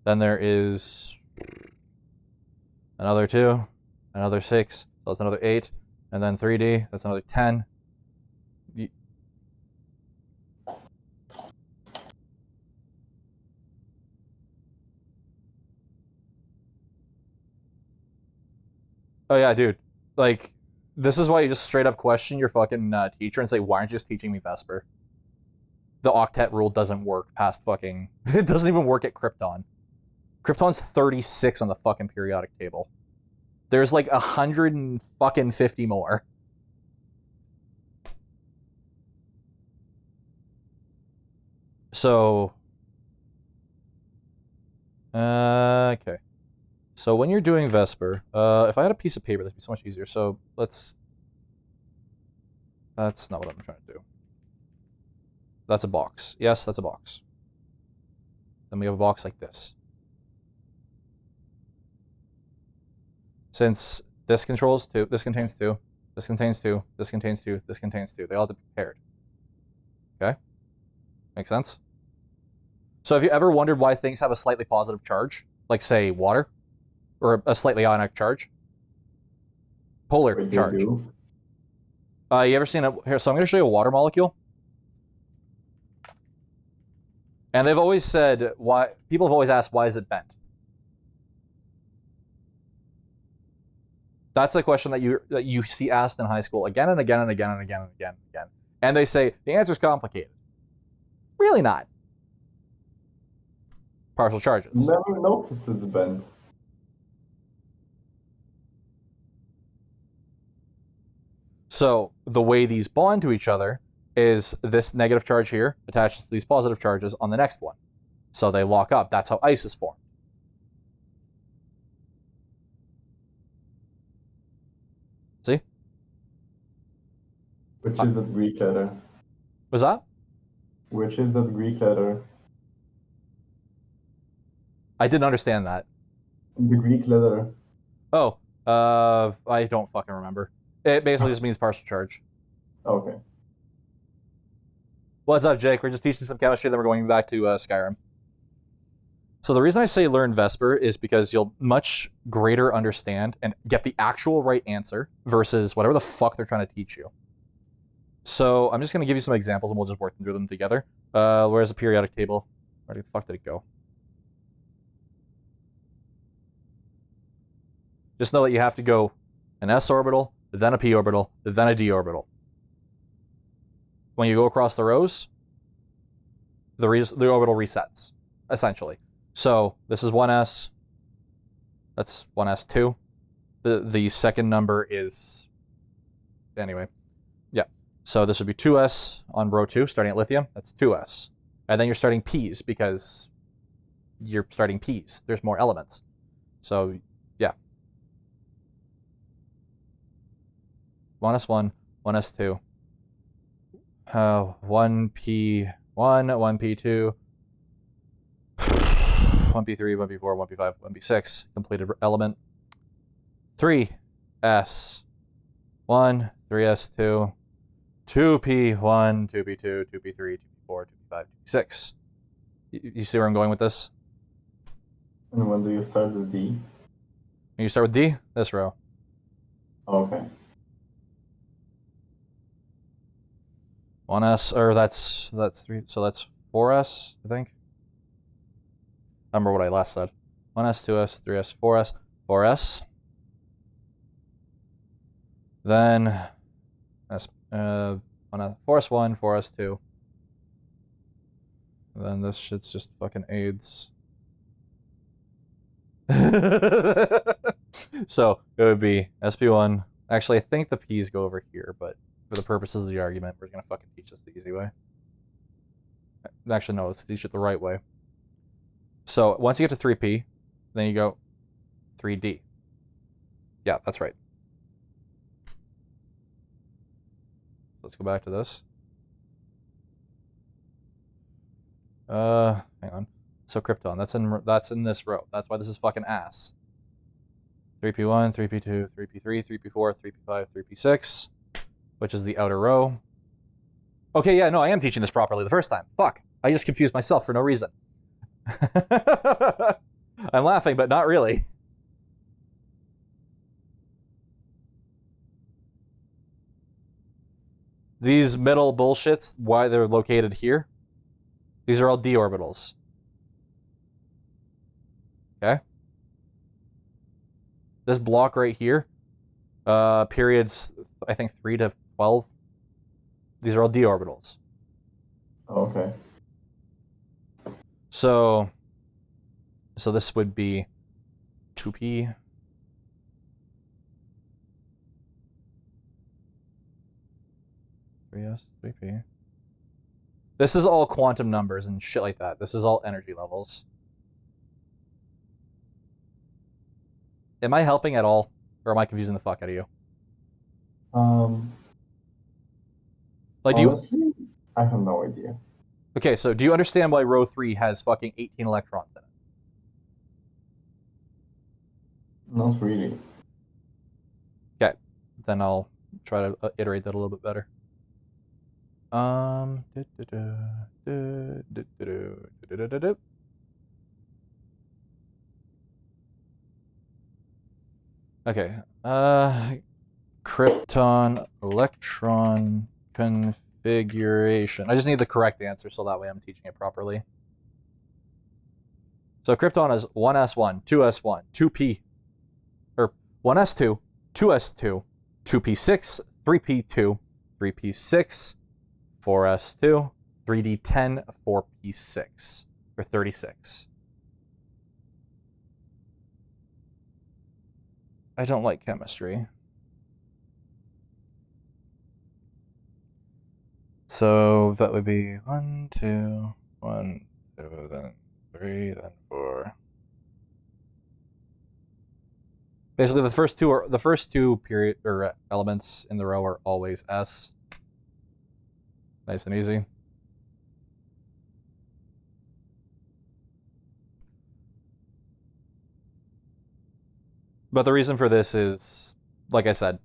Then there is another 2. Another 6. So that's another 8. And then 3D. That's another 10. Oh yeah, dude. Like, this is why you just straight up question your fucking teacher and say, why aren't you just teaching me Vesper? The octet rule doesn't work past fucking... It doesn't even work at Krypton. Krypton's 36 on the fucking periodic table. There's like 150 more. So... okay. So when you're doing Vesper, if I had a piece of paper, that'd be so much easier. So let's... That's not what I'm trying to do. That's a box. Yes, that's a box. Then we have a box like this. Since this controls 2, this contains 2, this contains 2, this contains 2, this contains 2. They all have to be paired. Okay? Make sense? So have you ever wondered why things have a slightly positive charge? Like, say, water? Or a slightly ionic charge? Polar charge. You ever seen a... Here, so I'm going to show you a water molecule. And they've always said, why... People have always asked, why is it bent? That's a question that you see asked in high school again and again and again and again and again and again. And they say, the answer's complicated. Really not. Partial charges. Never noticed it's bent. So the way these bond to each other is this negative charge here attaches to these positive charges on the next one. So they lock up. That's how ice is formed. See? Which is that Greek letter? Was that? Which is that Greek letter? I didn't understand that. The Greek letter. Oh, I don't fucking remember. It basically just means partial charge. Okay. What's up, Jake? We're just teaching some chemistry, then we're going back to Skyrim. So the reason I say learn Vesper is because you'll much greater understand and get the actual right answer versus whatever the fuck they're trying to teach you. So I'm just going to give you some examples and we'll just work through them together. Where's the periodic table? Where the fuck did it go? Just know that you have to go an s orbital, then a p orbital, then a d orbital. When you go across the rows, the orbital resets, essentially. So this is 1s, that's 1s2. The second number is, anyway, yeah. So this would be 2s on row 2, starting at lithium, that's 2s. And then you're starting p's because you're starting p's. There's more elements. So, yeah. 1s1, 1s2, 1p1, 1p2, 1p3, 1p4, 1p5, 1p6, completed element. 3s1, 3s2, 2p1, 2p2, 2p3, 2p4, 2p5, 2p6. You see where I'm going with this? And when do you start with D? When you start with D, this row. Okay. 1s, or that's 3, so that's 4s, I think. I remember what I last said. 1s, 2s, 3s, 4s, 4s. Then s On a Forest 1, Forest 2. And then this shit's just fucking AIDS. So it would be SP1. Actually, I think the P's go over here, but for the purposes of the argument, we're gonna fucking teach this the easy way. Actually, no, let's teach it the right way. So once you get to 3P, then you go 3D. Yeah, that's right. Let's go back to this. Hang on. So Krypton, that's in this row. That's why this is fucking ass. 3P1, 3P2, 3P3, 3P4, 3P5, 3P6, which is the outer row. Okay, yeah, no, I am teaching this properly the first time. Fuck. I just confused myself for no reason. I'm laughing, but not really. These middle bullshits, why they're located here, these are all d orbitals. Okay? This block right here, periods, I think 3 to 12, these are all d orbitals. Okay. So this would be 2p. Yes, 3p. This is all quantum numbers and shit like that. This is all energy levels. Am I helping at all? Or am I confusing the fuck out of you? Like, honestly, I have no idea. Okay, so do you understand why row 3 has fucking 18 electrons in it? Not really. Okay, then I'll try to iterate that a little bit better. Okay, Krypton electron configuration. I just need the correct answer so that way I'm teaching it properly. So Krypton is 1s1, 2s1, 2p, or 1s2, 2s2, 2p6, 3p2, 3p6, 4s2, 3d10, 4p6, or 36. I don't like chemistry. So that would be 1, 2, 1, 2, then 3, then 4. Basically, the first two period or elements in the row are always S. Nice and easy. But the reason for this is, like I said,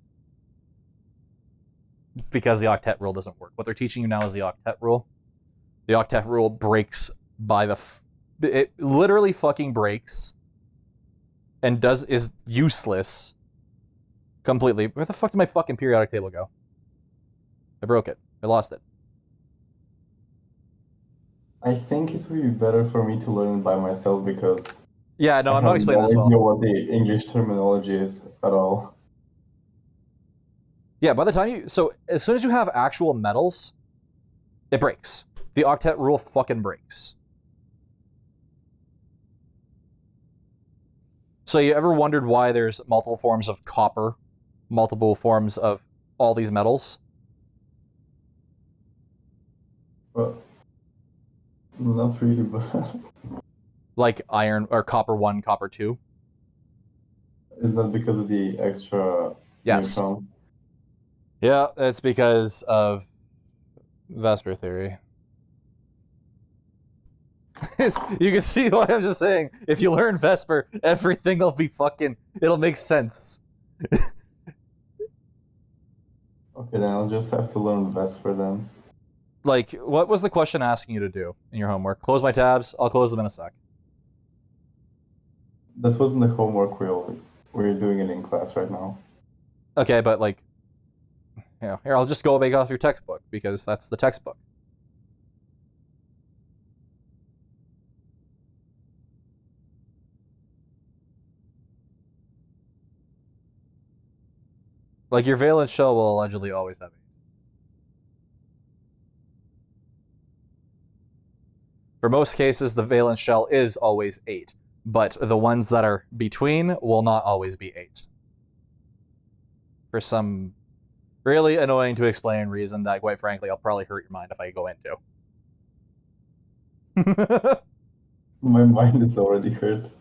because the octet rule doesn't work. What they're teaching you now is the octet rule. The octet rule breaks by it literally fucking breaks and is useless completely. Where the fuck did my fucking periodic table go? I broke it. I lost it. I think it would be better for me to learn it by myself because yeah, no, I'm not explaining this well. I don't know what the English terminology is at all. Yeah, by the time so as soon as you have actual metals, it breaks. The octet rule fucking breaks. So you ever wondered why there's multiple forms of copper, multiple forms of all these metals? Well, not really, but like iron or copper 1, copper 2. Is that because of the extra neutrons? Yeah, it's because of Vesper theory. You can see why I'm just saying, if you learn Vesper, everything will be fucking, it'll make sense. Okay, then I'll just have to learn Vesper then. Like, what was the question asking you to do in your homework? Close my tabs, I'll close them in a sec. That wasn't the homework we're doing it in class right now. Okay, but like, yeah, here, I'll just go make off your textbook, because that's the textbook. Like, your valence shell will allegedly always have 8. For most cases, the valence shell is always 8, but the ones that are between will not always be 8. For some really annoying to explain reason that, quite frankly, I'll probably hurt your mind if I go into. My mind is already hurt.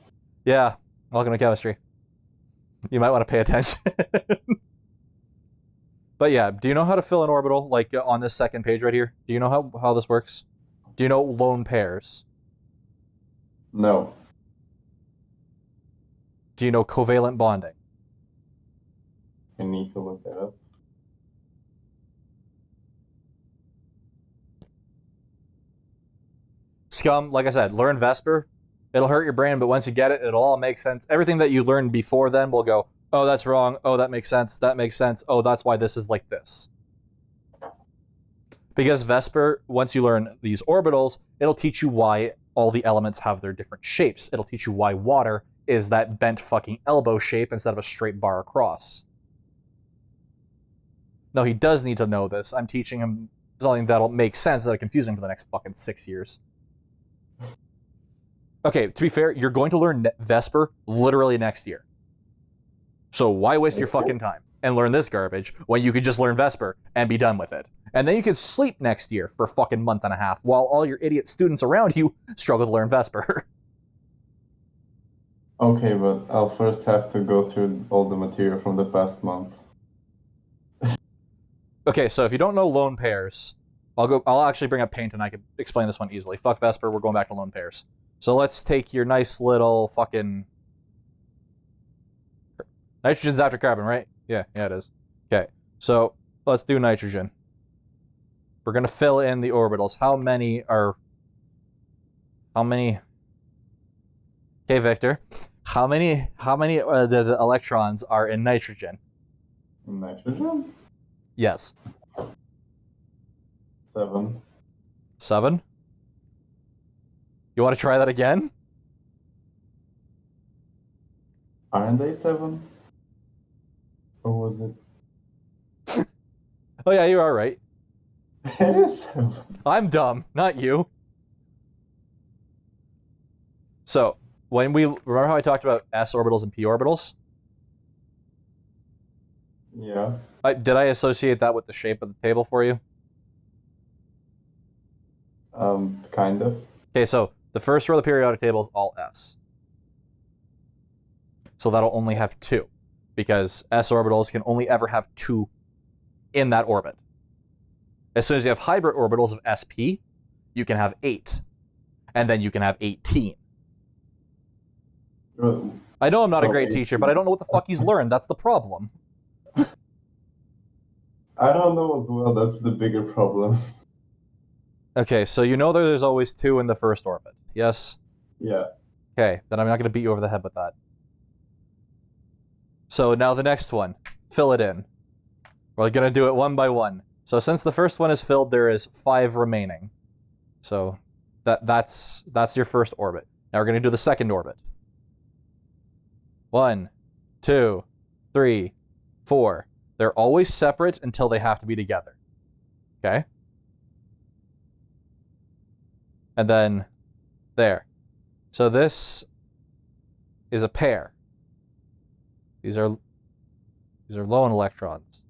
Yeah, welcome to chemistry. You might want to pay attention. But yeah, do you know how to fill an orbital, like on this second page right here? Do you know how this works? Do you know lone pairs? No. Do you know covalent bonding? I need to look that up. Scum, like I said, learn Vesper. It'll hurt your brain, but once you get it, it'll all make sense. Everything that you learned before then will go, oh, that's wrong. Oh, that makes sense. That makes sense. Oh, that's why this is like this. Because Vesper, once you learn these orbitals, it'll teach you why all the elements have their different shapes. It'll teach you why water is that bent fucking elbow shape instead of a straight bar across. No, he does need to know this. I'm teaching him something that'll make sense that'll confuse him for the next fucking 6 years. Okay, to be fair, you're going to learn Vesper literally next year. So why waste your fucking time and learn this garbage when you could just learn Vesper and be done with it? And then you can sleep next year for a fucking month and a half while all your idiot students around you struggle to learn Vesper. Okay, but I'll first have to go through all the material from the past month. Okay, so if you don't know lone pairs, I'll actually bring up paint and I can explain this one easily. Fuck Vesper, we're going back to lone pairs. So let's take your nice little fucking... Nitrogen's after carbon, right? Yeah, it is. Okay, so let's do nitrogen. We're going to fill in the orbitals. How many... Okay, Victor. How many the electrons are in nitrogen? Nitrogen? Yes. 7. 7? You want to try that again? Aren't they 7? Or was it? Oh yeah, you are right. It is 7. I'm dumb, not you. So, remember how I talked about s orbitals and p orbitals? Yeah. Did I associate that with the shape of the table for you? Kind of. Okay, so the first row of the periodic table is all s. So that'll only have 2, because s orbitals can only ever have 2 in that orbit. As soon as you have hybrid orbitals of sp, you can have 8. And then you can have 18. I know I'm not a great teacher, but I don't know what the fuck he's learned. That's the problem. I don't know as well. That's the bigger problem. Okay, so you know there's always 2 in the first orbit, yes? Yeah. Okay, then I'm not going to beat you over the head with that. So now the next one. Fill it in. We're going to do it one by one. So since the first one is filled, there is 5 remaining. So that's your first orbit. Now we're going to do the second orbit. 1, 2, 3, 4. They're always separate until they have to be together. Okay? And then there. So this is a pair. These are lone electrons.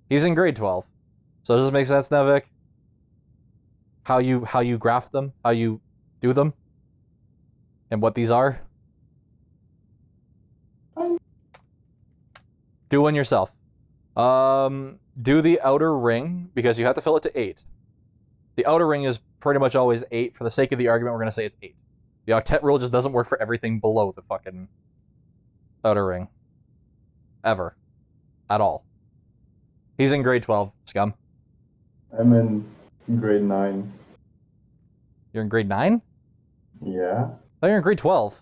He's in grade 12. So does this make sense now, Vic? How you graph them, how you do them, and what these are? Do one yourself. Do the outer ring, because you have to fill it to 8. The outer ring is pretty much always 8. For the sake of the argument, we're going to say it's 8. The octet rule just doesn't work for everything below the fucking outer ring. Ever. At all. He's in grade 12, Scum. I'm in grade 9. You're in grade 9? Yeah. I thought you're in grade 12.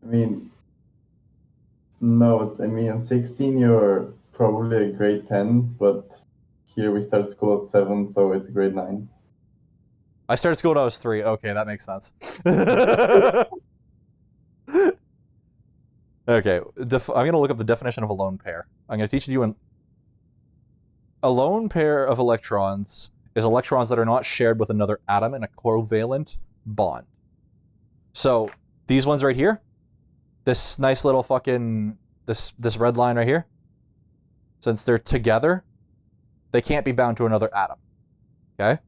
I mean... No, I mean, in 16 you're probably a grade 10, but here we start school at 7, so it's grade 9. I started school when I was 3. Okay, that makes sense. Okay, I'm going to look up the definition of a lone pair. I'm going to teach you a lone pair of electrons is electrons that are not shared with another atom in a covalent bond. So these ones right here, this nice little fucking, this red line right here, since they're together, they can't be bound to another atom. Okay?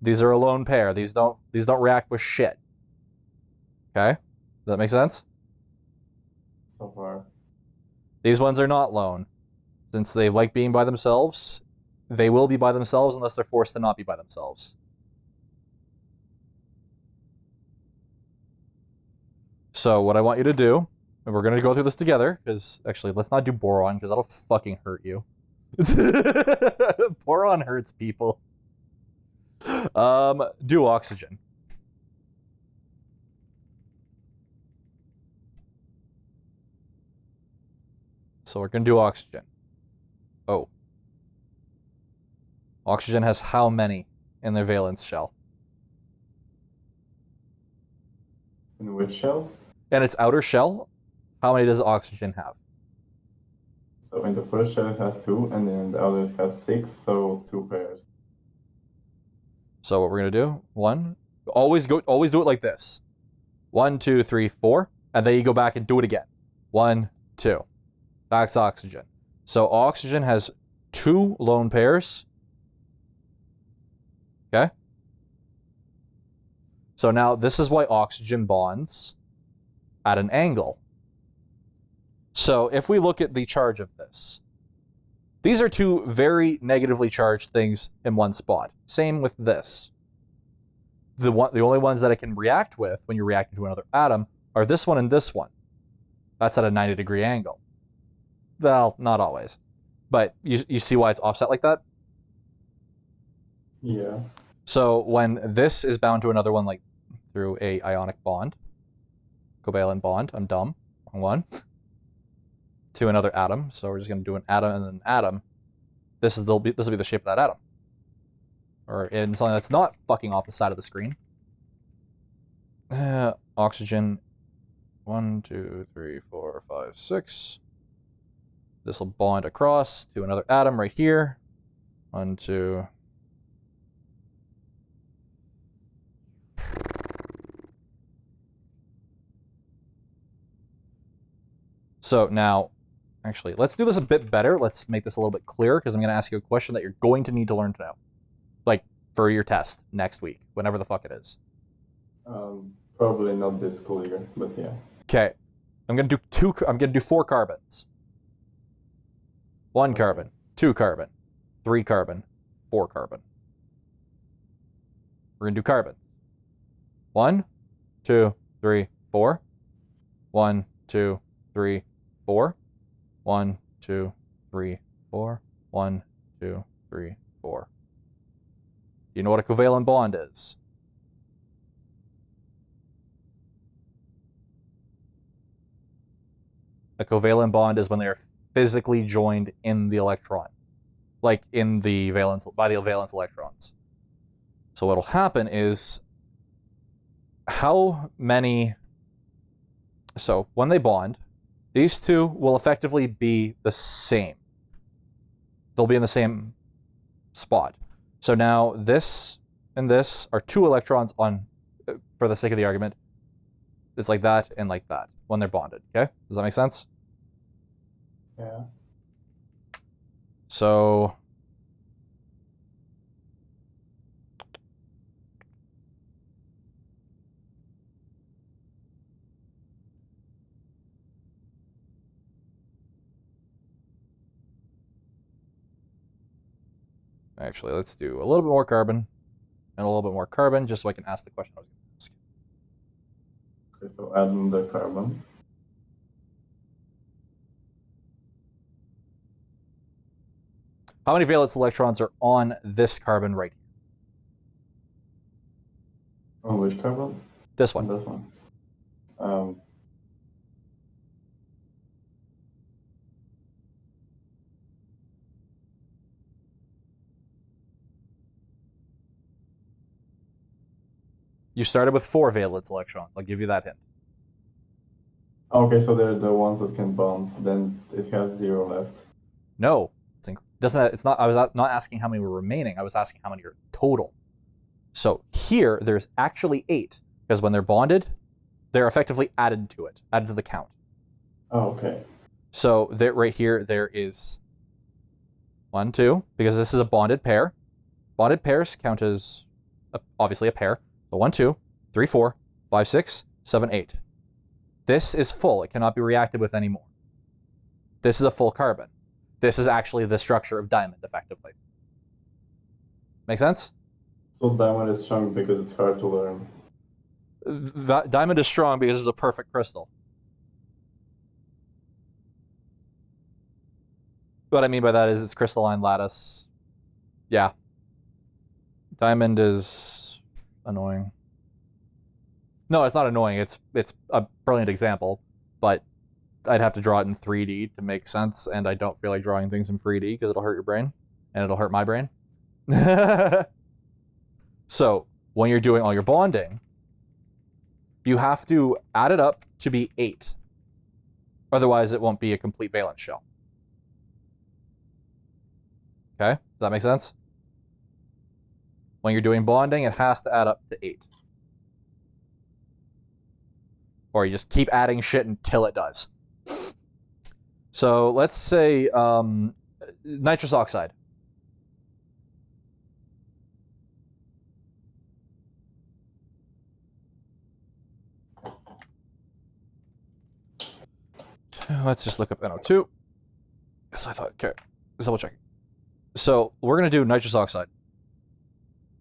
These are a lone pair. These don't react with shit. Okay? Does that make sense? So far. These ones are not lone. Since they like being by themselves, they will be by themselves unless they're forced to not be by themselves. So what I want you to do, and we're going to go through this together, because actually, let's not do boron, because that'll fucking hurt you. Boron hurts people. Do oxygen. So we're going to do oxygen. Oh. Oxygen has how many in their valence shell? In which shell? In its outer shell, how many does oxygen have? So in the first shell it has 2, and in the other it has 6, so 2 pairs. So what we're gonna do? Always do it like this. 1, 2, 3, 4, and then you go back and do it again. 1, 2. That's oxygen. So oxygen has 2 lone pairs. Okay? So now this is why oxygen bonds at an angle. So if we look at the charge of this, these are 2 very negatively charged things in one spot. Same with this. The only ones that it can react with when you're reacting to another atom are this one and this one. That's at a 90-degree angle. Well, not always. But you see why it's offset like that? Yeah. So when this is bound to another one, like through a ionic bond, covalent bond, I'm dumb, wrong one, to another atom, so we're just going to do an atom and an atom, this will be the shape of that atom. Or in something that's not fucking off the side of the screen. Oxygen, 1, 2, 3, 4, 5, 6. This will bond across to another atom right here. 1, 2. So now, actually, let's do this a bit better. Let's make this a little bit clearer, because I'm going to ask you a question that you're going to need to learn to know. Like, for your test next week, whenever the fuck it is. Probably not this school year, but yeah. Okay. I'm going to do 4 carbons. 1 carbon, 2 carbon, 3 carbon, 4 carbon. We're going to do carbons. 1, 2, 3, 4. 1, 2, 3, 4. 1, 2, 3, 4. 1, 2, 3, 4. You know what a covalent bond is? A covalent bond is when they are physically joined in the electron, like in the by the valence electrons. So what'll happen is so when they bond, these 2 will effectively be the same. They'll be in the same spot. So now this and this are 2 electrons on, for the sake of the argument, it's like that and like that when they're bonded, okay? Does that make sense? Yeah. So actually, let's do a little bit more carbon and a little bit more carbon, just so I can ask the question I was going to ask. Okay, so add another carbon. How many valence electrons are on this carbon right here? On which carbon? This one. This one. You started with 4 valence electrons. I'll give you that hint. Okay, so they're the ones that can bond. Then it has 0 left. No, It's not. I was not asking how many were remaining. I was asking how many are total. So here, there's actually 8 because when they're bonded, they're effectively added to the count. Oh, okay. So right here, there is 1, 2, because this is a bonded pair. Bonded pairs count as obviously a pair. So 1, 2, 3, 4, 5, 6, 7, 8. This is full. It cannot be reacted with anymore. This is a full carbon. This is actually the structure of diamond, effectively. Make sense? So diamond is strong because it's hard to learn. Diamond is strong because it's a perfect crystal. What I mean by that is it's crystalline lattice. Yeah. Diamond is annoying. No, it's not annoying. It's a brilliant example, but I'd have to draw it in 3D to make sense, and I don't feel like drawing things in 3D because it'll hurt your brain, and it'll hurt my brain. So, when you're doing all your bonding, you have to add it up to be 8. Otherwise, it won't be a complete valence shell. Okay? Does that make sense? When you're doing bonding, it has to add up to 8. Or you just keep adding shit until it does. So let's say nitrous oxide. Let's just look up NO2. Because I thought, okay, let's double check. So we're going to do nitrous oxide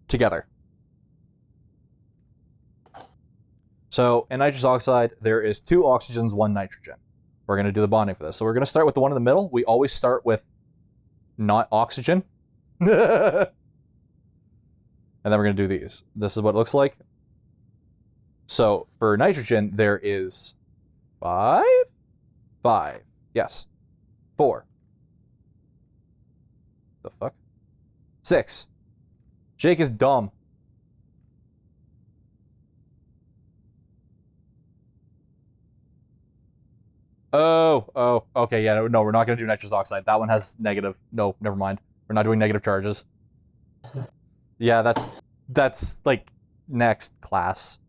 together. So in nitrous oxide, there is 2 oxygens, 1 nitrogen. We're going to do the bonding for this. So we're going to start with the one in the middle. We always start with not oxygen. And then we're going to do these. This is what it looks like. So for nitrogen, there is 5? 5. Yes. 4. The fuck? 6. Jake is dumb. Oh, okay, yeah, no, we're not going to do nitrous oxide. That one has negative. No, never mind. We're not doing negative charges. Yeah, that's like next class.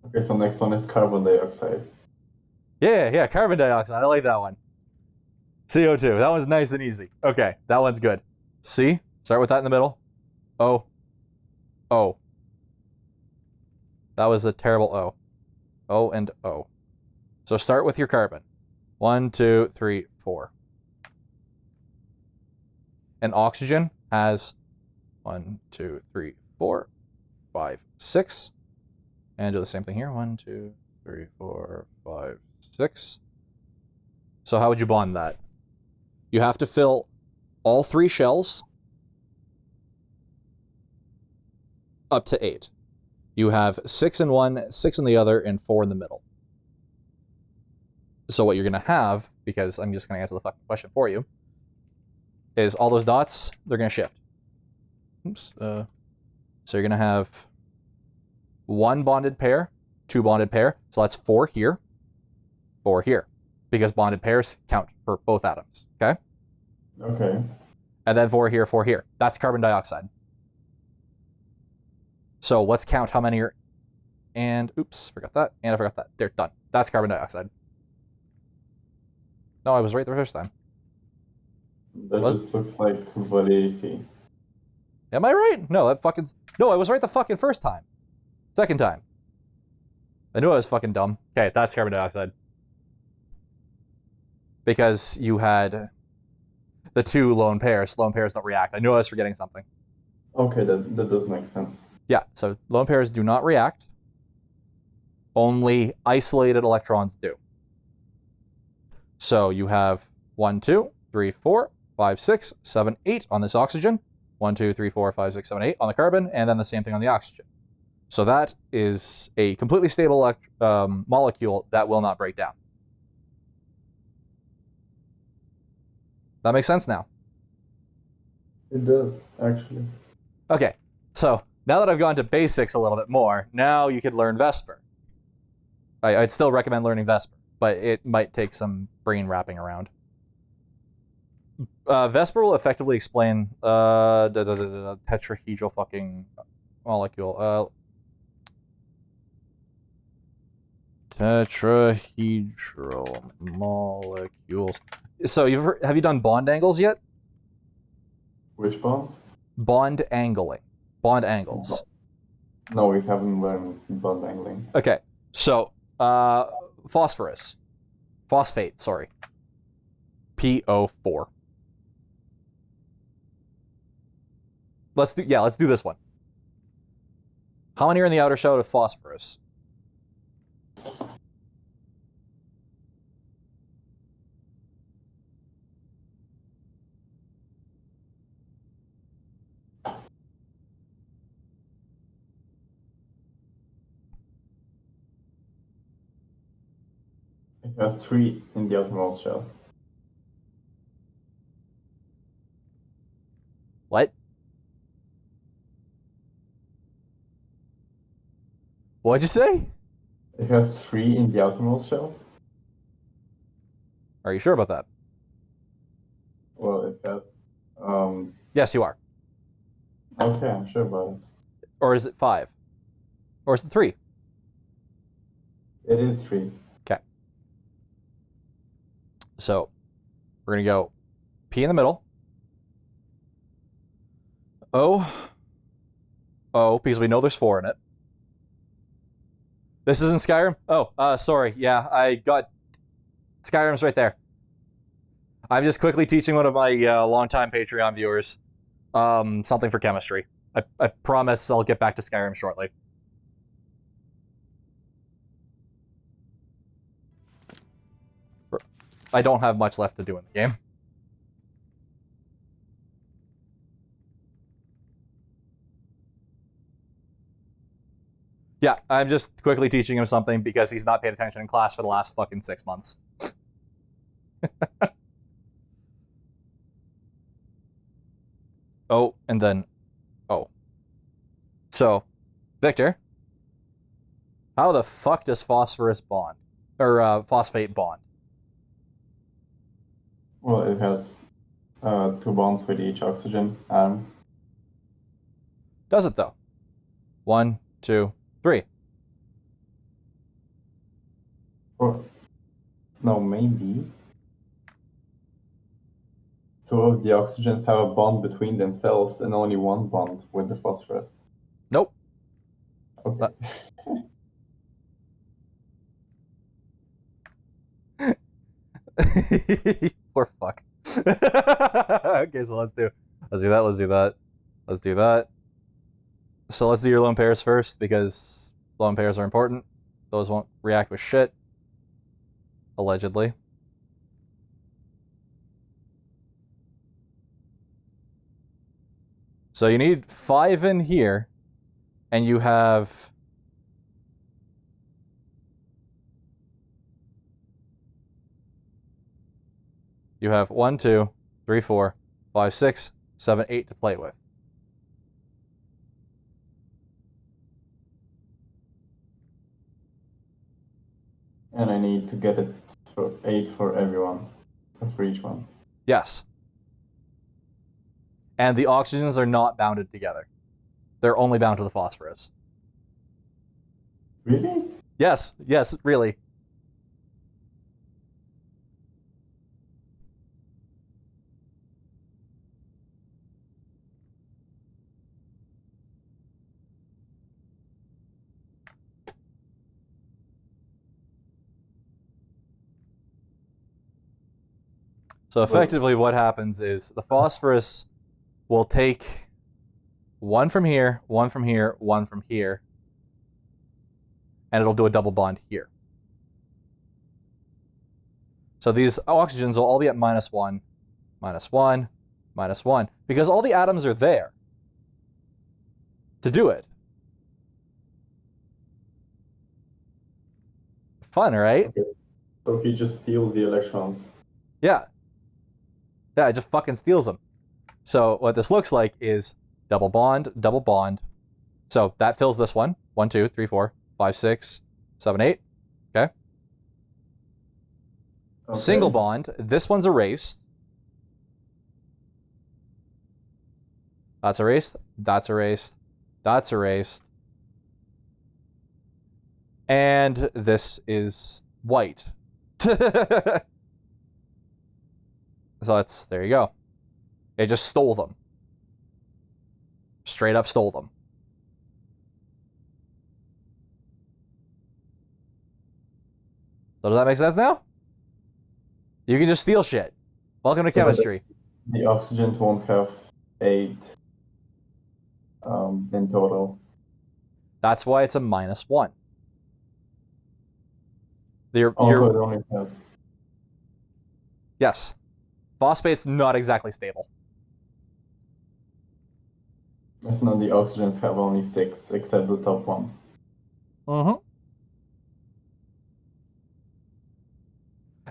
Okay, so next one is carbon dioxide. Yeah, carbon dioxide. I like that one. CO2. That one's nice and easy. Okay, that one's good. C, start with that in the middle. O. That was a terrible O. O and O. So start with your carbon. 1, 2, 3, 4. And oxygen has 1, 2, 3, 4, 5, 6. And do the same thing here. 1, 2, 3, 4, 5, 6. So how would you bond that? You have to fill all 3 shells up to 8. You have 6 in one, 6 in the other, and 4 in the middle. So what you're going to have, because I'm just going to answer the fucking question for you, is all those dots, they're going to shift. Oops. So you're going to have 1 bonded pair, 2 bonded pair. So that's 4 here, 4 here. Because bonded pairs count for both atoms. Okay? Okay. And then 4 here, 4 here. That's carbon dioxide. So let's count how many are... And, oops, forgot that. And I forgot that. They're done. That's carbon dioxide. No, I was right the first time. That just looks like validity. Am I right? No, No, I was right the fucking first time. Second time. I knew I was fucking dumb. Okay, that's carbon dioxide. Because you had the 2 lone pairs. Lone pairs don't react. I knew I was forgetting something. Okay, that does make sense. Yeah, so lone pairs do not react. Only isolated electrons do. So you have 1, 2, 3, 4, 5, 6, 7, 8 on this oxygen. 1, 2, 3, 4, 5, 6, 7, 8 on the carbon, and then the same thing on the oxygen. So that is a completely stable molecule that will not break down. That makes sense now? It does, actually. Okay, so now that I've gone to basics a little bit more, now you could learn Vesper. I'd still recommend learning Vesper, but it might take some brain wrapping around. Vesper will effectively explain tetrahedral fucking molecule. Tetrahedral molecules. So have you done bond angles yet? Which bonds? Bond angling. Bond angles. No, we haven't learned bond angling. Okay, so phosphorus. Phosphate, sorry. PO4. Let's do this one. How many are in the outer shell of phosphorus? It has 3 in the outermost shell. What? What'd you say? It has 3 in the outermost shell. Are you sure about that? Well, it has... Yes, you are. Okay, I'm sure about it. Or is it 5? Or is it 3? It is 3. Okay. So, we're going to go P in the middle. O, because we know there's 4 in it. This is in Skyrim? Oh, sorry. Yeah, I got... Skyrim's right there. I'm just quickly teaching one of my longtime Patreon viewers something for chemistry. I promise I'll get back to Skyrim shortly. I don't have much left to do in the game. Yeah, I'm just quickly teaching him something because he's not paid attention in class for the last fucking 6 months. Oh, and then O. So, Victor, how the fuck does phosphorus bond? Or phosphate bond? Well, it has 2 bonds with each oxygen atom. Does it though? 1, 2, 3. Or, no, maybe. 2 of the oxygens have a bond between themselves and only 1 bond with the phosphorus. Nope. Okay. Poor fuck. Okay, so let's do that. So let's do your lone pairs first, because lone pairs are important. Those won't react with shit. Allegedly. So you need 5 in here, and you have... You have 1, 2, 3, 4, 5, 6, 7, 8 to play with. And I need to get it for 8 for everyone, for each one. Yes. And the oxygens are not bounded together. They're only bound to the phosphorus. Really? Yes, really. So effectively what happens is the phosphorus will take 1 from here, 1 from here, 1 from here, and it'll do a double bond here. So these oxygens will all be at -1, -1, -1, because all the atoms are there to do it. Fun, right? Okay. So he just steals the electrons. Yeah. Yeah, it just fucking steals them. So what this looks like is double bond, double bond. So that fills this one. 1, 2, 3, 4, 5, 6, 7, 8. Okay. Single bond. This one's erased. That's erased. That's erased. That's erased. And this is white. So that's, there you go. It just stole them. Straight up stole them. So does that make sense now? You can just steal shit. Welcome to chemistry. The oxygen won't have 8 in total. That's why it's a -1. Also, it only has... Yes. Phosphate's not exactly stable. Yes, no, the oxygens have only 6, except the top one. Uh-huh.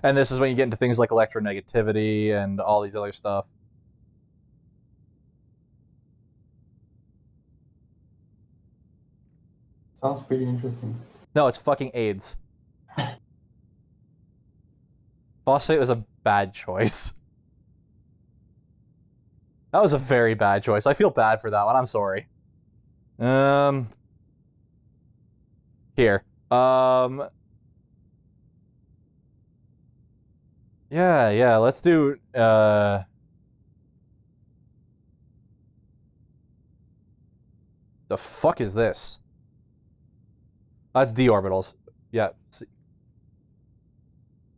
And this is when you get into things like electronegativity and all these other stuff. Sounds pretty interesting. No, it's fucking AIDS. Phosphate was a bad choice. That was a very bad choice. I feel bad for that one. I'm sorry. Here. Yeah, let's do, the fuck is this? That's d orbitals. Yeah.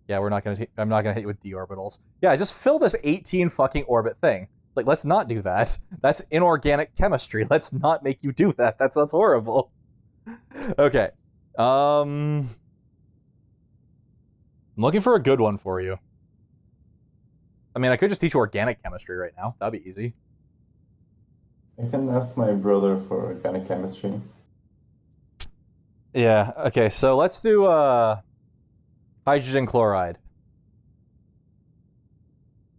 Yeah, I'm not gonna hit you with d orbitals. Yeah, just fill this 18 fucking orbit thing. Like, let's not do that. That's inorganic chemistry. Let's not make you do that. That sounds horrible. Okay. I'm looking for a good one for you. I mean, I could just teach you organic chemistry right now. That'd be easy. I can ask my brother for organic chemistry. Yeah, okay, so let's do hydrogen chloride.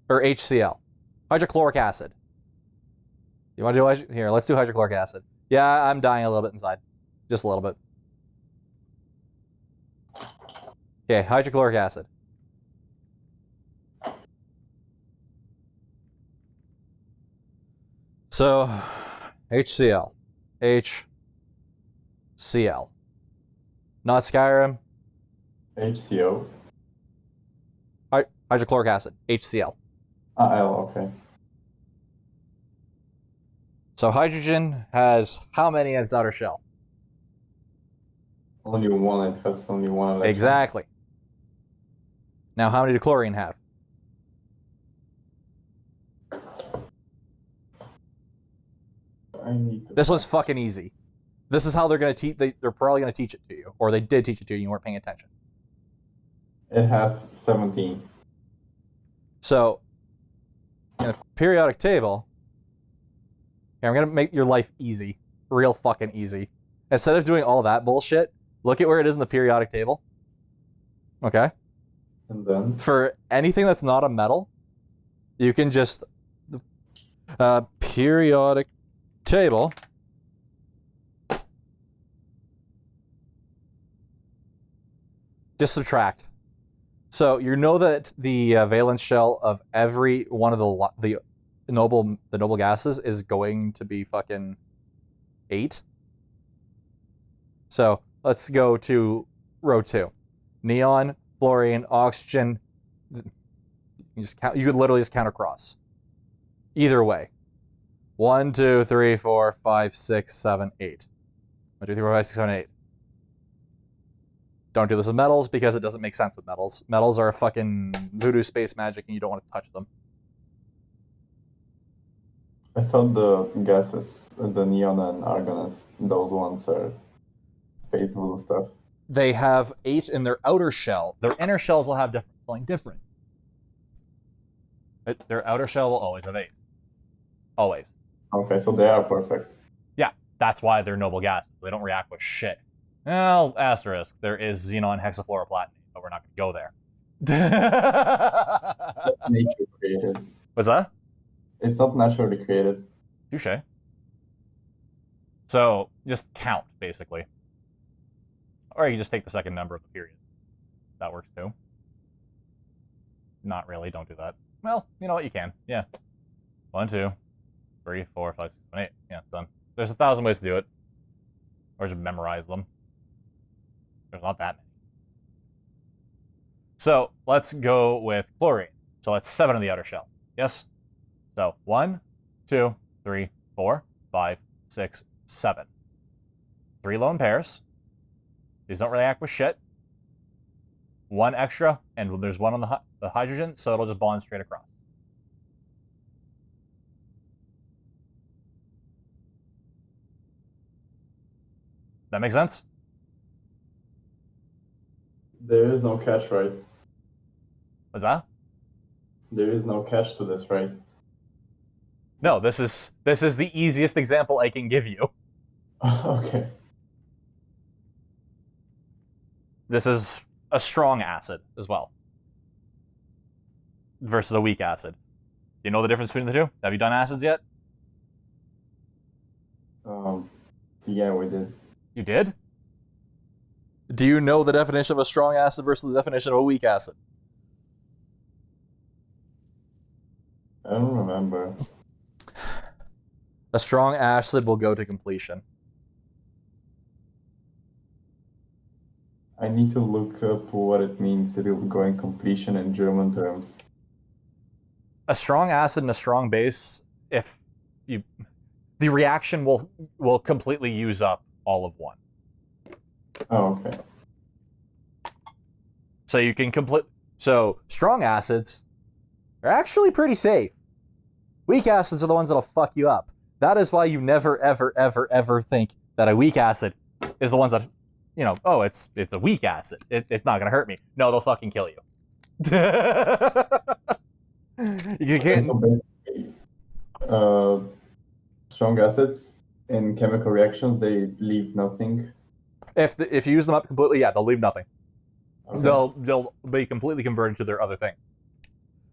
Or HCl. Hydrochloric acid. You want to do here, let's do hydrochloric acid. Yeah, I'm dying a little bit inside. Just a little bit. Okay, hydrochloric acid. So, HCl. HCl. Not Skyrim. HCO. Hydrochloric acid. HCl. L, okay. So hydrogen has how many in its outer shell? Only one. It has only one electron. Exactly. Now, how many do chlorine have? This one's fucking easy. This is how they're going to teach. They're probably going to teach it to you, or they did teach it to you. You weren't paying attention. It has 17. So, in a periodic table, okay, I'm going to make your life easy, real fucking easy. Instead of doing all that bullshit, look at where it is in the periodic table. Okay. And then for anything that's not a metal, you can just periodic table. Just subtract. So you know that the valence shell of every one of the noble gases is going to be fucking 8. So let's go to row 2. Neon, fluorine, oxygen. You just count. You could literally just count across. Either way. 1, 2, 3, 4, 5, 6, 7, 8. 1, 2, 3, 4, 5, 6, 7, 8. Don't do this with metals because it doesn't make sense with metals. Metals are a fucking voodoo space magic and you don't want to touch them. I thought the gases, the neon and argon, those ones are space voodoo stuff. They have 8 in their outer shell. Their inner shells will have something different. Their outer shell will always have 8. Always. Okay, so they are perfect. Yeah, that's why they're noble gases. They don't react with shit. Well, asterisk. There is xenon hexafluoroplatinum, but we're not going to go there. Nature created. What's that? It's not naturally created. Touche. So, just count, basically. Or you can just take the second number of the period. That works too. Not really, don't do that. Well, you know what, you can. Yeah. 1, 2, 3, 4, 5, 6, 7, 8. Yeah, done. There's 1,000 ways to do it. Or just memorize them. There's not that many. So let's go with chlorine. So that's 7 in the outer shell. Yes? So 1, 2, 3, 4, 5, 6, 7. 3 lone pairs. These don't react with shit. 1 extra, and there's 1 on the hydrogen, so it'll just bond straight across. That makes sense? There is no catch, right? What's that? There is no catch to this, right? No, this is the easiest example I can give you. Okay. This is a strong acid as well. Versus a weak acid. You know the difference between the two? Have you done acids yet? Yeah, we did. You did? Do you know the definition of a strong acid versus the definition of a weak acid? I don't remember. A strong acid will go to completion. I need to look up what it means. It will go in completion in German terms. A strong acid and a strong base, if you, the reaction will completely use up all of one. Oh, okay. So you can so strong acids are actually pretty safe. Weak acids are the ones that'll fuck you up. That is why you never, ever, ever, ever think that a weak acid is the ones that, you know, oh, it's a weak acid. It's not gonna hurt me. No, they'll fucking kill you. You can't. Strong acids in chemical reactions, they leave nothing. If you use them up completely, yeah, they'll leave nothing. Okay. They'll be completely converted to their other thing.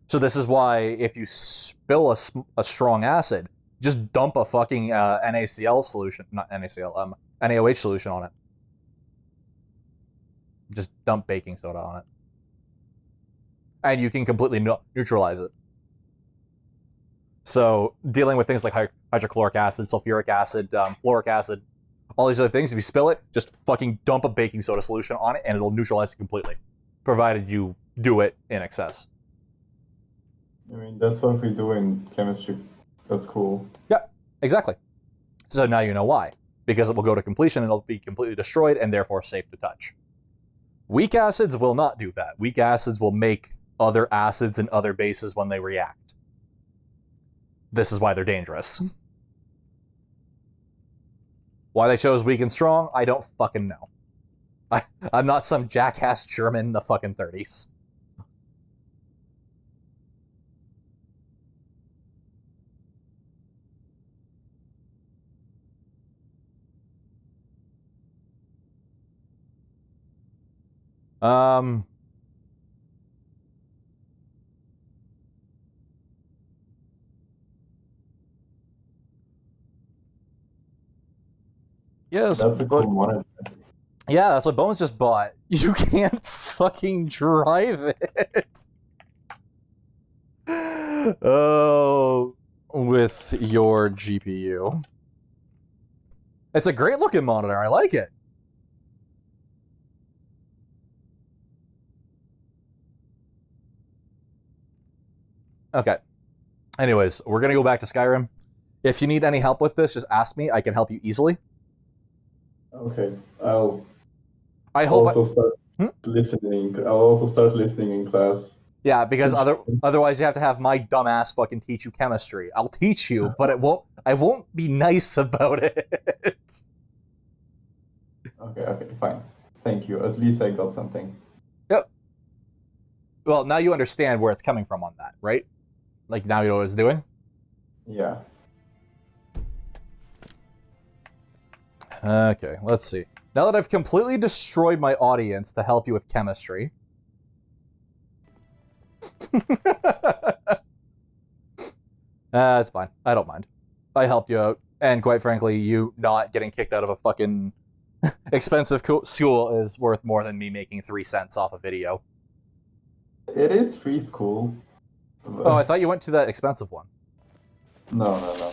So this is why if you spill a strong acid, just dump a fucking NaCl solution, not NaCl, NaOH solution on it. Just dump baking soda on it. And you can completely neutralize it. So dealing with things like hydrochloric acid, sulfuric acid, fluoric acid, all these other things, if you spill it, just fucking dump a baking soda solution on it and it'll neutralize it completely, provided you do it in excess. I mean, that's what we do in chemistry. That's cool. Yeah, exactly. So now you know why. Because it will go to completion and it'll be completely destroyed and therefore safe to touch. Weak acids will not do that. Weak acids will make other acids and other bases when they react. This is why they're dangerous. Why they chose weak and strong, I don't fucking know. I'm not some jackass German in the fucking 30s. Yes, that's a cool monitor. Yeah, that's what Bones just bought. You can't fucking drive it. Oh, with your GPU. It's a great looking monitor. I like it. Okay. Anyways, we're going to go back to Skyrim. If you need any help with this, just ask me. I can help you easily. Okay. Start listening. I'll also start listening in class. Yeah, because otherwise you have to have my dumbass fucking teach you chemistry. I'll teach you, but I won't be nice about it. Okay, fine. Thank you. At least I got something. Yep. Well, now you understand where it's coming from on that, right? Like, now you know what it's doing? Yeah. Okay, let's see. Now that I've completely destroyed my audience to help you with chemistry. It's fine. I don't mind. I helped you out. And quite frankly, you not getting kicked out of a fucking expensive school is worth more than me making 3 cents off a video. It is free school. Oh, I thought you went to that expensive one. No.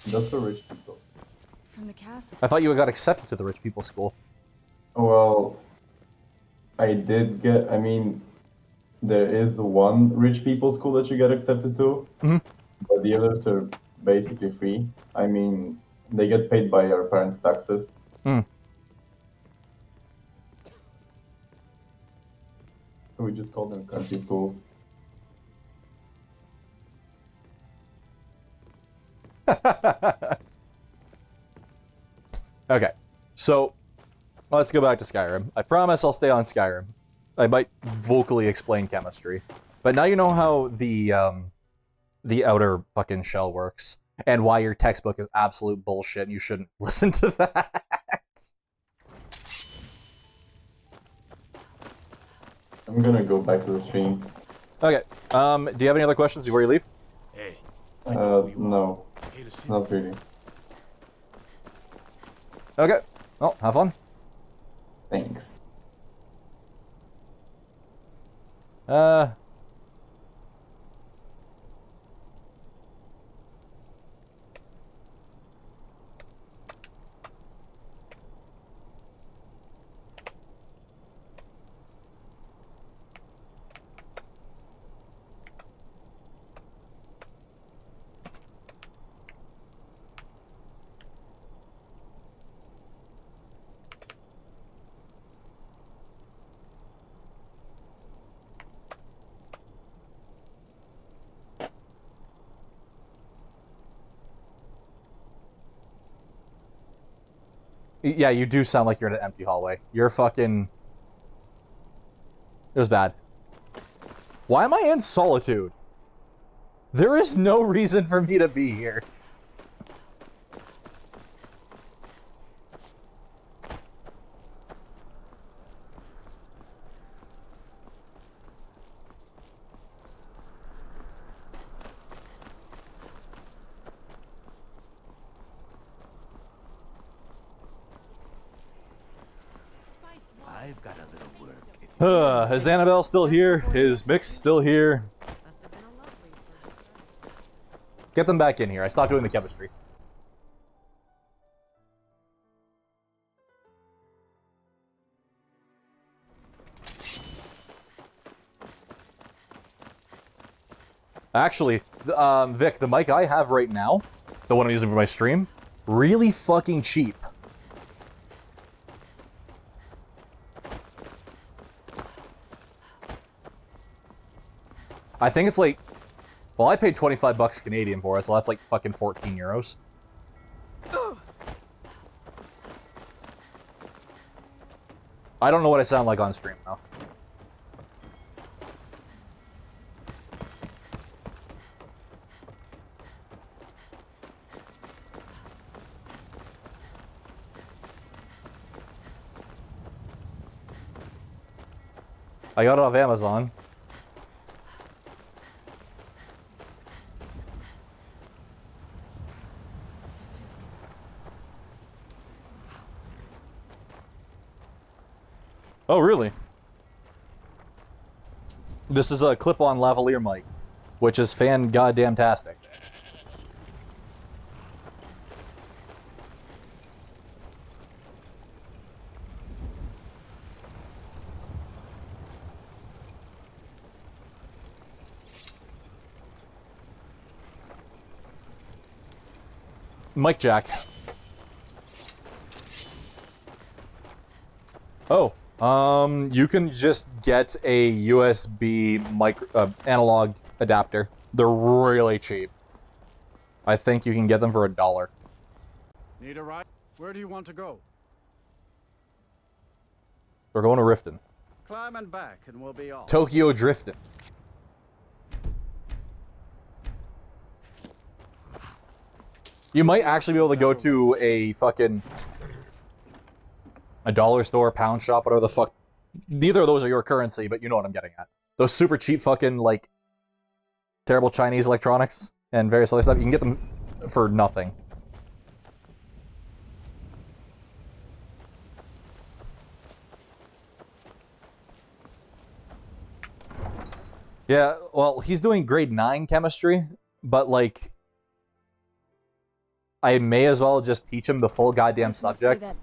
That's for rich people. From the castle. I thought you got accepted to the rich people school. Well, I did get. I mean, there is one rich people school that you get accepted to, but the others are basically free. I mean, they get paid by your parents' taxes. We just call them country schools. Okay, so let's go back to Skyrim. I promise I'll stay on Skyrim. I might vocally explain chemistry, but now you know how the outer fucking shell works and why your textbook is absolute bullshit and you shouldn't listen to that. I'm gonna go back to the stream. Okay, do you have any other questions before you leave? Hey. No, not really. Okay, well, have fun. Thanks. Yeah, you do sound like you're in an empty hallway. You're fucking... It was bad. Why am I in solitude? There is no reason for me to be here. I've got a little work. Is Annabelle still here? Is Mix still here? Get them back in here. I stopped doing the chemistry. Actually, Vic, the mic I have right now, the one I'm using for my stream, really fucking cheap. I think it's like, well, I paid 25 bucks Canadian for it, so that's like fucking 14 euros. I don't know what I sound like on stream, though. I got it off Amazon. Oh, really? This is a clip-on lavalier mic, which is fan-goddamn-tastic. Mic jack. Oh, you can just get a USB analog adapter. They're really cheap. I think you can get them for $1. Need a ride? Where do you want to go? We're going to Riften. Climb and back, and we'll be off. Tokyo Drifting. You might actually be able to go to a fucking... a dollar store, pound shop, whatever the fuck. Neither of those are your currency, but you know what I'm getting at. Those super cheap fucking, like, terrible Chinese electronics and various other stuff, you can get them for nothing. Yeah, well, he's doing grade 9 chemistry, but, like, I may as well just teach him the full goddamn subject.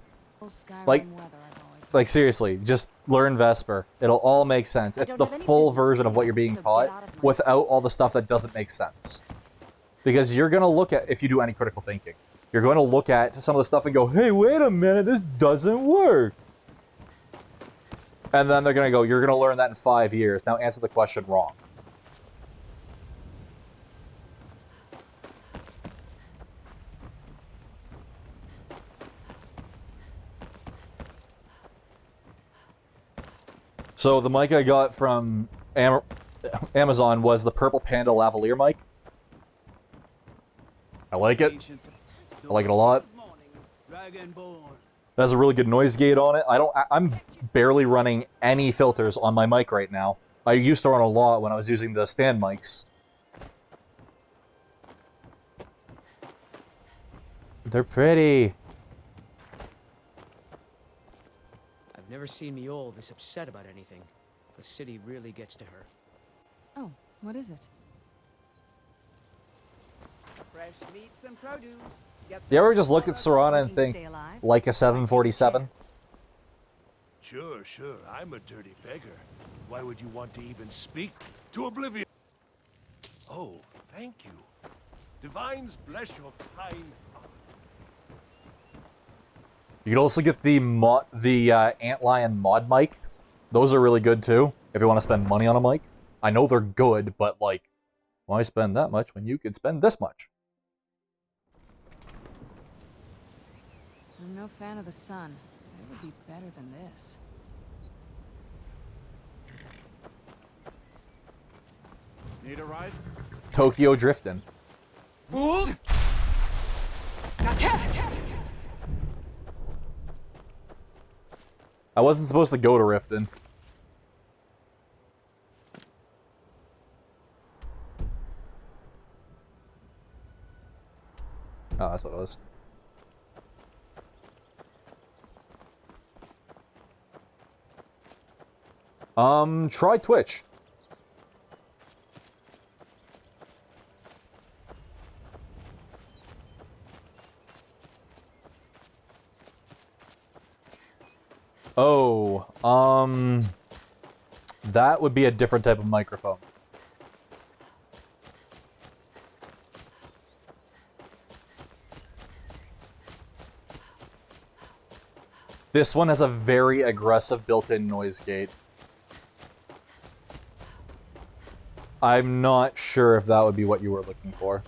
Like seriously, just learn Vesper. It'll all make sense. It's the full version of what you're being taught without all the stuff that doesn't make sense. Because you're going to look at, if you do any critical thinking, you're going to look at some of the stuff and go, hey, wait a minute, this doesn't work. And then they're going to go, you're going to learn that in 5 years. Now answer the question wrong. So the mic I got from Amazon was the Purple Panda lavalier mic. I like it. I like it a lot. It has a really good noise gate on it. I'm barely running any filters on my mic right now. I used to run a lot when I was using the stand mics. They're pretty. I've never seen Miol this upset about anything. The city really gets to her. Oh, what is it? Fresh meats and produce. You ever just look at Serana and think, like a 747? Sure. I'm a dirty beggar. Why would you want to even speak to oblivion? Oh, thank you. Divines bless your kind. You could also get the Antlion mod mic. Those are really good too, if you want to spend money on a mic. I know they're good, but like, why spend that much when you could spend this much? I'm no fan of the sun. It would be better than this. Need a ride? Tokyo drifting. Fooled? Now cast! I wasn't supposed to go to Riften. Oh, that's what it was. Try Twitch. Oh, that would be a different type of microphone. This one has a very aggressive built-in noise gate. I'm not sure if that would be what you were looking for.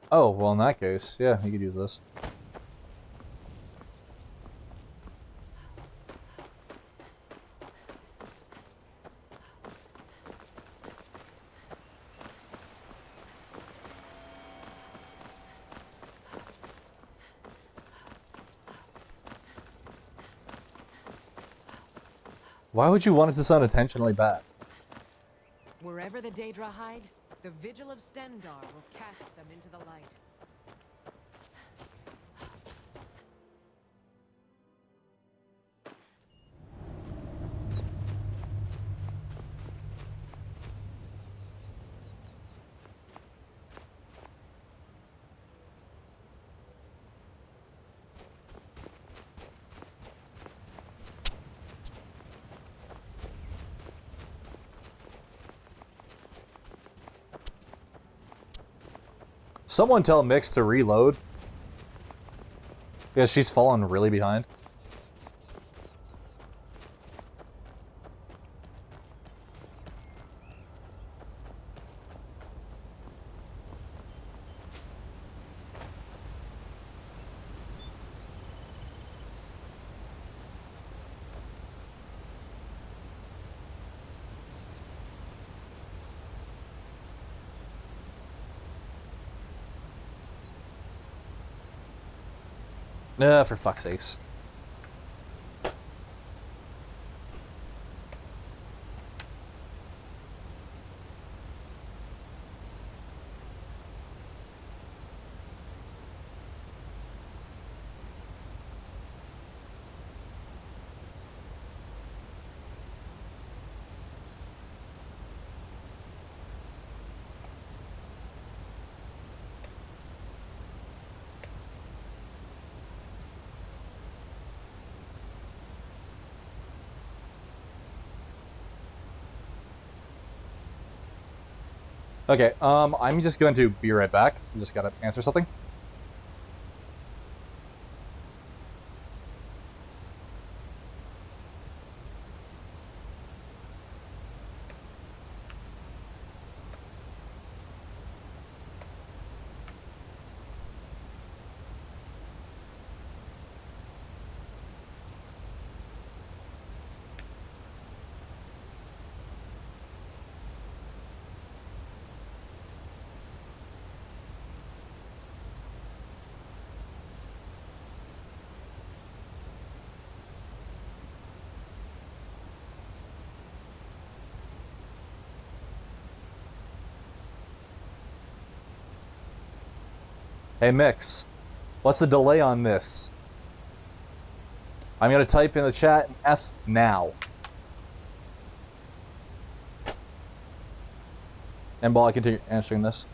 Oh, well in that case, yeah, you could use this. Why would you want it to sound intentionally bad? Wherever the Daedra hide, the Vigil of Stendarr will cast them into the light. Someone tell Mix to reload. Because she's fallen really behind. For fuck's sakes. Okay, I'm just going to be right back. I just gotta answer something. Hey Mix, what's the delay on this? I'm gonna type in the chat F now. And while I continue answering this.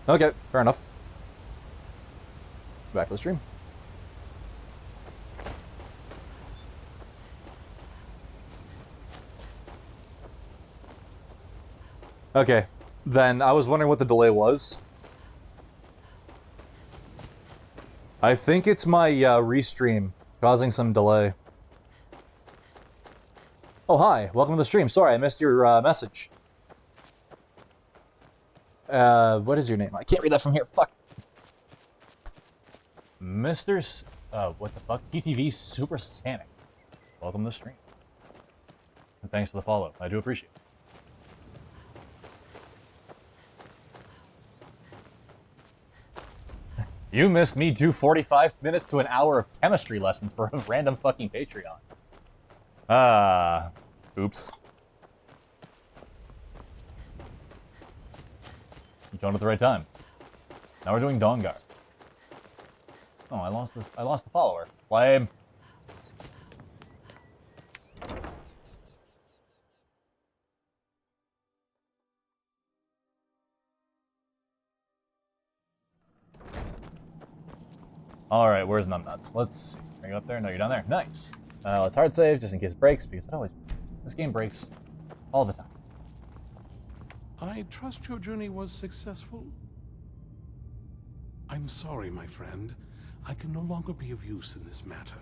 Okay, fair enough. Back to the stream. Okay, then I was wondering what the delay was. I think it's my restream causing some delay. Oh, hi, welcome to the stream. Sorry, I missed your message. What is your name? I can't read that from here. Fuck. Mr. What the fuck? PTV Super Sanic. Welcome to the stream. And thanks for the follow. I do appreciate it. You missed me do 45 minutes to an hour of chemistry lessons for a random fucking Patreon. Oops. You joined at the right time. Now we're doing Dawnguard. Oh, I lost the follower. Lame. Alright, where's Numbnuts? Let's see. Are you up there? No, you're down there. Nice. Let's hard save just in case it breaks, because this game breaks all the time. I trust your journey was successful? I'm sorry, my friend. I can no longer be of use in this matter.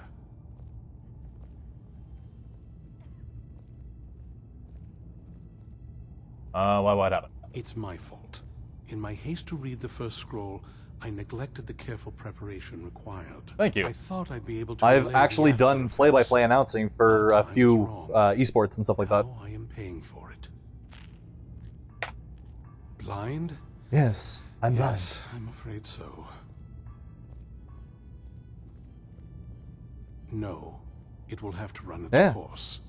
What happened? It's my fault. In my haste to read the first scroll, I neglected the careful preparation required. Thank you. I thought I'd be able to I've actually done play-by-play announcing for a few esports and stuff like that. I am paying for it. Blind? Yes, I'm blind. Yes, I'm afraid so. No, it will have to run its course.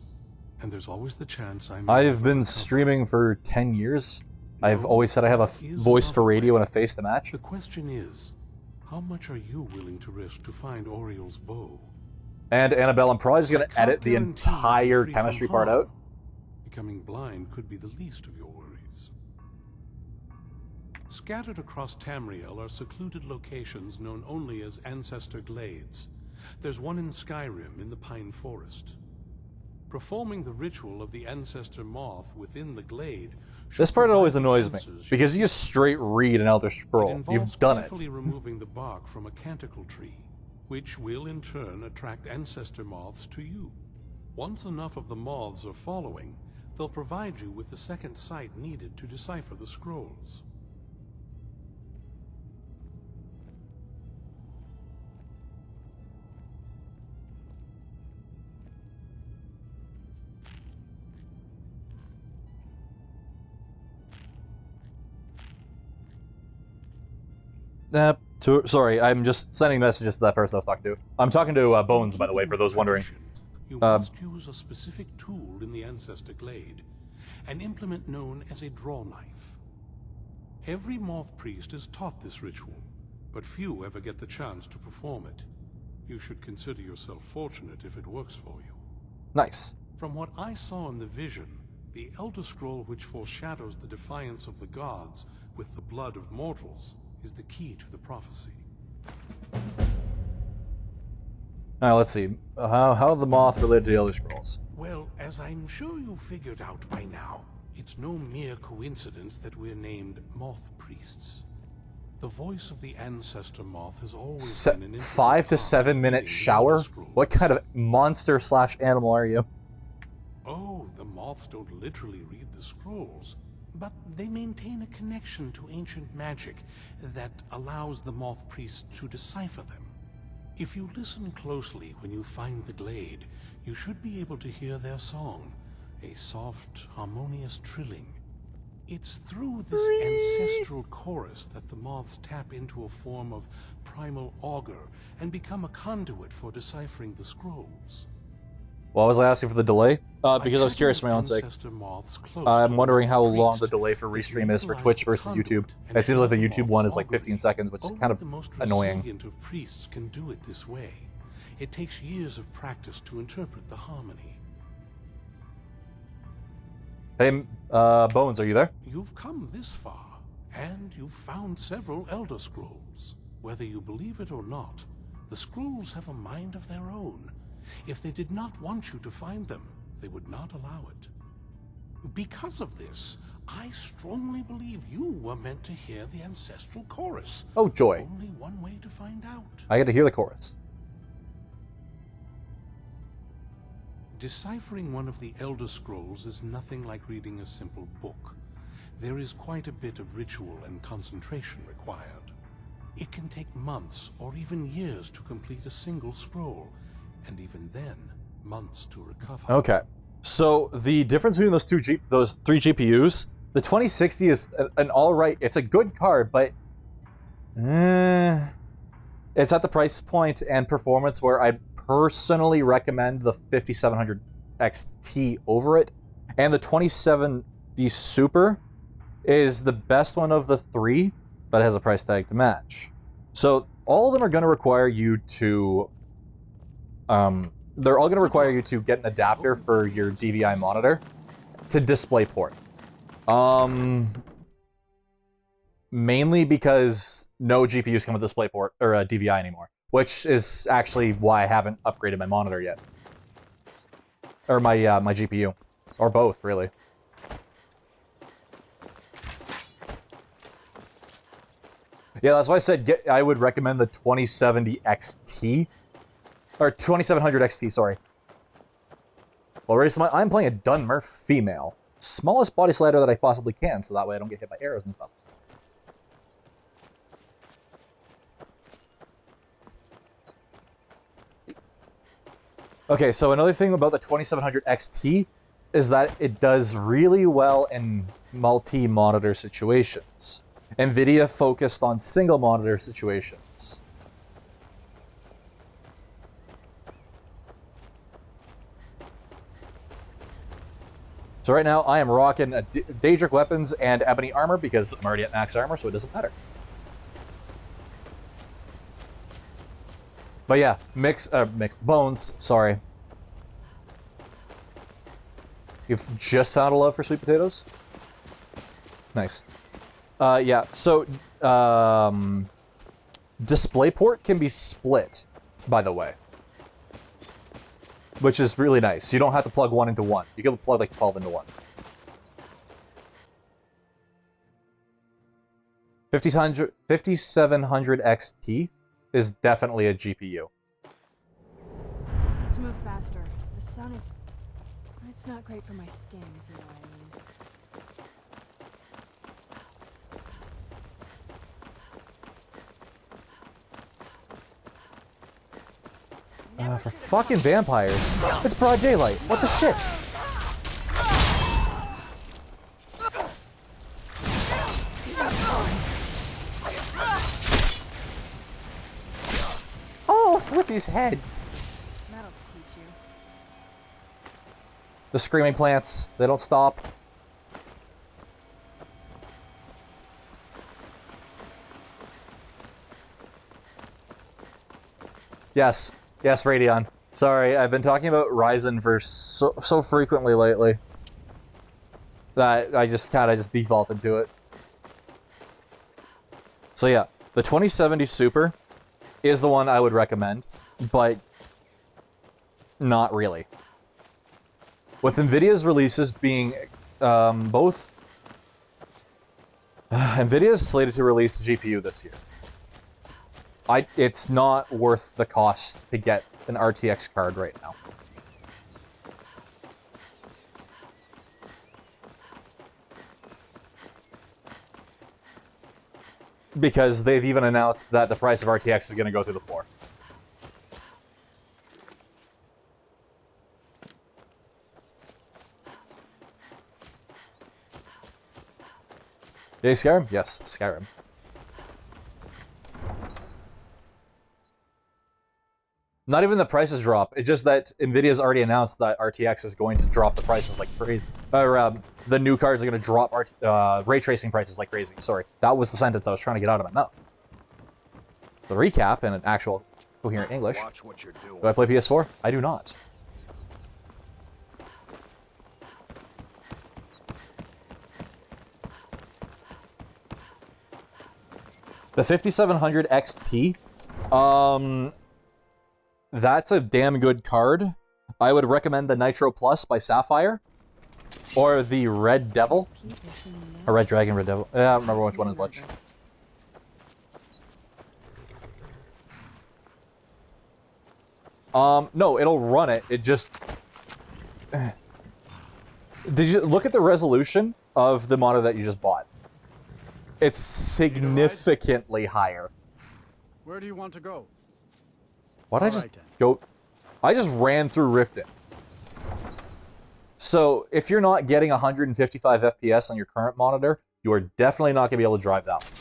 And there's always the chance I've been streaming for 10 years. I've always said I have a voice for radio and a face to match. The question is, how much are you willing to risk to find Oriel's bow? And Annabelle, I'm probably just going to edit the entire chemistry part out. Becoming blind could be the least of your worries. Scattered across Tamriel are secluded locations known only as Ancestor Glades. There's one in Skyrim in the Pine Forest. Performing the ritual of the Ancestor Moth within the glade. This part always annoys me, because you just straight read an Elder Scroll. You've done it. Carefully removing the bark from a canticle tree, which will in turn attract Ancestor Moths to you. Once enough of the moths are following, they'll provide you with the second sight needed to decipher the scrolls. Sorry, I'm just sending messages to that person I was talking to. I'm talking to Bones, by the way, for those wondering. You must use a specific tool in the Ancestor Glade, an implement known as a draw knife. Every moth priest is taught this ritual, but few ever get the chance to perform it. You should consider yourself fortunate if it works for you. Nice. From what I saw in the vision, the Elder Scroll which foreshadows the defiance of the gods with the blood of mortals is the key to the prophecy. Let's see. How the moth related to the Elder Scrolls? Well, as I'm sure you figured out by now, it's no mere coincidence that we're named Moth Priests. The voice of the ancestor moth has always been an 5 to 7 minute shower? What kind of monster / animal are you? Oh, the moths don't literally read the scrolls, but they maintain a connection to ancient magic that allows the moth priests to decipher them. If you listen closely when you find the glade, you should be able to hear their song, a soft, harmonious trilling. It's through this ancestral chorus that the moths tap into a form of primal augur and become a conduit for deciphering the scrolls. Well, was I asking for the delay? Because I was curious for my own sake. I'm wondering how long the delay for restream is for Twitch versus YouTube. It seems like the YouTube one is like 15 seconds, which is kind of annoying. Only the most resilient of priests can do it this way. It takes years of practice to interpret the harmony. Hey, Bones, are you there? You've come this far, and you've found several Elder Scrolls. Whether you believe it or not, the scrolls have a mind of their own. If they did not want you to find them, they would not allow it. Because of this, I strongly believe you were meant to hear the ancestral chorus. Oh, joy. Only one way to find out. I get to hear the chorus. Deciphering one of the Elder Scrolls is nothing like reading a simple book. There is quite a bit of ritual and concentration required. It can take months or even years to complete a single scroll, and even then, months to recover. Okay. So the difference between those those 3 GPUs, the 2060 is an alright, it's a good card, but it's at the price point and performance where I'd personally recommend the 5700 XT over it. And the 2070 Super is the best one of the 3, but it has a price tag to match. So all of them are going to require you to they're all going to require you to get an adapter for your DVI monitor to DisplayPort. Mainly because no GPUs come with DisplayPort or DVI anymore, which is actually why I haven't upgraded my monitor yet, or my my GPU, or both really. Yeah, that's why I said I would recommend the 2070 XT. Or 2700 XT, sorry. Already, so I'm playing a Dunmer female. Smallest body slider that I possibly can, so that way I don't get hit by arrows and stuff. Okay, so another thing about the 2700 XT is that it does really well in multi-monitor situations. NVIDIA focused on single monitor situations. So right now, I am rocking Daedric weapons and ebony armor because I'm already at max armor, so it doesn't matter. But yeah, mixed bones, sorry. You've just found a love for sweet potatoes? Nice. Yeah, so DisplayPort can be split, by the way. Which is really nice. You don't have to plug one into one. You can plug like 12 into one. 5700 XT is definitely a GPU. Let's move faster. The sun is... It's not great for my skin, if you know what I mean. For fucking vampires. It's broad daylight. What the shit? Oh, Flippy's head. That'll teach you. The screaming plants, they don't stop. Yes. Yes, Radeon. Sorry, I've been talking about Ryzen for so frequently lately that I just kind of defaulted to it. So yeah, the 2070 Super is the one I would recommend, but not really. With NVIDIA's releases being both... NVIDIA is slated to release GPU this year. It's not worth the cost to get an RTX card right now. Because they've even announced that the price of RTX is going to go through the floor. Yay, Skyrim? Yes, Skyrim. Not even the prices drop. It's just that NVIDIA's already announced that RTX is going to drop the prices like crazy. The new cards are going to drop ray tracing prices like crazy. Sorry, that was the sentence I was trying to get out of my mouth. The recap in an actual coherent English. Watch what you're doing. Do I play PS4? I do not. The 5700 XT, that's a damn good card. I would recommend the Nitro Plus by Sapphire, or the Red Devil, or Red Dragon, Red Devil. I don't remember which one is which. No, it'll run it. It just... Did you look at the resolution of the monitor that you just bought? It's significantly higher. Where do you want to go? Why'd I just go... I just ran through Riften. So, if you're not getting 155 FPS on your current monitor, you are definitely not going to be able to drive that one.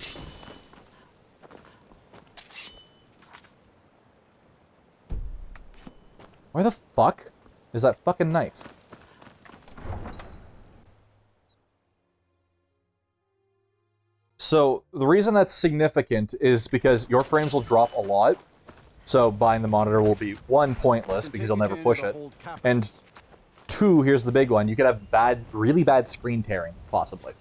Where the fuck is that fucking knife? So, the reason that's significant is because your frames will drop a lot. So, buying the monitor will be, one, pointless because you'll never push it. And two, here's the big one, you could have really bad screen tearing, possibly.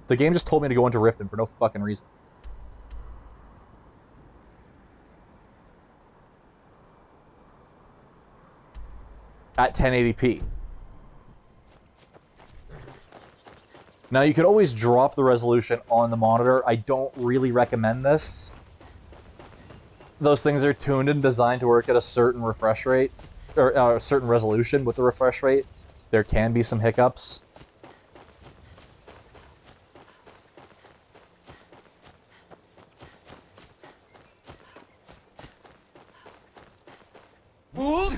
The game just told me to go into Riften for no fucking reason. At 1080p. Now, you could always drop the resolution on the monitor. I don't really recommend this. Those things are tuned and designed to work at a certain refresh rate, or a certain resolution with the refresh rate. There can be some hiccups. Hold!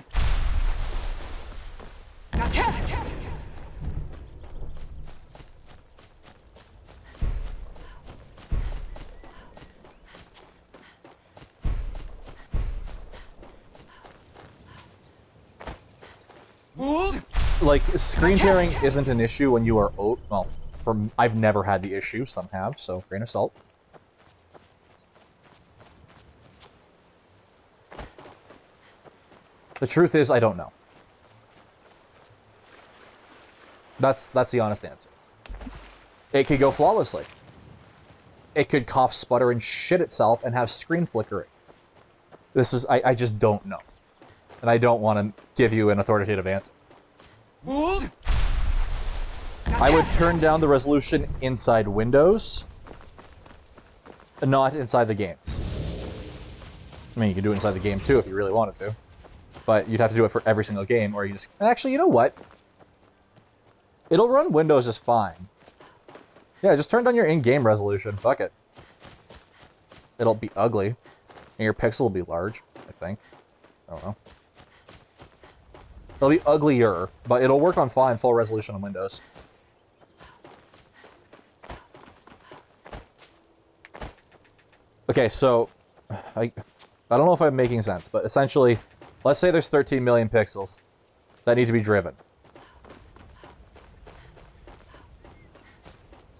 Now cast! Hold! Like, screen tearing isn't an issue when you are well, I've never had the issue, some have, so grain of salt. The truth is, I don't know. That's the honest answer. It could go flawlessly. It could cough, sputter, and shit itself and have screen flickering. This is, I just don't know. And I don't want to give you an authoritative answer. Hold! I would turn down the resolution inside Windows, not inside the games. I mean, you can do it inside the game too if you really wanted to. But you'd have to do it for every single game, or you just... Actually, you know what? It'll run Windows just fine. Yeah, just turn down your in-game resolution. Fuck it. It'll be ugly. And your pixels will be large, I think. I don't know. It'll be uglier, but it'll work on fine full resolution on Windows. Okay, so... I don't know if I'm making sense, but essentially... Let's say there's 13 million pixels that need to be driven.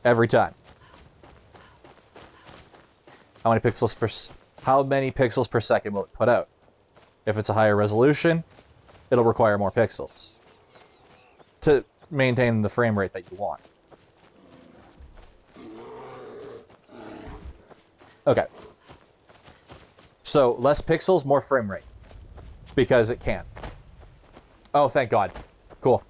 Every time. how many pixels per second will it put out. If it's a higher resolution, it'll require more pixels to maintain the frame rate that you want. Okay. So, less pixels, more frame rate. Because it can. Oh, thank God. Cool.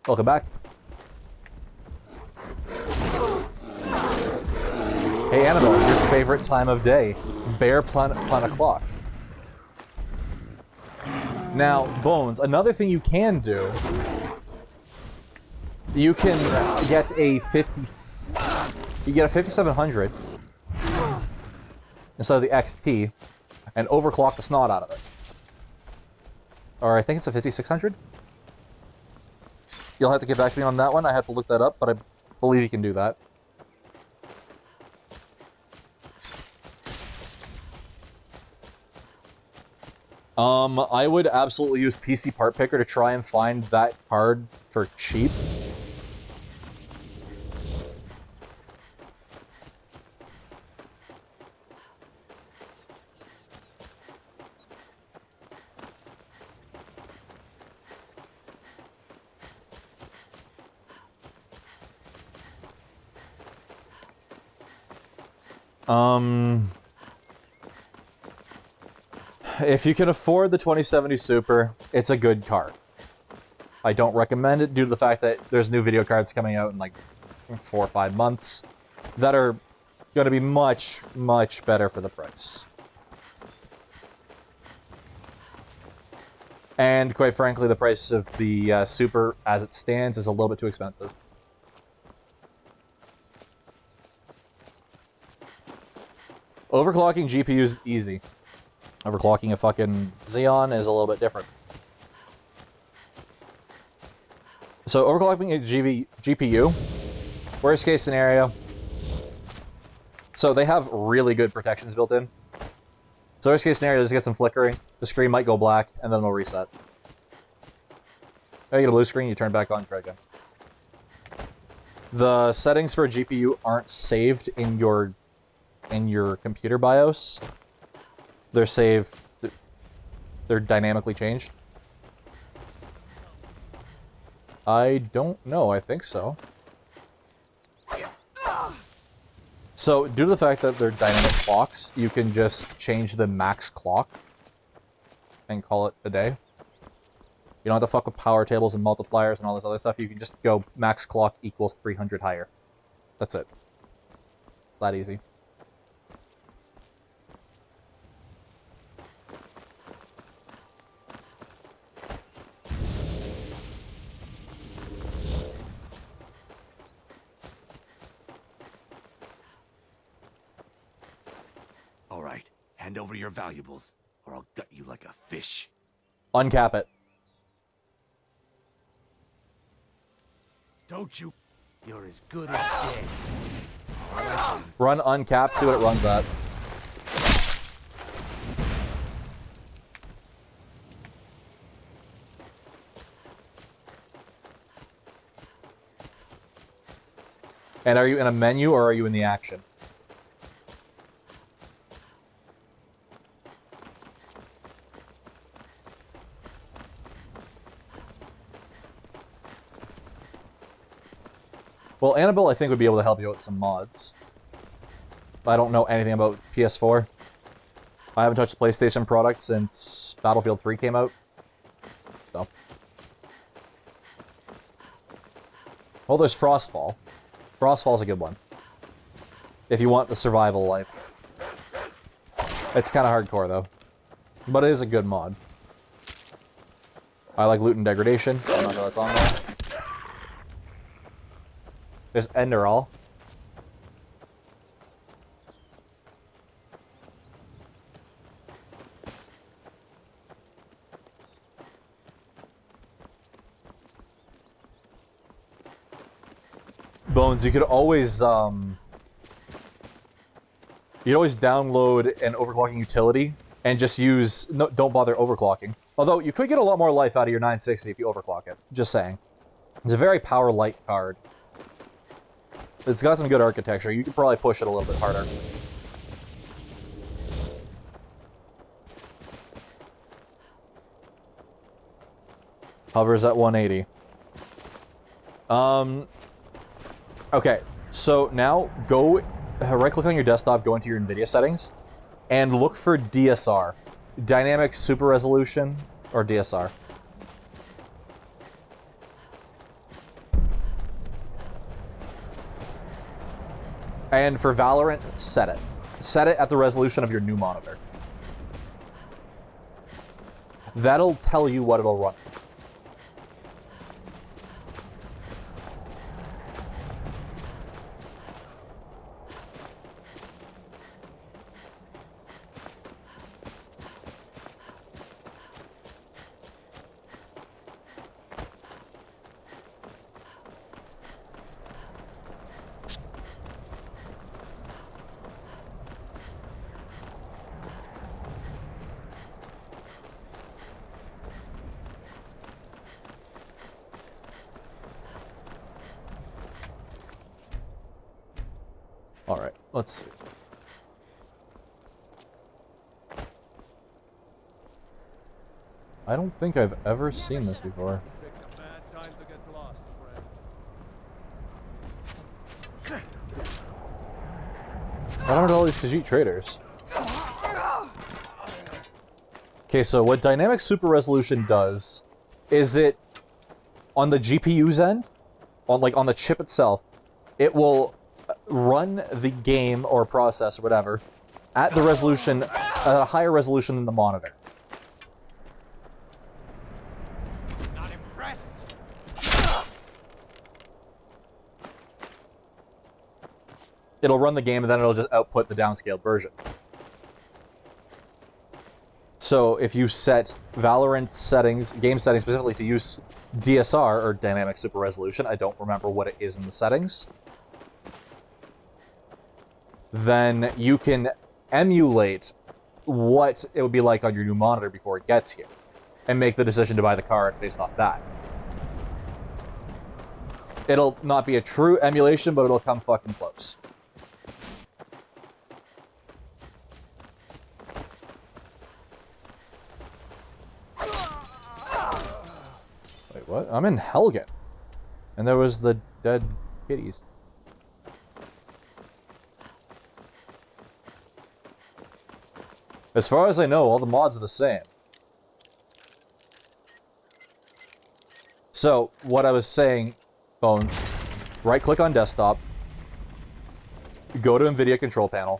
Welcome back. Hey, Annabelle, your favorite time of day. Bear planet clock. Now, Bones, another thing you can do, you can get a 5700 instead of the XT and overclock the snot out of it. Or I think it's a 5600? You'll have to get back to me on that one. I have to look that up, but I believe you can do that. I would absolutely use PC Part Picker to try and find that card for cheap. If you can afford the 2070 Super, it's a good card. I don't recommend it due to the fact that there's new video cards coming out in like 4 or 5 months that are going to be much, much better for the price. And quite frankly, the price of the Super as it stands is a little bit too expensive. Overclocking GPUs is easy. Overclocking a fucking Xeon is a little bit different. So overclocking a GPU, worst case scenario. So they have really good protections built in. So worst case scenario, just get some flickering. The screen might go black, and then it'll reset. You get a blue screen, you turn it back on, try again. The settings for a GPU aren't saved in your computer BIOS. They're saved, they're dynamically changed. I don't know, I think so. So, due to the fact that they're dynamic clocks, you can just change the max clock and call it a day. You don't have to fuck with power tables and multipliers and all this other stuff. You can just go max clock equals 300 higher. That's it. That easy. All right, hand over your valuables, or I'll gut you like a fish. Uncap it. Don't you? You're as good as dead. Run uncap, see what it runs at. And are you in a menu or are you in the action? Well, Annabelle, I think, would be able to help you with some mods. I don't know anything about PS4. I haven't touched the PlayStation product since Battlefield 3 came out. So. Well, there's Frostfall. Frostfall's a good one. If you want the survival life. It's kind of hardcore, though. But it is a good mod. I like loot and degradation. I don't know if that's on there. There's Enderall. Bones, you could always download an overclocking utility and just use don't bother overclocking. Although, you could get a lot more life out of your 960 if you overclock it. Just saying. It's a very power-light card. It's got some good architecture. You could probably push it a little bit harder. Hovers at 180. Okay, so now go right-click on your desktop, go into your NVIDIA settings, and look for DSR. Dynamic Super Resolution, or DSR. And for Valorant, set it. Set it at the resolution of your new monitor. That'll tell you what it'll run. Alright, let's see. I don't think I've ever seen this before. What happened to all these Khajiit traders? Okay, so what Dynamic Super Resolution does is it, on the GPU's end, on the chip itself, it will run the game or process or whatever at the resolution, at a higher resolution than the monitor. Not impressed. It'll run the game and then it'll just output the downscaled version. So if you set Valorant settings, game settings specifically to use DSR, or Dynamic Super Resolution, I don't remember what it is in the settings, then you can emulate what it would be like on your new monitor before it gets here, and make the decision to buy the card based off that. It'll not be a true emulation, but it'll come fucking close. Wait, what? I'm in Helgen. And there was the dead kitties. As far as I know, all the mods are the same. So, what I was saying, Bones, right-click on desktop, go to NVIDIA control panel,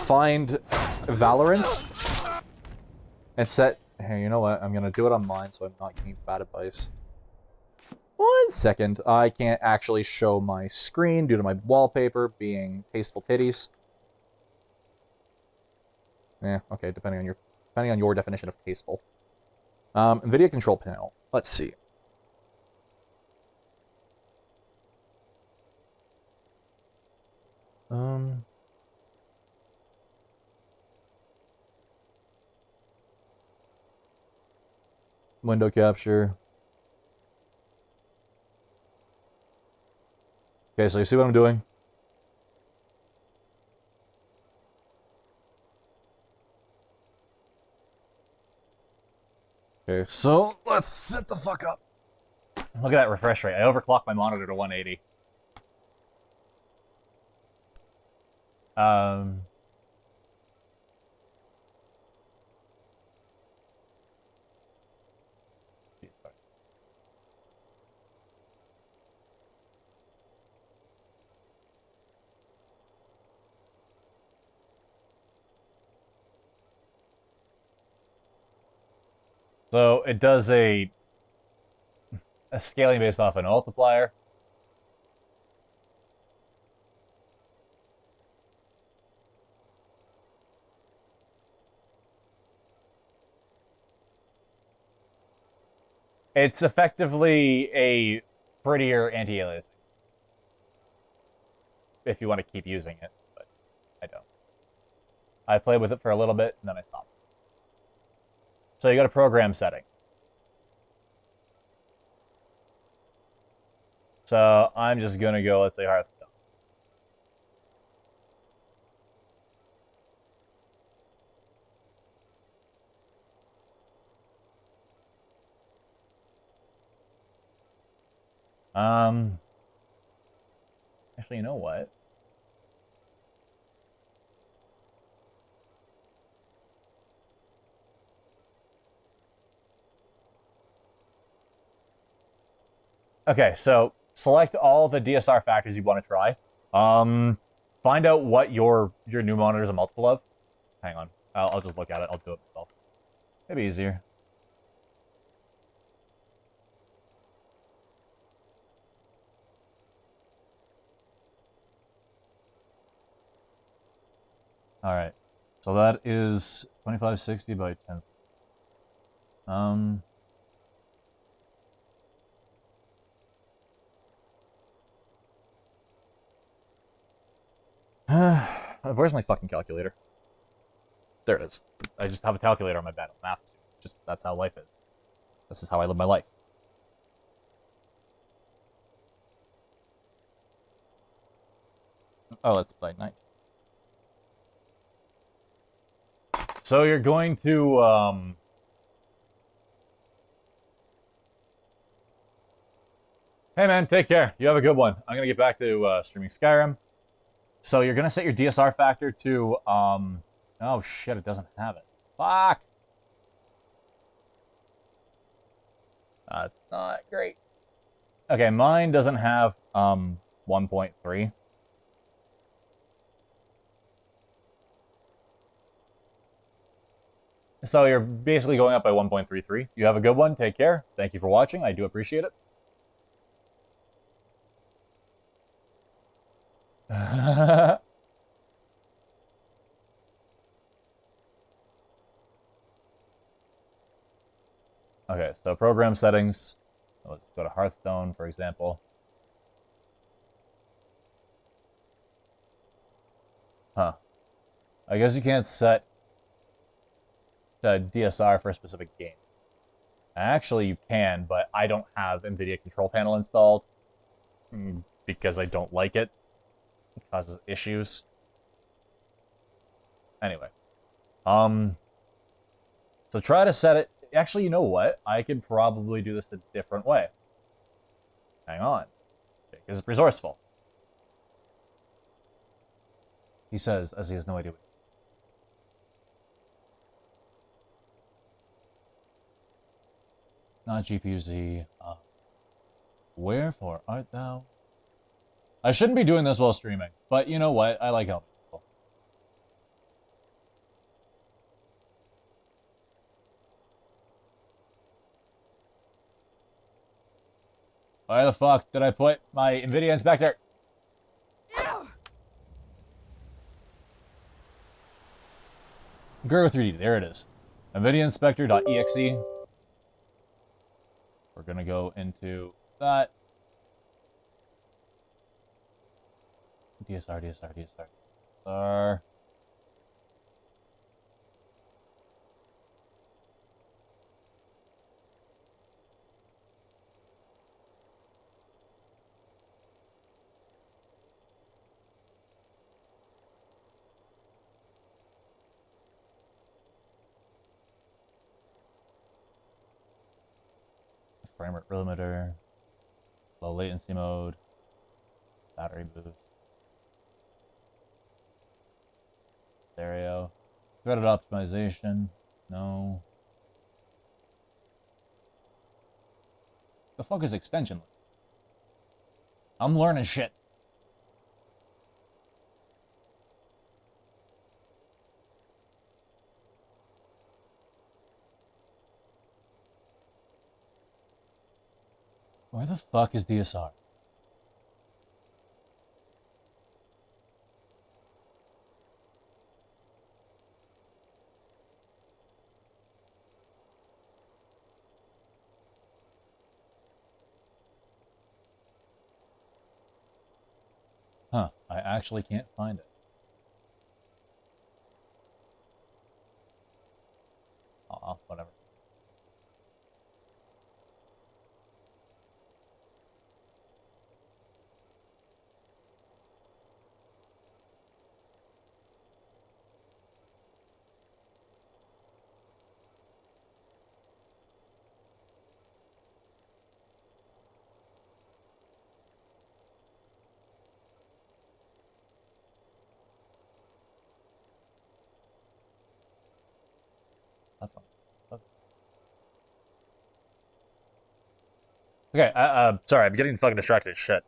find Valorant, and set... Here, you know what? I'm gonna do it on mine, so I'm not giving bad advice. 1 second. I can't actually show my screen due to my wallpaper being tasteful titties. Yeah, okay, depending on your definition of tasteful. NVIDIA control panel. Let's see. Window capture. Okay, so you see what I'm doing? Okay, so let's sit the fuck up. Look at that refresh rate. I overclocked my monitor to 180. So it does a scaling based off a multiplier. It's effectively a prettier anti-aliasing. If you want to keep using it, but I don't. I played with it for a little bit, and then I stopped. So you got a program setting. So I'm just going to go, let's say, Hearthstone. Actually, you know what? Okay, so select all the DSR factors you want to try. Find out what your new monitor is a multiple of. Hang on. I'll just look at it. I'll do it myself. Maybe easier. All right. So that is 2560 by 10. Where's my fucking calculator? There it is. I just have a calculator on my bed. Math. Just that's how life is. This is how I live my life. Oh, let's play night. So you're going to hey man, take care. You have a good one. I'm gonna get back to streaming Skyrim. So you're gonna set your DSR factor to oh shit, it doesn't have it. Fuck. That's not great. Okay, mine doesn't have 1.3. So you're basically going up by 1.33. You have a good one. Take care. Thank you for watching. I do appreciate it. Okay, so program settings. Let's go to Hearthstone, for example. Huh. I guess you can't set the DSR for a specific game. Actually, you can, but I don't have NVIDIA Control Panel installed because I don't like it. It causes issues. Anyway. So try to set it... Actually, you know what? I could probably do this a different way. Hang on. Because it's resourceful. He says, as he has no idea what... Not GPU-Z. Wherefore art thou? I shouldn't be doing this while streaming, but you know what? I like helping people. Why the fuck did I put my NVIDIA inspector? Grow 3D, there it is. NVIDIA inspector.exe. We're gonna go into that. DSR. Frame rate limiter. Low latency mode. Battery boost. Stereo. Threaded optimization. No. The fuck is extension? I'm learning shit. Where the fuck is DSR? Huh, I actually can't find it. Okay, sorry, I'm getting fucking distracted. Shit.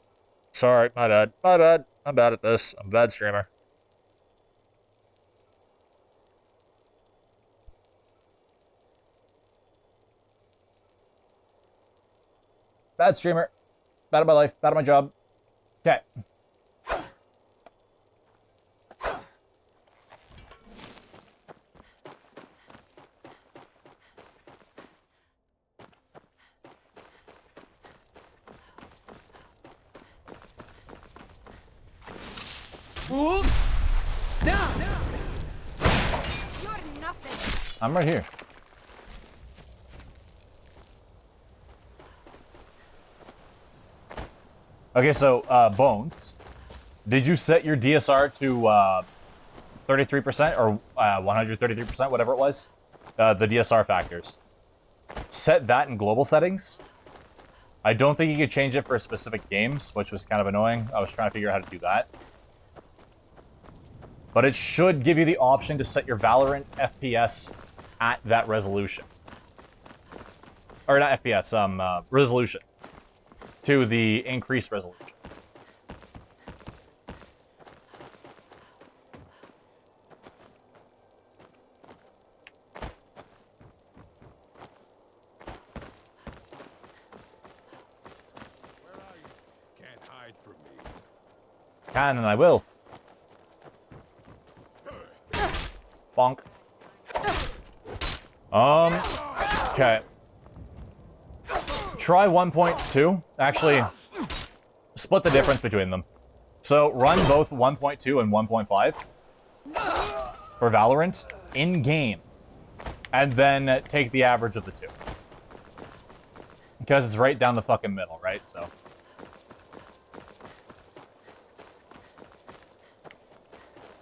Sorry, my bad. My bad. I'm bad at this. I'm a bad streamer. Bad streamer. Bad at my life. Bad at my job. Okay. No! You're nothing. I'm right here. Okay, so, Bones, did you set your DSR to, 33% or 133%, whatever it was? The DSR factors. Set that in global settings. I don't think you could change it for specific games, which was kind of annoying. I was trying to figure out how to do that. But it should give you the option to set your Valorant FPS at that resolution. Or not FPS, resolution. To the increased resolution. Can't hide from me. Can and I will. Bonk. Okay. Try 1.2. Actually, split the difference between them. So run both 1.2 and 1.5 for Valorant in-game. And then take the average of the two. Because it's right down the fucking middle, right? So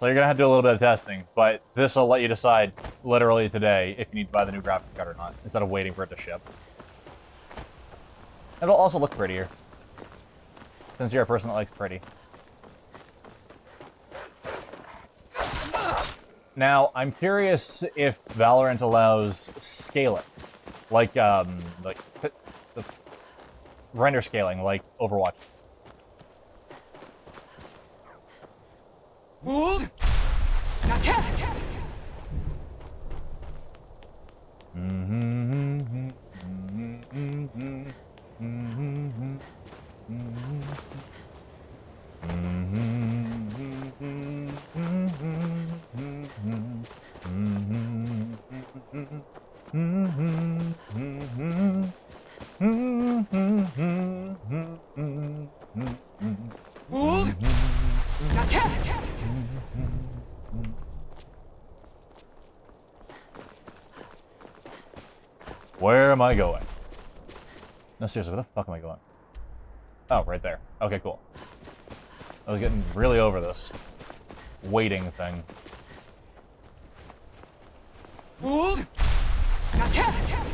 you're gonna have to do a little bit of testing, but this will let you decide literally today if you need to buy the new graphics card or not, instead of waiting for it to ship. It'll also look prettier, since you're a person that likes pretty. Now, I'm curious if Valorant allows scaling, like the render scaling, like Overwatch. Hold! Now cast! Hold! Now cast! Where am I going? No, seriously, where the fuck am I going? Oh, right there. Okay, cool. I was getting really over this waiting thing. Hold! Now cast!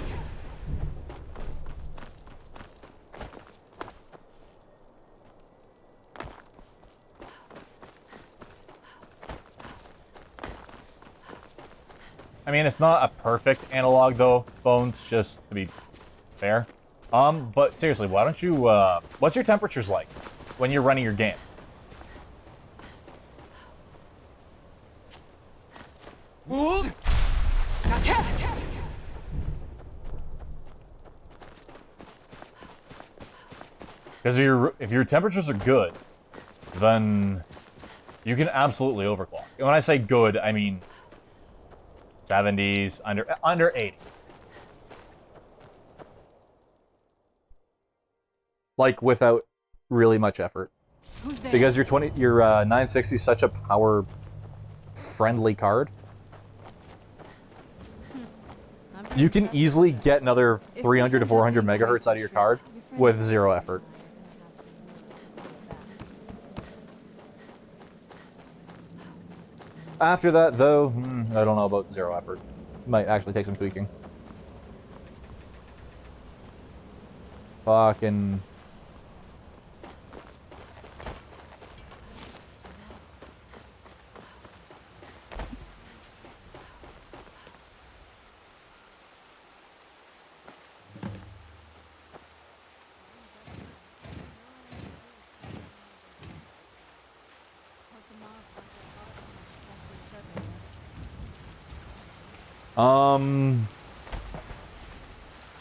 I mean, it's not a perfect analog, though, Bones, just to be fair. But seriously, why don't you, what's your temperatures like when you're running your game? Hold! Now cast! Because if your temperatures are good, then you can absolutely overclock. And when I say good, I mean 70s, under 80. Like, without really much effort. Because your 960 is such a power-friendly card. You can easily get another 300 to 400 megahertz out of your card with zero effort. After that, though, I don't know about zero effort. Might actually take some tweaking. Fucking...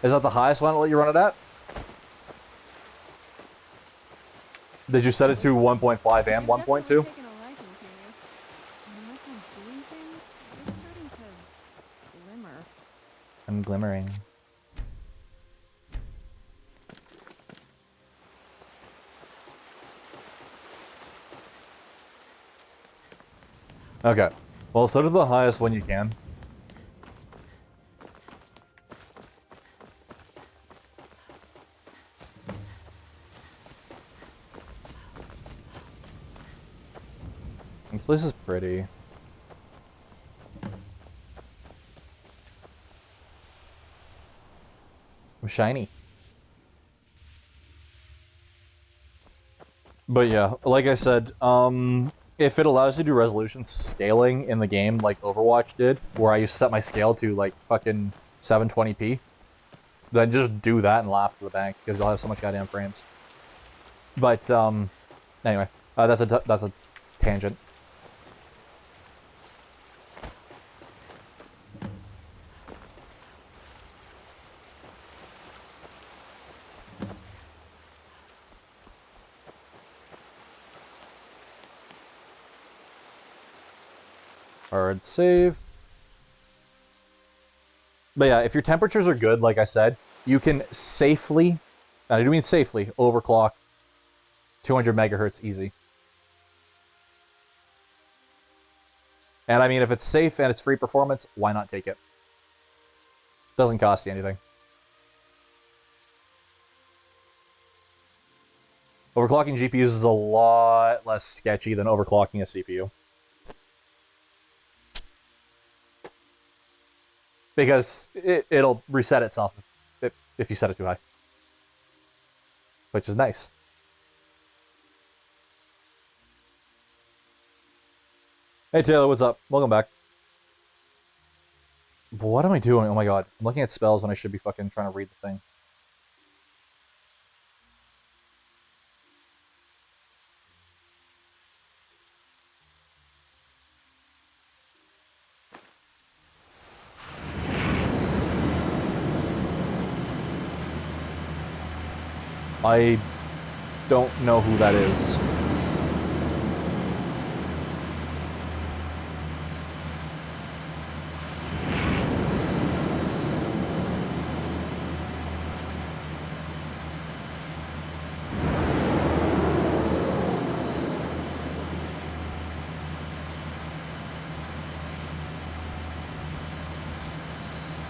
Is that the highest one I'll let you run it at? Did you set it to 1.5 and 1.2? I'm glimmering. Okay. Well, set it to the highest one you can. This place is pretty. I'm shiny. But yeah, like I said, if it allows you to do resolution scaling in the game like Overwatch did, where I used to set my scale to like fucking 720p, then just do that and laugh to the bank, because you'll have so much goddamn frames. But, anyway, that's a tangent. Hard save. But yeah, if your temperatures are good, like I said, you can safely, and I do mean safely, overclock 200 megahertz easy. And I mean, if it's safe and it's free performance, why not take it? Doesn't cost you anything. Overclocking GPUs is a lot less sketchy than overclocking a CPU. Because it'll reset itself if you set it too high. Which is nice. Hey Taylor, what's up? Welcome back. What am I doing? Oh my god. I'm looking at spells when I should be fucking trying to read the thing. I don't know who that is.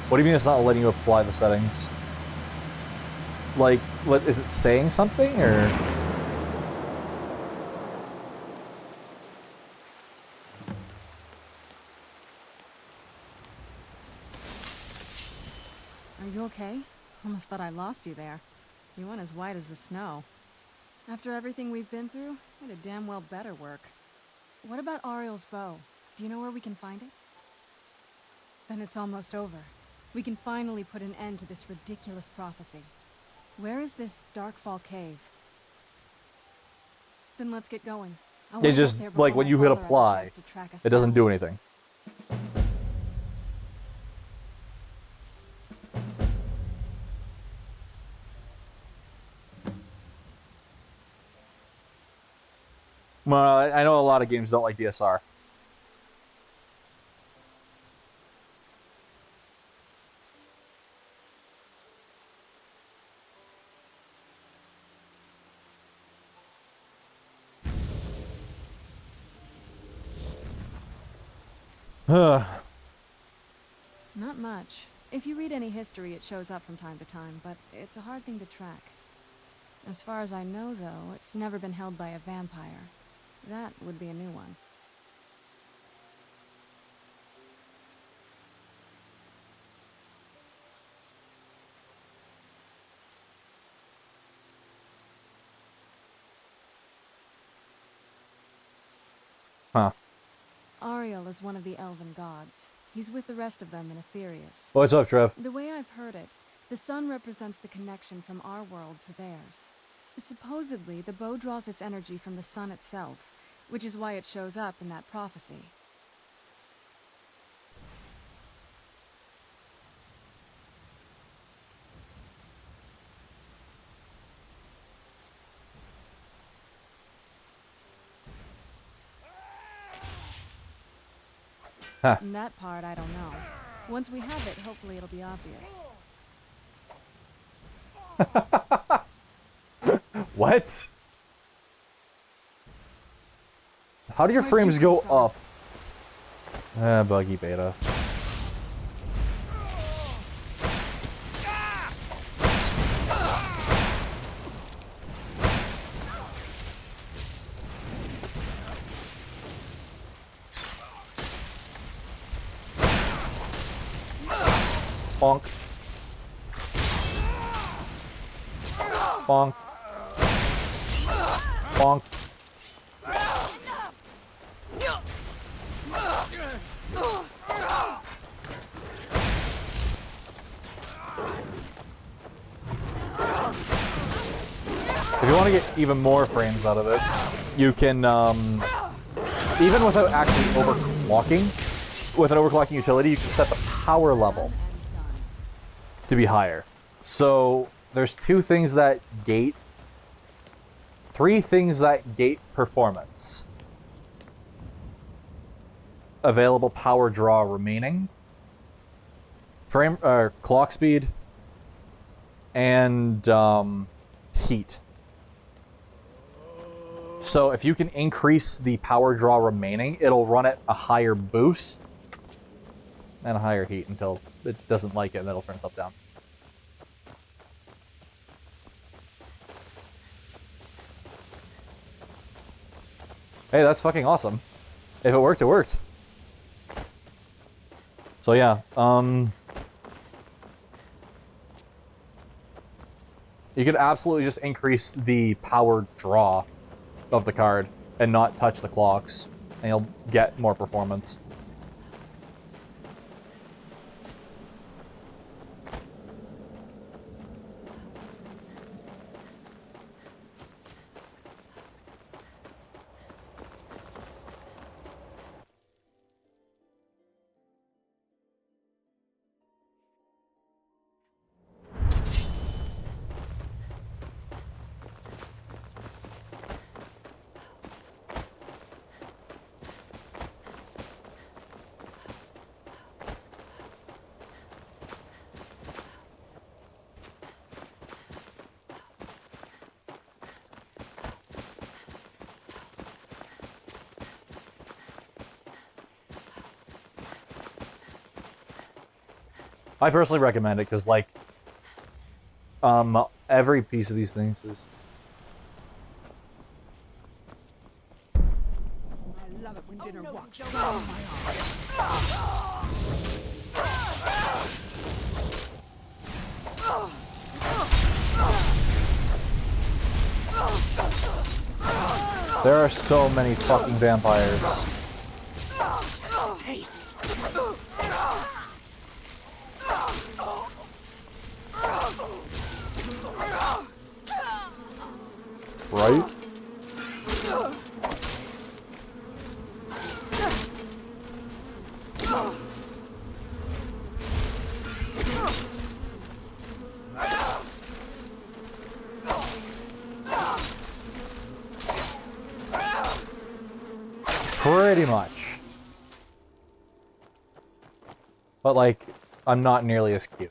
What do you mean it's not letting you apply the settings? Like, what, is it saying something, or? Are you okay? Almost thought I lost you there. You went as white as the snow. After everything we've been through, it'd damn well better work. What about Ariel's bow? Do you know where we can find it? Then it's almost over. We can finally put an end to this ridiculous prophecy. Where is this Darkfall cave? Then let's get going. It just, like, when you hit apply, it doesn't do anything. Well, I know a lot of games don't like DSR. Not much. If you read any history, it shows up from time to time, but it's a hard thing to track. As far as I know, though, it's never been held by a vampire. That would be a new one. Huh. Ariel is one of the elven gods. He's with the rest of them in Aetherius. What's up, Trev? The way I've heard it, the sun represents the connection from our world to theirs. Supposedly, the bow draws its energy from the sun itself, which is why it shows up in that prophecy. That part, I don't know. Once we have it, hopefully it'll be obvious. What? How do your frames go up? Buggy beta. Bonk. Bonk. Bonk. If you want to get even more frames out of it, you can, even without actually overclocking, with an overclocking utility, you can set the power level to be higher. So there's three things that gate performance. Available power draw remaining, clock speed, and heat. So if you can increase the power draw remaining, it'll run at a higher boost and a higher heat until it doesn't like it, and then it'll turn itself down. Hey, that's fucking awesome. If it worked, it worked. So yeah, you could absolutely just increase the power draw of the card and not touch the clocks, and you'll get more performance. I personally recommend it because, like, every piece of these things is. I love it when dinner walks right on my arm. There are so many fucking vampires. Taste. Right? Pretty much. But, like, I'm not nearly as cute.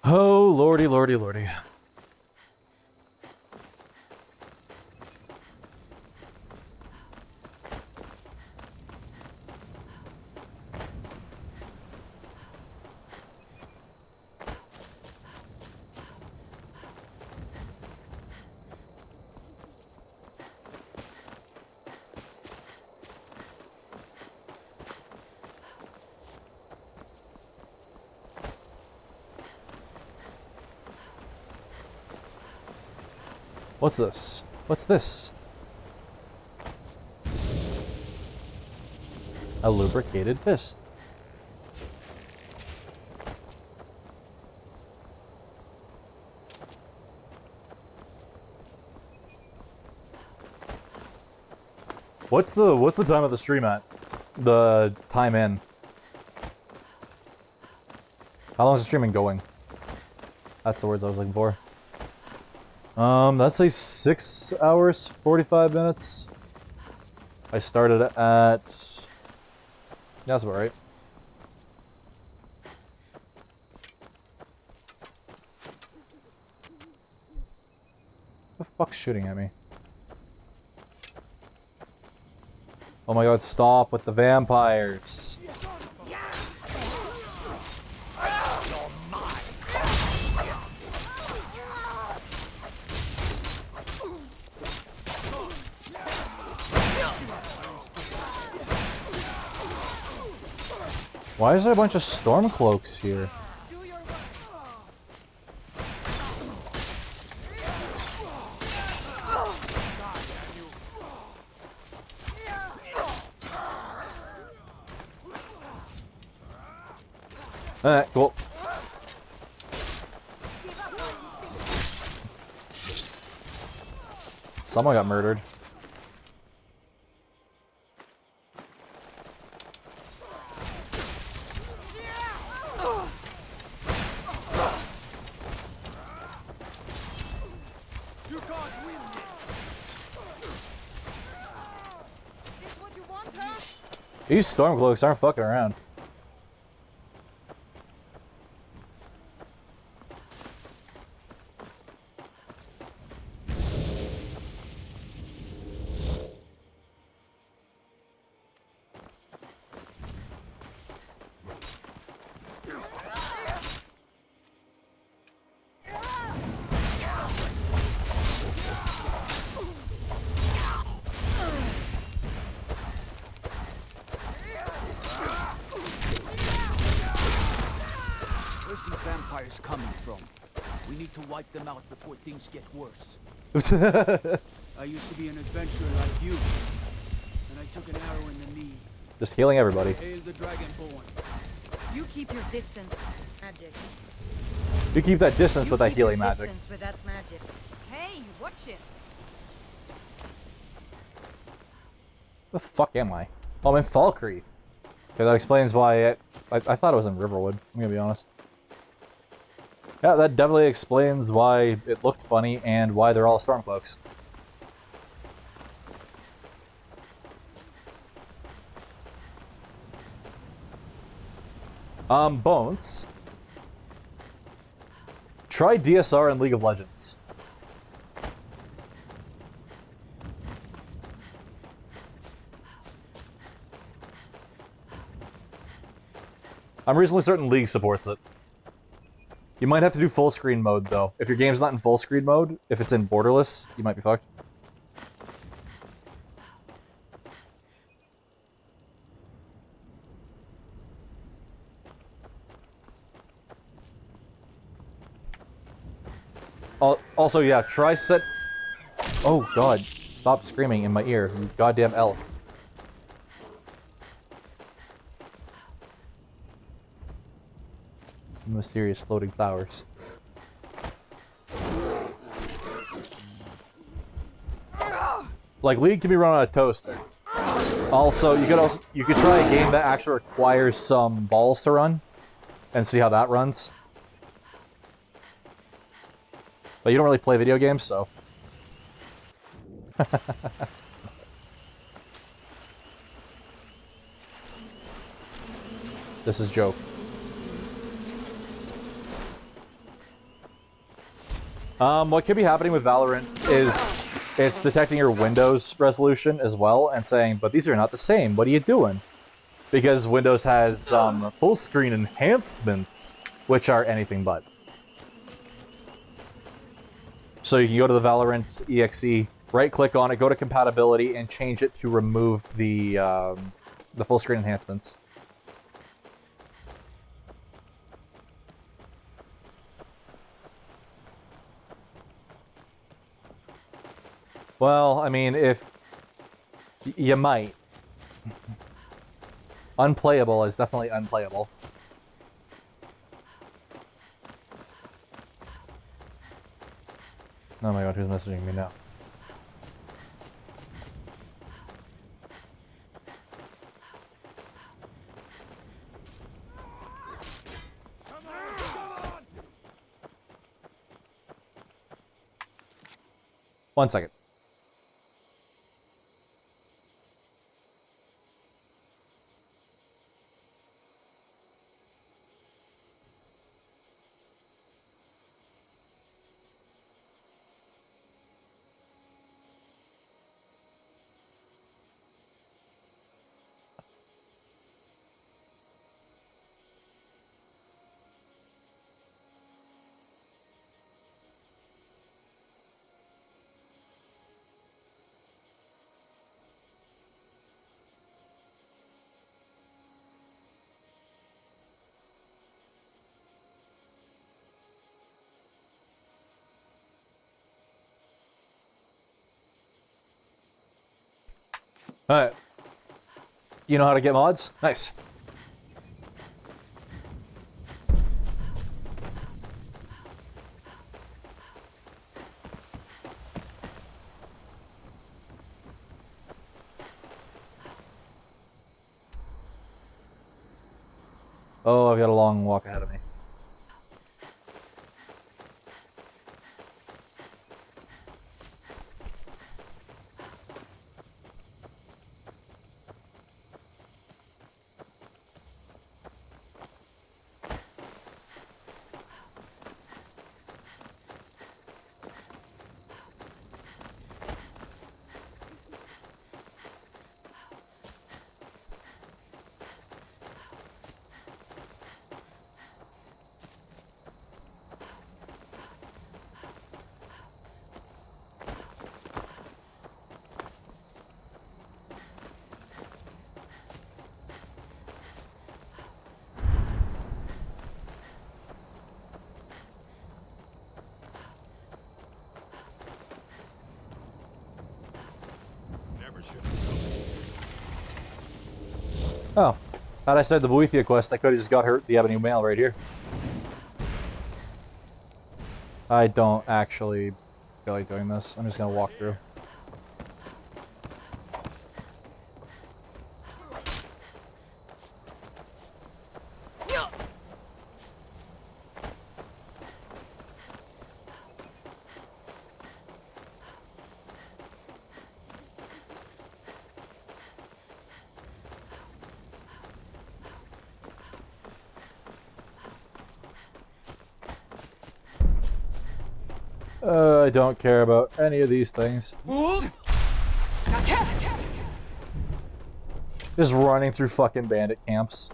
Oh, lordy, lordy, lordy. What's this? What's this? A lubricated fist. What's the time of the stream at? The time in. How long is the streaming going? That's the words I was looking for. Let's say 6 hours, 45 minutes. I started at... That's about right. What the fuck's shooting at me? Oh my god, stop with the vampires. Why is there a bunch of stormcloaks here? Alright, cool. Someone got murdered. These stormcloaks aren't fucking around. Where's these vampires coming from? We need to wipe them out before things get worse. I used to be an adventurer like you, and I took an arrow in the knee. Just healing everybody. Hail the Dragonborn. You keep your distance with magic. You keep that distance with that healing magic. Distance with that magic. Hey, watch it. The fuck am I? Oh, I'm in Falkreath. Okay, that explains why I thought it was in Riverwood. I'm gonna be honest. Yeah, that definitely explains why it looked funny and why they're all stormcloaks. Bones. Try DSR in League of Legends. I'm reasonably certain League supports it. You might have to do full screen mode though. If your game's not in full screen mode, if it's in borderless, you might be fucked. Also, yeah, try set... Oh god, stop screaming in my ear, you goddamn elk. Mysterious floating flowers. Like, League can be run on a toaster. Also, you could try a game that actually requires some balls to run and see how that runs. But you don't really play video games, so. This is joke. What could be happening with Valorant is it's detecting your Windows resolution as well and saying, but these are not the same, what are you doing? Because Windows has full screen enhancements, which are anything but. So you can go to the Valorant exe, right-click on it, go to compatibility, and change it to remove the full screen enhancements. Well, I mean, if you might. Unplayable is definitely unplayable. Oh my god, who's messaging me now? 1 second. Alright. You know how to get mods? Nice. Oh, I've got a long walk ahead of me. Oh. Had I started the Boethia quest, I could have just got her the Ebony Mail right here. I don't actually feel like doing this. I'm just gonna walk through. I don't care about any of these things. Just running through fucking bandit camps.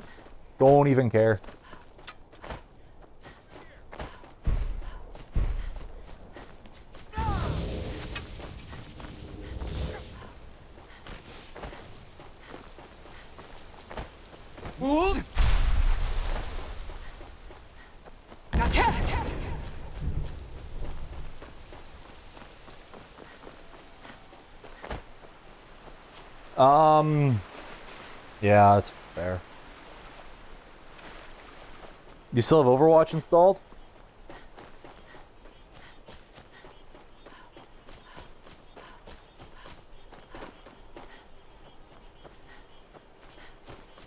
Don't even care. Yeah, that's fair. You still have Overwatch installed?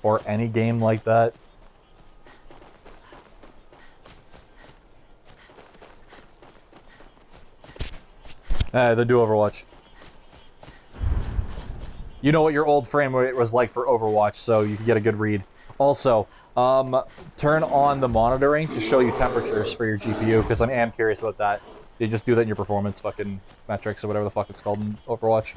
Or any game like that? Then do Overwatch. You know what your old frame rate was like for Overwatch, so you can get a good read. Also, turn on the monitoring to show you temperatures for your GPU, because I am curious about that. You just do that in your performance fucking metrics or whatever the fuck it's called in Overwatch.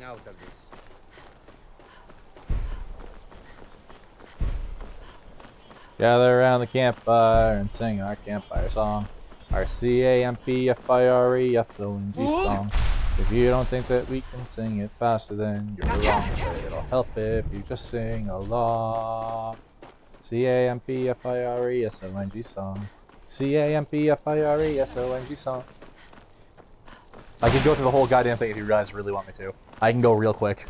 Out of this. Gather around the campfire and sing our campfire song. Our CAMPFIREF-O-N-G song. If you don't think that we can sing it faster, then you're wrong. It'll help if you just sing along. CAMPFIRESONG song. CAMPFIRESONG song. I can go through the whole goddamn thing if you guys really want me to. I can go real quick.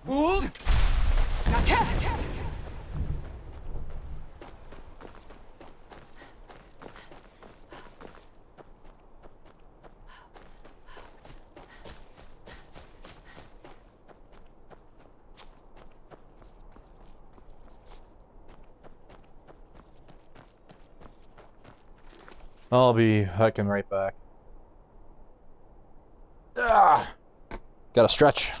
Would cast. I'll be hecking right back. Ah, gotta stretch.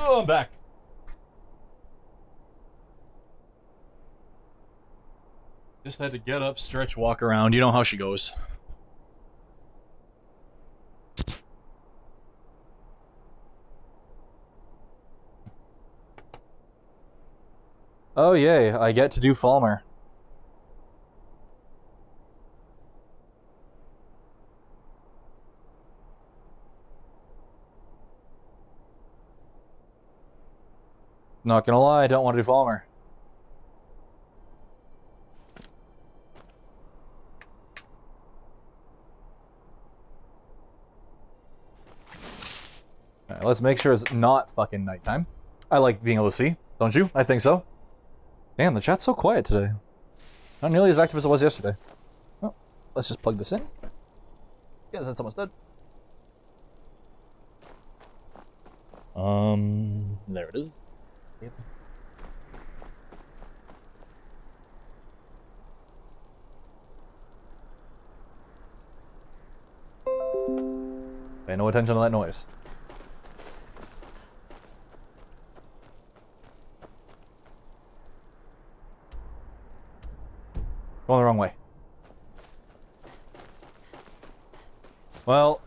Oh, I'm back. Just had to get up, stretch, walk around. You know how she goes. Oh, yay. I get to do Falmer. Not gonna lie, I don't want to do Falmer. Alright, let's make sure it's not fucking nighttime. I like being able to see, don't you? I think so. Damn, the chat's so quiet today. Not nearly as active as it was yesterday. Oh, let's just plug this in. Guess that's almost dead. There it is. Yep. Pay no attention to that noise. Going the wrong way. Well,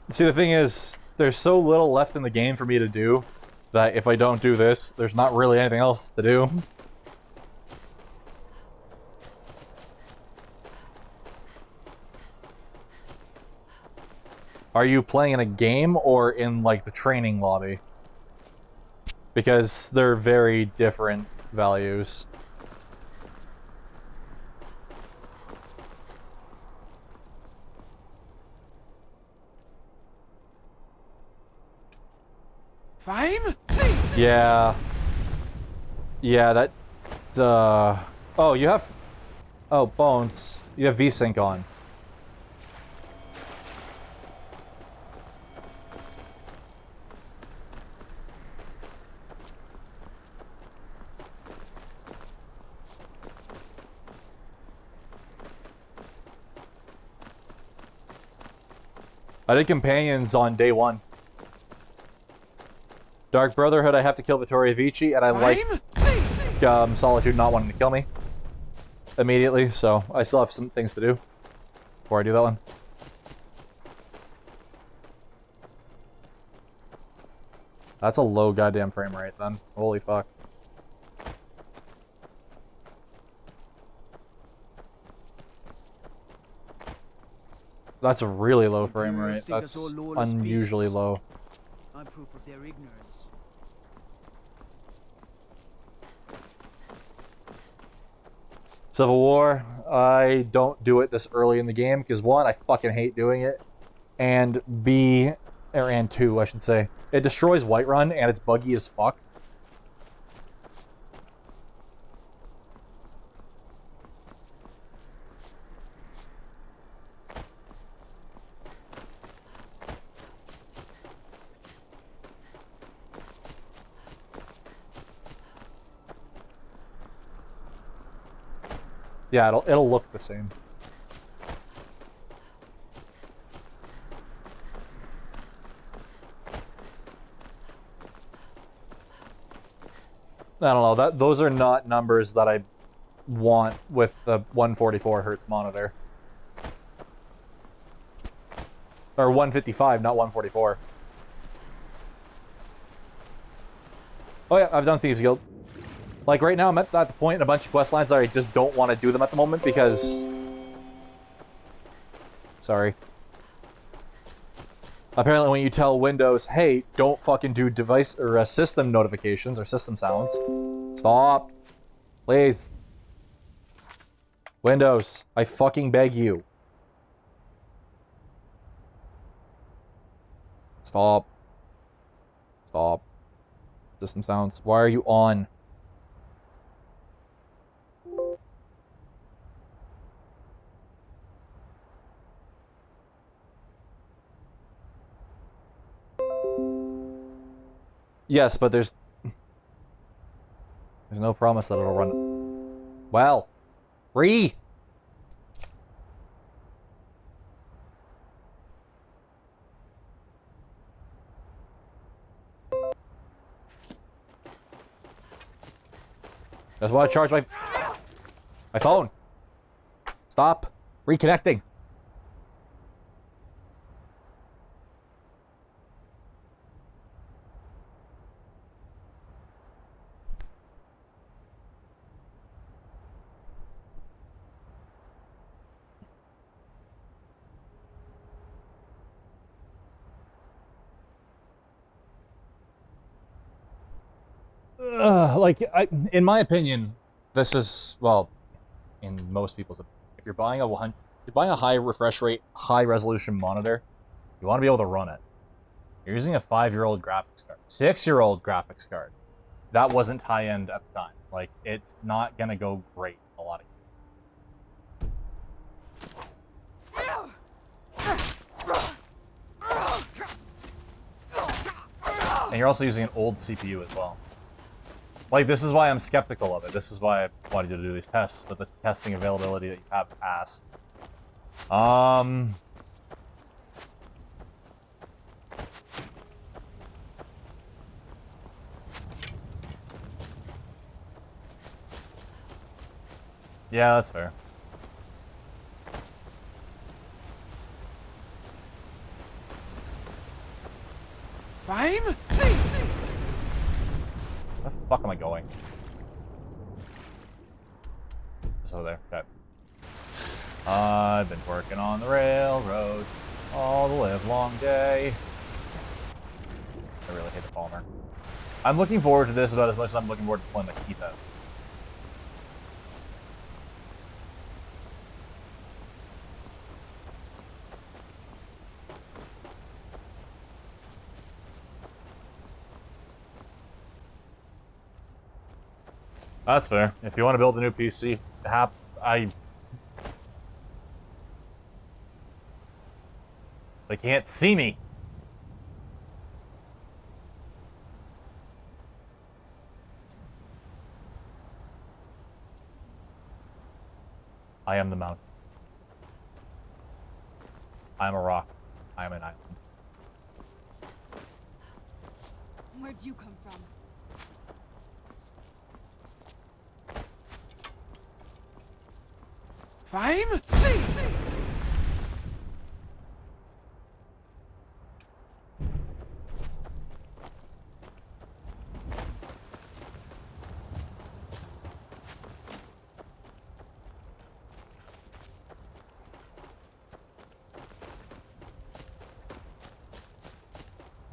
see, the thing is, there's so little left in the game for me to do that if I don't do this, there's not really anything else to do. Are you playing in a game or in, like, the training lobby? Because they're very different values. Fame? Yeah. Yeah, that... Oh, you have... Oh, Bones. You have VSync on. I did companions on day 1. Dark Brotherhood, I have to kill Vittoria Vici, and I like Solitude not wanting to kill me immediately, so I still have some things to do before I do that one. That's a low goddamn frame rate then. Holy fuck. That's a really low frame rate. That's unusually low. I'm proof of their ignorance. Civil War, I don't do it this early in the game because 1, I fucking hate doing it, and B, and 2, I should say, it destroys Whiterun and it's buggy as fuck. Yeah, it'll look the same. I don't know, those are not numbers that I want with the 144 hertz monitor. Or 155, not 144. Oh yeah, I've done Thieves Guild. Like right now I'm at the point in a bunch of quest lines that I just don't want to do them at the moment because... Sorry. Apparently when you tell Windows, hey, don't fucking do device or system notifications or system sounds. Stop. Please. Windows, I fucking beg you. Stop. Stop. System sounds. Why are you on? Yes, but there's no promise that it'll run. Well, that's why I charge my phone. Stop reconnecting. In my opinion, this is, well, in most people's, if you're buying a high refresh rate, high resolution monitor, you want to be able to run it. You're using a 5-year-old graphics card, 6-year-old graphics card. That wasn't high-end at the time. Like, it's not gonna go great in a lot of and you're also using an old CPU as well. Like, this is why I'm skeptical of it. This is why I wanted you to do these tests, but the testing availability that you have is ass. Yeah, that's fair. Fame? Where the fuck am I going? Just over there. Okay. I've been working on the railroad all the live long day. I really hate the Falmer. I'm looking forward to this about as much as I'm looking forward to playing Makita. That's fair. If you want to build a new PC, they can't see me. I am the mountain. I am a rock. I'm an island. Where'd you come from? Fame?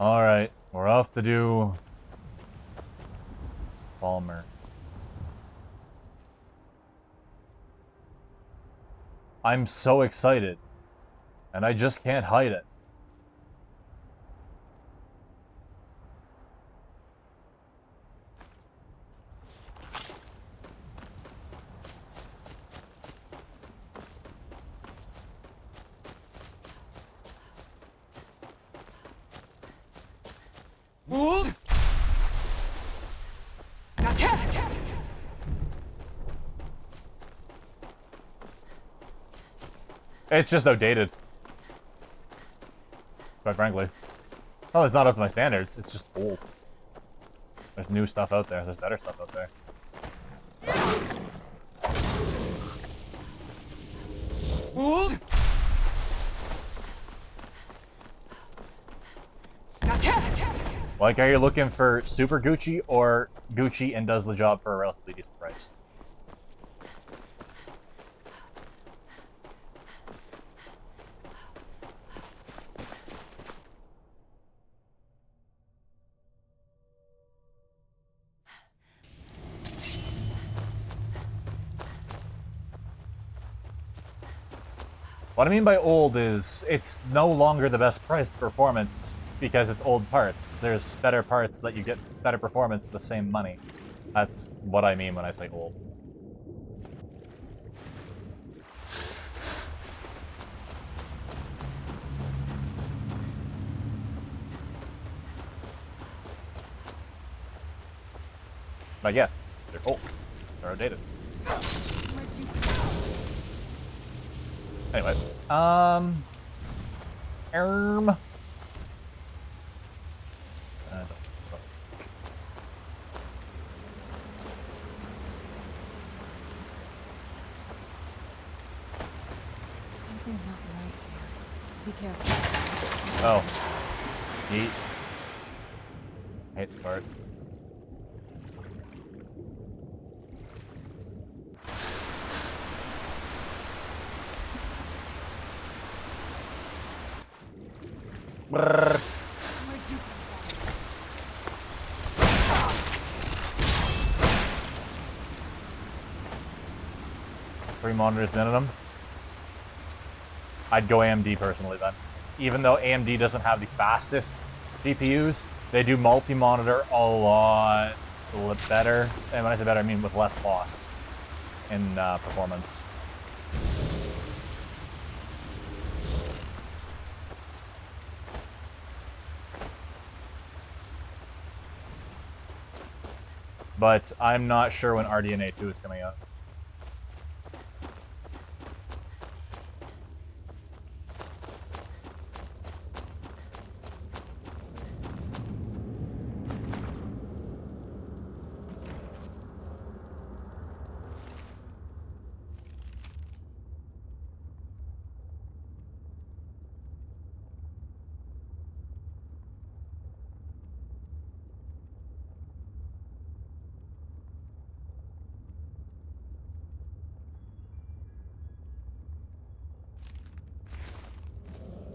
Alright, we're off to do Falmer. I'm so excited, and I just can't hide it. Wold? Now cast! It's just outdated. Quite frankly. Oh, it's not up to my standards, it's just old. There's new stuff out there, there's better stuff out there. Wold? Now cast! Like, are you looking for super Gucci or Gucci and does the job for a relatively decent price? What I mean by old is it's no longer the best priced performance because it's old parts. There's better parts that you get better performance for the same money. That's what I mean when I say old. But yeah, they're old. They're outdated. Anyway, Something's not right here. Be careful. Oh. Yeet. I hate the part. Brrr. 3 monitors minimum. I'd go AMD personally then. Even though AMD doesn't have the fastest GPUs, they do multi-monitor a lot better. And when I say better, I mean with less loss in performance. But I'm not sure when RDNA 2 is coming out.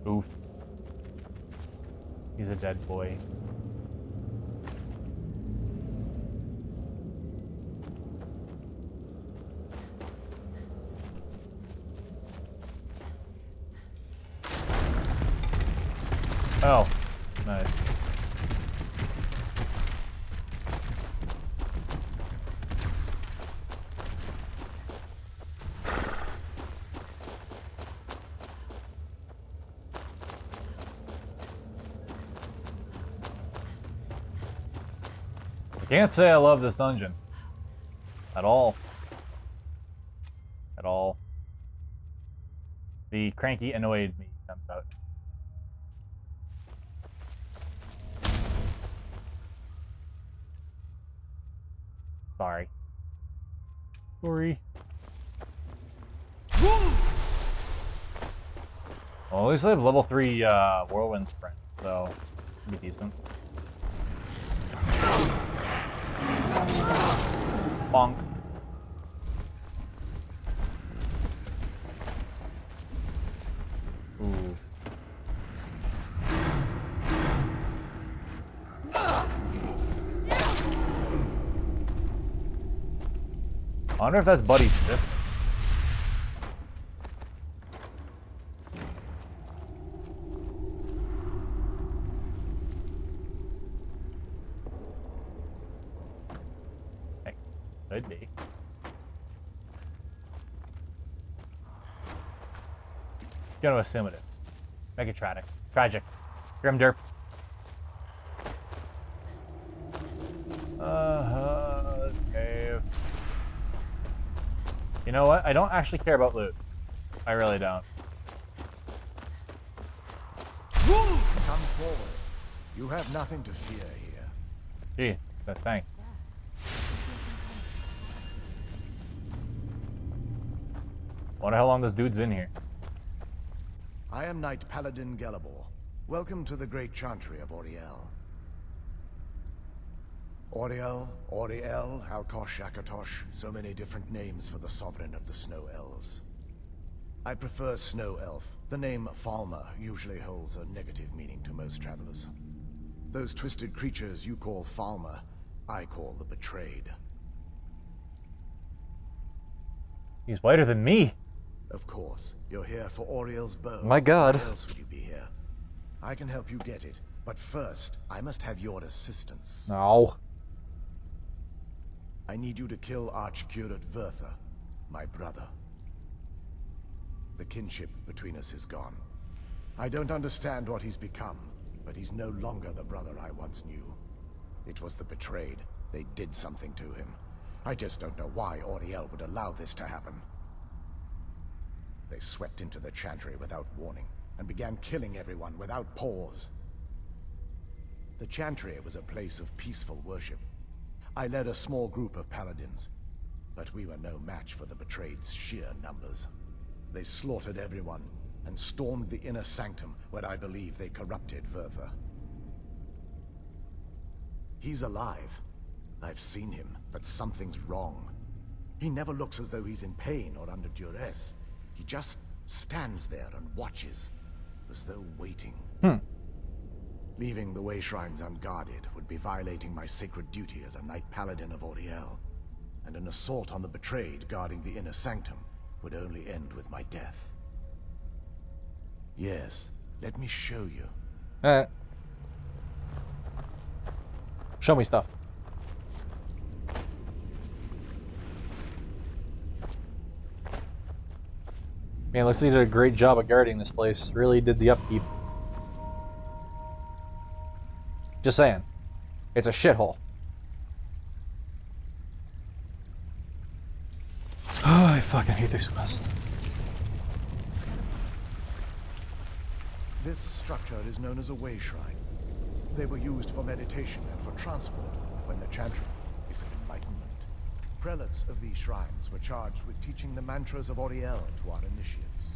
Oof. He's a dead boy. Oh, nice. I can't say I love this dungeon. At all. At all. The cranky annoyed me comes out. Sorry. Sorry. Well, at least I have level 3 whirlwind sprint, so it'll be decent. Bonk. Ooh. I wonder if that's Buddy's sister. Hey, could be. Gonna assume it is. Make it tragic. Tragic. Grim derp. Cave. You know what? I don't actually care about loot. I really don't. Come forward. You have nothing to fear here. Gee, thanks. Wonder how long this dude's been here. I am Knight Paladin Gelabor. Welcome to the great chantry of Auriel. Auriel, Alkosh, Akatosh, so many different names for the sovereign of the Snow Elves. I prefer Snow Elf. The name Falmer usually holds a negative meaning to most travelers. Those twisted creatures you call Falmer, I call the Betrayed. He's whiter than me. Of course, you're here for Auriel's bow. My God. Why else would you be here? I can help you get it, but first, I must have your assistance. No. I need you to kill Archcurate Vertha, my brother. The kinship between us is gone. I don't understand what he's become, but he's no longer the brother I once knew. It was the Betrayed. They did something to him. I just don't know why Auriel would allow this to happen. They swept into the chantry without warning, and began killing everyone without pause. The chantry was a place of peaceful worship. I led a small group of paladins, but we were no match for the Betrayed's sheer numbers. They slaughtered everyone, and stormed the inner sanctum where I believe they corrupted Vertha. He's alive. I've seen him, but something's wrong. He never looks as though he's in pain or under duress. He just stands there and watches, as though waiting. Leaving the way shrines unguarded would be violating my sacred duty as a Knight Paladin of Auriel, and an assault on the Betrayed guarding the inner sanctum would only end with my death. Yes, let me show you. Show me stuff. Man, looks like he did a great job of guarding this place. Really did the upkeep. Just saying. It's a shithole. Oh, I fucking hate this quest. This structure is known as a way shrine. They were used for meditation and for transport when the chantry is of enlightenment. Prelates of these shrines were charged with teaching the mantras of Auriel to our initiates.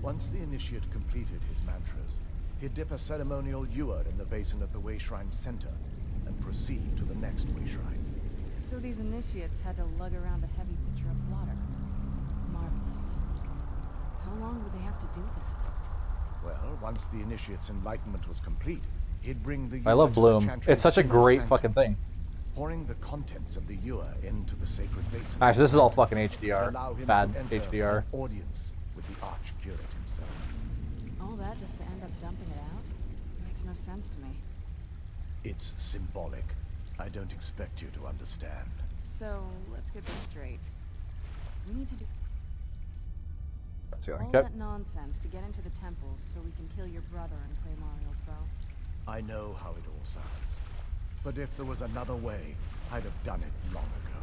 Once the initiate completed his mantras, he'd dip a ceremonial ewer in the basin of the way shrine center and proceed to the next way shrine. So these initiates had to lug around a heavy pitcher of water. Marvelous. How long would they have to do that? Well, once the initiate's enlightenment was complete, he'd bring the I love Bloom. It's such a great fucking thing. Pouring the contents of the ewer into the sacred basin. Actually, this is all fucking HDR. Allow him Bad to enter HDR. an audience with the Archcurate himself. All that just to end up dumping it out? Makes no sense to me. It's symbolic. I don't expect you to understand. So, let's get this straight. We need to do Ceiling. all that nonsense to get into the temples so we can kill your brother and claim Ariel's bow. I know how it all sounds. But if there was another way, I'd have done it long ago.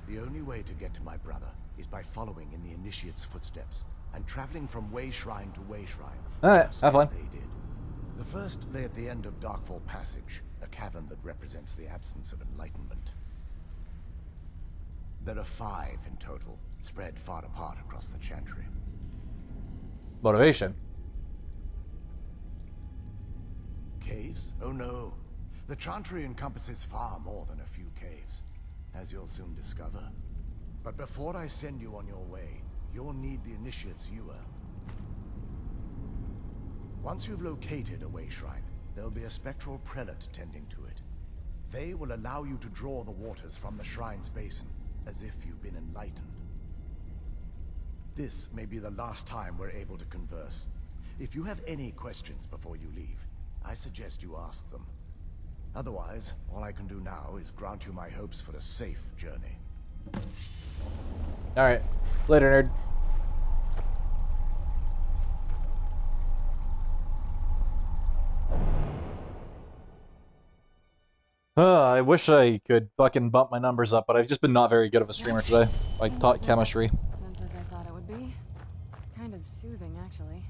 The only way to get to my brother is by following in the initiate's footsteps and traveling from way shrine to way shrine. Alright, have fun. They did. The first lay at the end of Darkfall Passage, a cavern that represents the absence of enlightenment. There are 5 in total, spread far apart across the Chantry. Motivation. Caves? Oh no. The Chantry encompasses far more than a few caves, as you'll soon discover. But before I send you on your way, you'll need the Initiate's Ewer. Once you've located a way shrine, there'll be a spectral prelate tending to it. They will allow you to draw the waters from the shrine's basin, as if you've been enlightened. This may be the last time we're able to converse. If you have any questions before you leave, I suggest you ask them. Otherwise, all I can do now is grant you my hopes for a safe journey. Alright. Later, nerd. I wish I could fucking bump my numbers up, but I've just been not very good of a streamer today. I taught chemistry. Wasn't as I thought it would be. Kind of soothing, actually.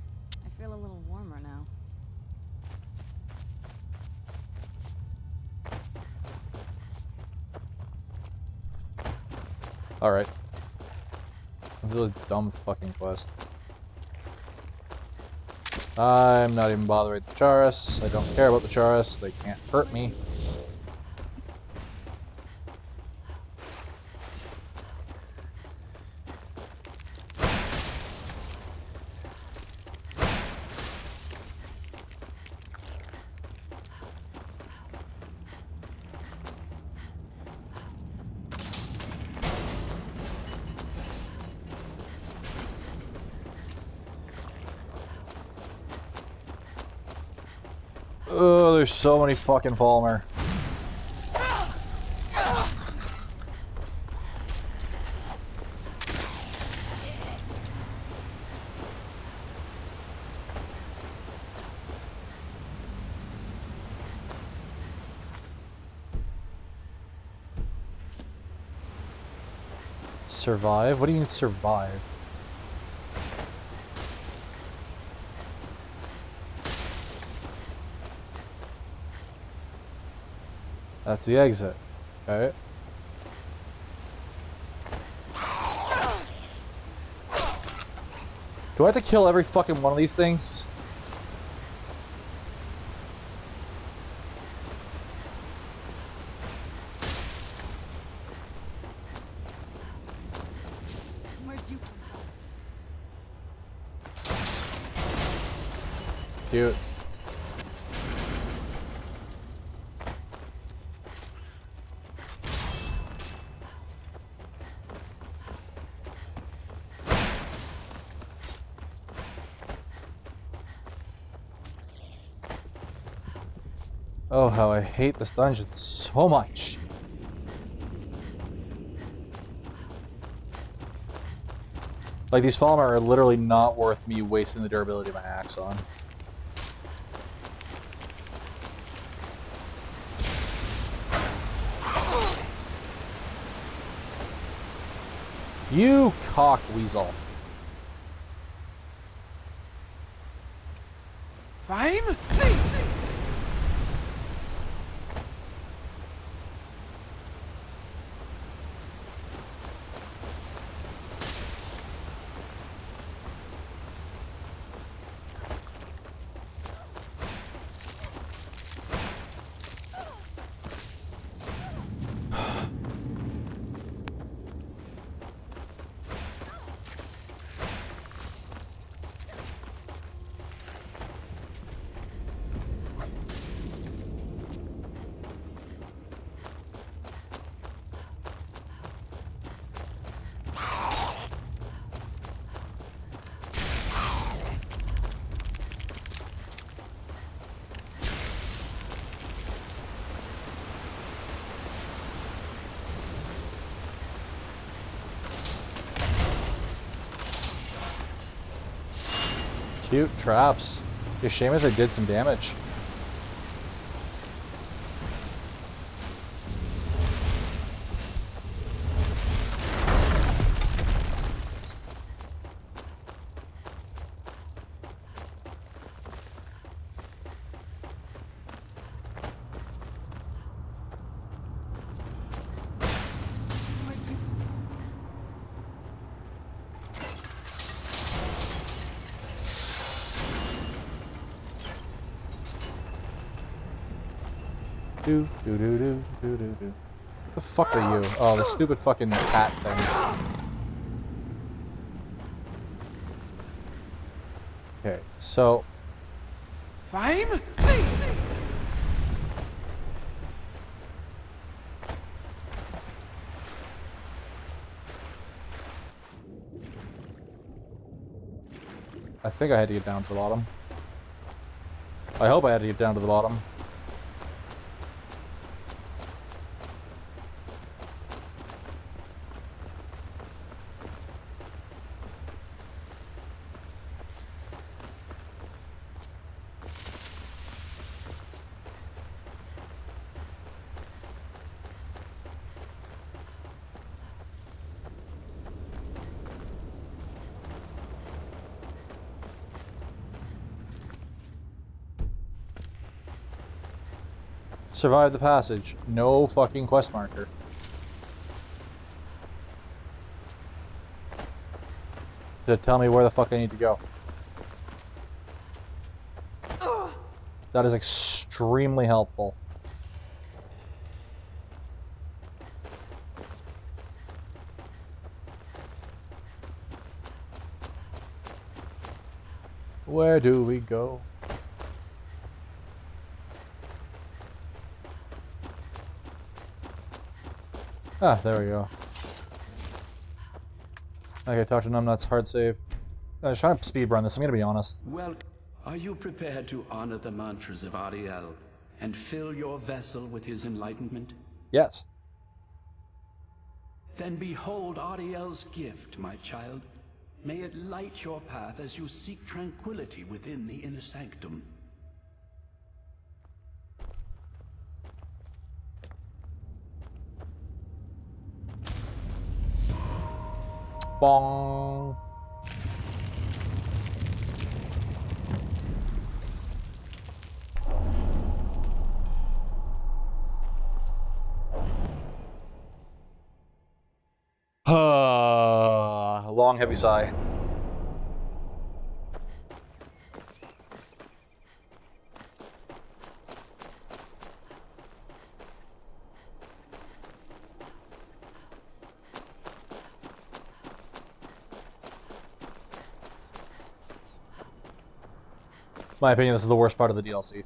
I feel a little warmer now. Alright. This is a dumb fucking quest. I'm not even bothering with the chaurus. I don't care about the chaurus. They can't hurt me. Oh, there's so many fucking Falmer. Survive? What do you mean survive? That's the exit. Okay. Do I have to kill every fucking one of these things? Where'd you come from? Cute. Oh, how I hate this dungeon so much. Like, these Falmer are literally not worth me wasting the durability of my axe on. You cock weasel. Fine? See. Cute traps. Be a shame if they did some damage. Do do do do do do do. The fuck are you? Oh, the stupid fucking cat thing. Okay, so. Fame? I think I had to get down to the bottom. I hope I had to get down to the bottom. Survive the passage. No fucking quest marker. To tell me where the fuck I need to go. That is extremely helpful. Where do we go? Ah, there we go. Okay, talk to Numbnuts, hard save. I was trying to speedrun this, I'm gonna be honest. Well, are you prepared to honor the mantras of Ariel and fill your vessel with his enlightenment? Yes. Then behold Ariel's gift, my child. May it light your path as you seek tranquility within the inner sanctum. Bong. Long, heavy sigh. My opinion, this is the worst part of the DLC.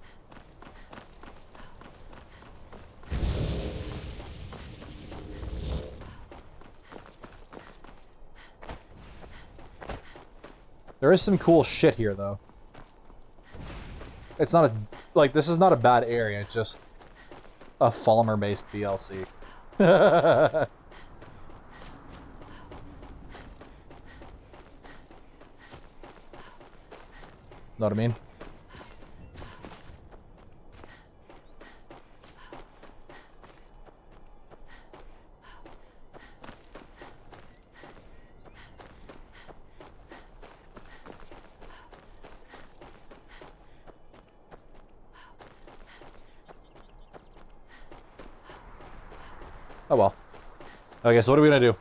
There is some cool shit here, though. It's not a... like, this is not a bad area, it's just a Falmer-based DLC. Know what I mean? Oh well. Okay, so what are we gonna do?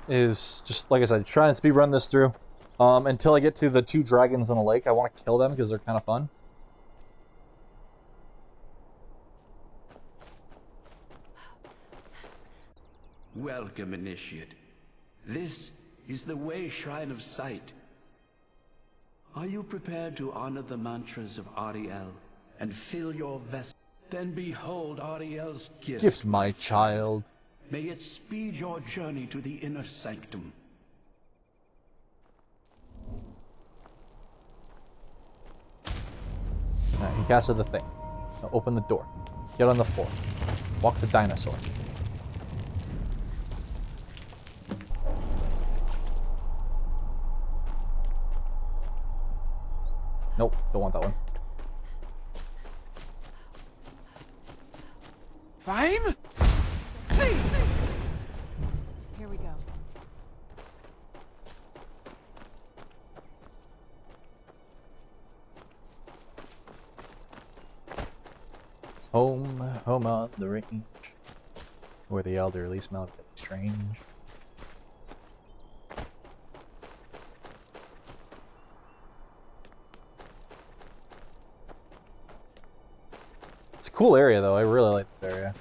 Is just, like I said, try and speedrun this through. Until I get to the 2 dragons in a lake. I want to kill them because they're kind of fun. Welcome, initiate. This is the Way Shrine of Sight. Are you prepared to honor the mantras of Ariel and fill your vessel? Then behold Ariel's gift. Gift, my child. May it speed your journey to the inner sanctum. Alright, he casted the thing. Now open the door. Get on the floor. Walk the dinosaur. Nope, don't want that one. Fame? Here we go. Home on the range, where the elderly smell really strange. cool area, though. I really like this area.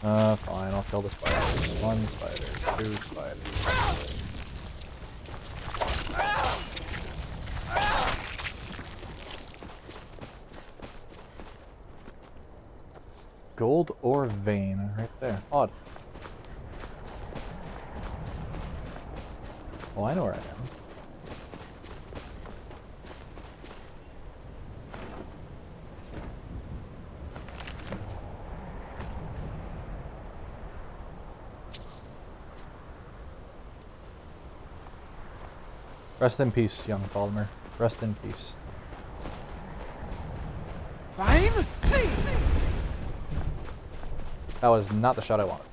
Fine. I'll kill the spiders. 1 spider. 2 spiders. Gold or vein, right there. Odd. Well, I know where I am. Rest in peace, young Falmer. Rest in peace. Fine. See. That was not the shot I wanted.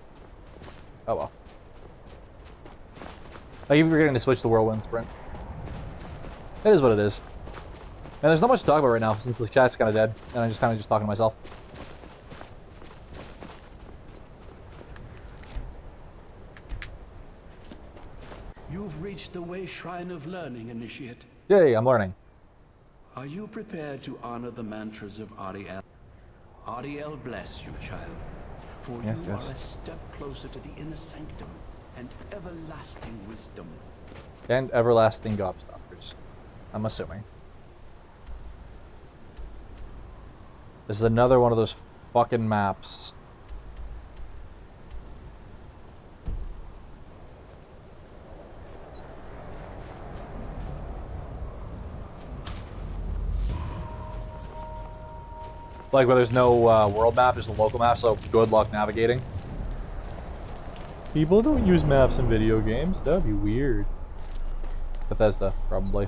Oh well. I keep forgetting to switch the whirlwind sprint. It is what it is. And there's not much to talk about right now since the chat's kind of dead, and I'm just kind of talking to myself. You've reached the Way Shrine of Learning, Initiate. Yay, I'm learning. Are you prepared to honor the mantras of Ariel? Ariel bless you, child. For Yes, you yes. are a step closer to the inner sanctum and everlasting wisdom. And everlasting gobstoppers. I'm assuming. This is another one of those fucking maps. Like where there's no world map, just a local map, so good luck navigating. People don't use maps in video games. That'd be weird. Bethesda, probably.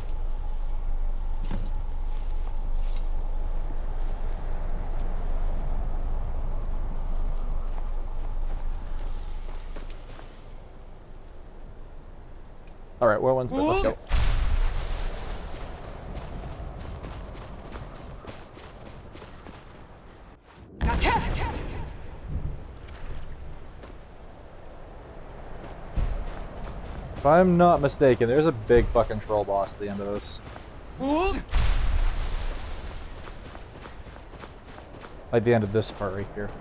Alright, whirlwind's good. Let's go. If I'm not mistaken, there's a big fucking troll boss at the end of this. Like the end of this part right here.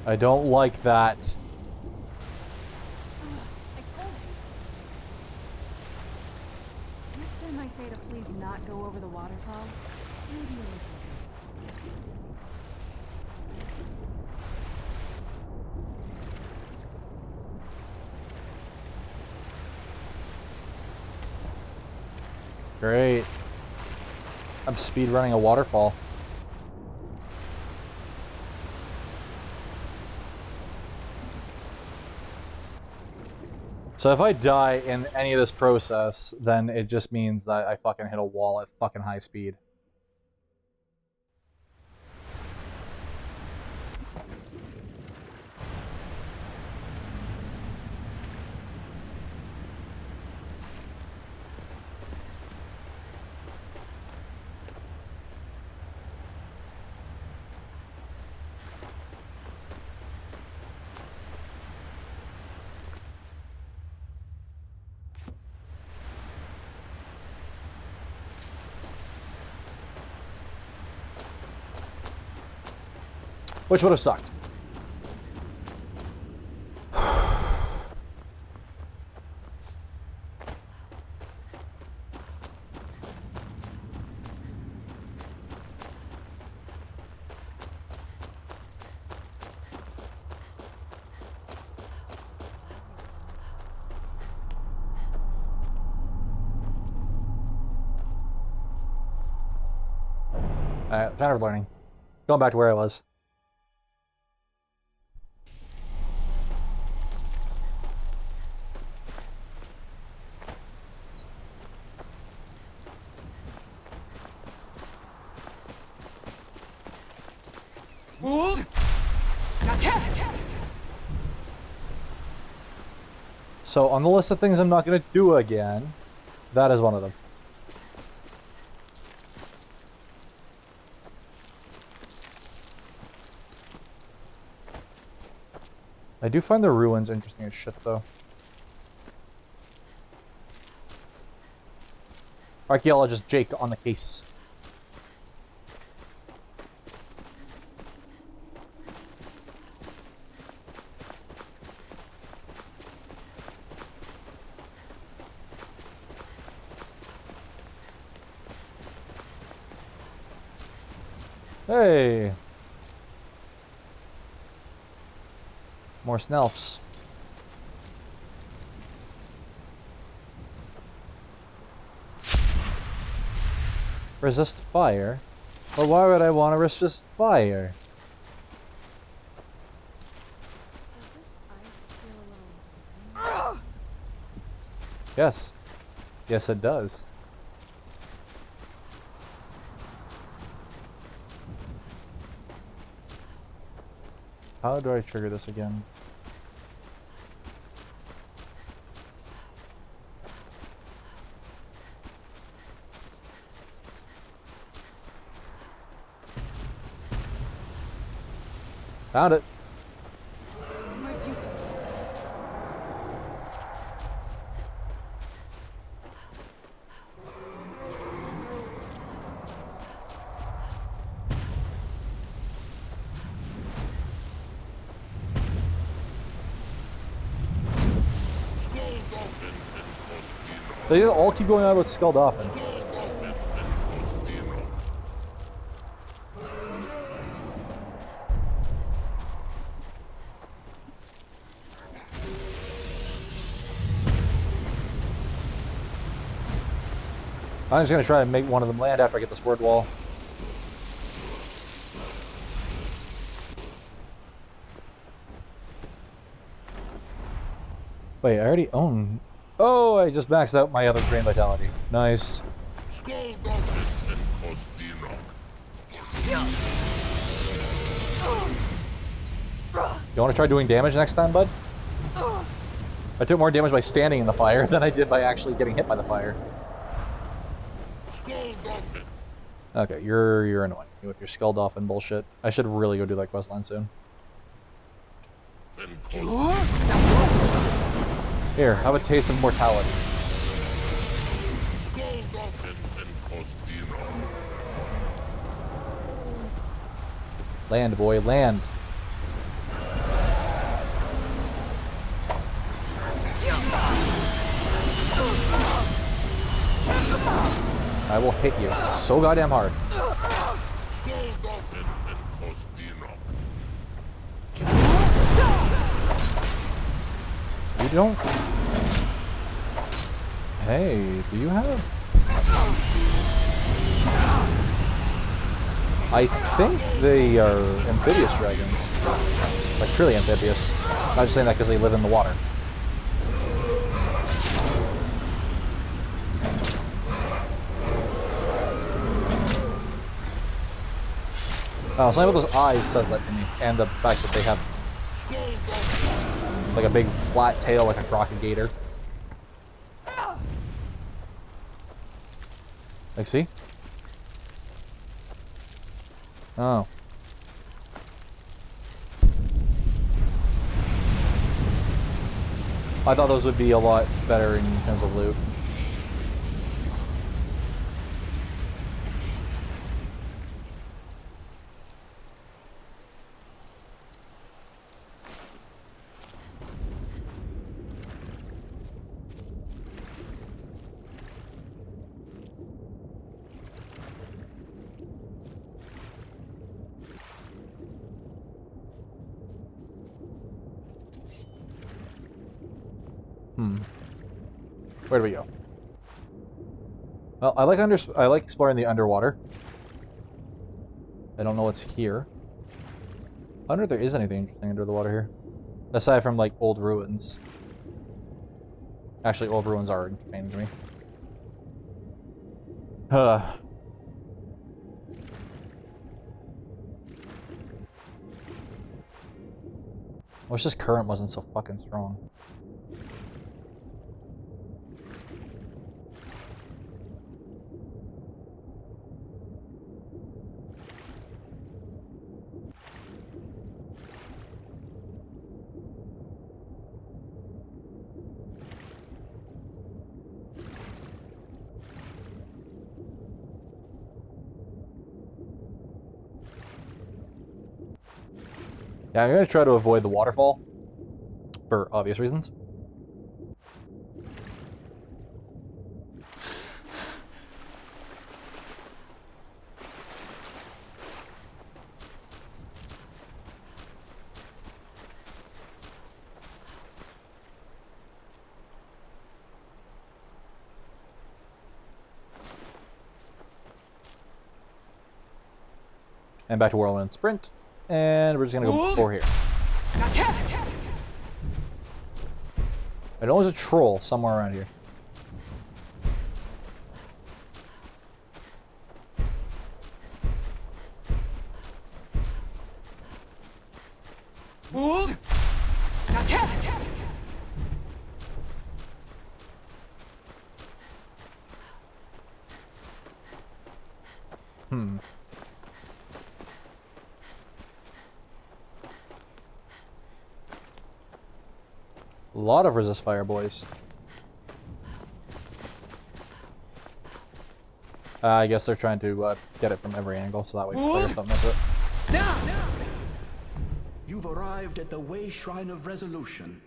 I don't like that. I told you. Next time I say to please not go over the waterfall, maybe you'll listen. Great. I'm speedrunning a waterfall. So if I die in any of this process, then it just means that I fucking hit a wall at fucking high speed. Which would have sucked. Alright, kind of learning. Going back to where I was. So on the list of things I'm not going to do again, that is one of them. I do find the ruins interesting as shit, though. Archaeologist Jake on the case. Hey! More snelfs. Resist fire? But why would I want to resist fire? Yes. Yes, it does. How do I trigger this again? Found it. Where'd you go? They all keep going on about Skull Dolphin. I'm just gonna try and make one of them land after I get this word wall. Wait, I already own... Oh, I just maxed out my other Drain Vitality. Nice. You want to try doing damage next time, bud? I took more damage by standing in the fire than I did by actually getting hit by the fire. Okay, you're annoying me with your Skull Dolphin bullshit. I should really go do that questline soon. Here, have a taste of mortality. Land, boy, land. I will hit you so goddamn hard. You don't... Hey, do you have... I think they are amphibious dragons. Like, truly amphibious. I'm just saying that because they live in the water. Something about those eyes says that to me, and the fact that they have like a big flat tail like a crocodile. Like, see? Oh. I thought those would be a lot better in terms of loot. Where do we go? Well, I like exploring the underwater. I don't know what's here. I wonder if there is anything interesting under the water here. Aside from, like, old ruins. Actually, old ruins are entertaining to me. Wish this current wasn't so fucking strong. Yeah, I'm gonna try to avoid the waterfall for obvious reasons. And back to whirlwind sprint, and we're just gonna go for here. I know there's a troll somewhere around here. Hold. Now cast. A lot of resist fire, boys. I guess they're trying to get it from every angle, so that way players don't miss it. Now! You've arrived at the Way Shrine of Resolution.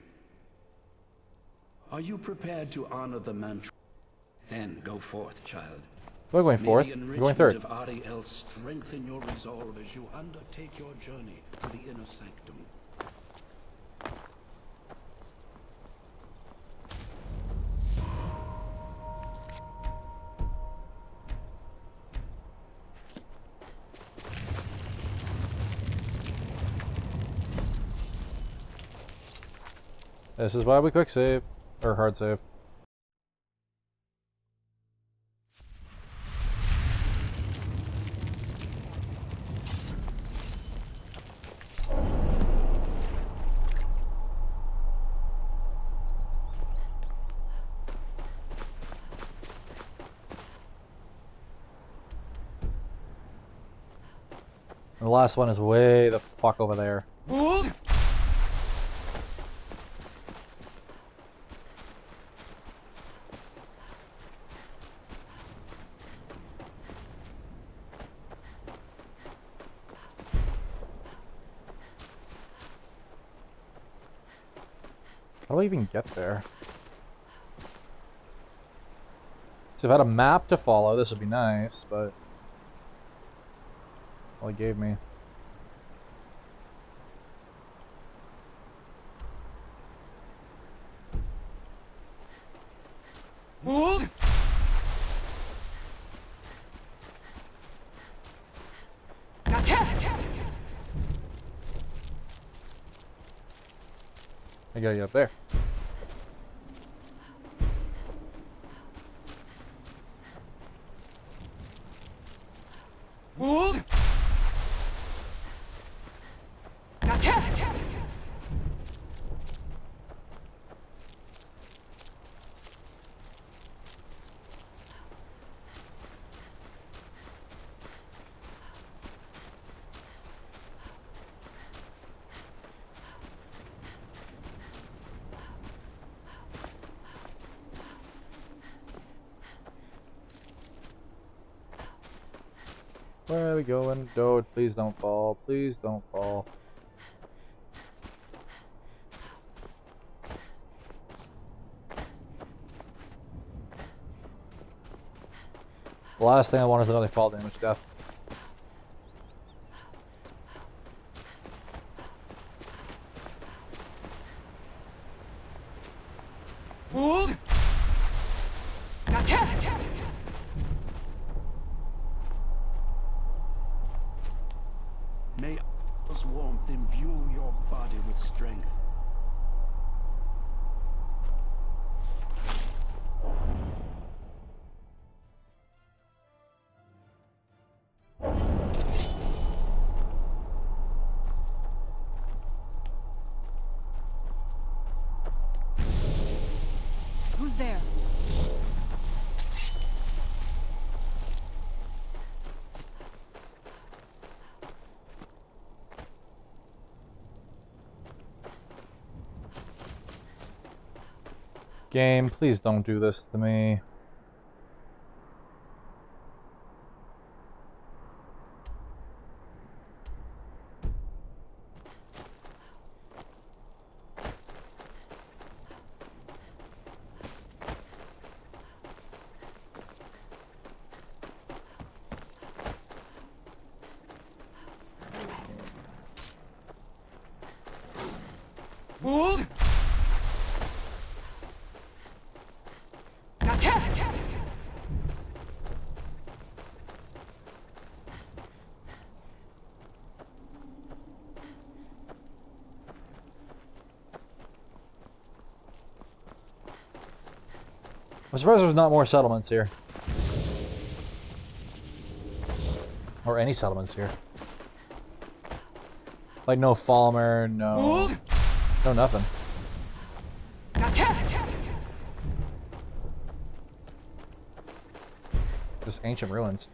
Are you prepared to honor the mantra? Then go forth, child. We're going fourth. We're going third. Of Ariel strengthen your resolve as you undertake your journey to the inner sanctum. This is why we quick save, or hard save. And the last one is way the fuck over there. Hold. How do I even get there? So if I had a map to follow, this would be nice, but all he gave me. Hold. Now cast. I gotta get up there. Hold. Now cast. Where are we going? Dode, please don't fall. Please don't fall. The last thing I want is another fall damage death. Hold. Now cast. May Ariel's warmth imbue your body with strength. Game, please don't do this to me. Hold! Now cast! I'm surprised there's not more settlements here. Or any settlements here. Like no Falmer, no... Hold! No nothing. Now cast! Just ancient ruins.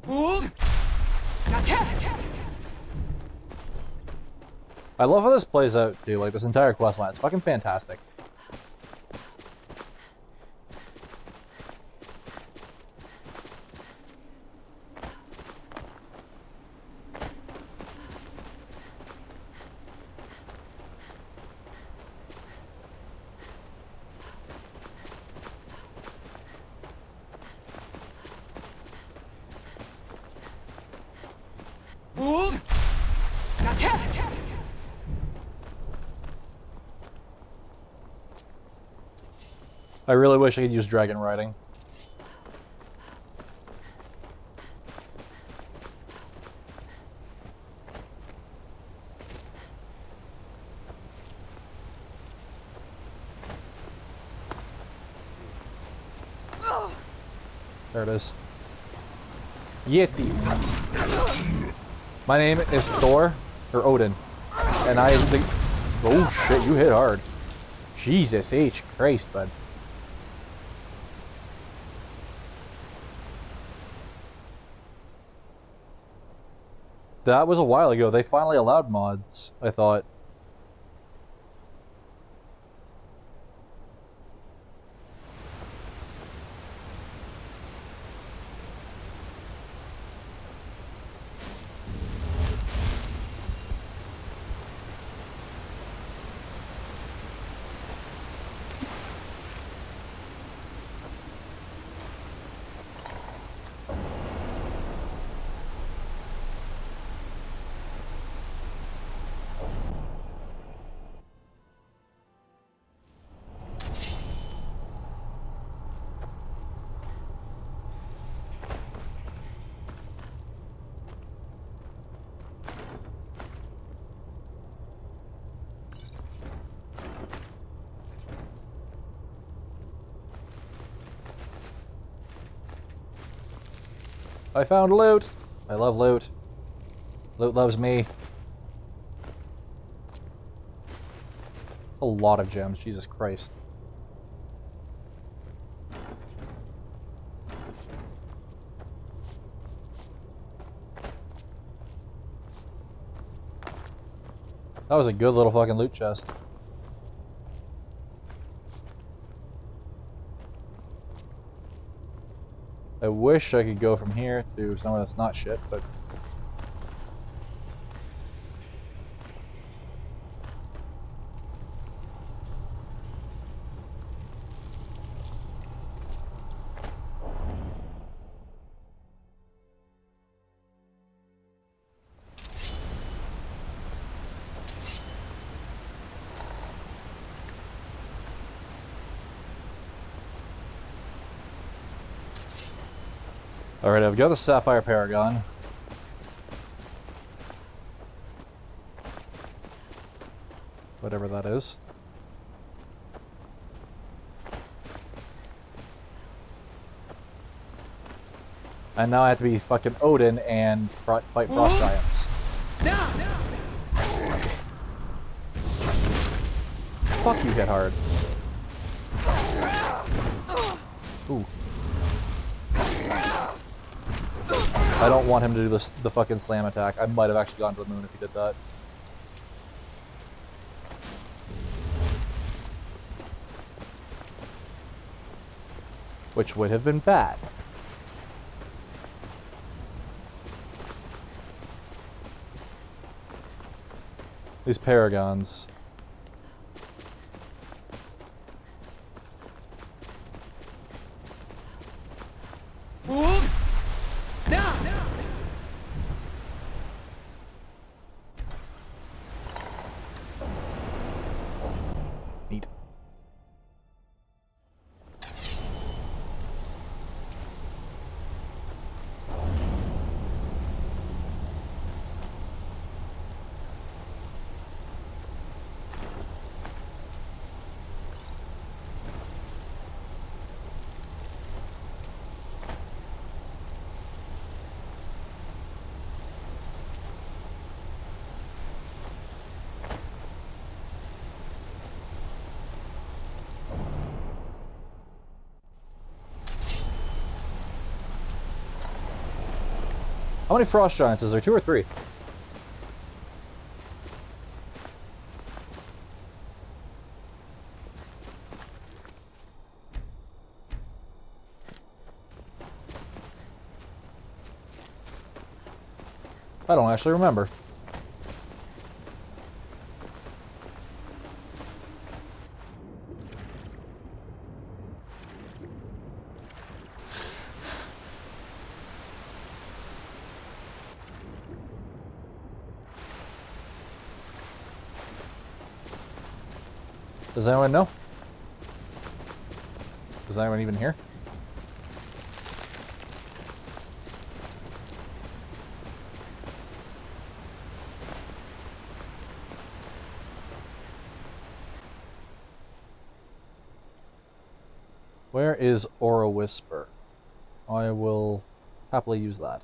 Hold! Now cast! I love how this plays out too, like this entire quest line. It's fucking fantastic. Hold! Now cast! I really wish I could use dragon riding. There it is. Yeti. My name is Thor, or Odin, and I think... Oh shit, you hit hard. Jesus H. Christ, bud. That was a while ago. They finally allowed mods, I thought. I found loot. I love loot. Loot loves me. A lot of gems, Jesus Christ. That was a good little fucking loot chest. I wish I could go from here to somewhere that's not shit, but... Alright, I've got the Sapphire Paragon. Whatever that is. And now I have to be fucking Odin and fight Frost Giants. Fuck, you hit hard. Ooh. I don't want him to do this, the fucking slam attack. I might have actually gone to the moon if he did that. Which would have been bad. These paragons. Neat. How many frost giants is there? 2 or 3? I don't actually remember. Does anyone know? Is anyone even here? Where is Aura Whisper? I will happily use that.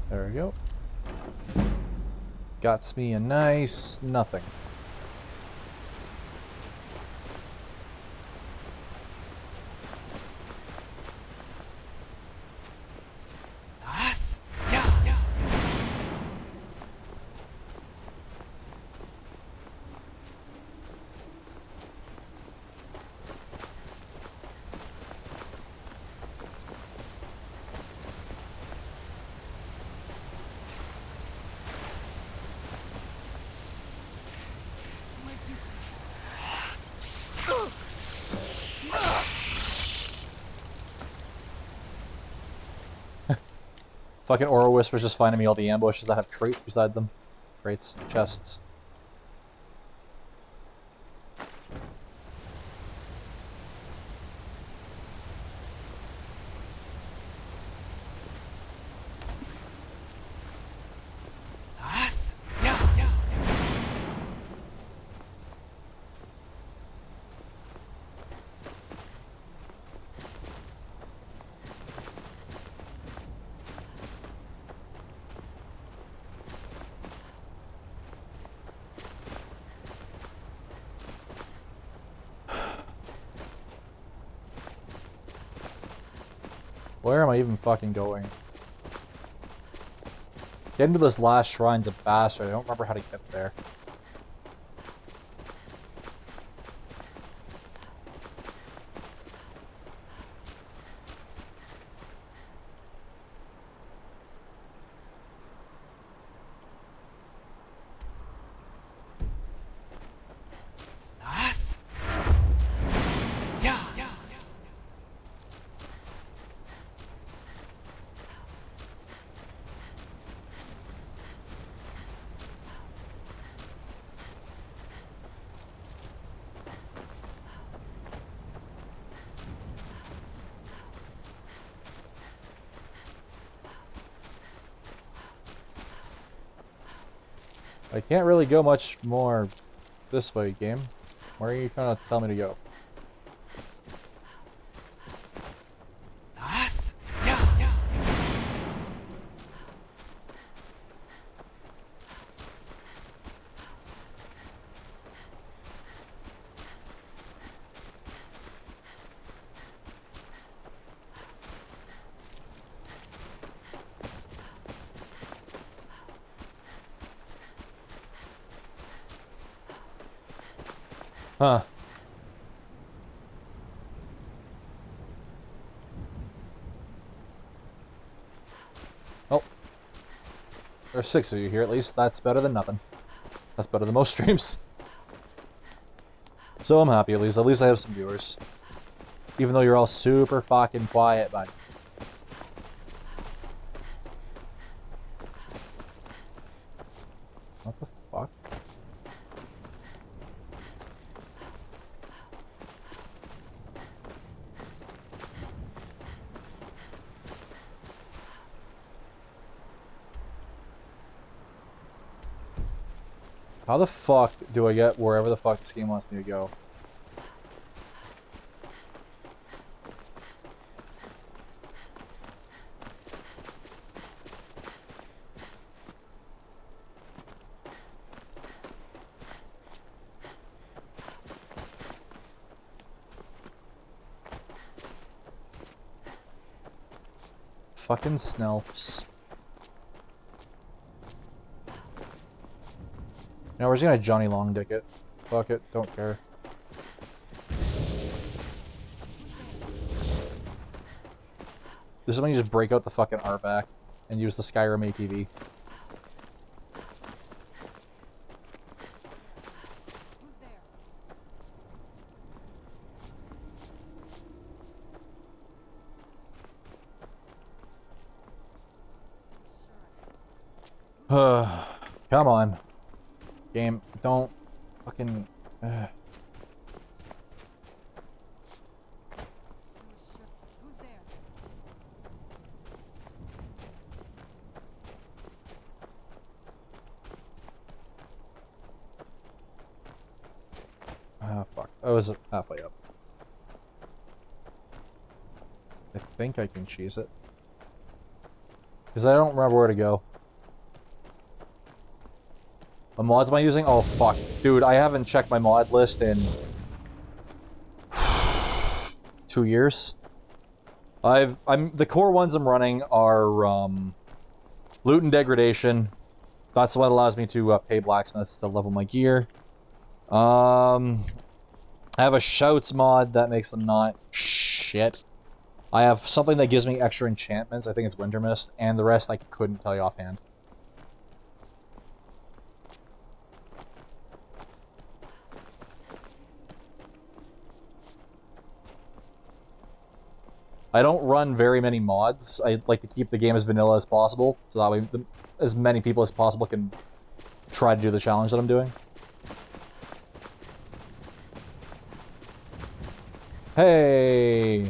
There we go. Got me a nice nothing. Fucking Aura Whisper's just finding me all the ambushes that have traits beside them. Traits, chests. Where am I even fucking going? Getting to this last shrine's a bastard. I don't remember how to get there. I can't really go much more this way, game. Where are you trying to tell me to go? Nice. Huh. Oh. There's 6 of you here, at least. That's better than nothing. That's better than most streams. So I'm happy, at least. At least I have some viewers. Even though you're all super fucking quiet, bud. What the fuck? How the fuck do I get wherever the fuck this game wants me to go? Fucking snelfs. No, we're just gonna Johnny Long Dick it. Fuck it, don't care. This is when you just break out the fucking RVAC and use the Skyrim ATV. Come on. Game, don't fucking... Ah, fuck. I was halfway up. I think I can cheese it. Because I don't remember where to go. What mods am I using? Oh, fuck. Dude, I haven't checked my mod list in 2 years. The core ones I'm running are, loot and degradation. That's what allows me to pay blacksmiths to level my gear. I have a shouts mod that makes them not shit. I have something that gives me extra enchantments. I think it's Winter Mist, and the rest I couldn't tell you offhand. I don't run very many mods. I like to keep the game as vanilla as possible, so that way as many people as possible can try to do the challenge that I'm doing. Hey!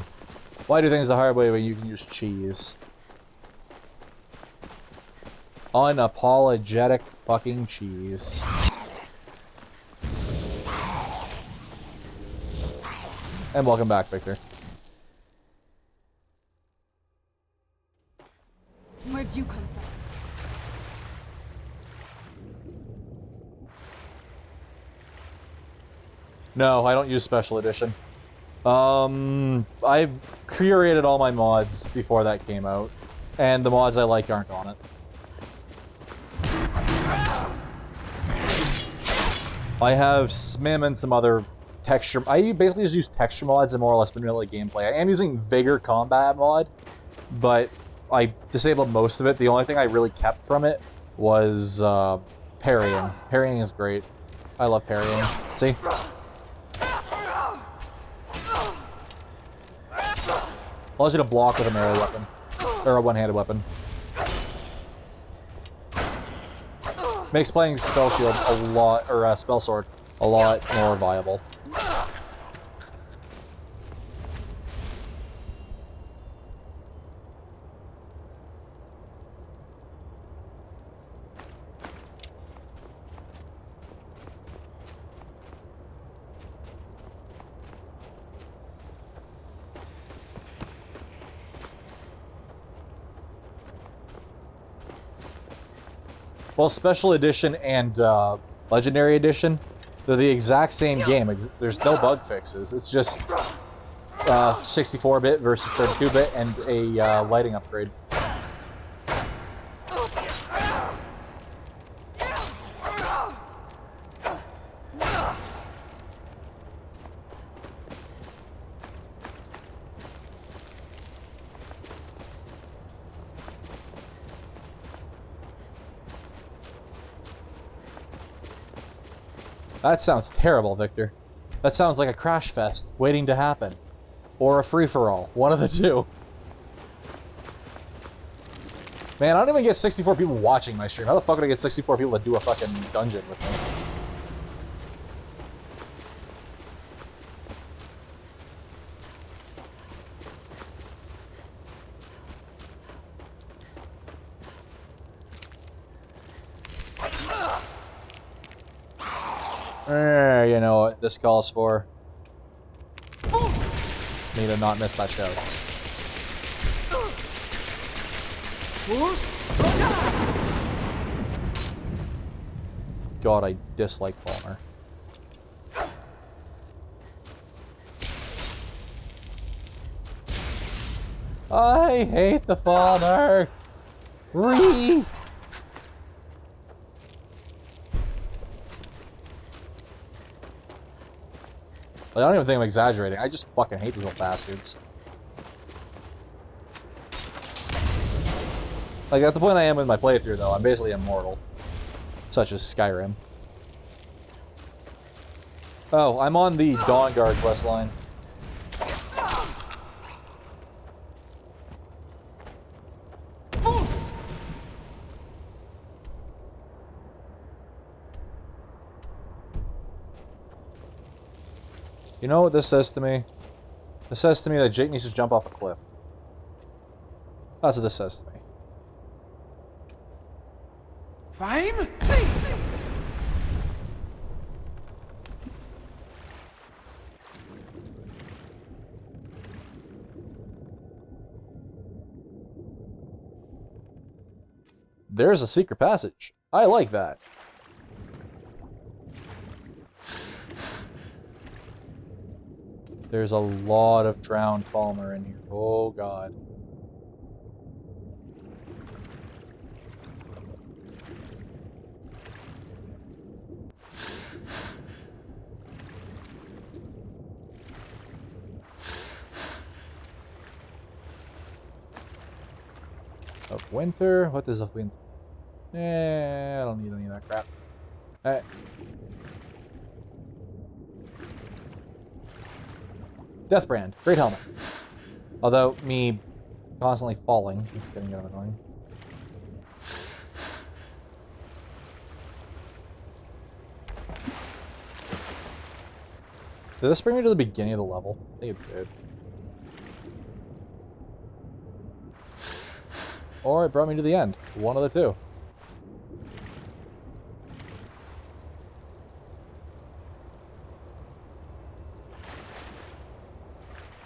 Why do things the hard way when you can use cheese? Unapologetic fucking cheese. And welcome back, Victor. Where'd you come from? No, I don't use Special Edition. I curated all my mods before that came out, and the mods I like aren't on it. I have SMIM and some other texture... I basically just use texture mods and more or less vanilla gameplay. I am using Vigor Combat mod, but I disabled most of it. The only thing I really kept from it was parrying. Parrying is great. I love parrying. See? Allows you to block with a melee weapon. Or a one-handed weapon. Makes playing Spell Shield a lot, or Spell Sword, a lot more viable. Well, Special Edition and Legendary Edition, they're the exact same game. There's no bug fixes. It's just 64-bit versus 32-bit and a lighting upgrade. That sounds terrible, Victor. That sounds like a crash fest waiting to happen. Or a free-for-all. One of the two. Man, I don't even get 64 people watching my stream. How the fuck would I get 64 people to do a fucking dungeon with me? You know what this calls for. Me to not miss that show. God, I dislike Falmer. I hate the Falmer! Like, I don't even think I'm exaggerating. I just fucking hate these little bastards. Like, at the point I am in my playthrough, though, I'm basically immortal. Such as Skyrim. Oh, I'm on the Dawnguard questline. You know what this says to me? This says to me that Jake needs to jump off a cliff. That's what this says to me. Fame? There's a secret passage. I like that. There's a lot of drowned Falmer in here. Oh god. Of winter? What is of winter? I don't need any of that crap. Deathbrand. Great helmet. Although, me constantly falling is getting kind of annoying. Did this bring me to the beginning of the level? I think it did. Or it brought me to the end. One of the two.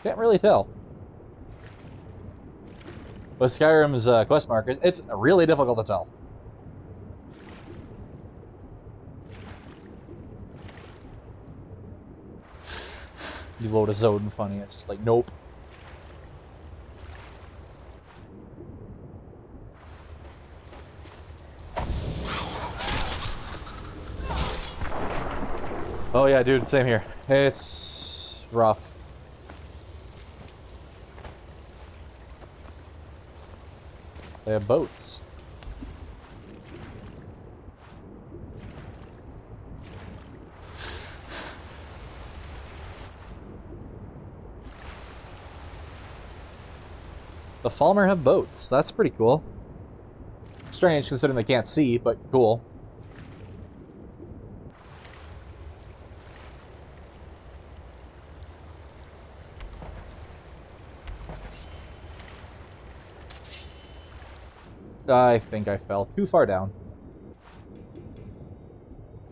Can't really tell. With Skyrim's quest markers, it's really difficult to tell. You load a zone funny, it's just like, nope. Oh yeah, dude, same here. It's rough. They have boats. The Falmer have boats. That's pretty cool. Strange considering they can't see, but cool. I think I fell too far down.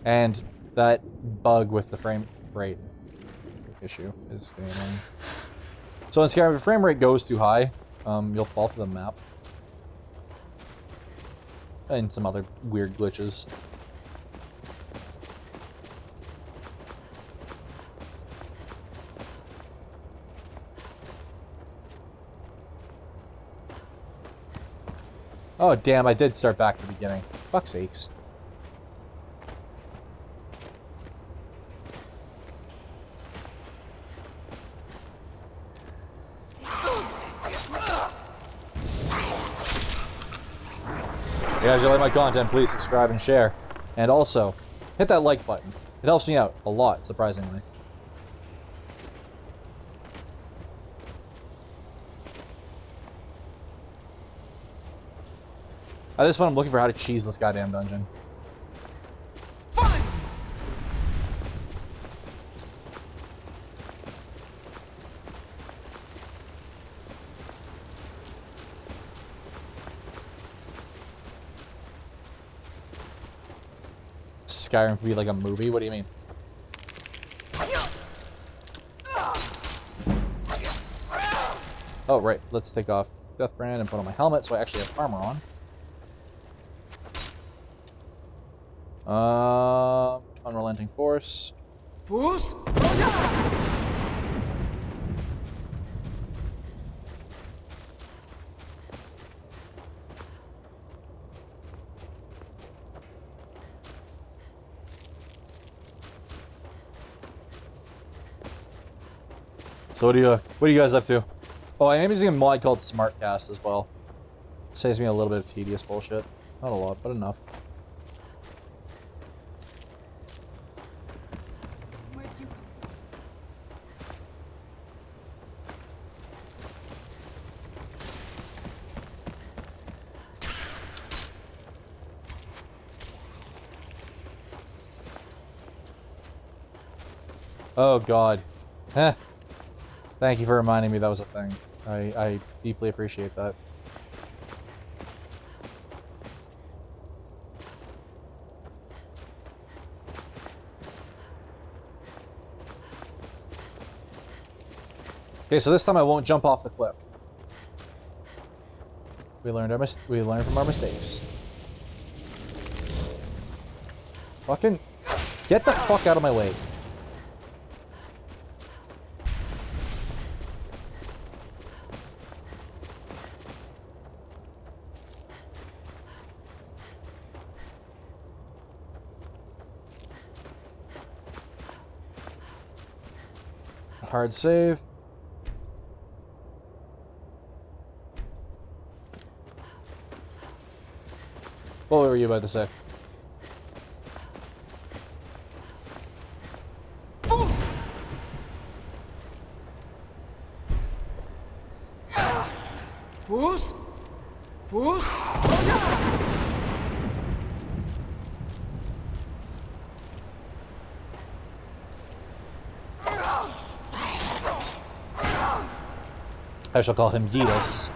And that bug with the frame rate issue is getting annoying. So in Skyrim, if the frame rate goes too high, you'll fall through the map. And some other weird glitches. Oh, damn, I did start back to the beginning. Fuck's sakes. If you guys like my content, please subscribe and share. And also, hit that like button. It helps me out a lot, surprisingly. At this point, I'm looking for how to cheese this goddamn dungeon. Skyrim could be like a movie? What do you mean? Oh, right. Let's take off Deathbrand and put on my helmet so I actually have armor on. Unrelenting Force. Fools? So what are you guys up to? Oh, I am using a mod called SmartCast as well. Saves me a little bit of tedious bullshit. Not a lot, but enough. Oh god. Heh. Thank you for reminding me that was a thing. I deeply appreciate that. Okay, so this time I won't jump off the cliff. We learned from our mistakes. Fucking get the fuck out of my way. Hard save. What were you about to say? Fools? Fools? I shall call him Yeetus.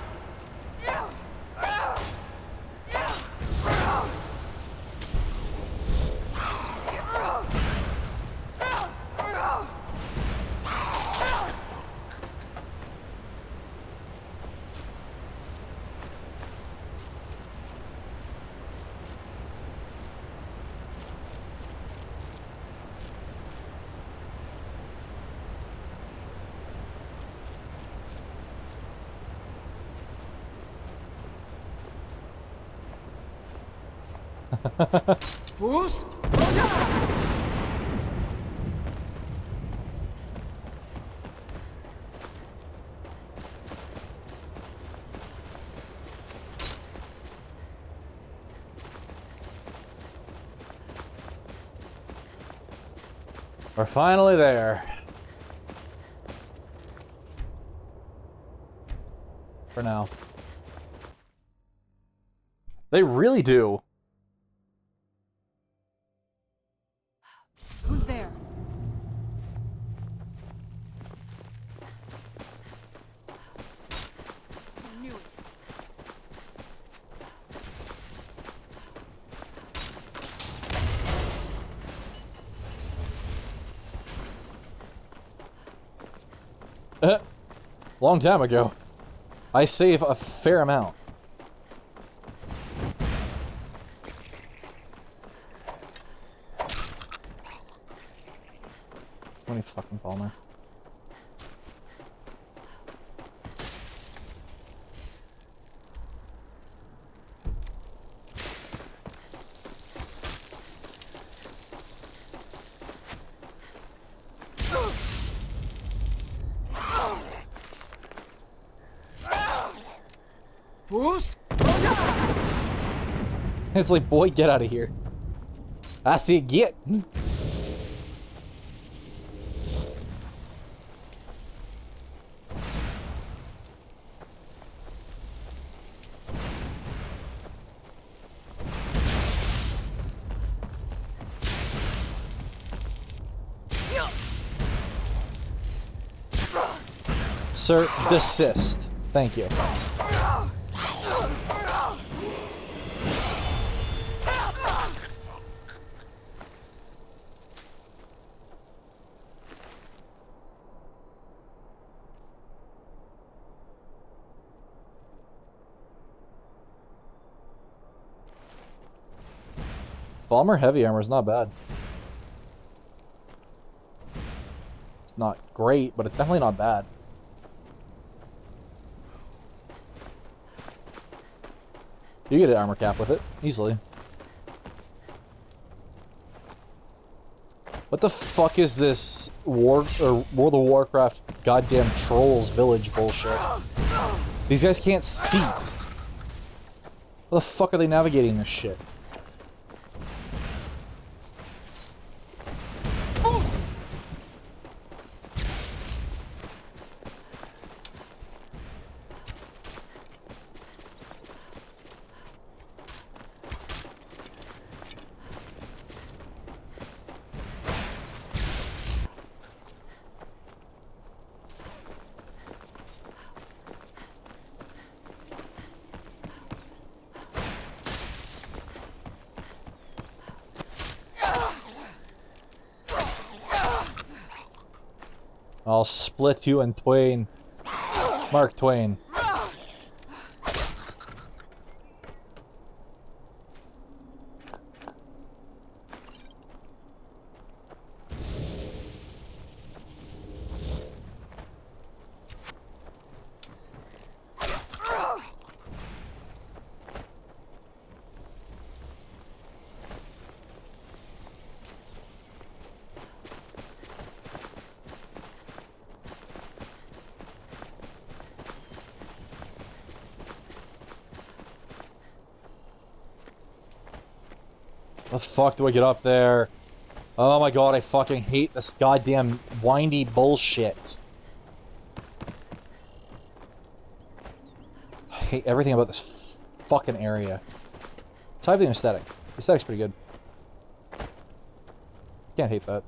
Fools? We're finally there. For now. They really do. Who's there? I knew it. Long time ago. I save a fair amount. fucking Falmer. Fools! It's like, boy, get out of here. I see it, get. Sir, desist. Thank you. Falmer heavy armor is not bad. It's not great, but it's definitely not bad. You get an armor cap with it, easily. What the fuck is this World of Warcraft goddamn trolls village bullshit? These guys can't see. How the fuck are they navigating this shit? I'll split you in twain. Mark Twain. The fuck do I get up there? Oh my god, I fucking hate this goddamn windy bullshit. I hate everything about this fucking area. Aside from the aesthetic. The aesthetic's pretty good. Can't hate that.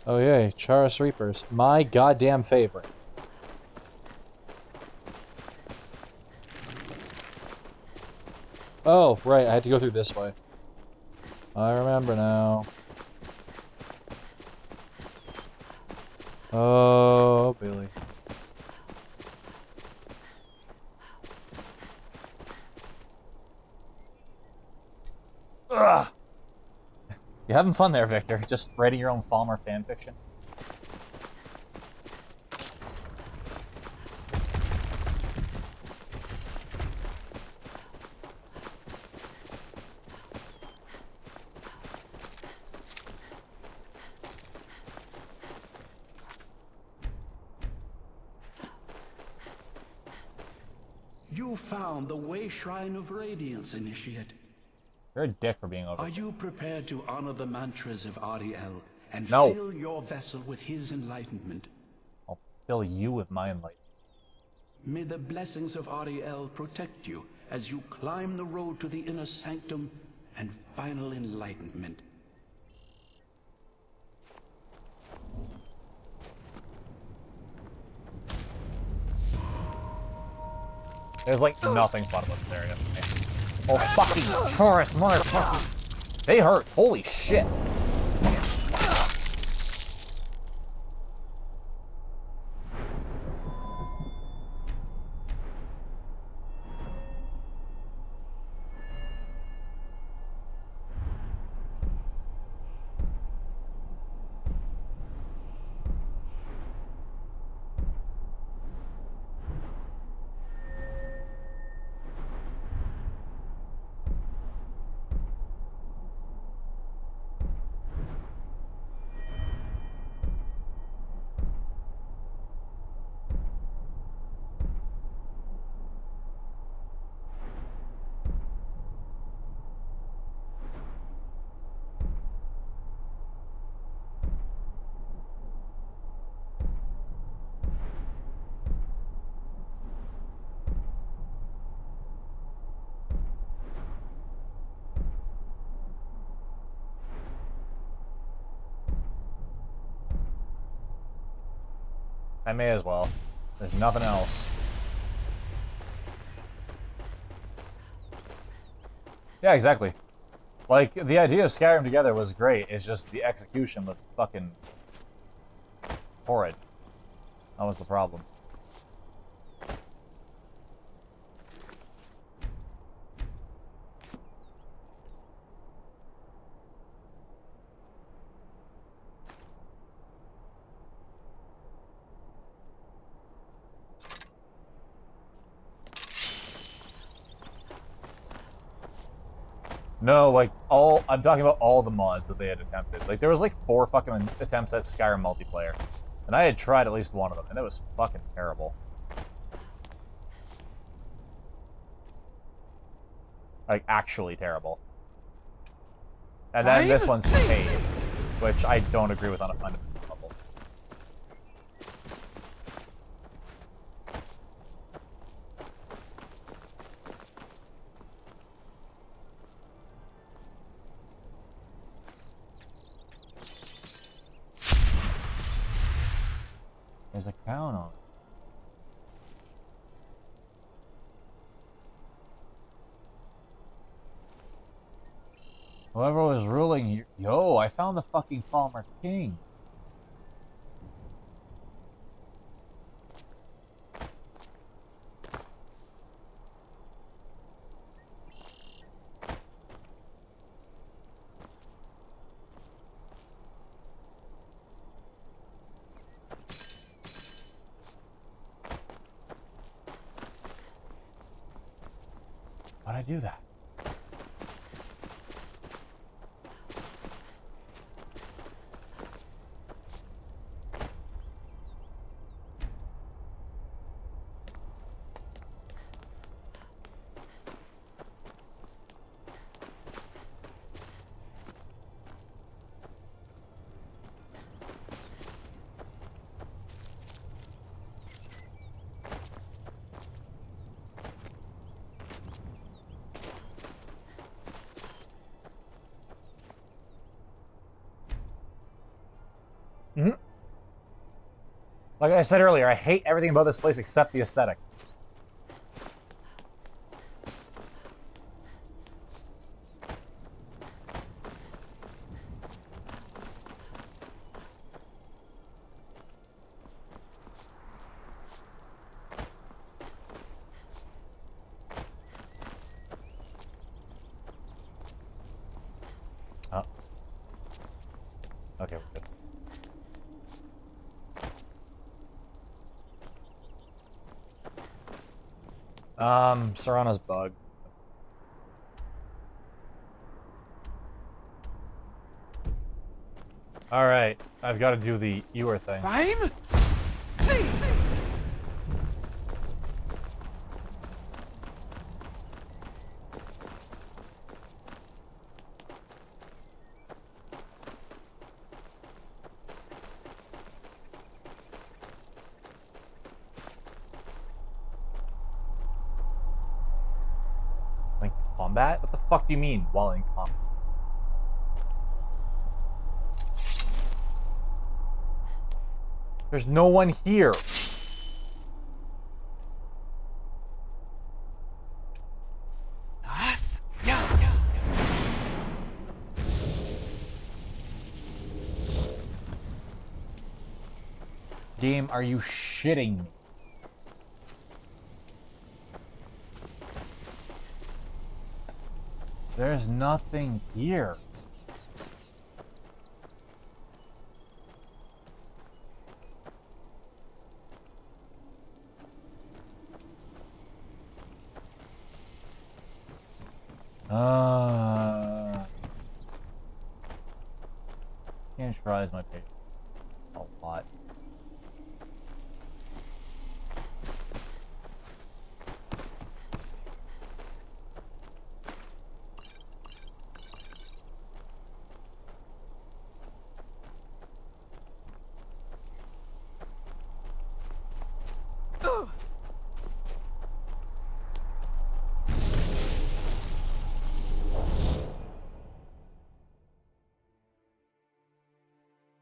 Oh yay, Chaurus Reapers. My goddamn favorite. Oh, right, I had to go through this way. I remember now. Oh, Billy. Ugh! You having fun there, Victor? Just writing your own Falmer fanfiction? You found the Way Shrine of Radiance, Initiate. You're a dick for being over. Are you prepared to honor the mantras of Ariel and No. fill your vessel with his enlightenment? I'll fill you with my enlightenment. May the blessings of Ariel protect you as you climb the road to the inner sanctum and final enlightenment. There's like nothing fun about this area. Oh, fucking Chaurus, motherfucker. They hurt. Holy shit. I may as well. There's nothing else. Yeah, exactly. Like, the idea of Skyrim together was great, it's just the execution was fucking horrid. That was the problem. No, like, I'm talking about all the mods that they had attempted. Like, there was like 4 fucking attempts at Skyrim multiplayer. And I had tried at least one of them, and it was fucking terrible. Like, actually terrible. And then this one's paid, which I don't agree with on a fundamental level. There's a crown on it. Whoever was ruling here. Yo, I found the fucking Falmer king. Why'd I do that? Mm-hmm. Like I said earlier, I hate everything about this place except the aesthetic. Oh. Okay, we're good. Serana's bug. Alright, I've got to do the ewer thing. Rhyme? See. Like, combat? What the fuck do you mean, while in combat? There's no one here. Us? Game, are you shitting me? There's nothing here. Can't tries my patience a lot.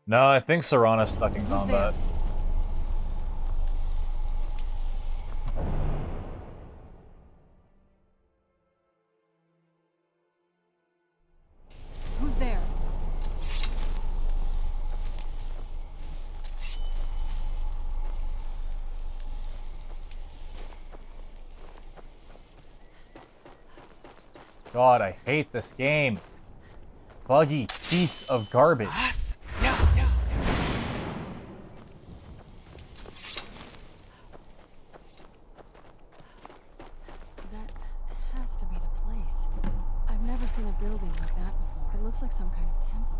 No, I think Serana's stuck in combat. God, I hate this game. Buggy piece of garbage. That has to be the place. I've never seen a building like that before. It looks like some kind of temple.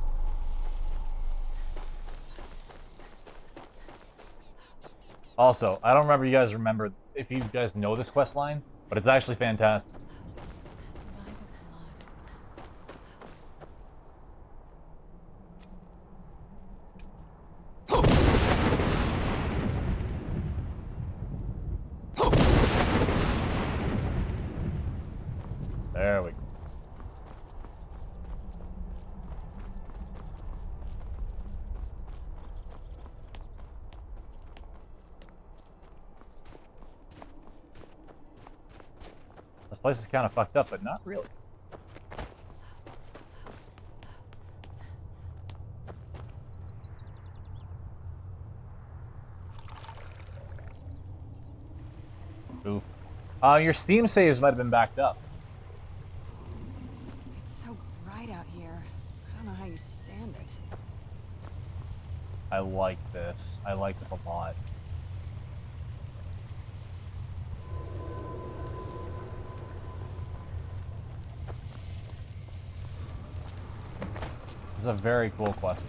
Also, I don't remember if you guys know this quest line, but it's actually fantastic. There we go. This place is kind of fucked up, but not really. Oof. Your Steam saves might have been backed up. It's so bright out here. I don't know how you stand it. I like this. I like this a lot. This is a very cool quest.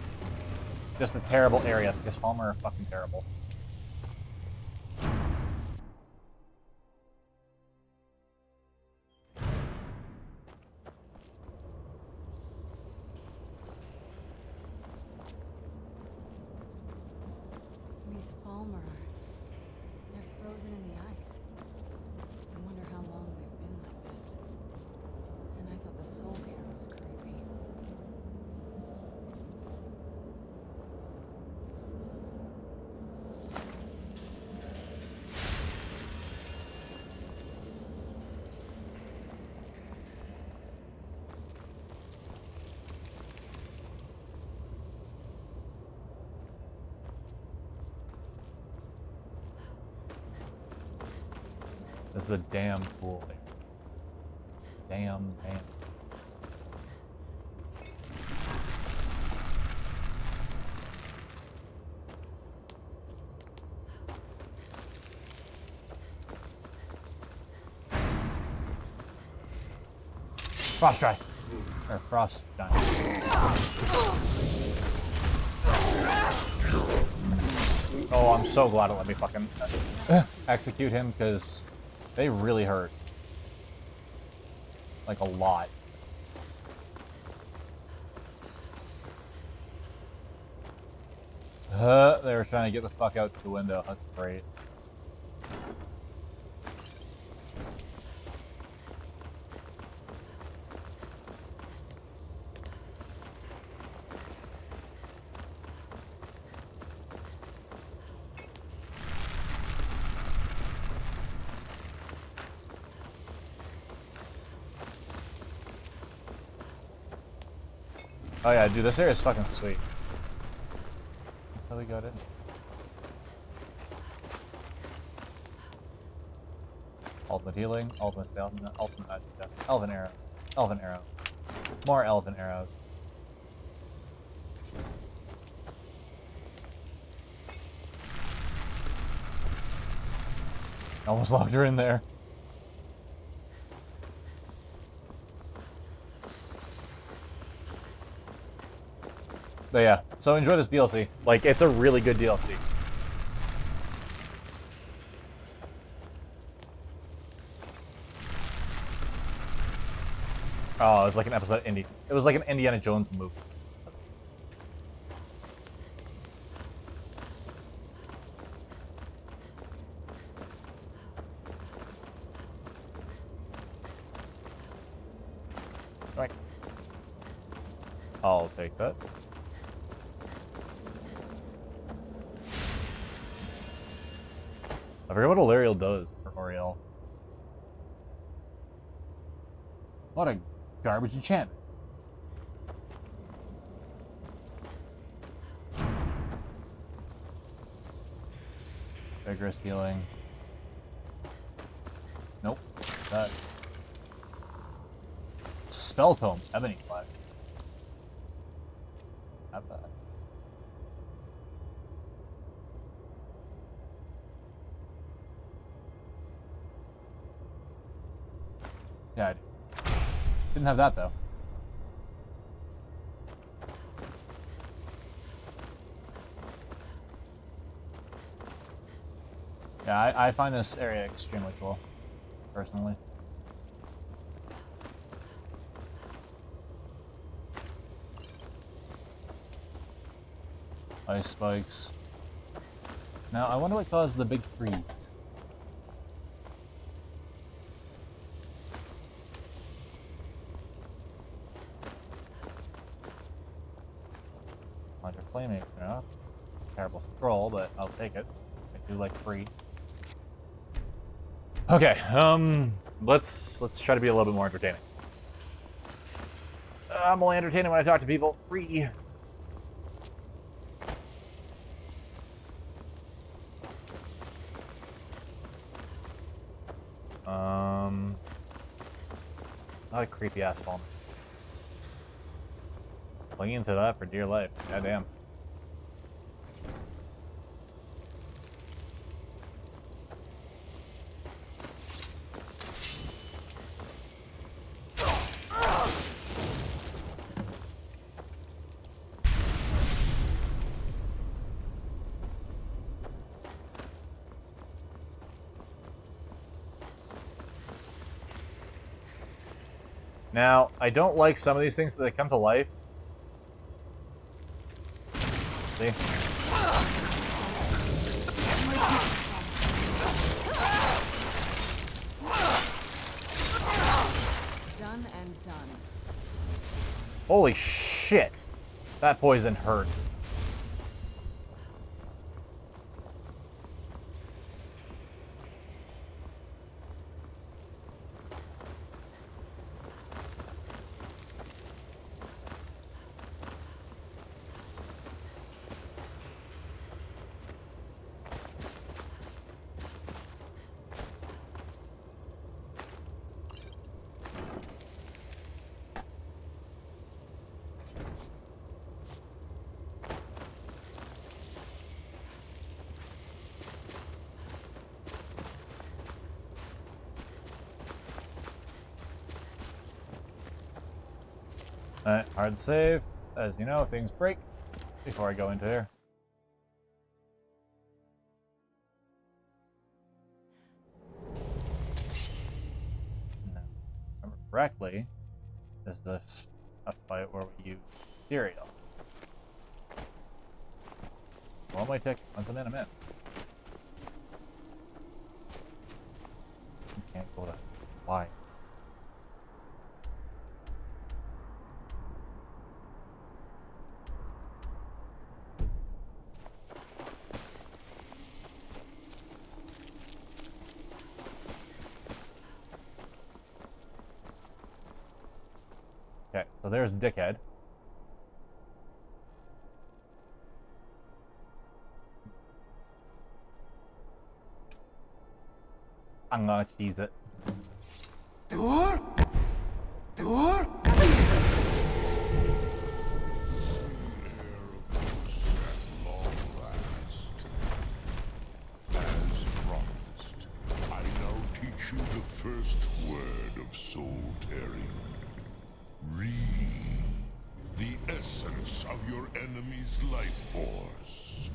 Just a terrible area, because Falmer are fucking terrible. These Falmer, they're frozen in the ice. I wonder how long they've been like this. And I thought the Soul Cairn was creepy. This is a damn cool thing. Damn. Frost dry. Or frost dry. Oh, I'm so glad it let me fucking execute him, because they really hurt. Like, a lot. They were trying to get the fuck out through the window. That's great. Oh yeah, dude, this area is fucking sweet. That's how we got in. Ultimate healing, ultimate stamina, ultimate magic death, elven arrow, more elven arrows. Almost locked her in there. But yeah, so enjoy this DLC. Like, it's a really good DLC. Oh, it was like an episode of It was like an Indiana Jones movie. Right. I'll take that. I forget what Alariel does for Oriel. What a garbage enchantment. Vigorous healing. Nope. That. Spell tome, ebony flag. Have that. Yeah, didn't have that though. Yeah, I find this area extremely cool, personally. Ice spikes. Now, I wonder what caused the big freeze. Under flaming, you know? Terrible scroll, but I'll take it. I do like free. Okay, let's try to be a little bit more entertaining. I'm only entertaining when I talk to people. Free. Not a creepy ass Falmer. Clinging into that for dear life. Goddamn. Now, I don't like some of these things that they come to life. See? Done and done. Holy shit! That poison hurt. Alright, hard save. As you know, things break before I go into here. Now, if I remember correctly, is this a fight where we use cereal? Well, my tick. Once I'm in, I'm in. You can't go that. Why? Okay, so there's Dickhead. I'm gonna cheese it. Door? Door? As promised, I now teach you the first word of soul tearing. Re, the essence of your enemy's life force.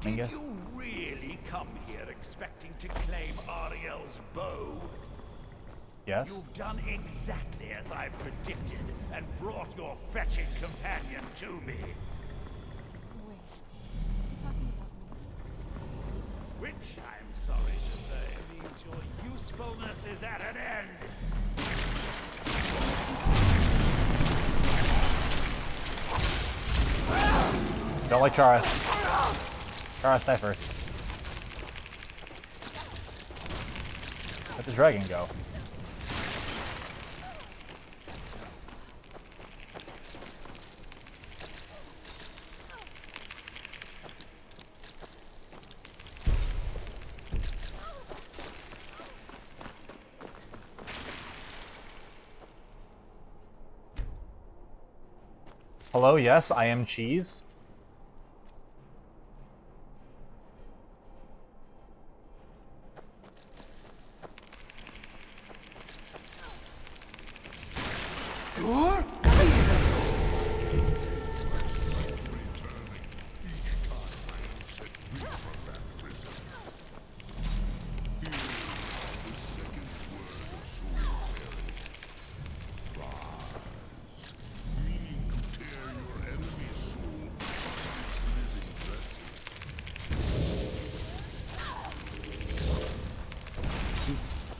Did you really come here expecting to claim Ariel's bow? Yes. You've done exactly as I predicted and brought your fetching companion to me. Wait, is he talking about me? Which, I'm sorry to say, means your usefulness is at an end. Don't like chaurus. Chaurus, die first. Let the dragon go. Hello, yes, I am cheese.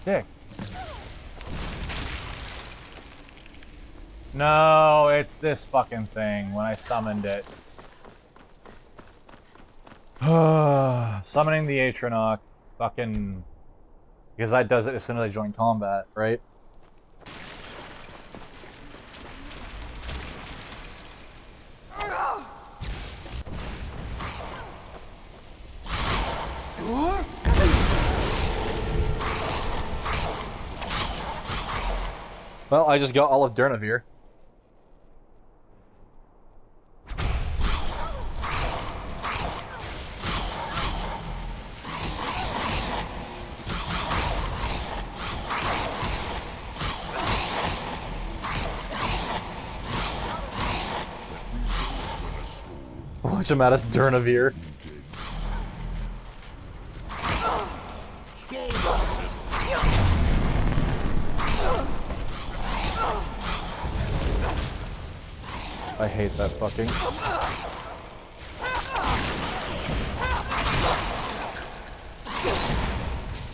Dick. No, it's this fucking thing when I summoned it. Summoning the Atronach. Fucking... Because that does it as soon as I join combat, right? Well, I just got all of Durnavir. Watch him at us, Durnavir. I hate that fucking...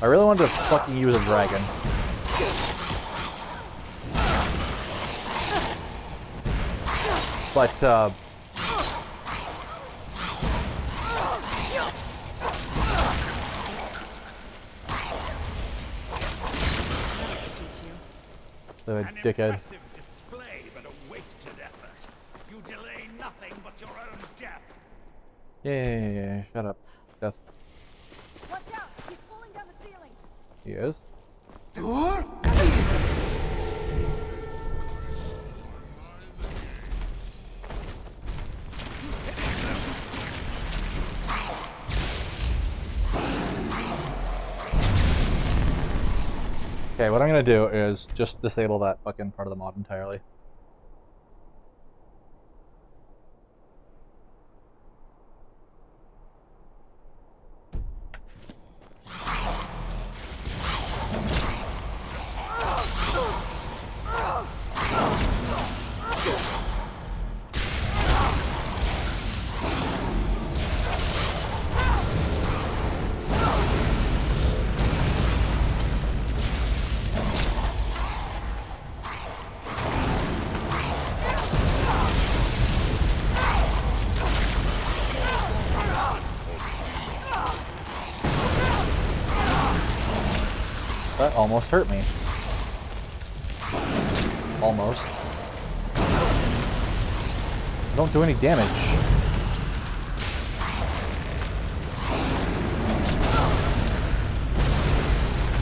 I really wanted to fucking use a dragon. But, the dickhead. Yeah, shut up. Death. Watch out! He's falling down the ceiling. He is? Okay, what I'm gonna do is just disable that fucking part of the mod entirely. That almost hurt me. Almost. Don't do any damage.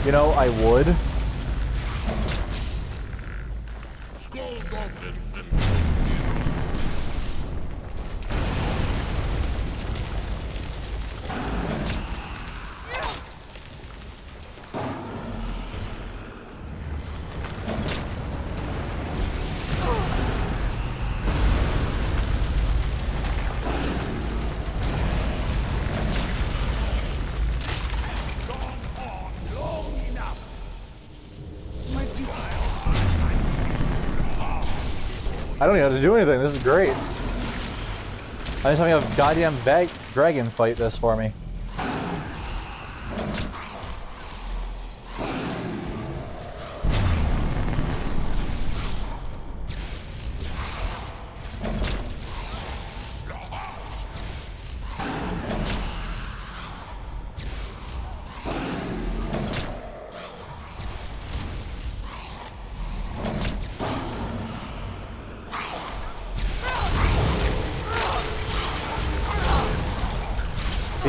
You know, I would. I don't even have to do anything. This is great. I just have a goddamn dragon fight this for me.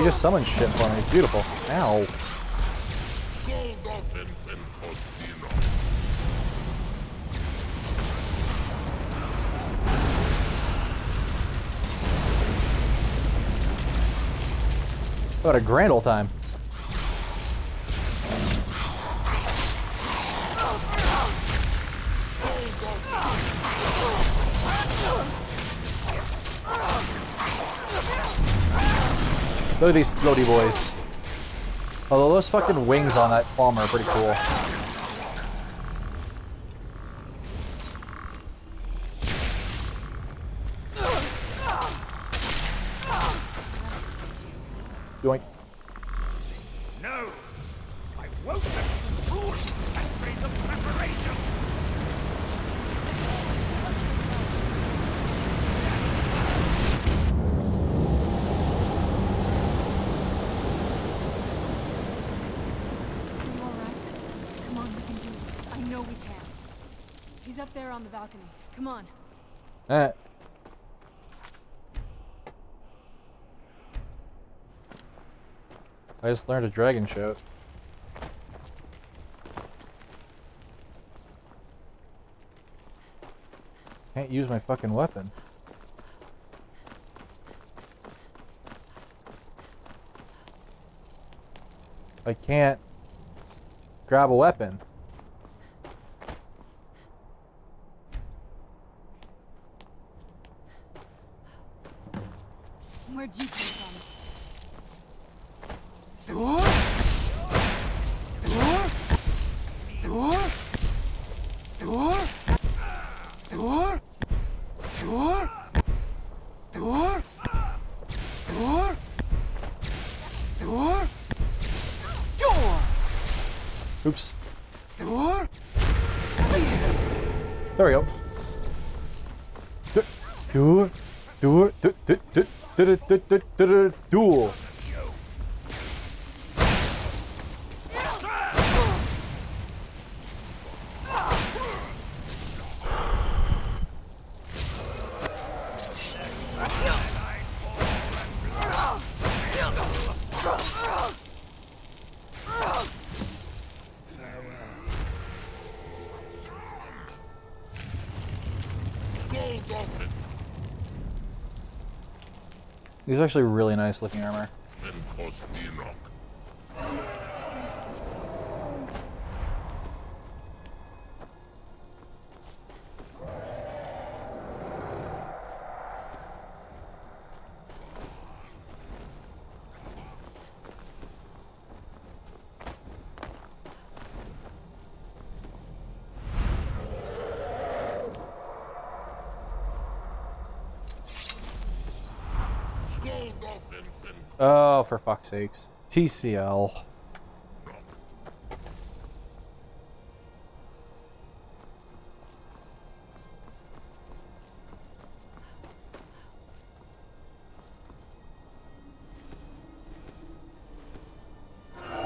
just summoned shit for me. It's beautiful. Ow. What a grand old time. Look at these floaty boys. Although those fucking wings on that Falmer are pretty cool. Yoink. No! I won't let you fool centuries of preparation! Are you alright? Come on, we can do this. I know we can. He's up there on the balcony. Come on. I just learned a dragon shout. Can't use my fucking weapon. I can't grab a weapon. Where'd you come from? Oops. There we go. Duel. These are actually really nice looking armor. Oh, for fuck's sakes. TCL.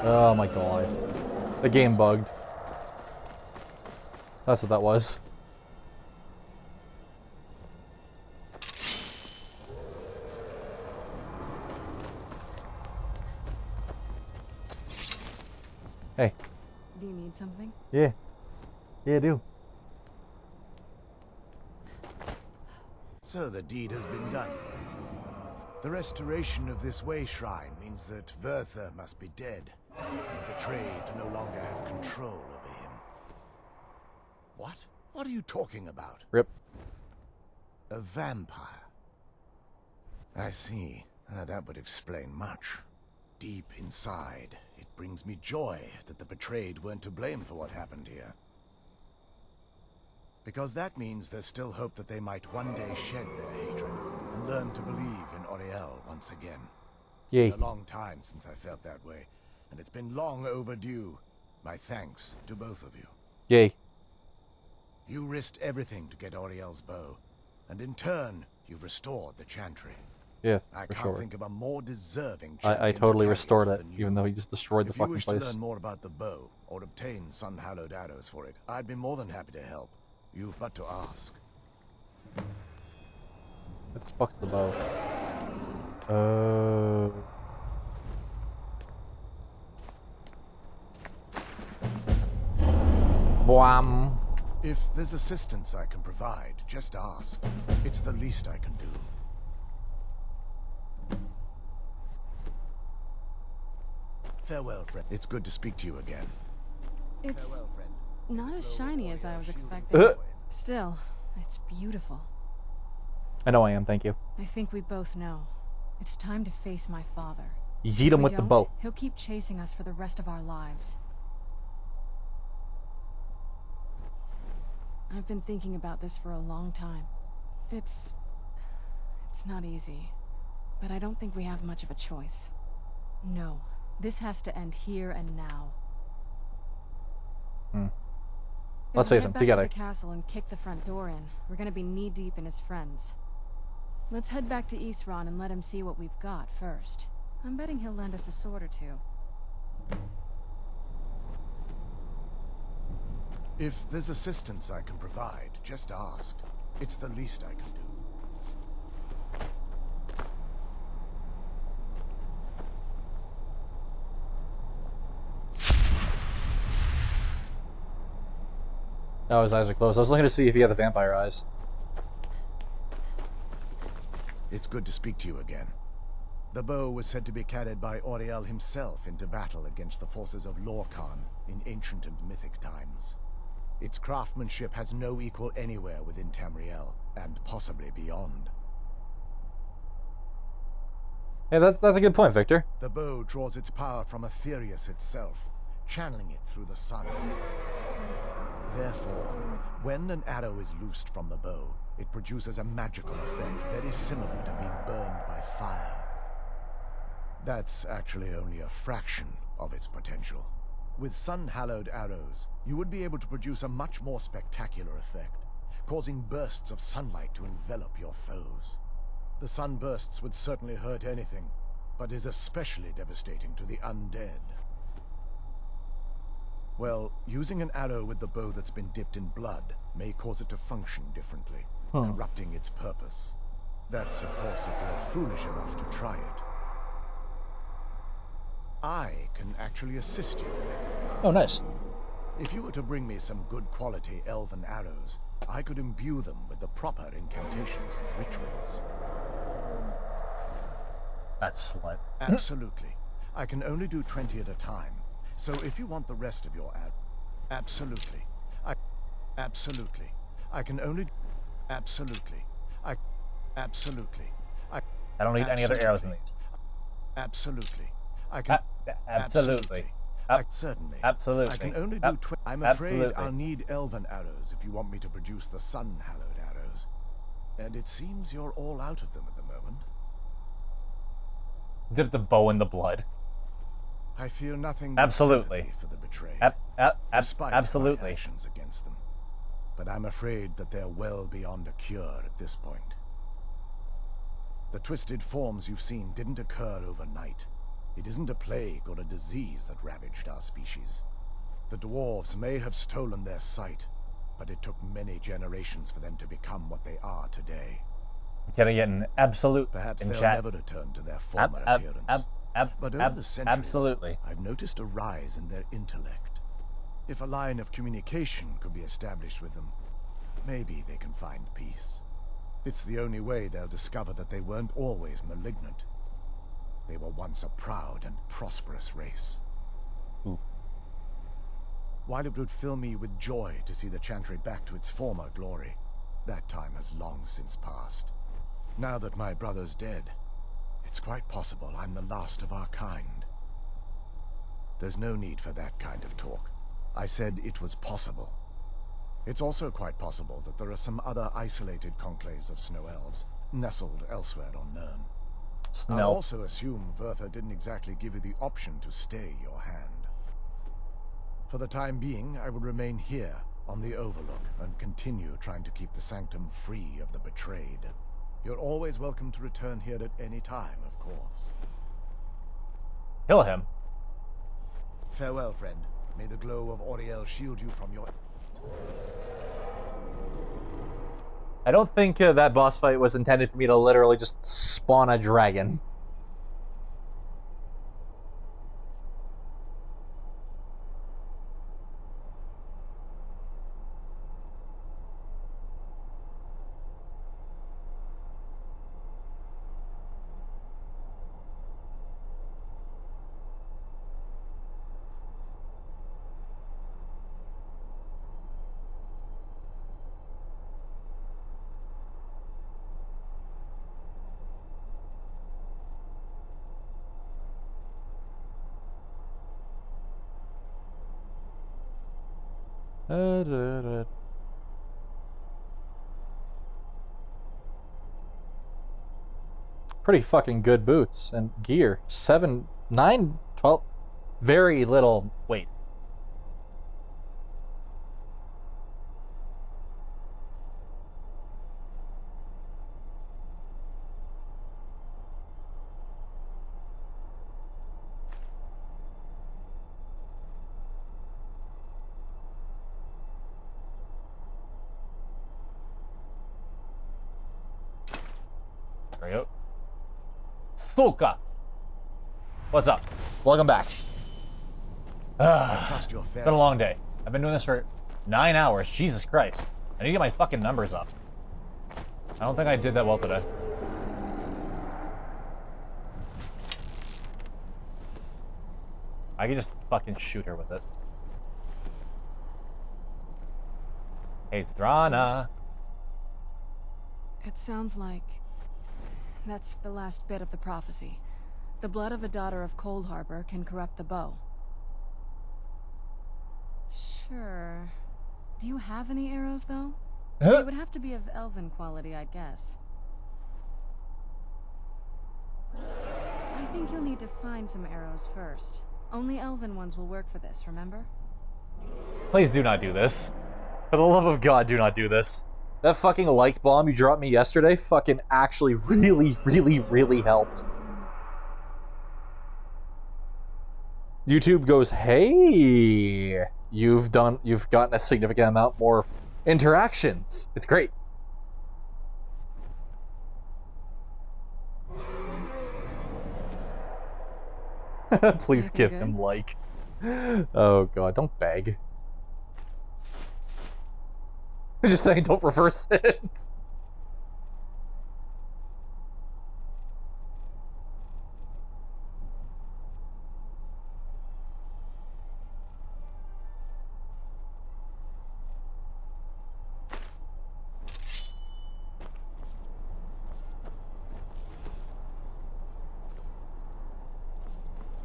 Oh my god. The game bugged. That's what that was. Hey. Do you need something? Yeah. Yeah, I do. So the deed has been done. The restoration of this way shrine means that Verther must be dead. The betrayed no longer have control over him. What? What are you talking about? Rip. A vampire. I see. That would explain much. Deep inside, it brings me joy that the betrayed weren't to blame for what happened here. Because that means there's still hope that they might one day shed their hatred and learn to believe in Auriel once again. Yay. It's been a long time since I felt that way, and it's been long overdue. My thanks to both of you. Yay. You risked everything to get Auriel's bow, and in turn, you've restored the chantry. Yes, I for can't sure. think of a more deserving I champion totally to restored carry it, than you. even though he just destroyed the If you fucking wish place. to learn more about the bow, or obtain sun-hallowed arrows for it, I'd be more than happy to help. You've but to ask. What the fuck's the bow? Bwam. If there's assistance I can provide, just ask. It's the least I can do. Farewell, friend. It's good to speak to you again. It's not as shiny as I was expecting. Still, it's beautiful. I know I am, thank you. I think we both know. It's time to face my father. Yeet him with the bow. He'll keep chasing us for the rest of our lives. I've been thinking about this for a long time. It's not easy, but I don't think we have much of a choice. No, this has to end here and now. Let's face them together. To the castle and kick the front door in. We're gonna be knee-deep in his friends. Let's head back to Isran and let him see what we've got first. I'm betting he'll lend us a sword or two. If there's assistance I can provide, just ask. It's the least I can do. Oh, his eyes are closed. I was looking to see if he had the vampire eyes. It's good to speak to you again. The bow was said to be carried by Auriel himself into battle against the forces of Lorcan in ancient and mythic times. Its craftsmanship has no equal anywhere within Tamriel, and possibly beyond. Hey, that's a good point, Victor. The bow draws its power from Aetherius itself, channeling it through the sun. Therefore, when an arrow is loosed from the bow, it produces a magical effect very similar to being burned by fire. That's actually only a fraction of its potential. With sun-hallowed arrows, you would be able to produce a much more spectacular effect, causing bursts of sunlight to envelop your foes. The sunbursts would certainly hurt anything, but is especially devastating to the undead. Well, using an arrow with the bow that's been dipped in blood may cause it to function differently, corrupting its purpose. That's, of course, if you're foolish enough to try it. I can actually assist you in that regard. Oh, nice. If you were to bring me some good quality elven arrows, I could imbue them with the proper incantations and rituals. That slut. Absolutely. I can only do 20 at a time. So if you want the rest of your absolutely. Absolutely. I can only... Absolutely. Absolutely. I don't need any other arrows in these. Absolutely. I can... Absolutely. Certainly. Absolutely. I can only do... I'm afraid I'll need elven arrows if you want me to produce the sun-hallowed arrows. And it seems you're all out of them at the moment. Dip the bow in the blood. I feel nothing but absolutely sympathy for the betrayed, despite absolutely my actions against them. But I'm afraid that they're well beyond a cure at this point. The twisted forms you've seen didn't occur overnight. It isn't a plague or a disease that ravaged our species. The dwarves may have stolen their sight, but it took many generations for them to become what they are today. Can I get an absolute Perhaps in they'll chat? never return to their former appearance. But over the centuries, absolutely. I've noticed a rise in their intellect. If a line of communication could be established with them, maybe they can find peace. It's the only way they'll discover that they weren't always malignant. They were once a proud and prosperous race. Oof. While it would fill me with joy to see the Chantry back to its former glory, that time has long since passed. Now that my brother's dead, it's quite possible I'm the last of our kind. There's no need for that kind of talk. I said it was possible. It's also quite possible that there are some other isolated conclaves of snow elves nestled elsewhere on Nirn. I'll also assume Vertha didn't exactly give you the option to stay your hand. For the time being, I will remain here on the Overlook and continue trying to keep the Sanctum free of the betrayed. You're always welcome to return here at any time, of course. Kill him. Farewell, friend. May the glow of Auriel shield you from your... I don't think that boss fight was intended for me to literally just spawn a dragon. Pretty fucking good boots and gear. 7, 9, 12. Very little weight. There we go. Suka! What's up? Welcome back. Trust your It's been a long day. I've been doing this for 9 hours. Jesus Christ. I need to get my fucking numbers up. I don't think I did that well today. I could just fucking shoot her with it. Hey, Strana. It sounds like that's the last bit of the prophecy. The blood of a daughter of Cold Harbor can corrupt the bow. Sure. Do you have any arrows, though? They would have to be of elven quality, I guess. I think you'll need to find some arrows first. Only elven ones will work for this, remember? Please do not do this. For the love of God, do not do this. That fucking like bomb you dropped me yesterday fucking actually really helped. YouTube goes, hey, you've gotten a significant amount more interactions. It's great. Please give him like. Oh God, don't beg. I'm just saying, don't reverse it.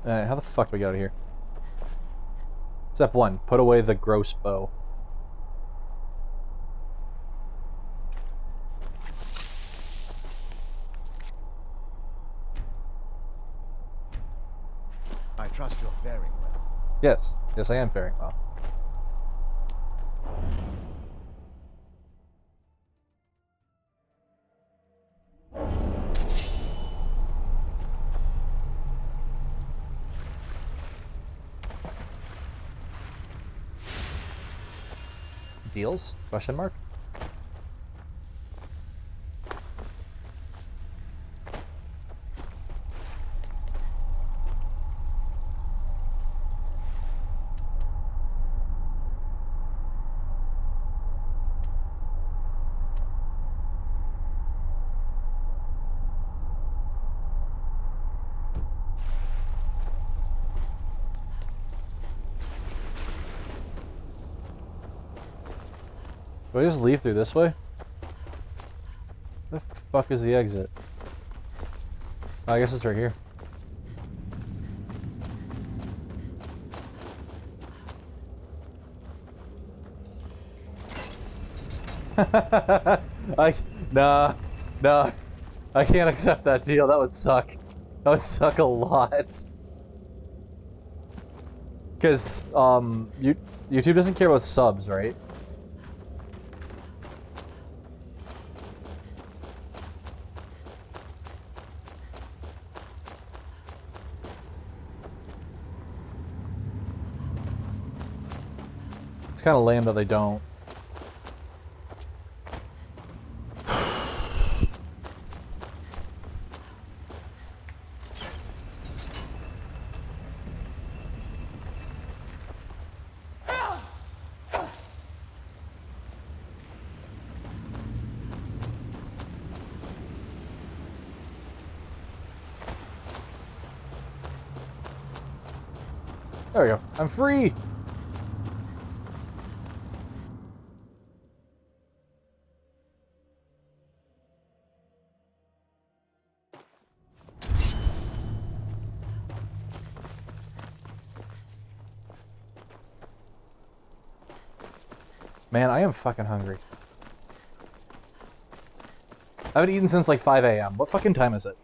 How the fuck do we get out of here? Step 1, put away the gross bow. I trust you're faring well. Yes. Yes, I am faring well. Deals? Question mark? Do I just leave through this way? Where the fuck is the exit? Oh, I guess it's right here. Nah, I can't accept that deal. That would suck. That would suck a lot. Because YouTube doesn't care about subs, right? It's kind of lame that they don't. There we go. I'm free! Man, I am fucking hungry. I haven't eaten since like 5 a.m. What fucking time is it?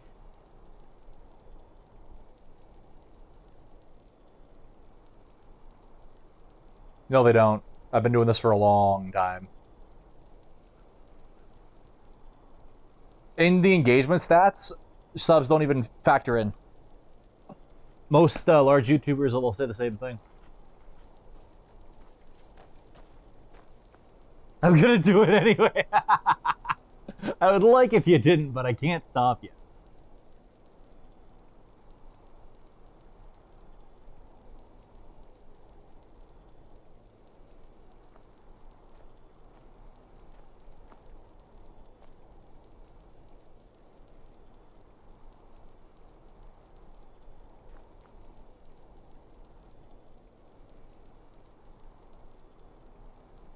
No, they don't. I've been doing this for a long time. In the engagement stats, subs don't even factor in. Most large YouTubers will say the same thing. I'm gonna do it anyway. I would like if you didn't, but I can't stop you.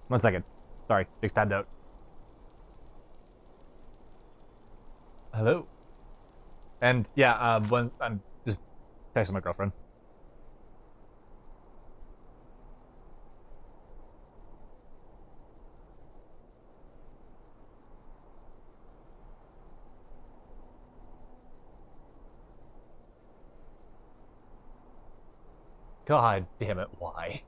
One second. Sorry, just tabbed out. Hello. And yeah, when I'm just texting my girlfriend. God damn it, why?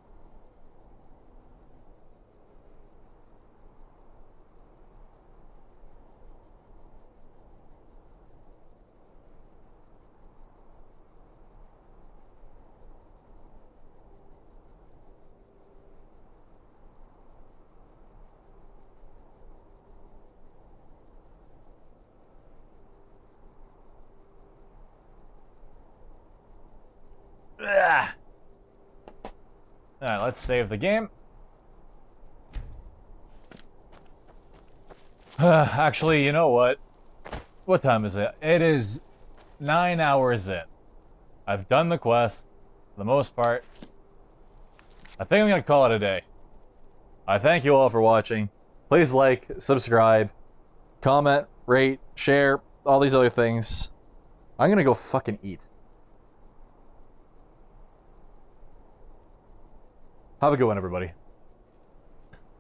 Ugh. Alright, let's save the game. Actually, you know what? What time is it? It is 9 hours in. I've done the quest, for the most part. I think I'm gonna call it a day. I thank you all for watching. Please like, subscribe, comment, rate, share, all these other things. I'm gonna go fucking eat. Have a good one, everybody.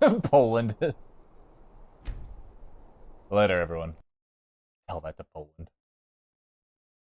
Poland. Later, everyone. Tell that to Poland.